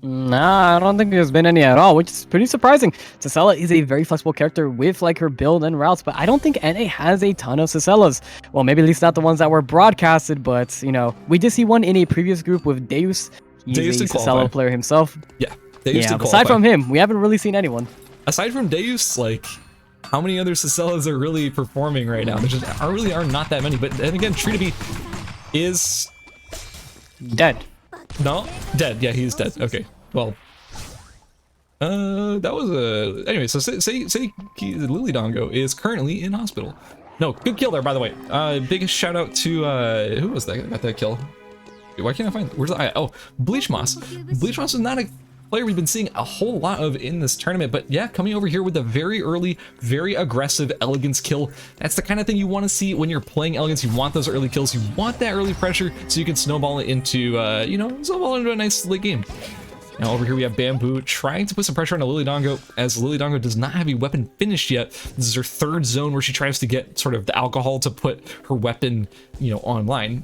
Nah, I don't think there's been any at all, which is pretty surprising. Sicilla is a very flexible character with like her build and routes, but I don't think NA has a ton of Cicillas. Well, maybe at least not the ones that were broadcasted, but you know, we did see one in a previous group with Deus. He's a Sicilla player himself. Yeah, Deus did aside from him, we haven't really seen anyone. Aside from Deus, like, how many other Cicillas are really performing right now? There just are not that many. But then again, Tree is dead. No, dead. Yeah, he's dead. Okay, well, that was a anyway. So say Lily Dongo is currently in hospital. No, good kill there, by the way. Biggest shout out to who was that got that kill? Why can't I find? Where's the? Oh, Bleach Moss. Bleach Moss is not a player we've been seeing a whole lot of in this tournament, but yeah, coming over here with a very early, very aggressive Elegance kill. That's the kind of thing you want to see when you're playing Elegance. You want those early kills, you want that early pressure so you can snowball it into, you know, snowball into a nice late game. Now over here we have Bamboo trying to put some pressure on Lily Dongo, as Lily Dongo does not have a weapon finished yet. This is her 3rd zone where she tries to get sort of the alcohol to put her weapon, you know, online.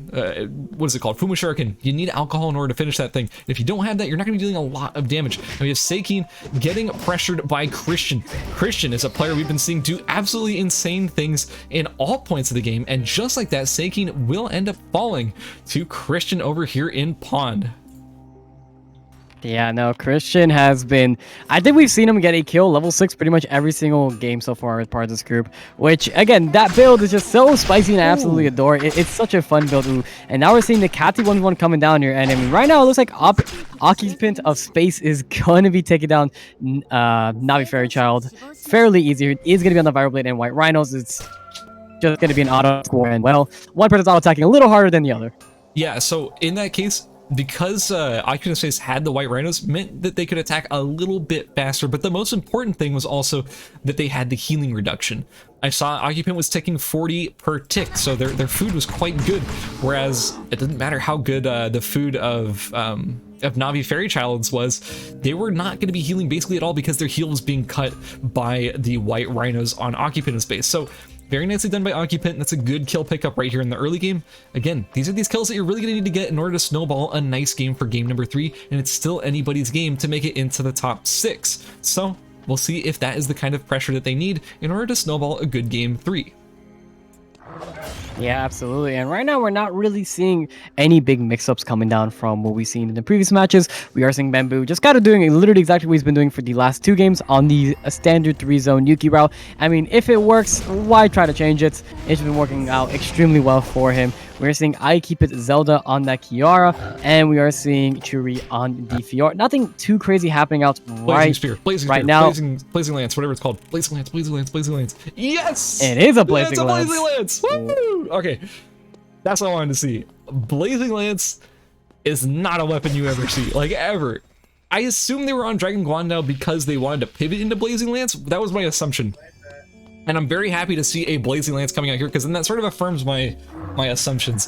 What is it called? Fumu Shuriken. You need alcohol in order to finish that thing. If you don't have that, you're not going to be dealing a lot of damage. Now we have Seikeen getting pressured by Christian. Christian is a player we've been seeing do absolutely insane things in all points of the game, and just like that, Seikeen will end up falling to Christian over here in Pond. Yeah, no, Christian has been... I think we've seen him get a kill, level 6, pretty much every single game so far as part of this group. Which, again, that build is just so spicy and I absolutely adore it. It's such a fun build. Ooh. And now we're seeing the Catty 1v1 coming down here. And I mean, right now it looks like Occupant of Space is going to be taking down Navi Fairychild fairly easy. It is going to be on the Vibroblade and White Rhinos. It's just going to be an auto score. And, well, one person's auto attacking a little harder than the other. Yeah, so in that case, because Occupant of Space had the White Rhinos, meant that they could attack a little bit faster, but the most important thing was also that they had the healing reduction. I saw Occupant was taking 40 per tick, so their food was quite good, whereas it didn't matter how good the food of Navi Fairychild's was, they were not going to be healing basically at all because their heal was being cut by the White Rhinos on Occupant of Space. So very nicely done by Occupant. That's a good kill pickup right here in the early game. Again, these are these kills that you're really going to need to get in order to snowball a nice game for game number 3, and it's still anybody's game to make it into the top 6. So we'll see if that is the kind of pressure that they need in order to snowball a good game 3. Yeah, absolutely. And right now, we're not really seeing any big mix-ups coming down from what we've seen in the previous matches. We are seeing Bamboo just kind of doing literally exactly what he's been doing for the last 2 games on the standard 3-zone Yuki route. I mean, if it works, why try to change it? It's been working out extremely well for him. We're seeing I Keep It Zelda on that Kiara, and we are seeing Churi on the Fiora. Nothing too crazy happening out Blazing Spear, Blazing right Spear, now. Blazing Lance, whatever it's called. Blazing Lance, Blazing Lance, Blazing Lance. Yes! It is a Blazing It's a Lance. Blazing Lance! Woo! Okay, that's what I wanted to see. Blazing Lance is not a weapon you ever see, like ever. I assume they were on Dragon Guandao because they wanted to pivot into Blazing Lance. That was my assumption. And I'm very happy to see a Blazing Lance coming out here because then that sort of affirms my assumptions.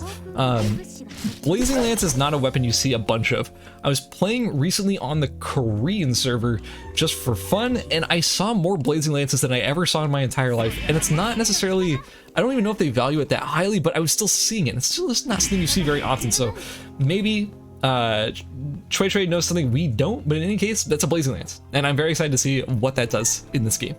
Blazing Lance is not a weapon you see a bunch of. I was playing recently on the Korean server just for fun, and I saw more Blazing Lances than I ever saw in my entire life. And it's not necessarily, I don't even know if they value it that highly, but I was still seeing it. It's still just not something you see very often. So maybe Choi Choi knows something we don't, but in any case, that's a Blazing Lance. And I'm very excited to see what that does in this game.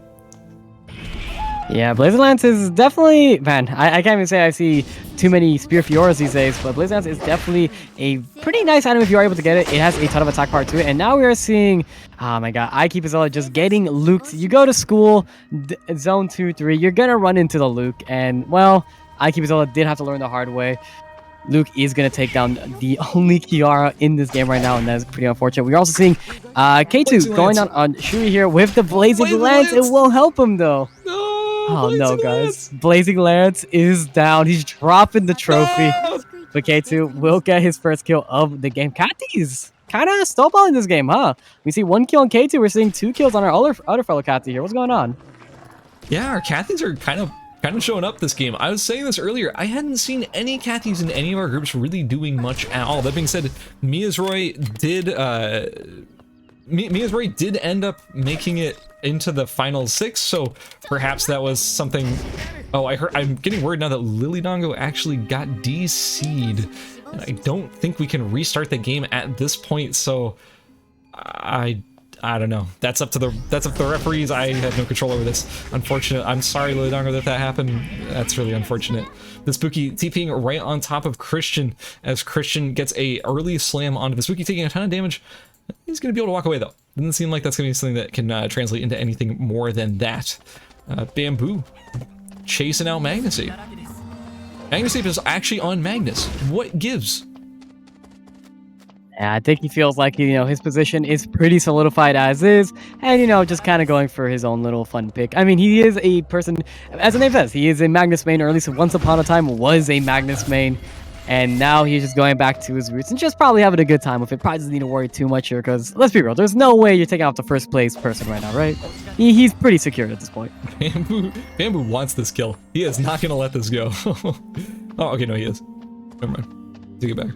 Yeah, Blazing Lance is definitely, man, I can't even say I see too many Spear Fioras these days, but Blazing Lance is definitely a pretty nice item if you are able to get it. It has a ton of attack power to it, and now we are seeing, oh my god, I Keep It Zelda just getting luked. You go to school, zone 2, 3, you're gonna run into the Luke, and well, I Keep It Zelda did have to learn the hard way. Luke is going to take down the only Kiara in this game right now, and that is pretty unfortunate. We're also seeing K2 going on Shuri here with the Blazing Lance. It won't help him, though. No, oh, no, guys. Lance. Blazing Lance is down. He's dropping the trophy. No. But K2 will get his first kill of the game. Catty's kind of snowballing this game, huh? We see 1 kill on K2. We're seeing 2 kills on our other fellow Cathy here. What's going on? Yeah, our Cathys are kind of showing up this game. I was saying this earlier, I hadn't seen any Cathys in any of our groups really doing much at all. That being said, Miyazroy did end up making it into the final 6, so perhaps that was something. Oh, I'm getting word now that Lily Dongo actually got DC'd, and I don't think we can restart the game at this point, so I don't know. That's up to the referees. I have no control over this. Unfortunate. I'm sorry, Lilidongo, that happened. That's really unfortunate. The Spooky TPing right on top of Christian as Christian gets a early slam onto the Spooky, taking a ton of damage. He's going to be able to walk away, though. Doesn't seem like that's going to be something that can translate into anything more than that. Bamboo chasing out Magnusape. Magnusape is actually on Magnus. What gives? Yeah, I think he feels like, his position is pretty solidified as is, and, just kind of going for his own little fun pick. I mean, he is a person, as the name says, he is a Magnus main, or at least once upon a time was a Magnus main, and now he's just going back to his roots and just probably having a good time with it. Probably doesn't need to worry too much here, because, let's be real, there's no way you're taking out the first place person right now, right? He's pretty secure at this point. Bamboo wants this kill. He is not going to let this go. Oh, okay, no, he is. Never mind. Take it back.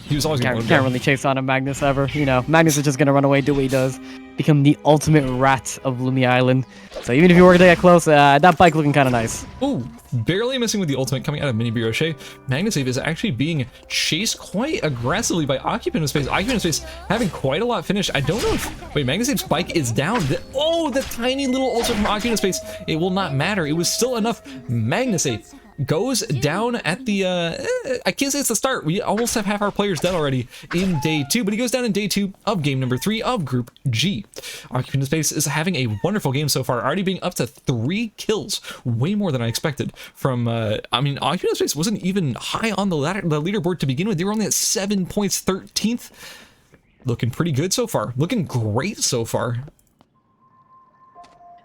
He was always can't really chase on a Magnus ever. Magnus is just gonna run away, do what he does, become the ultimate rat of Lumi Island. So even if you were to get close, that bike looking kind of nice. Oh, barely missing with the ultimate coming out of Mini Brioche. Magnusape is actually being chased quite aggressively by Occupant of Space. Occupant of Space having quite a lot finished. I don't know if... Wait, Magnusape's bike is down. The tiny little ultimate from Occupant of Space. It will not matter. It was still enough. Magnusape goes down at the, I can't say it's the start. We almost have half our players dead already in day 2, but he goes down in day 2 of game number 3 of Group G. Occupant of Space is having a wonderful game so far, already being up to 3 kills, way more than I expected from, I mean, Occupant of Space wasn't even high on the leaderboard to begin with. They were only at 7 points, 13th. Looking pretty good so far. Looking great so far.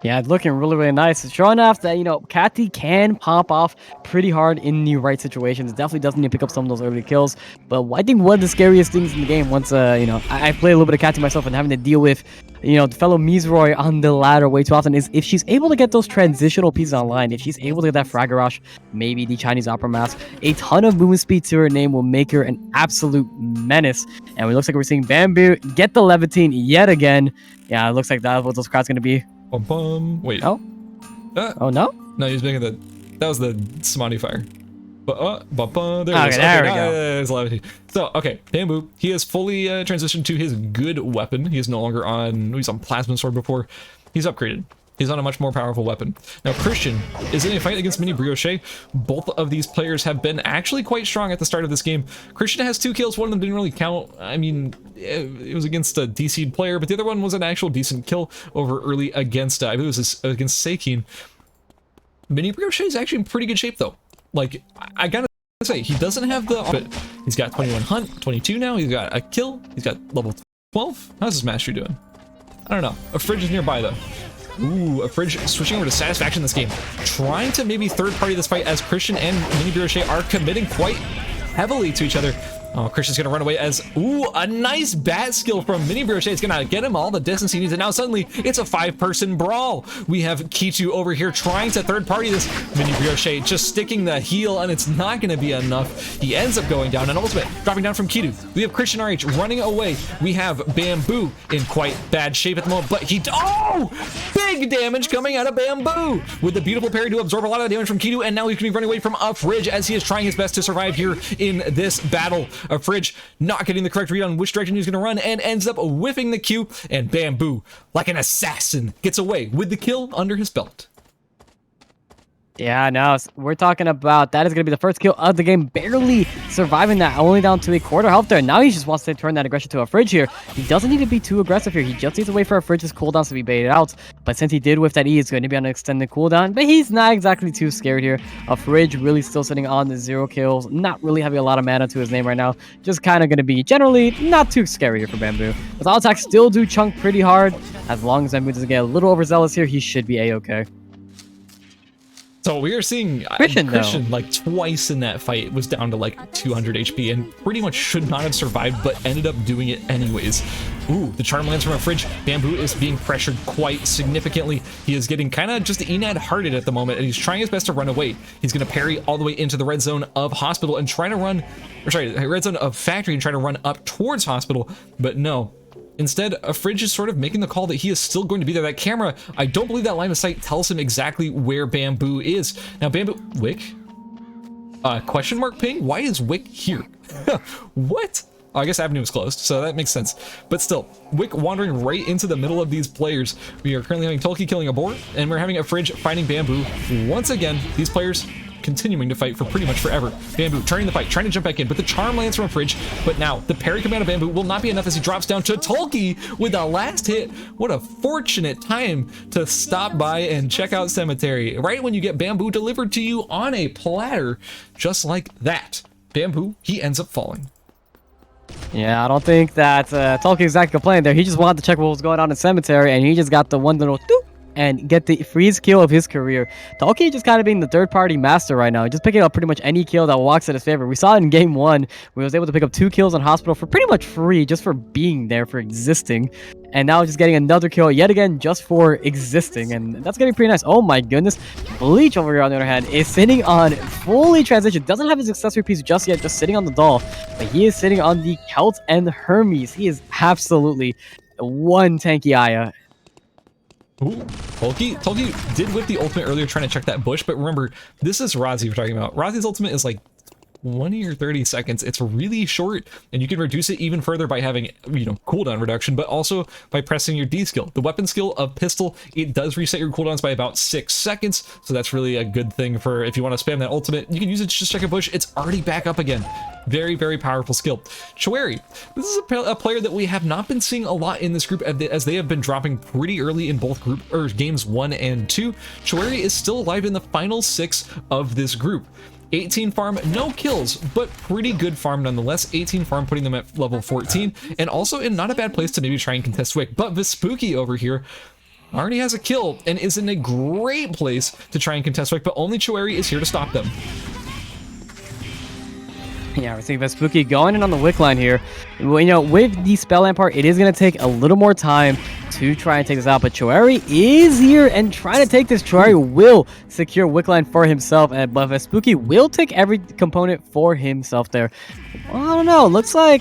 Yeah, it's looking really, really nice. It's showing off that, Cathy can pop off pretty hard in the right situations. Definitely does need to pick up some of those early kills. But I think one of the scariest things in the game, once, I play a little bit of Cathy myself and having to deal with, the fellow Mizroy on the ladder way too often, is if she's able to get those transitional pieces online, if she's able to get that Frag Garage, maybe the Chinese Opera Mask, a ton of movement speed to her name will make her an absolute menace. And it looks like we're seeing Bamboo get the Levitine yet again. Yeah, it looks like that's what those crowds going to be. Bum, bum. Wait. Oh? Oh, no? No, he was making that was the Samadhi fire. But, there okay, it is. there we go. There's levity. So, okay, Bamboo, he has fully transitioned to his good weapon. He is no longer on, he's on Plasma Sword before. He's upgraded. He's on a much more powerful weapon. Now, Christian is in a fight against Mini Brioche. Both of these players have been actually quite strong at the start of this game. Christian has 2 kills. One of them didn't really count. I mean, it was against a DC'd player, but the other one was an actual decent kill over early against, I believe it was against Seikin. Mini Brioche is actually in pretty good shape, though. Like, I gotta say he doesn't have the, but he's got 21 hunt, 22 now. He's got a kill. He's got level 12. How's his mastery doing? I don't know. A fridge is nearby though. Ooh, a fridge switching over to satisfaction in this game, trying to maybe third party this fight as Christian and Mini Brioche are committing quite heavily to each other. Oh, Christian's gonna run away as, ooh, a nice bat skill from Mini Brioche. It's gonna get him all the distance he needs, and now suddenly it's a 5-person brawl. We have Kitu over here trying to third party this. Mini Brioche just sticking the heel, and it's not gonna be enough. He ends up going down, and ultimate dropping down from Kitu. We have Christian RH running away. We have Bamboo in quite bad shape at the moment, but oh, big damage coming out of Bamboo with the beautiful parry to absorb a lot of the damage from Kitu, and now he's gonna be running away from a fridge as he is trying his best to survive here in this battle. A fridge not getting the correct read on which direction he's going to run and ends up whiffing the Q, and Bamboo, like an assassin, gets away with the kill under his belt. Yeah, no, we're talking about that is going to be the first kill of the game, barely surviving that, only down to a quarter health there. Now he just wants to turn that aggression to a fridge here. He doesn't need to be too aggressive here. He just needs to wait for a fridge's cooldown to be baited out. But since he did whiff that E, it's going to be on an extended cooldown. But he's not exactly too scared here. A fridge really still sitting on the 0 kills, not really having a lot of mana to his name right now. Just kind of going to be generally not too scary here for Bamboo. His auto attacks still do chunk pretty hard. As long as Bamboo doesn't get a little overzealous here, he should be A-okay. So we are seeing Christian like twice in that fight was down to like 200 HP and pretty much should not have survived, but ended up doing it anyways. Ooh, the charm lands from a fridge. Bamboo is being pressured quite significantly. He is getting kind of just Enad hearted at the moment, and he's trying his best to run away. He's going to parry all the way into the red zone of Hospital and try to run, or sorry, red zone of Factory and try to run up towards Hospital, but no. Instead, a fridge is sort of making the call that he is still going to be there. That camera, I don't believe that line of sight tells him exactly where Bamboo is. Now, Bamboo, Wick? Question mark ping? Why is Wick here? What? Oh, I guess Avenue is closed, so that makes sense. But still, Wick wandering right into the middle of these players. We are currently having Tolki killing a boar, and we're having a fridge fighting Bamboo. Once again, these players continuing to fight for pretty much forever. Bamboo turning the fight, trying to jump back in, but the charm lands from a fridge. But now the parry command of Bamboo will not be enough as he drops down to Tolki with the last hit. What a fortunate time to stop by and check out Cemetery right when you get Bamboo delivered to you on a platter, just like that. Bamboo, he ends up falling. Yeah, I don't think that Tolki exactly complained there. He just wanted to check what was going on in Cemetery, and he just got the one little doop and get the freeze kill of his career. Tolki just kind of being the third-party master right now, just picking up pretty much any kill that walks in his favor. We saw it in game 1, where he was able to pick up 2 kills on Hospital for pretty much free, just for being there, for existing. And now just getting another kill yet again just for existing, and that's gonna be pretty nice. Oh my goodness. Bleach over here on the other hand is sitting on fully transition, doesn't have his accessory piece just yet, just sitting on the doll, but he is sitting on the Celt and Hermes. He is absolutely one tanky Aya. Ooh, Tolki did whip the ultimate earlier trying to check that bush, but remember, this is Razi we're talking about. Razi's ultimate is like 20 or 30 seconds. It's really short, and you can reduce it even further by having, you know, cooldown reduction, but also by pressing your D skill. The weapon skill of pistol, it does reset your cooldowns by about 6 seconds, so that's really a good thing for if you want to spam that ultimate. You can use it to just check a bush. It's already back up again. Very, very powerful skill. Choeri, this is a player that we have not been seeing a lot in this group as they have been dropping pretty early in both games 1 and 2. Choeri is still alive in the final 6 of this group. 18 farm, no kills, but pretty good farm nonetheless. 18 farm, putting them at level 14, and also in not a bad place to maybe try and contest Wick. But Vespucci over here already has a kill and is in a great place to try and contest Wick, but only Choeri is here to stop them. Yeah, we're seeing Vespucci going in on the Wick line here. Well, you know, with the spell land part, it is going to take a little more time to try and take this out, but Choeri is here and trying to take this. Choeri will secure Wick line for himself, but Vespucci will take every component for himself there. Well, I don't know. Looks like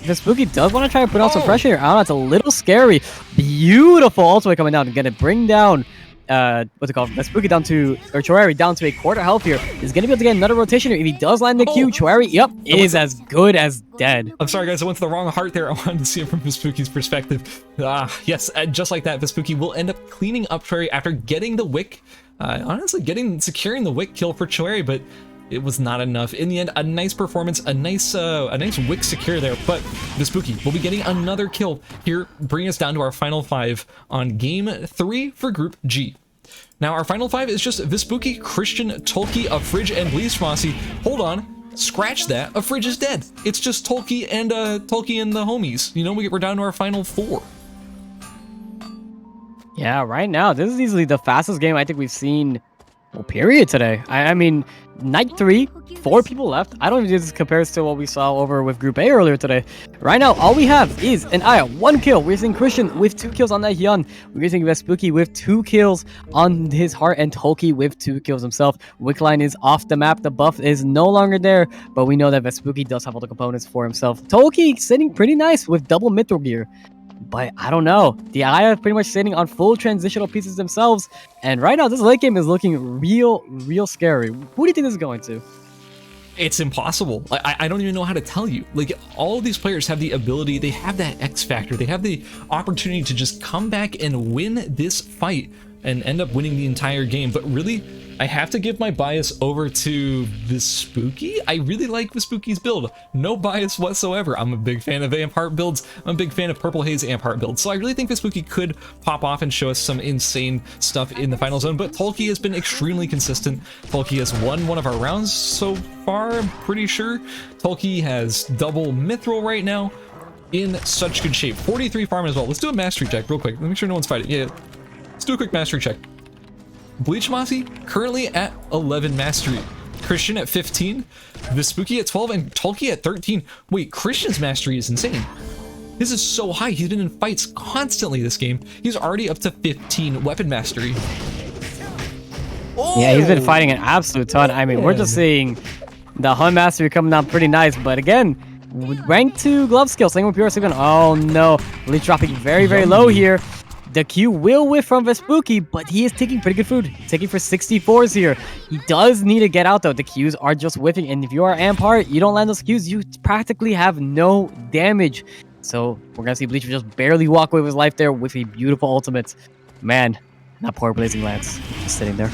Vespucci does want to try to put on some pressure here. I don't know. It's a little scary. Beautiful ultimate coming down and going to bring down what's it called? Vespucci down to, or Choeri down to a quarter health here. Is going to be able to get another rotation here. If he does land the Q, Choeri, yep, is as good as dead. I'm sorry, guys. I went to the wrong heart there. I wanted to see it from Vespucci's perspective. Yes, just like that, Vespucci will end up cleaning up Choeri after getting the Wick. Honestly, securing the Wick kill for Choeri, but it was not enough. In the end, a nice performance, a nice Wick secure there, but Vespucci will be getting another kill here, bringing us down to our final 5 on game 3 for Group G. Now, our final 5 is just Vespucci, Christian, Tolki, Fridge, and Bleasfossi. Hold on. scratch that, a fridge is dead. It's just Tolkien and the homies. You know, we're down to our final 4. Yeah, right now, this is easily the fastest game I think we've seen, well, period, today. I mean, night 3, 4 people left. I don't even think this compares to what we saw over with Group A earlier today. Right now, all we have is an Aya, 1 kill. We're seeing Christian with 2 kills on that Hyun. We're seeing Vespucci with 2 kills on his heart, and Tolki with 2 kills himself. Wickline is off the map. The buff is no longer there, but we know that Vespucci does have all the components for himself. Tolki sitting pretty nice with double mithril gear. But I don't know. The Aya pretty much sitting on full transitional pieces themselves. And right now, this late game is looking real scary. Who do you think this is going to? It's impossible. I don't even know how to tell you. Like, all of these players have the ability, they have that X factor, they have the opportunity to just come back and win this fight and end up winning the entire game. But really, I have to give my bias over to Vespucci. I really like Vespucci's build. No bias whatsoever. I'm a big fan of Amp Heart builds. I'm a big fan of Purple Haze Amp Heart builds. So I really think Vespucci could pop off and show us some insane stuff in the final zone. But Tolki has been extremely consistent. Tolki has won one of our rounds so far, I'm pretty sure. Tolki has double mithril right now, in such good shape. 43 farm as well. Let's do a mastery check real quick. Let me make sure no one's fighting. Yeah, let's do a quick mastery check. Bleach Mossy currently at 11 mastery. Christian at 15, Vespucci at 12, and Tolki at 13. Wait, Christian's mastery is insane. This is so high. He's been in fights constantly this game. He's already up to 15 weapon mastery. Oh, yeah, he's been fighting an absolute ton. I mean, we're just seeing the Hun mastery coming down pretty nice, but again, rank 2 glove skill, same with pure signal. Oh no, Bleach dropping very low here. The Q will whiff from Vespucci, but he is taking pretty good food. Taking for 64s here. He does need to get out though. The Qs are just whiffing, and if you are Amp Heart, you don't land those Qs, you practically have no damage. So we're gonna see Bleach just barely walk away with his life there with a beautiful ultimate. Man, that poor Blazing Lance just sitting there.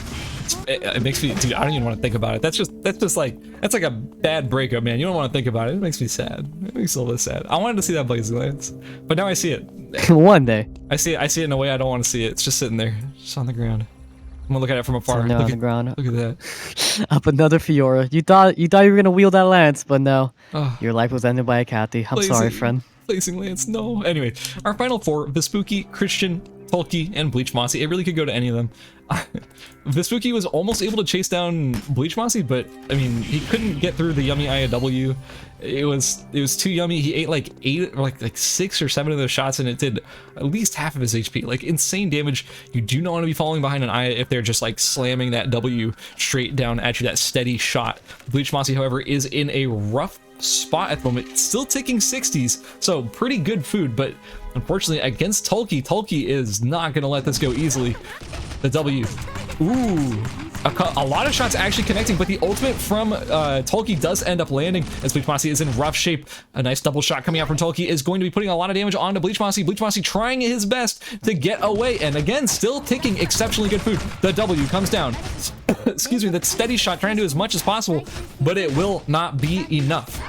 It makes me, dude, I don't even want to think about it. That's like a bad breakup, man. You don't want to think about it. It makes me sad. It makes me a little bit sad. I wanted to see that Blazing Lance, but now I see it. One day. I see it in a way I don't want to see it. It's just sitting there, just on the ground. I'm gonna look at it from afar. Look on the ground. Look at that. Up another Fiora. You thought you were gonna wield that lance, but no. Oh. Your life was ended by a Cathy. I'm sorry, friend. Blazing Lance, no. Anyway, our final 4, Vespucci, Christian, Tolki, and Bleach Mossy. It really could go to any of them. Vespucci was almost able to chase down Bleach Mossy, but I mean, he couldn't get through the yummy IAW. It was too yummy. He ate like 8 or like 6 or 7 of those shots, and it did at least half of his HP. Like, insane damage. You do not want to be falling behind an Aya if they're just like slamming that W straight down at you, that steady shot. Bleach Mossy, however, is in a rough spot at the moment, still taking 60s, so pretty good food, but unfortunately against Tolki is not gonna let this go easily. The W, ooh, a lot of shots actually connecting, but the ultimate from Tolki does end up landing as Bleach Mossy is in rough shape. A nice double shot coming out from Tolki is going to be putting a lot of damage onto Bleach Mossy. Bleach Mossy trying his best to get away, and again, still taking exceptionally good food. The W comes down. Excuse me, that steady shot, trying to do as much as possible, but it will not be enough.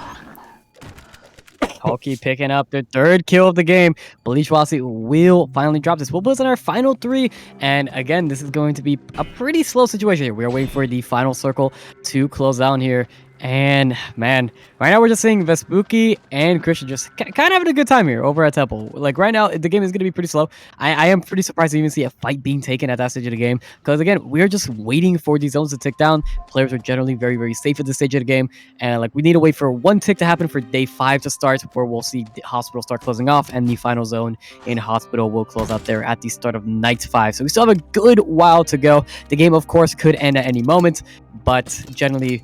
Tolki picking up the 3rd kill of the game. Bleach Mossy will finally drop this. We'll put us in our final 3, and again, this is going to be a pretty slow situation here. We are waiting for the final circle to close down here. And man, right now we're just seeing Vespucci and Christian just kind of having a good time here over at Temple. Like right now, the game is going to be pretty slow. I am pretty surprised to even see a fight being taken at that stage of the game. Because again, we're just waiting for these zones to tick down. Players are generally very safe at this stage of the game. And like we need to wait for one tick to happen for day 5 to start, where we'll see the hospital start closing off. And the final zone in hospital will close out there at the start of night 5. So we still have a good while to go. The game, of course, could end at any moment. But generally,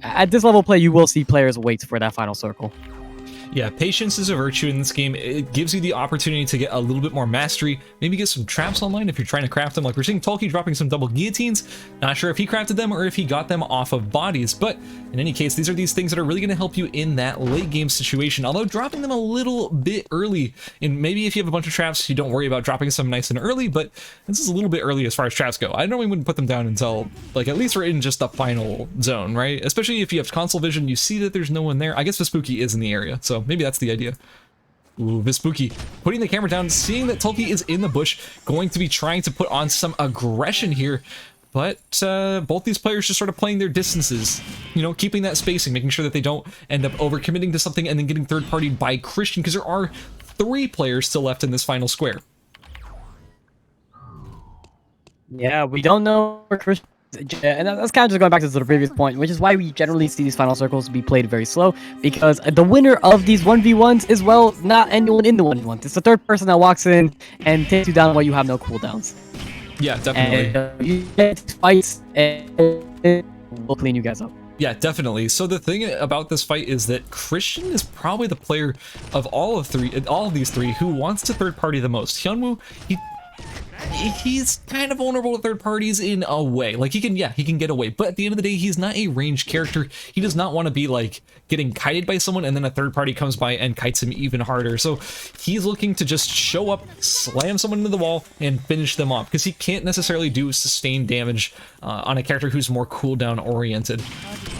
at this level of play, you will see players wait for that final circle. Yeah, patience is a virtue in this game. It gives you the opportunity to get a little bit more mastery, maybe get some traps online if you're trying to craft them. Like we're seeing Tolki dropping some double guillotines. Not sure if he crafted them or if he got them off of bodies, but in any case, these are these things that are really going to help you in that late game situation, although dropping them a little bit early. And maybe if you have a bunch of traps, you don't worry about dropping some nice and early, but this is a little bit early as far as traps go. I normally wouldn't put them down until, like, at least we're in just the final zone, right? Especially if you have console vision, you see that there's no one there. I guess Vespucci is in the area, so maybe that's the idea. Ooh, Vespucci putting the camera down, seeing that Tolki is in the bush, going to be trying to put on some aggression here. But both these players just sort of playing their distances, you know, keeping that spacing, making sure that they don't end up overcommitting to something and then getting third-partied by Christian, because there are 3 players still left in this final square. Yeah, we don't know where Christian. And that's kind of just going back to the previous point, which is why we generally see these final circles be played very slow, because the winner of these 1v1s is, well, not anyone in the 1v1s. It's the third person that walks in and takes you down while you have no cooldowns. Yeah, definitely. And you get fights and we'll clean you guys up. Yeah, definitely. So the thing about this fight is that Christian is probably the player of all of these three who wants to third party the most. Hyunwoo, he's kind of vulnerable to third parties in a way. Like, he can get away, but at the end of the day, he's not a ranged character. He does not want to be like getting kited by someone and then a third party comes by and kites him even harder. So he's looking to just show up, slam someone into the wall, and finish them off, because he can't necessarily do sustained damage on a character who's more cooldown oriented.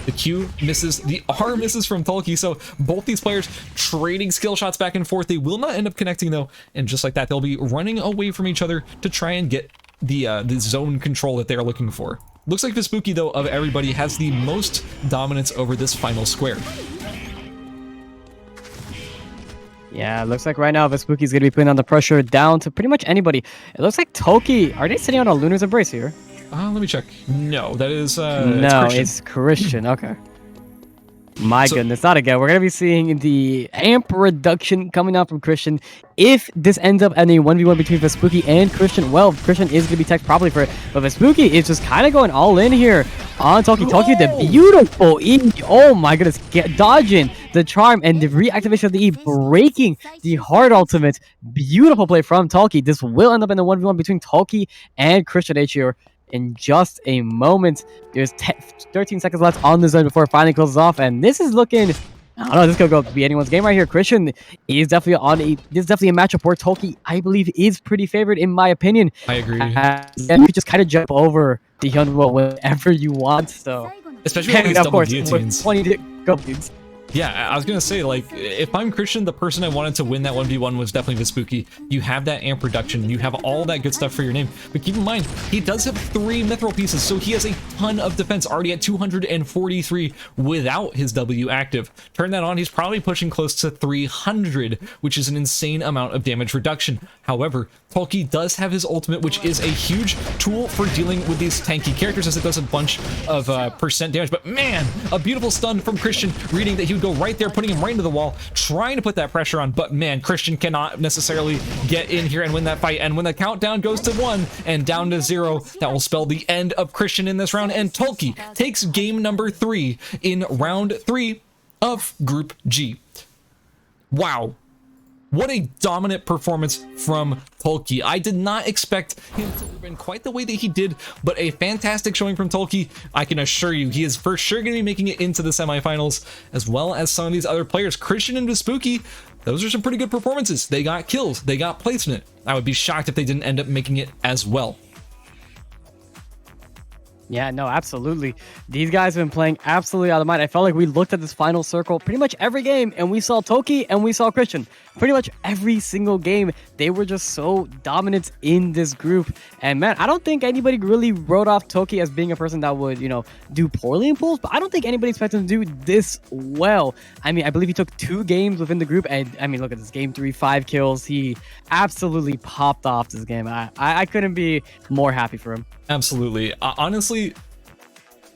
The Q misses, the R misses from Tulki, so both these players trading skill shots back and forth. They will not end up connecting though, and just like that, they'll be running away from each other to try and get the zone control that they're looking for. Looks like Vespucci, though, of everybody, has the most dominance over this final square. Yeah, it looks like right now Vespucci's going to be putting on the pressure down to pretty much anybody. It looks like Tulki, are they sitting on a Lunar's Embrace here? Let me check. No, that is no, it's Christian. Okay. My goodness, not again. We're going to be seeing the amp reduction coming out from Christian. If this ends up in a 1v1 between Vespucci and Christian, well, Christian is going to be teched probably for it. But Vespucci is just kind of going all in here on Tulki. Tulki, the beautiful E. Oh my goodness. Dodging the charm and the reactivation of the E, breaking the hard ultimate. Beautiful play from Tulki. This will end up in the 1v1 between Tulki and Christian H here in just a moment. There's 13 seconds left on the zone before it finally closes off, and this is looking, I don't know, this could go be anyone's game right here. Christian is definitely this is definitely a matchup where Tulki, I believe, is pretty favored in my opinion. I agree. And you could just kind of jump over the Hyunwoo whenever you want, so. Especially with these double guillotines. 20 go dudes. Yeah, I was gonna say, like, if I'm Christian, the person I wanted to win that 1v1 was definitely Vespucci. You have that amp reduction, you have all that good stuff for your name, but keep in mind, he does have 3 mithril pieces, so he has a ton of defense, already at 243 without his W active. Turn that on, he's probably pushing close to 300, which is an insane amount of damage reduction. However, Tulki does have his ultimate, which is a huge tool for dealing with these tanky characters, as it does a bunch of percent damage. But man, a beautiful stun from Christian, reading that he would go right there, putting him right into the wall, trying to put that pressure on. But man, Christian cannot necessarily get in here and win that fight. And when the countdown goes to 1 and down to 0, that will spell the end of Christian in this round. And Tulki takes game number 3 in round 3 of Group G. Wow. What a dominant performance from Tulki. I did not expect him to win quite the way that he did, but a fantastic showing from Tulki. I can assure you, he is for sure going to be making it into the semifinals, as well as some of these other players. Christian and Vespucci, those are some pretty good performances. They got kills, they got placement. I would be shocked if they didn't end up making it as well. Yeah, no, absolutely. These guys have been playing absolutely out of mind. I felt like we looked at this final circle pretty much every game, and we saw Tulki and we saw Christian. Pretty much every single game, they were just so dominant in this group. And man, I don't think anybody really wrote off Tulki as being a person that would, do poorly in pools, but I don't think anybody expected him to do this well. I mean, I believe he took 2 games within the group, and I mean, look at this, game 3, 5 kills. He absolutely popped off this game. I couldn't be more happy for him. Absolutely. Honestly,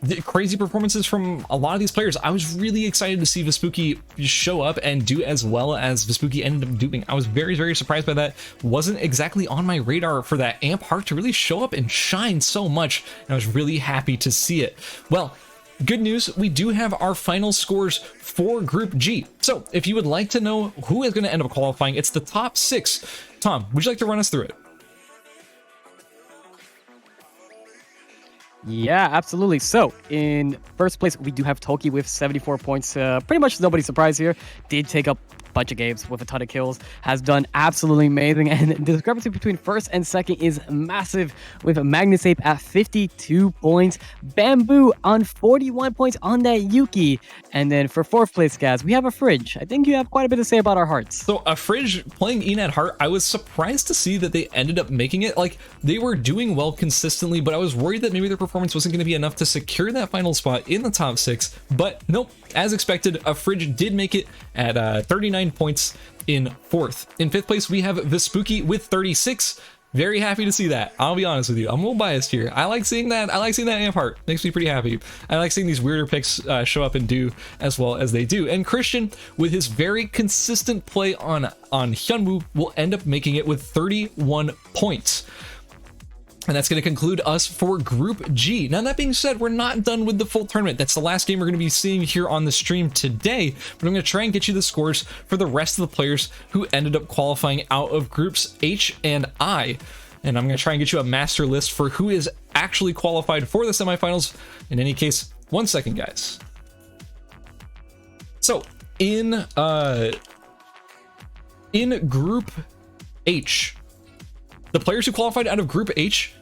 the crazy performances from a lot of these players. I was really excited to see Vespucci show up and do as well as Vespucci ended up doing. I was very, very surprised by that. Wasn't exactly on my radar for that Amp Heart to really show up and shine so much, and I was really happy to see it. Well, good news, we do have our final scores for Group G. So if you would like to know who is going to end up qualifying, it's the top 6. Tom, would you like to run us through it? Yeah, absolutely. So, in first place, we do have Tulki with 74 points. Pretty much nobody's surprised here. Did take up bunch of games with a ton of kills, has done absolutely amazing. And the discrepancy between first and second is massive, with Magnus Ape at 52 points, Bamboo on 41 points on that Yuki. And then for fourth place, guys, we have a Fridge. I think you have quite a bit to say about our hearts. So a Fridge playing Enad Heart, I was surprised to see that they ended up making it. Like, they were doing well consistently, but I was worried that maybe their performance wasn't going to be enough to secure that final spot in the top 6. But nope, as expected, a Fridge did make it at 39 points in 4th. In 5th place, we have Vespucci with 36. Very happy to see that. I'll be honest with you. I'm a little biased here. I like seeing that. I like seeing that Amp Heart. Makes me pretty happy. I like seeing these weirder picks show up and do as well as they do. And Christian, with his very consistent play on Hyunwoo, will end up making it with 31 points. And that's going to conclude us for Group G. Now, that being said, we're not done with the full tournament. That's the last game we're going to be seeing here on the stream today. But I'm going to try and get you the scores for the rest of the players who ended up qualifying out of Groups H and I. And I'm going to try and get you a master list for who is actually qualified for the semifinals. In any case, 1 second, guys. So, in Group H, the players who qualified out of Group H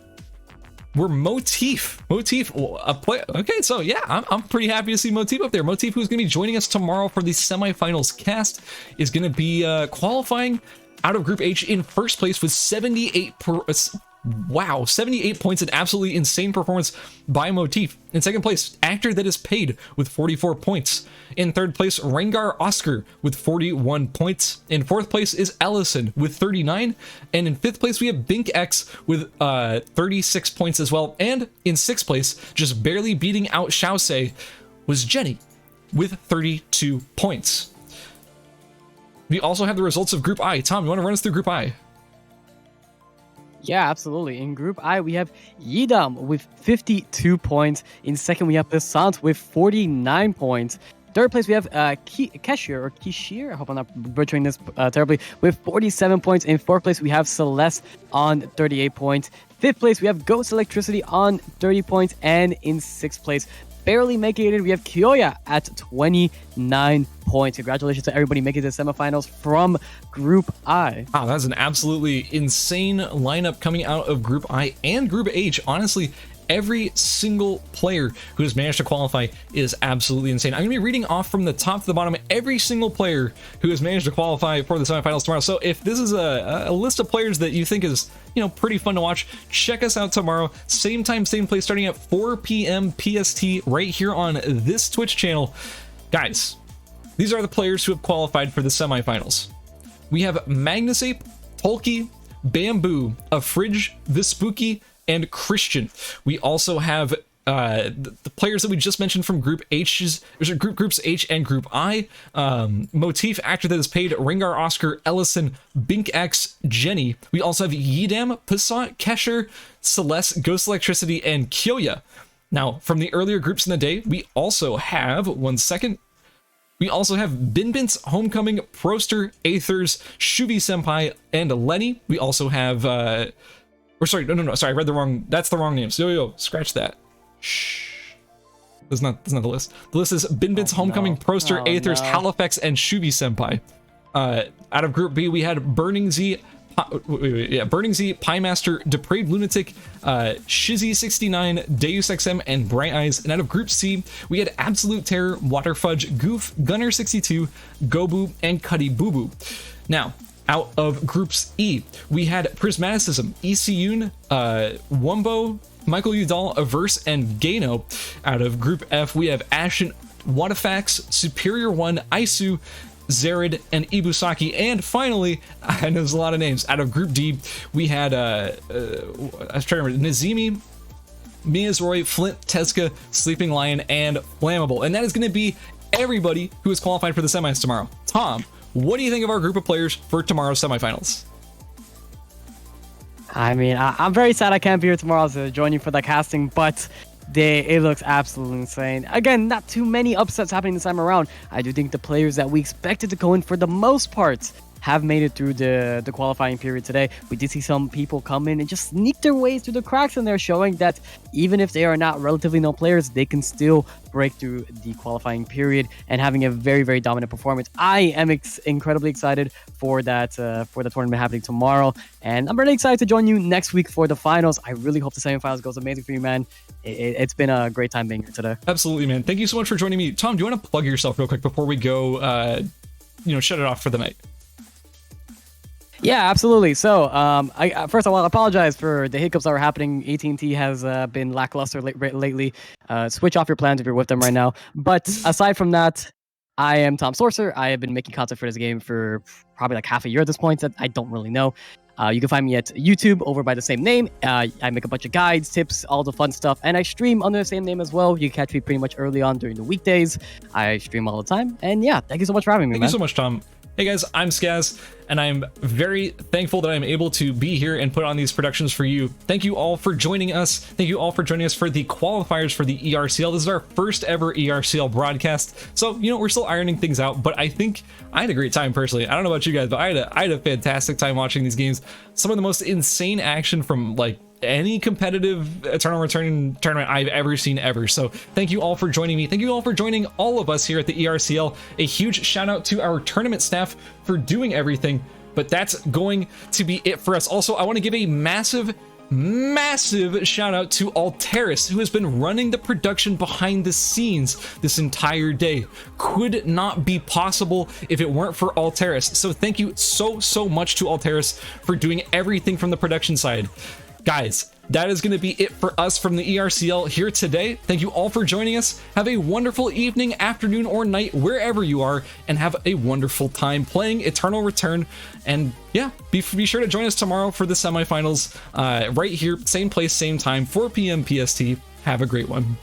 were Motif. A player. Okay, so yeah, I'm pretty happy to see Motif up there. Motif, who's going to be joining us tomorrow for the semifinals cast, is going to be qualifying out of Group H in first place with 78 points, an absolutely insane performance by Motif. In second place, Actor That Is Paid with 44 points. In third place, Rengar Oscar with 41 points. In fourth place is Ellison with 39. And in fifth place, we have Bink X with 36 points as well. And in sixth place, just barely beating out Xiaosei, was Jenny with 32 points. We also have the results of Group I. Tom, you want to run us through Group I? Yeah, absolutely. In Group I, we have Yidam with 52 points. In second, we have Passant with 49 points. Third place, we have Kishir, I hope I'm not butchering this terribly, with 47 points. In fourth place, we have Celeste on 38 points. Fifth place, we have Ghost Electricity on 30 points. And in sixth place, barely making it, we have Kyoya at 29 points. Congratulations to everybody making the semifinals from Group I. Wow, that's an absolutely insane lineup coming out of Group I and Group H. Honestly, every single player who has managed to qualify is absolutely insane. I'm going to be reading off from the top to the bottom every single player who has managed to qualify for the semifinals tomorrow. So if this is a list of players that you think is, you know, pretty fun to watch, check us out tomorrow. Same time, same place, starting at 4 p.m. PST right here on this Twitch channel. Guys, these are the players who have qualified for the semifinals. We have Magnus Ape, Tolki, Bamboo, Fridge, Vespucci, and Christian. We also have the players that we just mentioned from Groups H and Group I. Motif, Actor That Is Paid, Rengar Oscar, Ellison, Bink X, Jenny. We also have Yidam, Passant, Kesher, Celeste, Ghost Electricity, and Kyoya. Now, from the earlier groups in the day, we also have, we also have Binbint's Homecoming, Proster, Aethers, Shuvi Senpai, and Lenny. We also have, sorry, I read the wrong, that's the wrong names. Yo, scratch that. Shh. That's not the list. The list is Binbint's Homecoming, Proster, Aethers, Halifax, and Shuvi Senpai. Out of Group B, we had Burning Z, Burning Z, Pie Master, Depraved Lunatic, Shizzy69, Deus XM, and Bright Eyes. And out of Group C, we had Absolute Terror, Waterfudge, Goof, Gunner62, Gobu, and Cuddy Boo Boo. Now, out of Groups E, we had Prismaticism, ECUN, Wumbo, Michael Udall, Averse, and Gano. Out of Group F, we have Ashen, Wadafax, Superior One, Isu, Zared, and Ibusaki. And finally, I know there's a lot of names. Out of Group D, we had I was trying to remember, Nazimi, Miyazroy, Flint, Tezuka, Sleeping Lion, and Flammable. And that is going to be everybody who is qualified for the semis tomorrow. Tom, what do you think of our group of players for tomorrow's semifinals? I mean, I'm very sad I can't be here tomorrow to join you for the casting, but it looks absolutely insane. Again, not too many upsets happening this time around. I do think the players that we expected to go in for the most part have made it through the qualifying period today. We did see some people come in and just sneak their ways through the cracks, and they're showing that even if they are not relatively known players, they can still break through the qualifying period and having a very, very dominant performance. I am incredibly excited for that for the tournament happening tomorrow, and I'm really excited to join you next week for the finals. I really hope the semifinals goes amazing for you, man. It's been a great time being here today. Absolutely, man. Thank you so much for joining me. Tom, do you want to plug yourself real quick before we go shut it off for the night? Yeah, absolutely. So, first I want to apologize for the hiccups that were happening. AT&T has been lackluster lately. Switch off your plans if you're with them right now. But aside from that, I am Tomsorcer. I have been making content for this game for probably like half a year at this point. That I don't really know. You can find me at YouTube over by the same name. I make a bunch of guides, tips, all the fun stuff, and I stream under the same name as well. You can catch me pretty much early on during the weekdays. I stream all the time. And yeah, thank you so much for having me, man. Thank you so much, Tom. Hey guys, I'm Skaz, and I'm very thankful that I'm able to be here and put on these productions for you. Thank you all for joining us. Thank you all for joining us for the qualifiers for the ERCL. This is our first ever ERCL broadcast, so we're still ironing things out, but I think I had a great time personally. I don't know about you guys, but I had a fantastic time watching these games. Some of the most insane action from like any competitive Eternal Return tournament I've ever seen ever. So thank you all for joining me. Thank you all for joining all of us here at the ERCL. A huge shout out to our tournament staff for doing everything, but that's going to be it for us. Also, I want to give a massive shout out to Alteris, who has been running the production behind the scenes this entire day. Could not be possible if it weren't for Alteris. So thank you so much to Alteris for doing everything from the production side. Guys, that is going to be it for us from the ERCL here today. Thank you all for joining us. Have a wonderful evening, afternoon, or night, wherever you are, and have a wonderful time playing Eternal Return. And yeah, be sure to join us tomorrow for the semifinals right here, same place, same time, 4 p.m. PST. Have a great one.